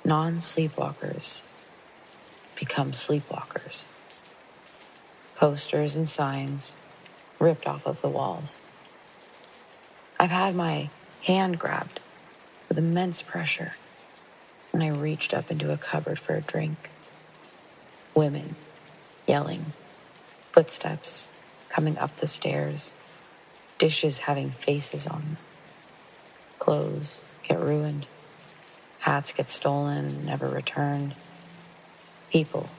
Non-sleepwalkers become sleepwalkers. Posters and signs ripped off of the walls. I've had my hand grabbed with immense pressure when I reached up into a cupboard for a drink. Women yelling, footsteps coming up the stairs, dishes having faces on them. Clothes get ruined, hats get stolen, never returned. People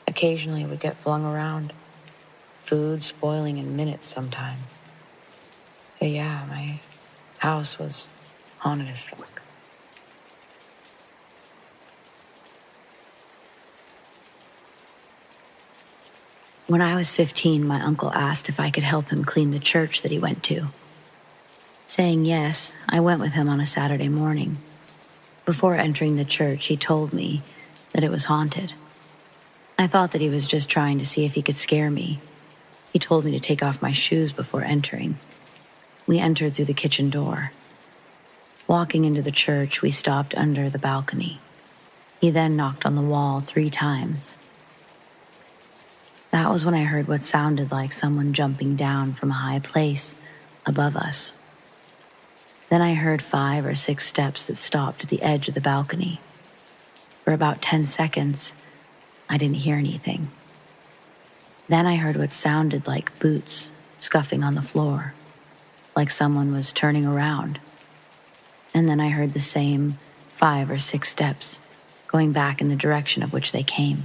occasionally would get flung around, food spoiling in minutes sometimes. So yeah, my house was haunted as fuck.
When I was 15, my uncle asked if I could help him clean the church that he went to. Saying yes, I went with him on a Saturday morning. Before entering the church, he told me that it was haunted. I thought that he was just trying to see if he could scare me. He told me to take off my shoes before entering. We entered through the kitchen door. Walking into the church, we stopped under the balcony. He then knocked on the wall 3 times. That was when I heard what sounded like someone jumping down from a high place above us. Then I heard 5 or 6 steps that stopped at the edge of the balcony. For about 10 seconds, I didn't hear anything. Then I heard what sounded like boots scuffing on the floor, like someone was turning around. And then I heard the same 5 or 6 steps going back in the direction of which they came.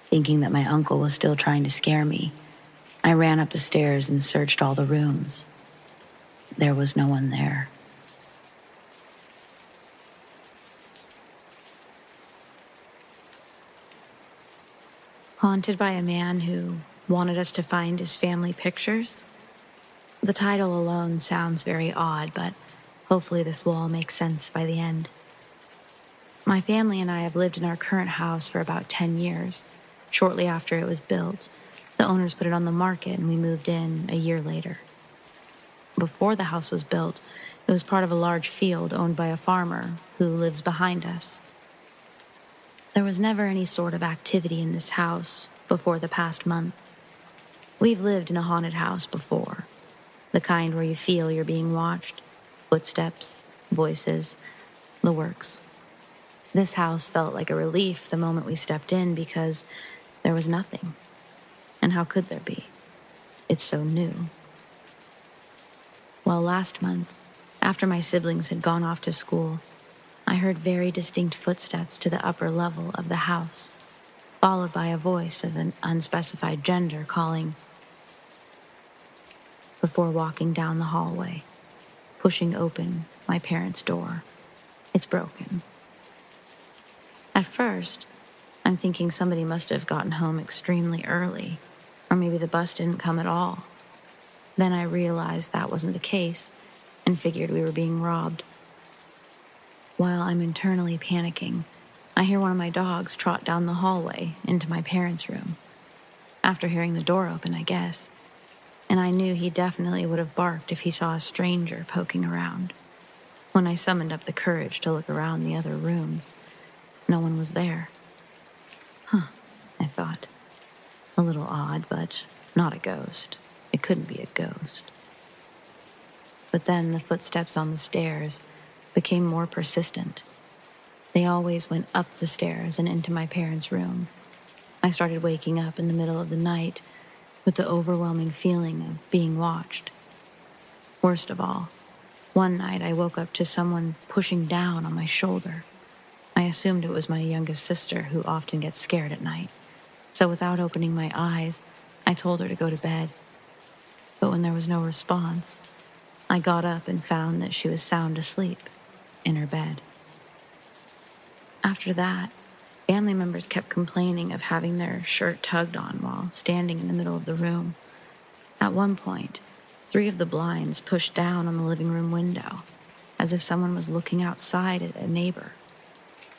Thinking that my uncle was still trying to scare me, I ran up the stairs and searched all the rooms. there was no one there. Haunted by a man who wanted us to find his family pictures? The title alone sounds very odd, but hopefully this will all make sense by the end. My family and I have lived in our current house for about 10 years. Shortly after it was built, the owners put it on the market and we moved in a year later. Before the house was built, it was part of a large field owned by a farmer who lives behind us. There was never any sort of activity in this house before the past month. We've lived in a haunted house before, the kind where you feel you're being watched, footsteps, voices, the works. This house felt like a relief the moment we stepped in because there was nothing. And how could there be? It's so new. Well, last month, after my siblings had gone off to school, I heard very distinct footsteps to the upper level of the house, followed by a voice of an unspecified gender calling, before walking down the hallway, pushing open my parents' door. It's broken. At first, I'm thinking somebody must have gotten home extremely early, or maybe the bus didn't come at all. Then I realized that wasn't the case and figured we were being robbed. While I'm internally panicking, I hear one of my dogs trot down the hallway into my parents' room. After hearing the door open, I guess. And I knew he definitely would have barked if he saw a stranger poking around. When I summoned up the courage to look around the other rooms, no one was there. I thought. A little odd, but not a ghost. It couldn't be a ghost. But then the footsteps on the stairs became more persistent. They always went up the stairs and into my parents' room. I started waking up in the middle of the night with the overwhelming feeling of being watched. Worst of all, one night I woke up to someone pushing down on my shoulder. I assumed it was my youngest sister who often gets scared at night. So without opening my eyes, I told her to go to bed. But when there was no response, I got up and found that she was sound asleep in her bed. After that, family members kept complaining of having their shirt tugged on while standing in the middle of the room. At one point, 3 of the blinds pushed down on the living room window, as if someone was looking outside at a neighbor.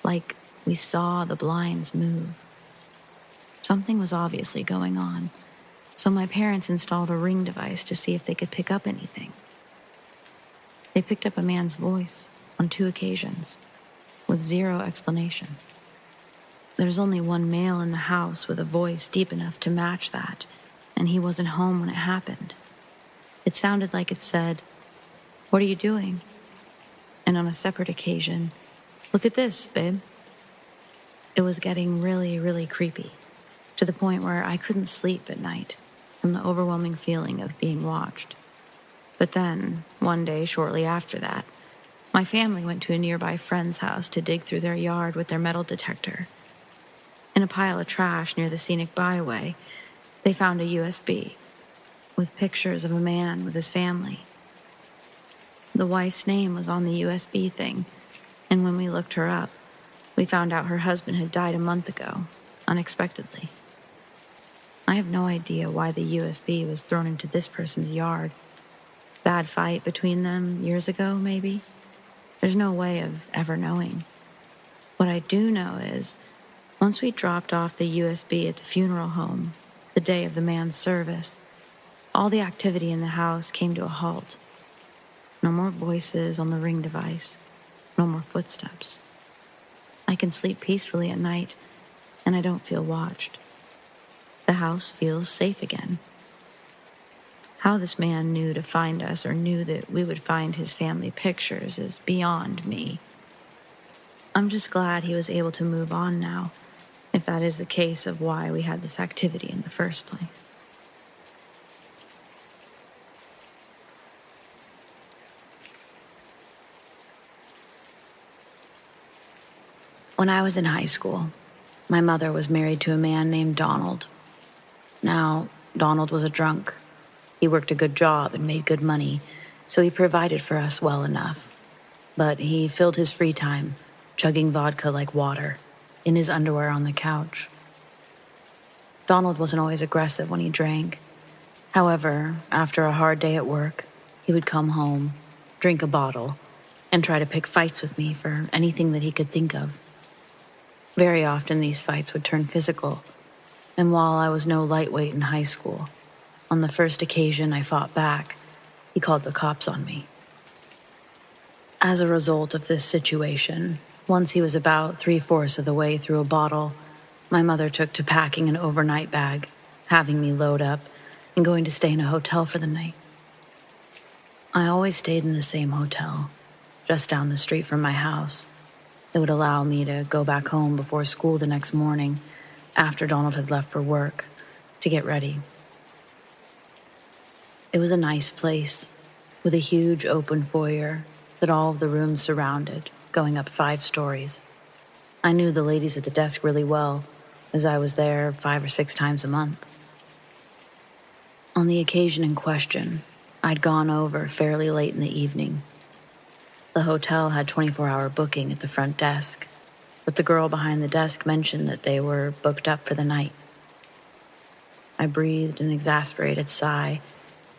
Like we saw the blinds move. Something was obviously going on, so my parents installed a ring device to see if they could pick up anything. They picked up a man's voice on 2 occasions, with 0 explanation. There's only one male in the house with a voice deep enough to match that, and he wasn't home when it happened. It sounded like it said, "What are you doing?" And on a separate occasion, "Look at this, babe." It was getting really, really creepy, to the point where I couldn't sleep at night from the overwhelming feeling of being watched. But then, one day shortly after that, my family went to a nearby friend's house to dig through their yard with their metal detector. In a pile of trash near the scenic byway, they found a USB with pictures of a man with his family. The wife's name was on the USB thing, and when we looked her up, we found out her husband had died a month ago, unexpectedly. I have no idea why the USB was thrown into this person's yard. Bad fight between them years ago, maybe? There's no way of ever knowing. What I do know is, once we dropped off the USB at the funeral home, the day of the man's service, all the activity in the house came to a halt. No more voices on the ring device. No more footsteps. I can sleep peacefully at night, and I don't feel watched. The house feels safe again. How this man knew to find us or knew that we would find his family pictures is beyond me. I'm just glad he was able to move on now, if that is the case of why we had this activity in the first place. When I was in high school, my mother was married to a man named Donald. Now, Donald was a drunk. He worked a good job and made good money, so he provided for us well enough. But he filled his free time chugging vodka like water, in his underwear on the couch. Donald wasn't always aggressive when he drank. However, after a hard day at work, he would come home, drink a bottle, and try to pick fights with me for anything that he could think of. Very often these fights would turn physical, and while I was no lightweight in high school, on the first occasion I fought back, he called the cops on me. As a result of this situation, once he was about 3/4 of the way through a bottle, my mother took to packing an overnight bag, having me load up, and going to stay in a hotel for the night. I always stayed in the same hotel, just down the street from my house. It would allow me to go back home before school the next morning, after Donald had left for work, to get ready. It was a nice place, with a huge open foyer that all of the rooms surrounded, going up 5 stories. I knew the ladies at the desk really well, as I was there 5 or 6 times a month. On the occasion in question, I'd gone over fairly late in the evening. The hotel had 24-hour booking at the front desk, but the girl behind the desk mentioned that they were booked up for the night. I breathed an exasperated sigh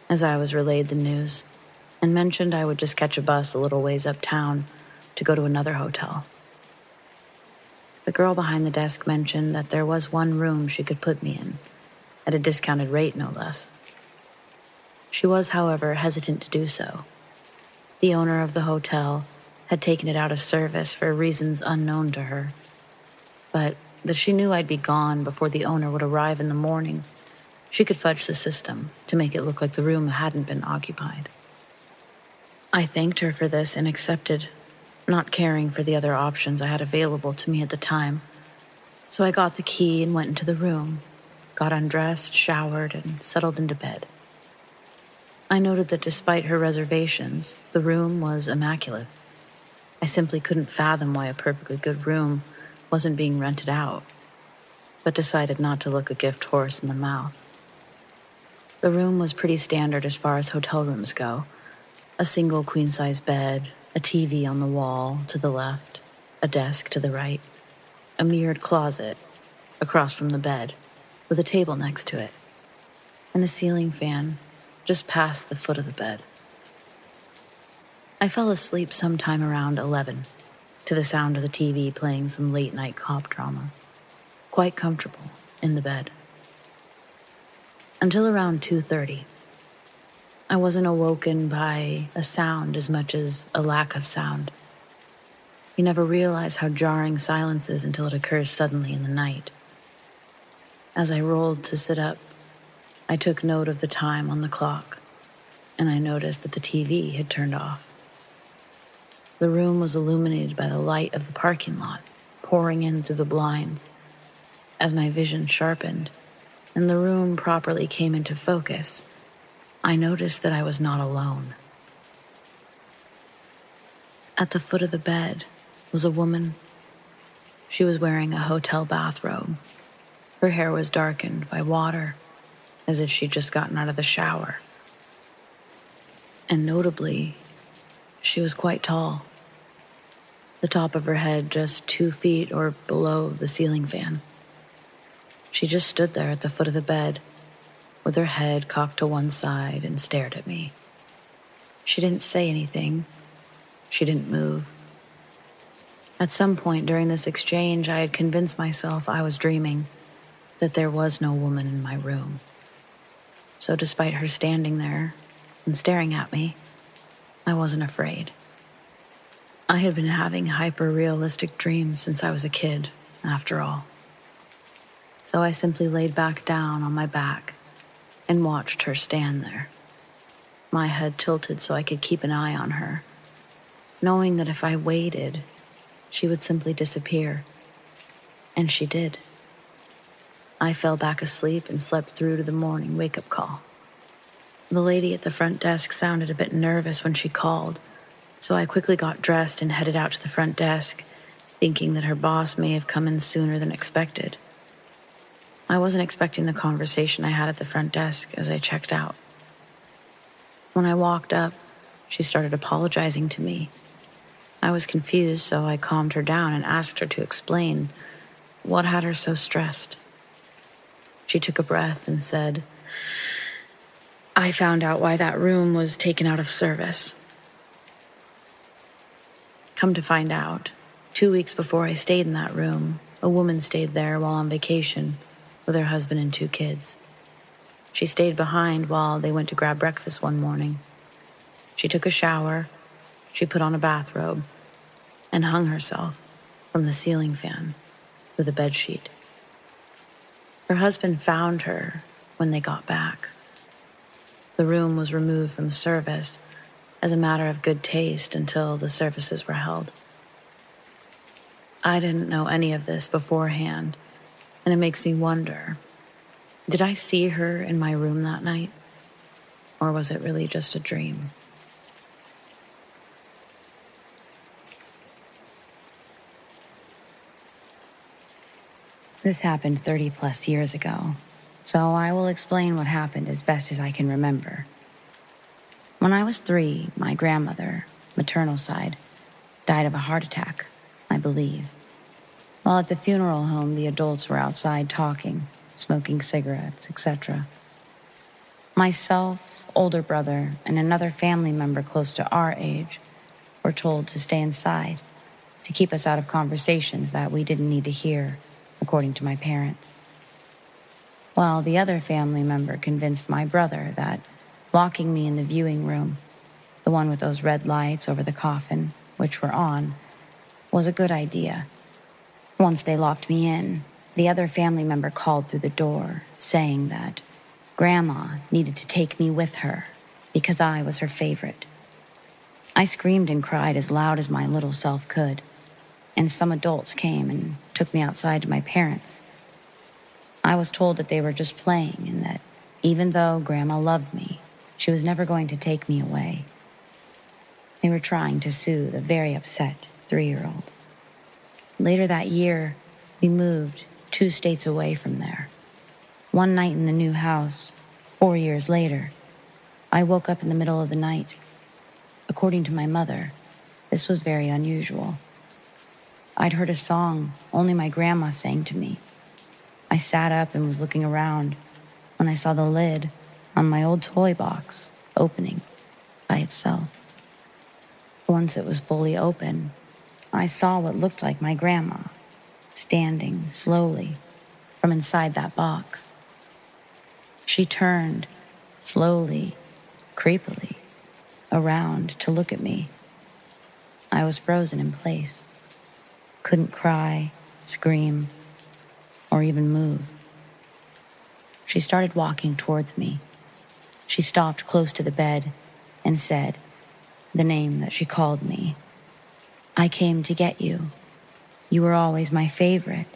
as I was relayed the news, and mentioned I would just catch a bus a little ways uptown to go to another hotel. The girl behind the desk mentioned that there was one room she could put me in, at a discounted rate no less. She was, however, hesitant to do so. The owner of the hotel had taken it out of service for reasons unknown to her, but that she knew I'd be gone before the owner would arrive in the morning, she could fudge the system to make it look like the room hadn't been occupied. I thanked her for this and accepted, not caring for the other options I had available to me at the time. So I got the key and went into the room, got undressed, showered, and settled into bed. I noted that despite her reservations, the room was immaculate. I simply couldn't fathom why a perfectly good room wasn't being rented out, but decided not to look a gift horse in the mouth. The room was pretty standard as far as hotel rooms go. A single queen-size bed, a TV on the wall to the left, a desk to the right, a mirrored closet across from the bed with a table next to it, and a ceiling fan just past the foot of the bed. I fell asleep sometime around 11 to the sound of the TV playing some late-night cop drama, quite comfortable in the bed. Until around 2:30. I wasn't awoken by a sound as much as a lack of sound. You never realize how jarring silence is until it occurs suddenly in the night. As I rolled to sit up, I took note of the time on the clock, and I noticed that the TV had turned off. The room was illuminated by the light of the parking lot, pouring in through the blinds. As my vision sharpened, and the room properly came into focus, I noticed that I was not alone. At the foot of the bed was a woman. She was wearing a hotel bathrobe. Her hair was darkened by water, as if she'd just gotten out of the shower. And notably, she was quite tall. The top of her head just 2 feet or below the ceiling fan. She just stood there at the foot of the bed, with her head cocked to one side, and stared at me. She didn't say anything. She didn't move. At some point during this exchange, I had convinced myself I was dreaming, that there was no woman in my room. So despite her standing there and staring at me, I wasn't afraid. I had been having hyper-realistic dreams since I was a kid, after all. So I simply laid back down on my back and watched her stand there, my head tilted so I could keep an eye on her, knowing that if I waited, she would simply disappear. And she did. I fell back asleep and slept through to the morning wake-up call. The lady at the front desk sounded a bit nervous when she called, so I quickly got dressed and headed out to the front desk, thinking that her boss may have come in sooner than expected. I wasn't expecting the conversation I had at the front desk as I checked out. When I walked up, she started apologizing to me. I was confused, so I calmed her down and asked her to explain what had her so stressed. She took a breath and said, "I found out why that room was taken out of service." Come to find out, 2 weeks before I stayed in that room, a woman stayed there while on vacation with her husband and 2 kids. She stayed behind while they went to grab breakfast one morning. She took a shower, she put on a bathrobe, and hung herself from the ceiling fan with a bedsheet. Her husband found her when they got back. The room was removed from service as a matter of good taste until the services were held. I didn't know any of this beforehand, and it makes me wonder, did I see her in my room that night? Or was it really just a dream? This happened 30 plus years ago, so I will explain what happened as best as I can remember. When I was 3, my grandmother, maternal side, died of a heart attack, I believe. While at the funeral home, the adults were outside talking, smoking cigarettes, etc. Myself, older brother, and another family member close to our age were told to stay inside, to keep us out of conversations that we didn't need to hear, according to my parents. While the other family member convinced my brother that locking me in the viewing room, the one with those red lights over the coffin, which were on, was a good idea. Once they locked me in, the other family member called through the door, saying that Grandma needed to take me with her because I was her favorite. I screamed and cried as loud as my little self could, and some adults came and took me outside to my parents. I was told that they were just playing and that even though Grandma loved me, she was never going to take me away. They were trying to soothe a very upset 3-year-old. Later that year, we moved 2 states away from there. One night in the new house, 4 years later, I woke up in the middle of the night. According to my mother, this was very unusual. I'd heard a song only my grandma sang to me. I sat up and was looking around when I saw the lid on my old toy box opening by itself. Once it was fully open, I saw what looked like my grandma standing slowly from inside that box. She turned slowly, creepily, around to look at me. I was frozen in place. Couldn't cry, scream, or even move. She started walking towards me. She stopped close to the bed and said the name that she called me. "I came to get you. You were always my favorite,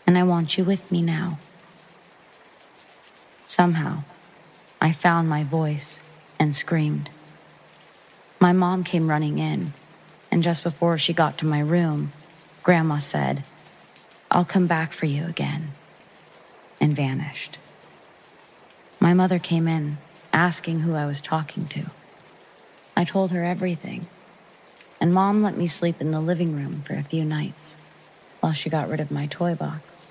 and I want you with me now." Somehow, I found my voice and screamed. My mom came running in, and just before she got to my room, Grandma said, "I'll come back for you again," and vanished. My mother came in, asking who I was talking to. I told her everything, and Mom let me sleep in the living room for a few nights while she got rid of my toy box.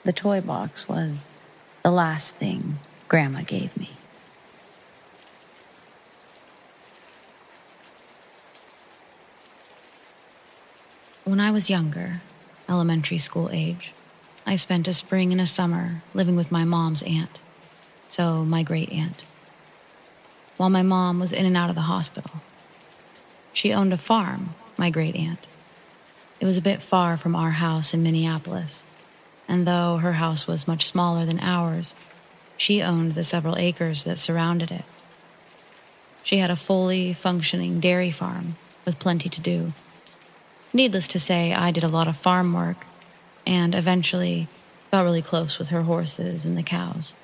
The toy box was the last thing Grandma gave me. When I was younger, elementary school age, I spent a spring and a summer living with my mom's aunt, so my great aunt, while my mom was in and out of the hospital. She owned a farm, my great aunt. It was a bit far from our house in Minneapolis, and though her house was much smaller than ours, she owned the several acres that surrounded it. She had a fully functioning dairy farm with plenty to do. Needless to say, I did a lot of farm work and eventually got really close with her horses and the cows.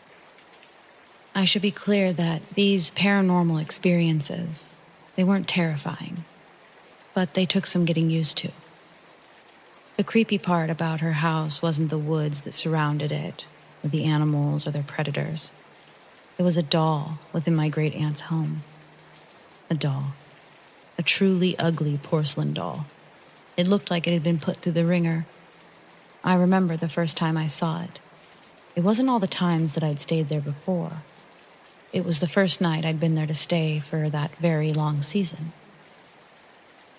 I should be clear that these paranormal experiences, they weren't terrifying, but they took some getting used to. The creepy part about her house wasn't the woods that surrounded it, or the animals or their predators. It was a doll within my great aunt's home. A doll. A truly ugly porcelain doll. It looked like it had been put through the ringer. I remember the first time I saw it. It wasn't all the times that I'd stayed there before. It was the first night I'd been there to stay for that very long season.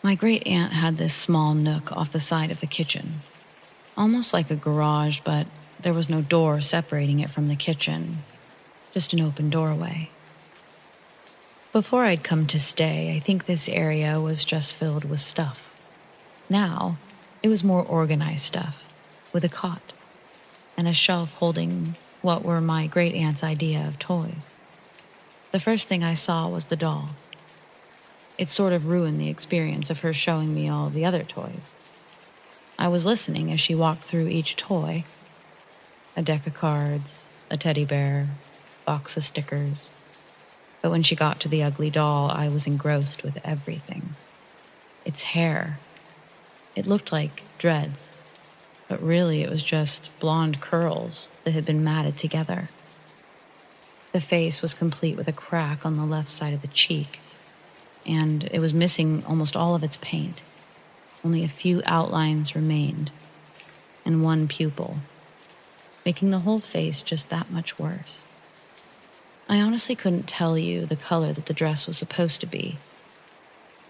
My great-aunt had this small nook off the side of the kitchen, almost like a garage, but there was no door separating it from the kitchen, just an open doorway. Before I'd come to stay, I think this area was just filled with stuff. Now, it was more organized stuff, with a cot, and a shelf holding what were my great-aunt's idea of toys. The first thing I saw was the doll. It sort of ruined the experience of her showing me all the other toys. I was listening as she walked through each toy. A deck of cards, a teddy bear, box of stickers. But when she got to the ugly doll, I was engrossed with everything. Its hair. It looked like dreads, but really it was just blonde curls that had been matted together. The face was complete with a crack on the left side of the cheek, and it was missing almost all of its paint. Only a few outlines remained, and one pupil, making the whole face just that much worse. I honestly couldn't tell you the color that the dress was supposed to be.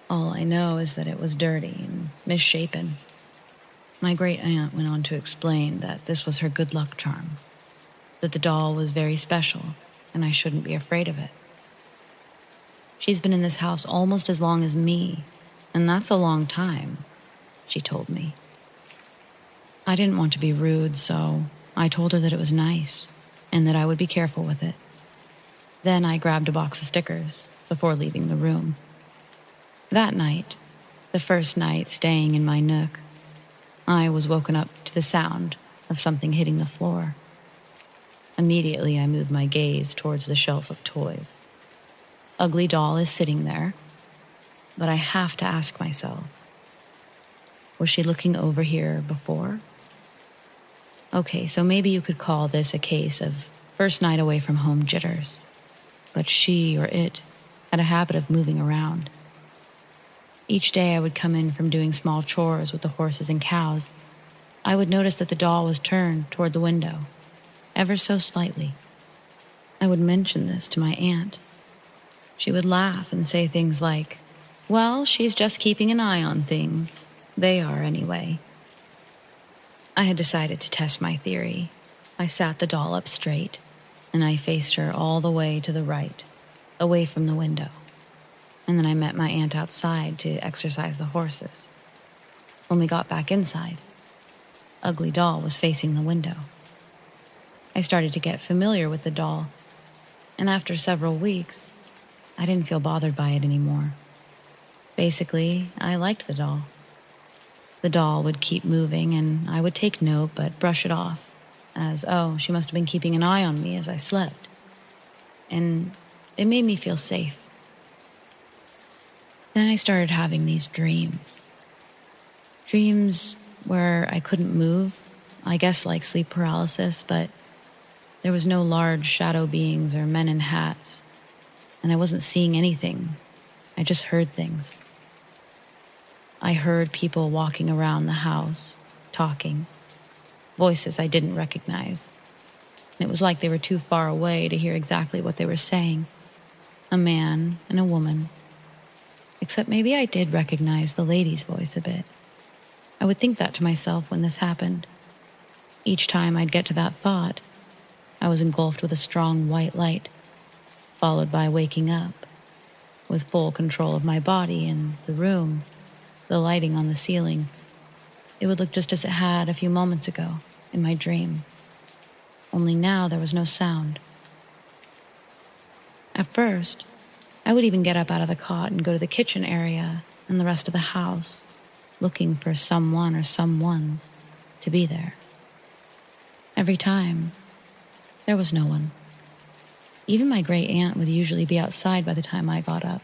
All I know is that it was dirty and misshapen. My great-aunt went on to explain that this was her good luck charm, that the doll was very special, and I shouldn't be afraid of it. She's been in this house almost as long as me, and that's a long time, she told me. I didn't want to be rude, so I told her that it was nice, and that I would be careful with it. Then I grabbed a box of stickers before leaving the room. That night, the first night staying in my nook, I was woken up to the sound of something hitting the floor. Immediately, I moved my gaze towards the shelf of toys. Ugly doll is sitting there, but I have to ask myself, was she looking over here before? Okay, so maybe you could call this a case of first night away from home jitters, but she or it had a habit of moving around. Each day I would come in from doing small chores with the horses and cows. I would notice that the doll was turned toward the window, ever so slightly. I would mention this to my aunt. She would laugh and say things like, "Well, she's just keeping an eye on things. They are anyway." I had decided to test my theory. I sat the doll up straight, and I faced her all the way to the right, away from the window. And then I met my aunt outside to exercise the horses. When we got back inside, Ugly Doll was facing the window. I started to get familiar with the doll, and after several weeks, I didn't feel bothered by it anymore. Basically, I liked the doll. The doll would keep moving, and I would take note but brush it off, as, oh, she must have been keeping an eye on me as I slept. And it made me feel safe. Then I started having these dreams. Dreams where I couldn't move, I guess like sleep paralysis, but there was no large shadow beings or men in hats, and I wasn't seeing anything. I just heard things. I heard people walking around the house, talking, voices I didn't recognize. And it was like they were too far away to hear exactly what they were saying. A man and a woman. Except maybe I did recognize the lady's voice a bit. I would think that to myself when this happened. Each time I'd get to that thought, I was engulfed with a strong white light, followed by waking up, with full control of my body and the room, the lighting on the ceiling. It would look just as it had a few moments ago in my dream. Only now there was no sound. At first, I would even get up out of the cot and go to the kitchen area and the rest of the house, looking for someone or someones to be there. Every time, there was no one. Even my great aunt would usually be outside by the time I got up.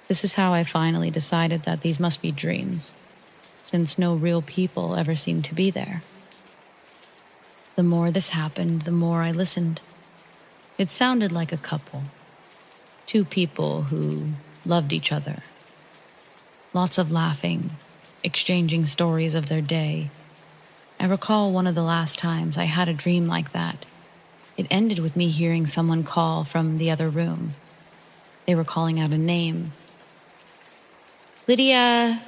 This is how I finally decided that these must be dreams, since no real people ever seemed to be there. The more this happened, the more I listened. It sounded like a couple. Two people who loved each other. Lots of laughing, exchanging stories of their day. I recall one of the last times I had a dream like that. It ended with me hearing someone call from the other room. They were calling out a name. "Lydia,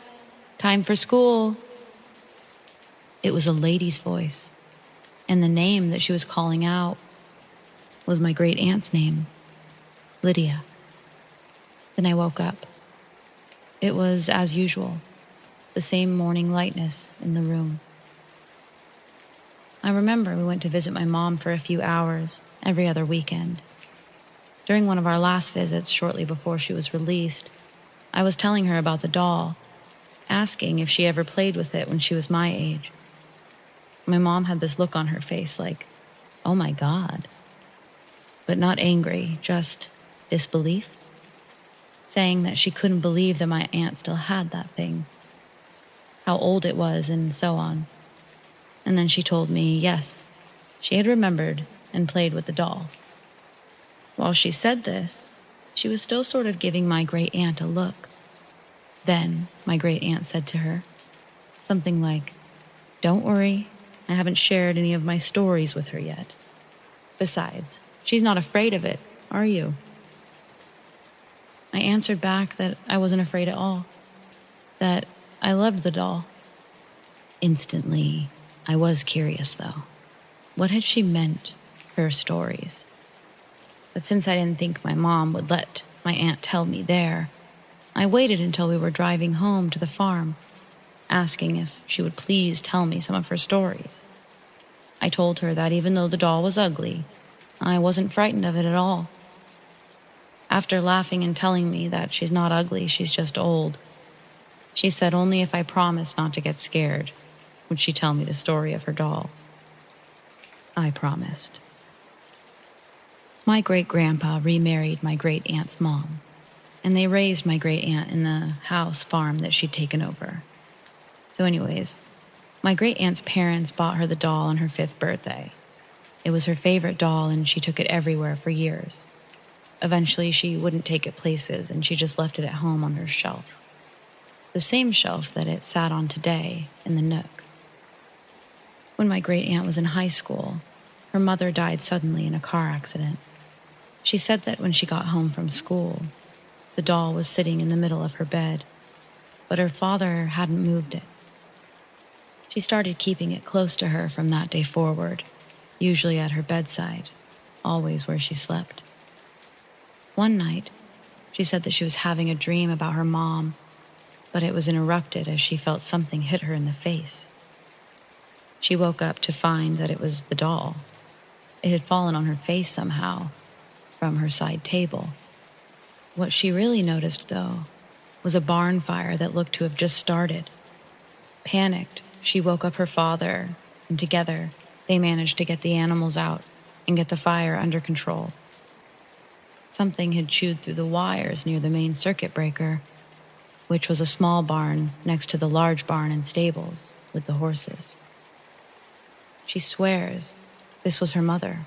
time for school." It was a lady's voice, and the name that she was calling out was my great aunt's name, Lydia. Then I woke up. It was as usual, the same morning lightness in the room. I remember we went to visit my mom for a few hours every other weekend. During one of our last visits, shortly before she was released, I was telling her about the doll, asking if she ever played with it when she was my age. My mom had this look on her face like, oh my God. But not angry, just disbelief, saying that she couldn't believe that my aunt still had that thing, how old it was, and so on. And then she told me, yes, she had remembered and played with the doll. While she said this, she was still sort of giving my great aunt a look. Then my great aunt said to her something like, "Don't worry, I haven't shared any of my stories with her yet. Besides, she's not afraid of it, are you?" I answered back that I wasn't afraid at all, that I loved the doll. Instantly, I was curious, though. What had she meant, her stories? But since I didn't think my mom would let my aunt tell me there, I waited until we were driving home to the farm, asking if she would please tell me some of her stories. I told her that even though the doll was ugly, I wasn't frightened of it at all. After laughing and telling me that she's not ugly, she's just old, she said only if I promised not to get scared would she tell me the story of her doll. I promised. My great-grandpa remarried my great-aunt's mom, and they raised my great-aunt in the house farm that she'd taken over. So anyways, my great-aunt's parents bought her the doll on her 5th birthday. It was her favorite doll, and she took it everywhere for years. Eventually, she wouldn't take it places, and she just left it at home on her shelf. The same shelf that it sat on today in the nook. When my great-aunt was in high school, her mother died suddenly in a car accident. She said that when she got home from school, the doll was sitting in the middle of her bed, but her father hadn't moved it. She started keeping it close to her from that day forward, usually at her bedside, always where she slept. One night, she said that she was having a dream about her mom, but it was interrupted as she felt something hit her in the face. She woke up to find that it was the doll. It had fallen on her face somehow, from her side table. What she really noticed, though, was a barn fire that looked to have just started. Panicked, she woke up her father, and together, they managed to get the animals out and get the fire under control. Something had chewed through the wires near the main circuit breaker, which was a small barn next to the large barn and stables with the horses. She swears this was her mother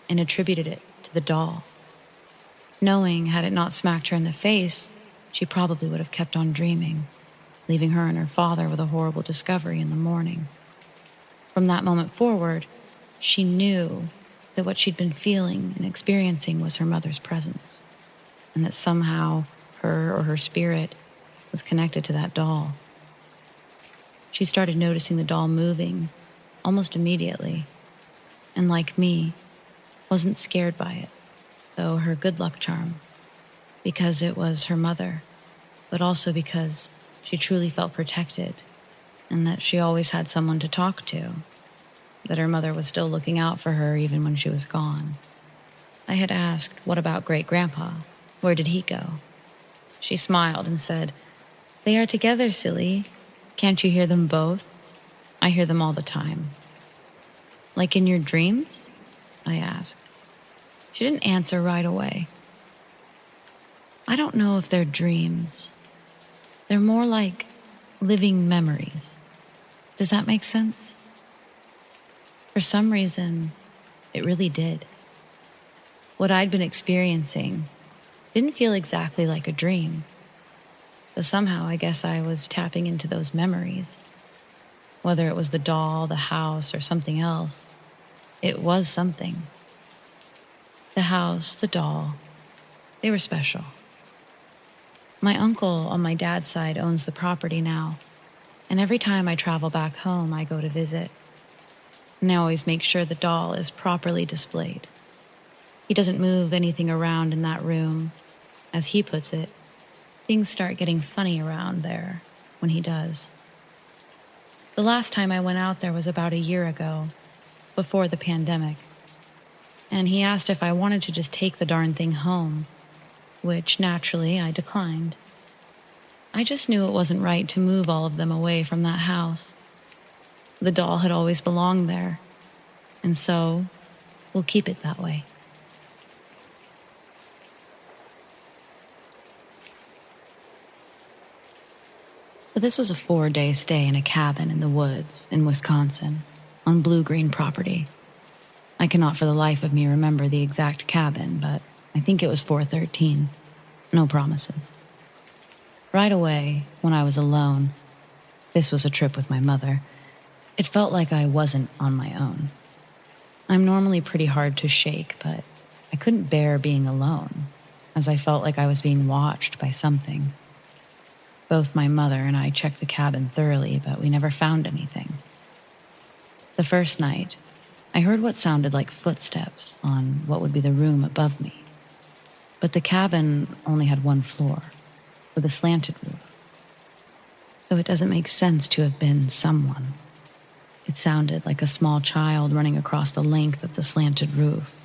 and attributed it to the doll. Knowing had it not smacked her in the face, she probably would have kept on dreaming, leaving her and her father with a horrible discovery in the morning. From that moment forward, she knew that what she'd been feeling and experiencing was her mother's presence, and that somehow her or her spirit was connected to that doll. She started noticing the doll moving almost immediately, and like me, wasn't scared by it, though her good luck charm, because it was her mother, but also because she truly felt protected and that she always had someone to talk to, that her mother was still looking out for her even when she was gone. I had asked, what about great-grandpa? Where did he go? She smiled and said, "They are together, silly. Can't you hear them both? I hear them all the time." "Like in your dreams?" I asked. She didn't answer right away. I don't know if they're dreams. They're more like living memories. Does that make sense? For some reason, it really did. What I'd been experiencing didn't feel exactly like a dream. So somehow I guess I was tapping into those memories. Whether it was the doll, the house, or something else, it was something. The house, the doll, they were special. My uncle on my dad's side owns the property now, and every time I travel back home, I go to visit. And I always make sure the doll is properly displayed. He doesn't move anything around in that room. As he puts it, things start getting funny around there when he does. The last time I went out there was about a year ago, before the pandemic. And he asked if I wanted to just take the darn thing home, which naturally I declined. I just knew it wasn't right to move all of them away from that house. The doll had always belonged there, and so we'll keep it that way. So this was a 4-day stay in a cabin in the woods in Wisconsin, on blue-green property. I cannot for the life of me remember the exact cabin, but I think it was 413. No promises. Right away, when I was alone, this was a trip with my mother, it felt like I wasn't on my own. I'm normally pretty hard to shake, but I couldn't bear being alone, as I felt like I was being watched by something. Both my mother and I checked the cabin thoroughly, but we never found anything. The first night, I heard what sounded like footsteps on what would be the room above me. But the cabin only had one floor, with a slanted roof. So it doesn't make sense to have been someone. It sounded like a small child running across the length of the slanted roof,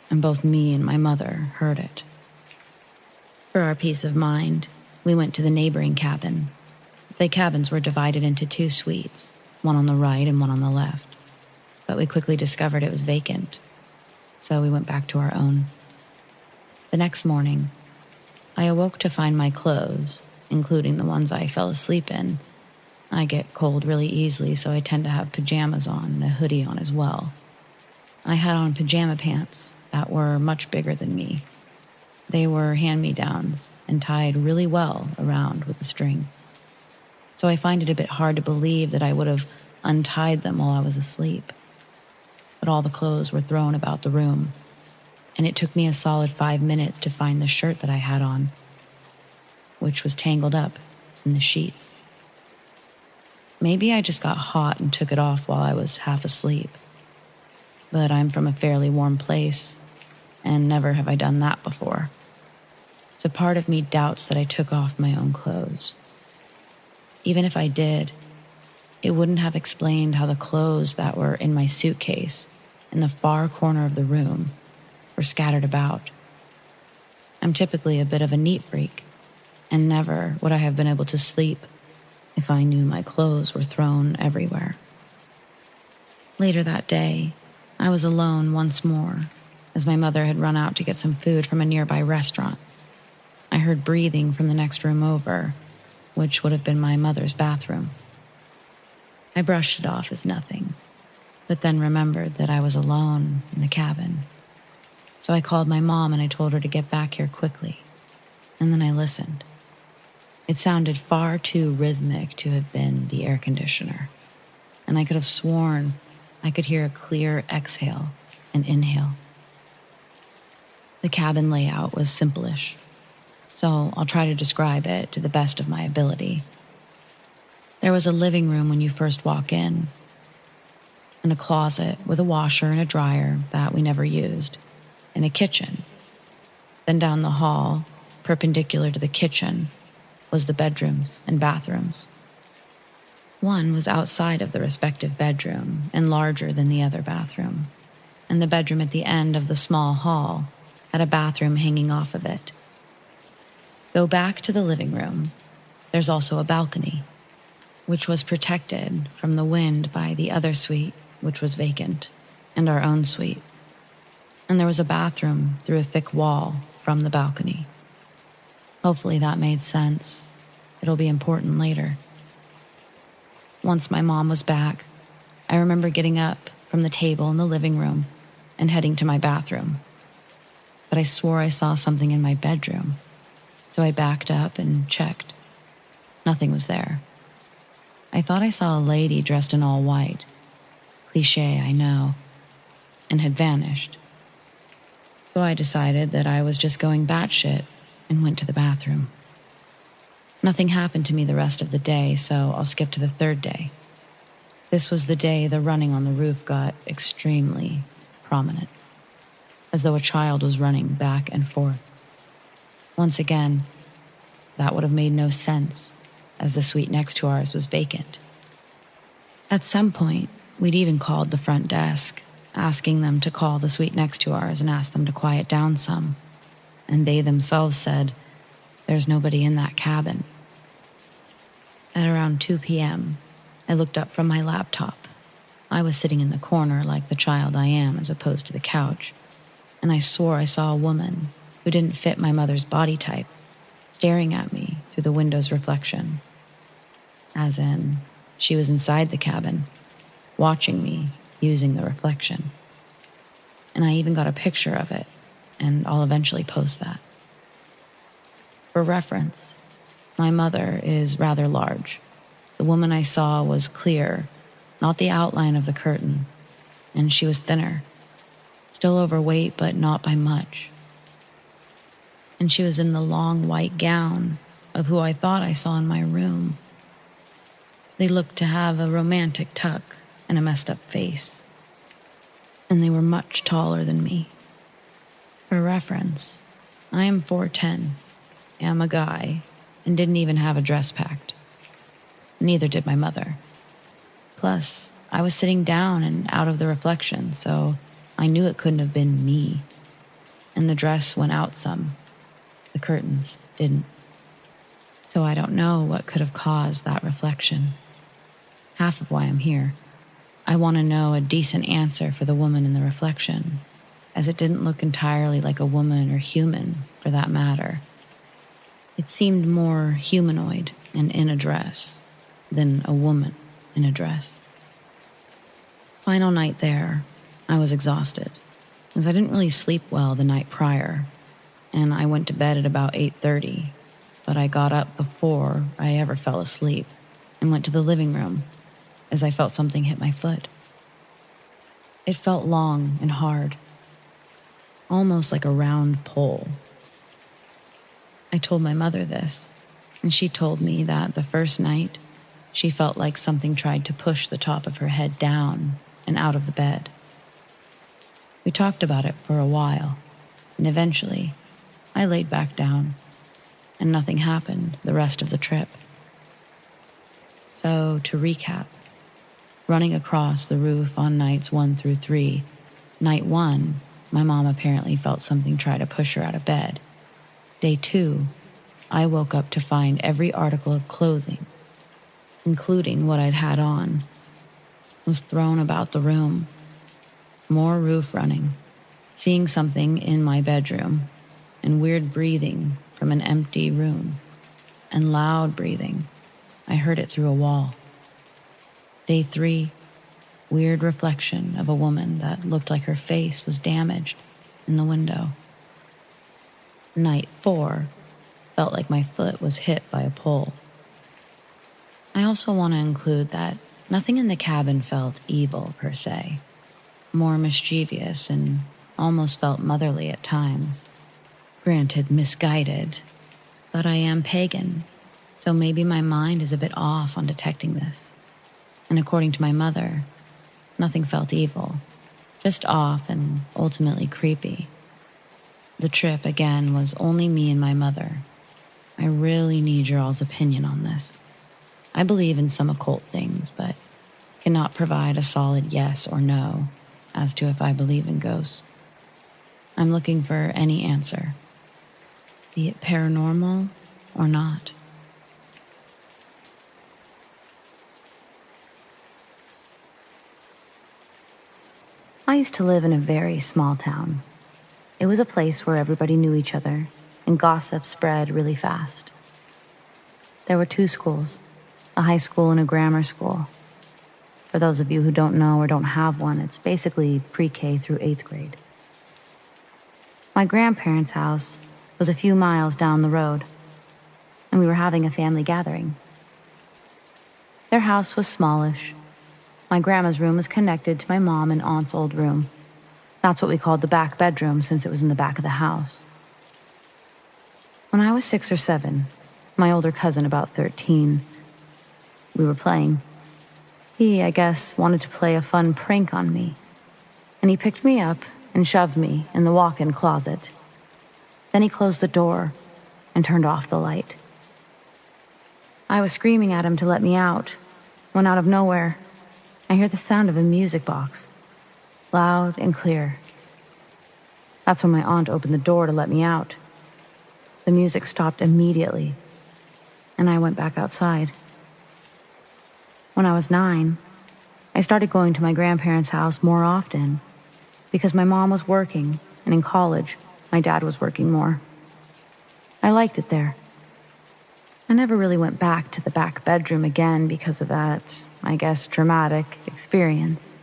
and both me and my mother heard it. For our peace of mind, we went to the neighboring cabin. The cabins were divided into 2 suites, one on the right and one on the left. But we quickly discovered it was vacant, so we went back to our own. The next morning, I awoke to find my clothes, including the ones I fell asleep in. I get cold really easily, so I tend to have pajamas on and a hoodie on as well. I had on pajama pants that were much bigger than me. They were hand-me-downs and tied really well around with a string. So I find it a bit hard to believe that I would have untied them while I was asleep. But all the clothes were thrown about the room, and it took me a solid 5 minutes to find the shirt that I had on, which was tangled up in the sheets. Maybe I just got hot and took it off while I was half asleep. But I'm from a fairly warm place, and never have I done that before. So part of me doubts that I took off my own clothes. Even if I did, it wouldn't have explained how the clothes that were in my suitcase in the far corner of the room were scattered about. I'm typically a bit of a neat freak, and never would I have been able to sleep if I knew my clothes were thrown everywhere. Later that day, I was alone once more, as my mother had run out to get some food from a nearby restaurant. I heard breathing from the next room over, which would have been my mother's bathroom. I brushed it off as nothing, but then remembered that I was alone in the cabin. So I called my mom and I told her to get back here quickly, and then I listened. It sounded far too rhythmic to have been the air conditioner, and I could have sworn I could hear a clear exhale and inhale. The cabin layout was simple-ish, so I'll try to describe it to the best of my ability. There was a living room when you first walk in, and a closet with a washer and a dryer that we never used, and a kitchen. Then down the hall, perpendicular to the kitchen, was the bedrooms and bathrooms. One was outside of the respective bedroom and larger than the other bathroom, and the bedroom at the end of the small hall had a bathroom hanging off of it. Go back to the living room. There's also a balcony, which was protected from the wind by the other suite, which was vacant, and our own suite. And there was a bathroom through a thick wall from the balcony. Hopefully that made sense. It'll be important later. Once my mom was back, I remember getting up from the table in the living room and heading to my bathroom. but I swore I saw something in my bedroom. So I backed up and checked. Nothing was there. I thought I saw a lady dressed in all white. Cliché, I know, and had vanished. So I decided that I was just going batshit and went to the bathroom. Nothing happened to me the rest of the day, so I'll skip to the third day. This was the day the running on the roof got extremely prominent, as though a child was running back and forth. Once again, that would have made no sense, as the suite next to ours was vacant. At some point, we'd even called the front desk, asking them to call the suite next to ours and ask them to quiet down some, and they themselves said, "There's nobody in that cabin." At around 2 p.m., I looked up from my laptop. I was sitting in the corner like the child I am as opposed to the couch, and I swore I saw a woman who didn't fit my mother's body type staring at me through the window's reflection. As in, she was inside the cabin, watching me using the reflection. And I even got a picture of it, and I'll eventually post that. For reference, my mother is rather large. The woman I saw was clear, not the outline of the curtain, and she was thinner, still overweight but not by much. And she was in the long white gown of who I thought I saw in my room. They looked to have a romantic tuck and a messed up face, and they were much taller than me. For reference, I am 4'10", am a guy, and didn't even have a dress packed. Neither did my mother. Plus, I was sitting down and out of the reflection, so I knew it couldn't have been me. And the dress went out some. The curtains didn't. So I don't know what could have caused that reflection. Half of why I'm here. I want to know a decent answer for the woman in the reflection, as it didn't look entirely like a woman or human, for that matter. It seemed more humanoid and in a dress than a woman in a dress. Final night there, I was exhausted, as I didn't really sleep well the night prior, and I went to bed at about 8:30, but I got up before I ever fell asleep and went to the living room as I felt something hit my foot. It felt long and hard, almost like a round pole. I told my mother this, and she told me that the first night she felt like something tried to push the top of her head down and out of the bed. We talked about it for a while, and eventually I laid back down, and nothing happened the rest of the trip. So, to recap, running across the roof on nights 1 through 3, night 1, my mom apparently felt something try to push her out of bed. Day 2, I woke up to find every article of clothing, including what I'd had on, was thrown about the room. More roof running, seeing something in my bedroom, and weird breathing from an empty room, and loud breathing. I heard it through a wall. Day 3, weird reflection of a woman that looked like her face was damaged in the window. Night 4, felt like my foot was hit by a pole. I also want to include that nothing in the cabin felt evil per se, more mischievous and almost felt motherly at times. Granted, misguided, but I am pagan, so maybe my mind is a bit off on detecting this. And according to my mother, nothing felt evil, just off and ultimately creepy. The trip, again, was only me and my mother. I really need your all's opinion on this. I believe in some occult things, but cannot provide a solid yes or no as to if I believe in ghosts. I'm looking for any answer, be it paranormal or not. I used to live in a very small town. It was a place where everybody knew each other and gossip spread really fast. There were 2 schools, a high school and a grammar school. For those of you who don't know or don't have one, it's basically pre-K through 8th grade. My grandparents' house was a few miles down the road, and we were having a family gathering. Their house was smallish. My grandma's room was connected to my mom and aunt's old room. That's what we called the back bedroom since it was in the back of the house. When I was 6 or 7, my older cousin, about 13, we were playing. He, I guess, wanted to play a fun prank on me, and he picked me up and shoved me in the walk-in closet. Then he closed the door and turned off the light. I was screaming at him to let me out, when out of nowhere, I hear the sound of a music box, loud and clear. That's when my aunt opened the door to let me out. The music stopped immediately, and I went back outside. When I was 9, I started going to my grandparents' house more often because my mom was working, and in college, my dad was working more. I liked it there. I never really went back to the back bedroom again because of that, I guess, dramatic experience.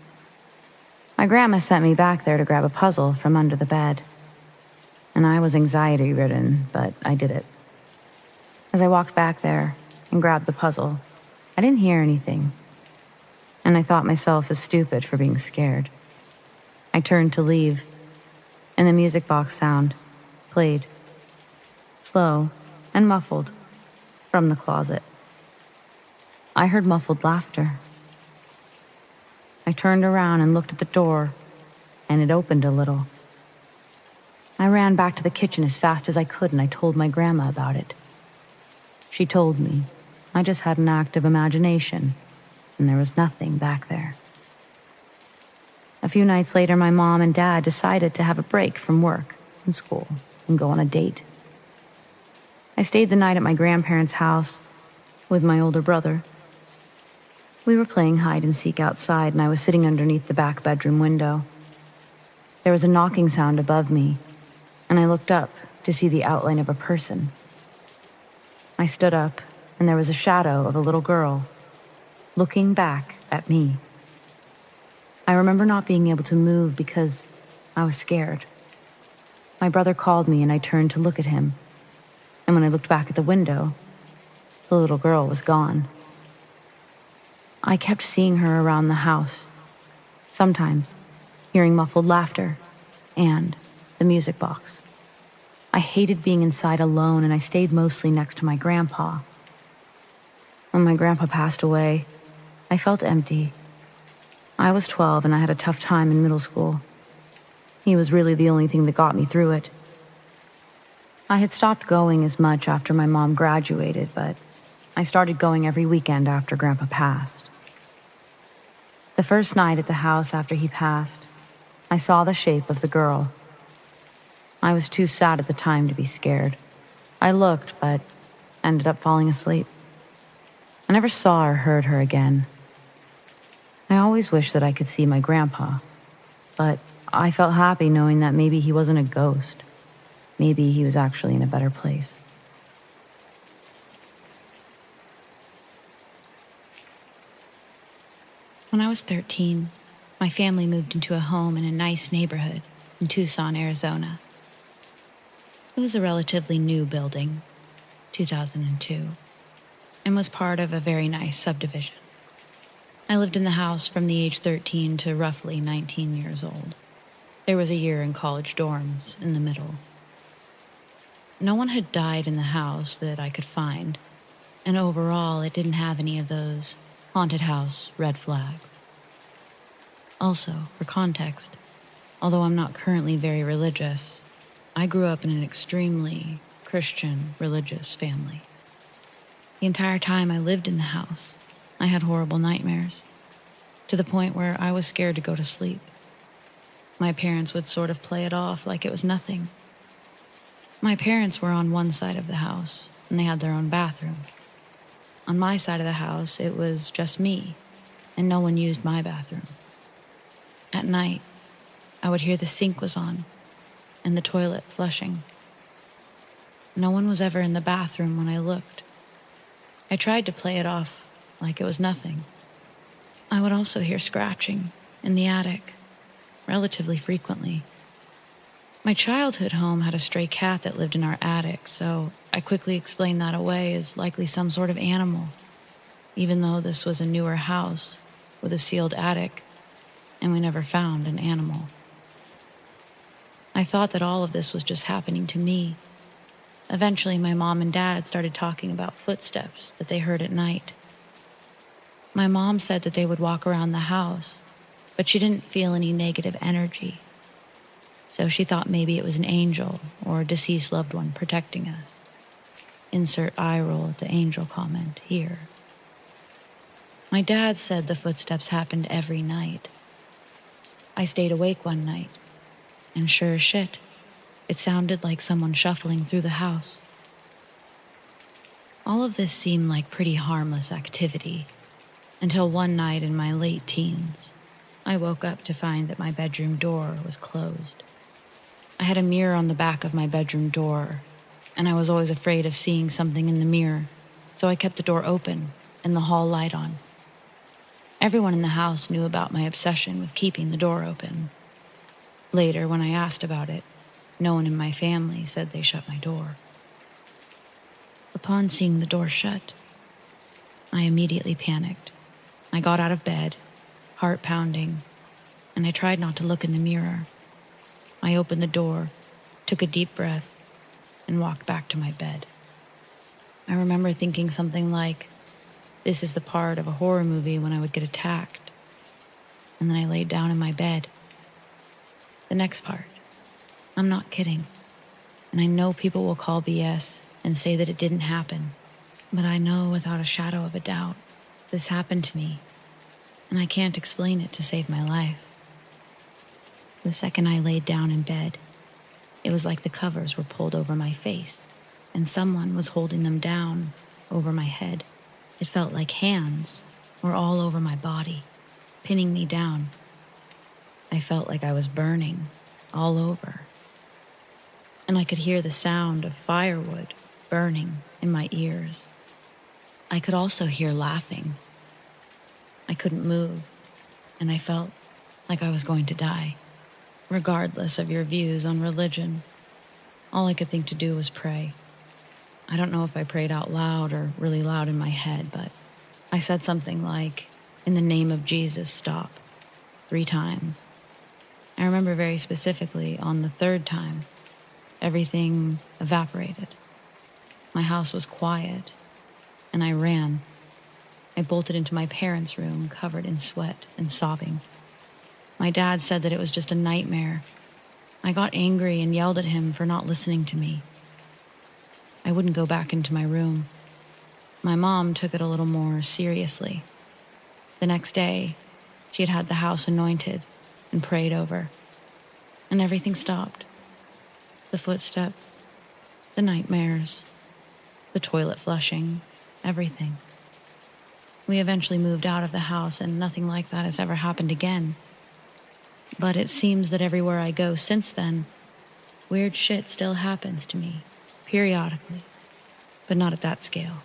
My grandma sent me back there to grab a puzzle from under the bed, and I was anxiety-ridden, but I did it. As I walked back there and grabbed the puzzle, I didn't hear anything, and I thought myself as stupid for being scared. I turned to leave, and the music box sound played, slow and muffled, from the closet. I heard muffled laughter. I turned around and looked at the door, and it opened a little. I ran back to the kitchen as fast as I could, and I told my grandma about it. She told me I just had an active imagination, and there was nothing back there. A few nights later, my mom and dad decided to have a break from work and school and go on a date. I stayed the night at my grandparents' house with my older brother. We were playing hide and seek outside, and I was sitting underneath the back bedroom window. There was a knocking sound above me, and I looked up to see the outline of a person. I stood up, and there was a shadow of a little girl looking back at me. I remember not being able to move because I was scared. My brother called me, and I turned to look at him. And when I looked back at the window, the little girl was gone. I kept seeing her around the house, sometimes hearing muffled laughter and the music box. I hated being inside alone, and I stayed mostly next to my grandpa. When my grandpa passed away, I felt empty. I was 12, and I had a tough time in middle school. He was really the only thing that got me through it. I had stopped going as much after my mom graduated, but I started going every weekend after Grandpa passed. The first night at the house after he passed, I saw the shape of the girl. I was too sad at the time to be scared. I looked, but ended up falling asleep. I never saw or heard her again. I always wished that I could see my grandpa, but I felt happy knowing that maybe he wasn't a ghost. Maybe he was actually in a better place. When I was 13, my family moved into a home in a nice neighborhood in Tucson, Arizona. It was a relatively new building, 2002, and was part of a very nice subdivision. I lived in the house from the age 13 to roughly 19 years old. There was a year in college dorms in the middle. No one had died in the house that I could find, and overall it didn't have any of those haunted house red flags. Also, for context, although I'm not currently very religious, I grew up in an extremely Christian religious family. The entire time I lived in the house, I had horrible nightmares, to the point where I was scared to go to sleep. My parents would sort of play it off like it was nothing. My parents were on one side of the house, and they had their own bathroom. On my side of the house, it was just me, and no one used my bathroom. At night, I would hear the sink was on, and the toilet flushing. No one was ever in the bathroom when I looked. I tried to play it off like it was nothing. I would also hear scratching in the attic, relatively frequently. My childhood home had a stray cat that lived in our attic, so I quickly explained that away as likely some sort of animal, even though this was a newer house with a sealed attic, and we never found an animal. I thought that all of this was just happening to me. Eventually, my mom and dad started talking about footsteps that they heard at night. My mom said that they would walk around the house, but she didn't feel any negative energy. So she thought maybe it was an angel or a deceased loved one protecting us. Insert eye roll at the angel comment here. My dad said the footsteps happened every night. I stayed awake one night, and sure as shit, it sounded like someone shuffling through the house. All of this seemed like pretty harmless activity, until one night in my late teens, I woke up to find that my bedroom door was closed. I had a mirror on the back of my bedroom door, and I was always afraid of seeing something in the mirror, so I kept the door open and the hall light on. Everyone in the house knew about my obsession with keeping the door open. Later, when I asked about it, no one in my family said they shut my door. Upon seeing the door shut, I immediately panicked. I got out of bed, heart pounding, and I tried not to look in the mirror. I opened the door, took a deep breath, and walked back to my bed. I remember thinking something like, this is the part of a horror movie when I would get attacked. And then I laid down in my bed. The next part. I'm not kidding. And I know people will call BS and say that it didn't happen. But I know without a shadow of a doubt, this happened to me. And I can't explain it to save my life. The second I laid down in bed, it was like the covers were pulled over my face, and someone was holding them down over my head. It felt like hands were all over my body, pinning me down. I felt like I was burning all over. And I could hear the sound of firewood burning in my ears. I could also hear laughing. I couldn't move, and I felt like I was going to die. Regardless of your views on religion, all I could think to do was pray. I don't know if I prayed out loud or really loud in my head, but I said something like, "In the name of Jesus, stop," 3 times. I remember very specifically on the 3rd time, everything evaporated. My house was quiet, and I ran. I bolted into my parents' room, covered in sweat and sobbing. My dad said that it was just a nightmare. I got angry and yelled at him for not listening to me. I wouldn't go back into my room. My mom took it a little more seriously. The next day, she had had the house anointed and prayed over, and everything stopped. The footsteps, the nightmares, the toilet flushing, everything. We eventually moved out of the house, and nothing like that has ever happened again. But it seems that everywhere I go since then, weird shit still happens to me, periodically, but not at that scale.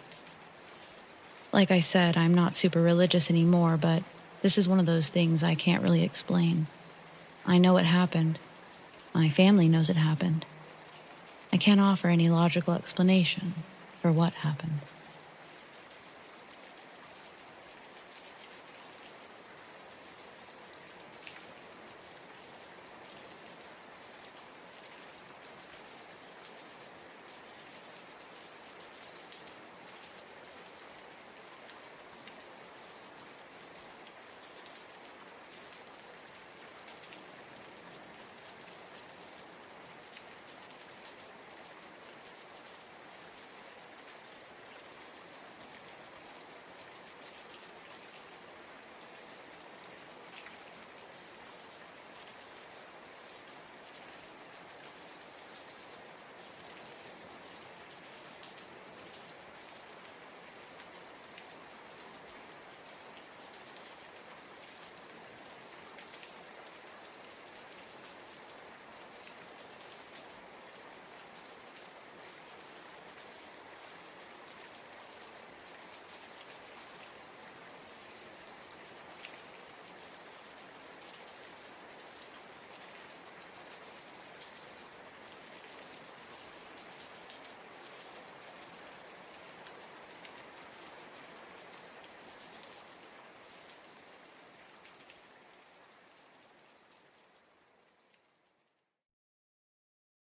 Like I said, I'm not super religious anymore, but this is one of those things I can't really explain. I know it happened. My family knows it happened. I can't offer any logical explanation for what happened.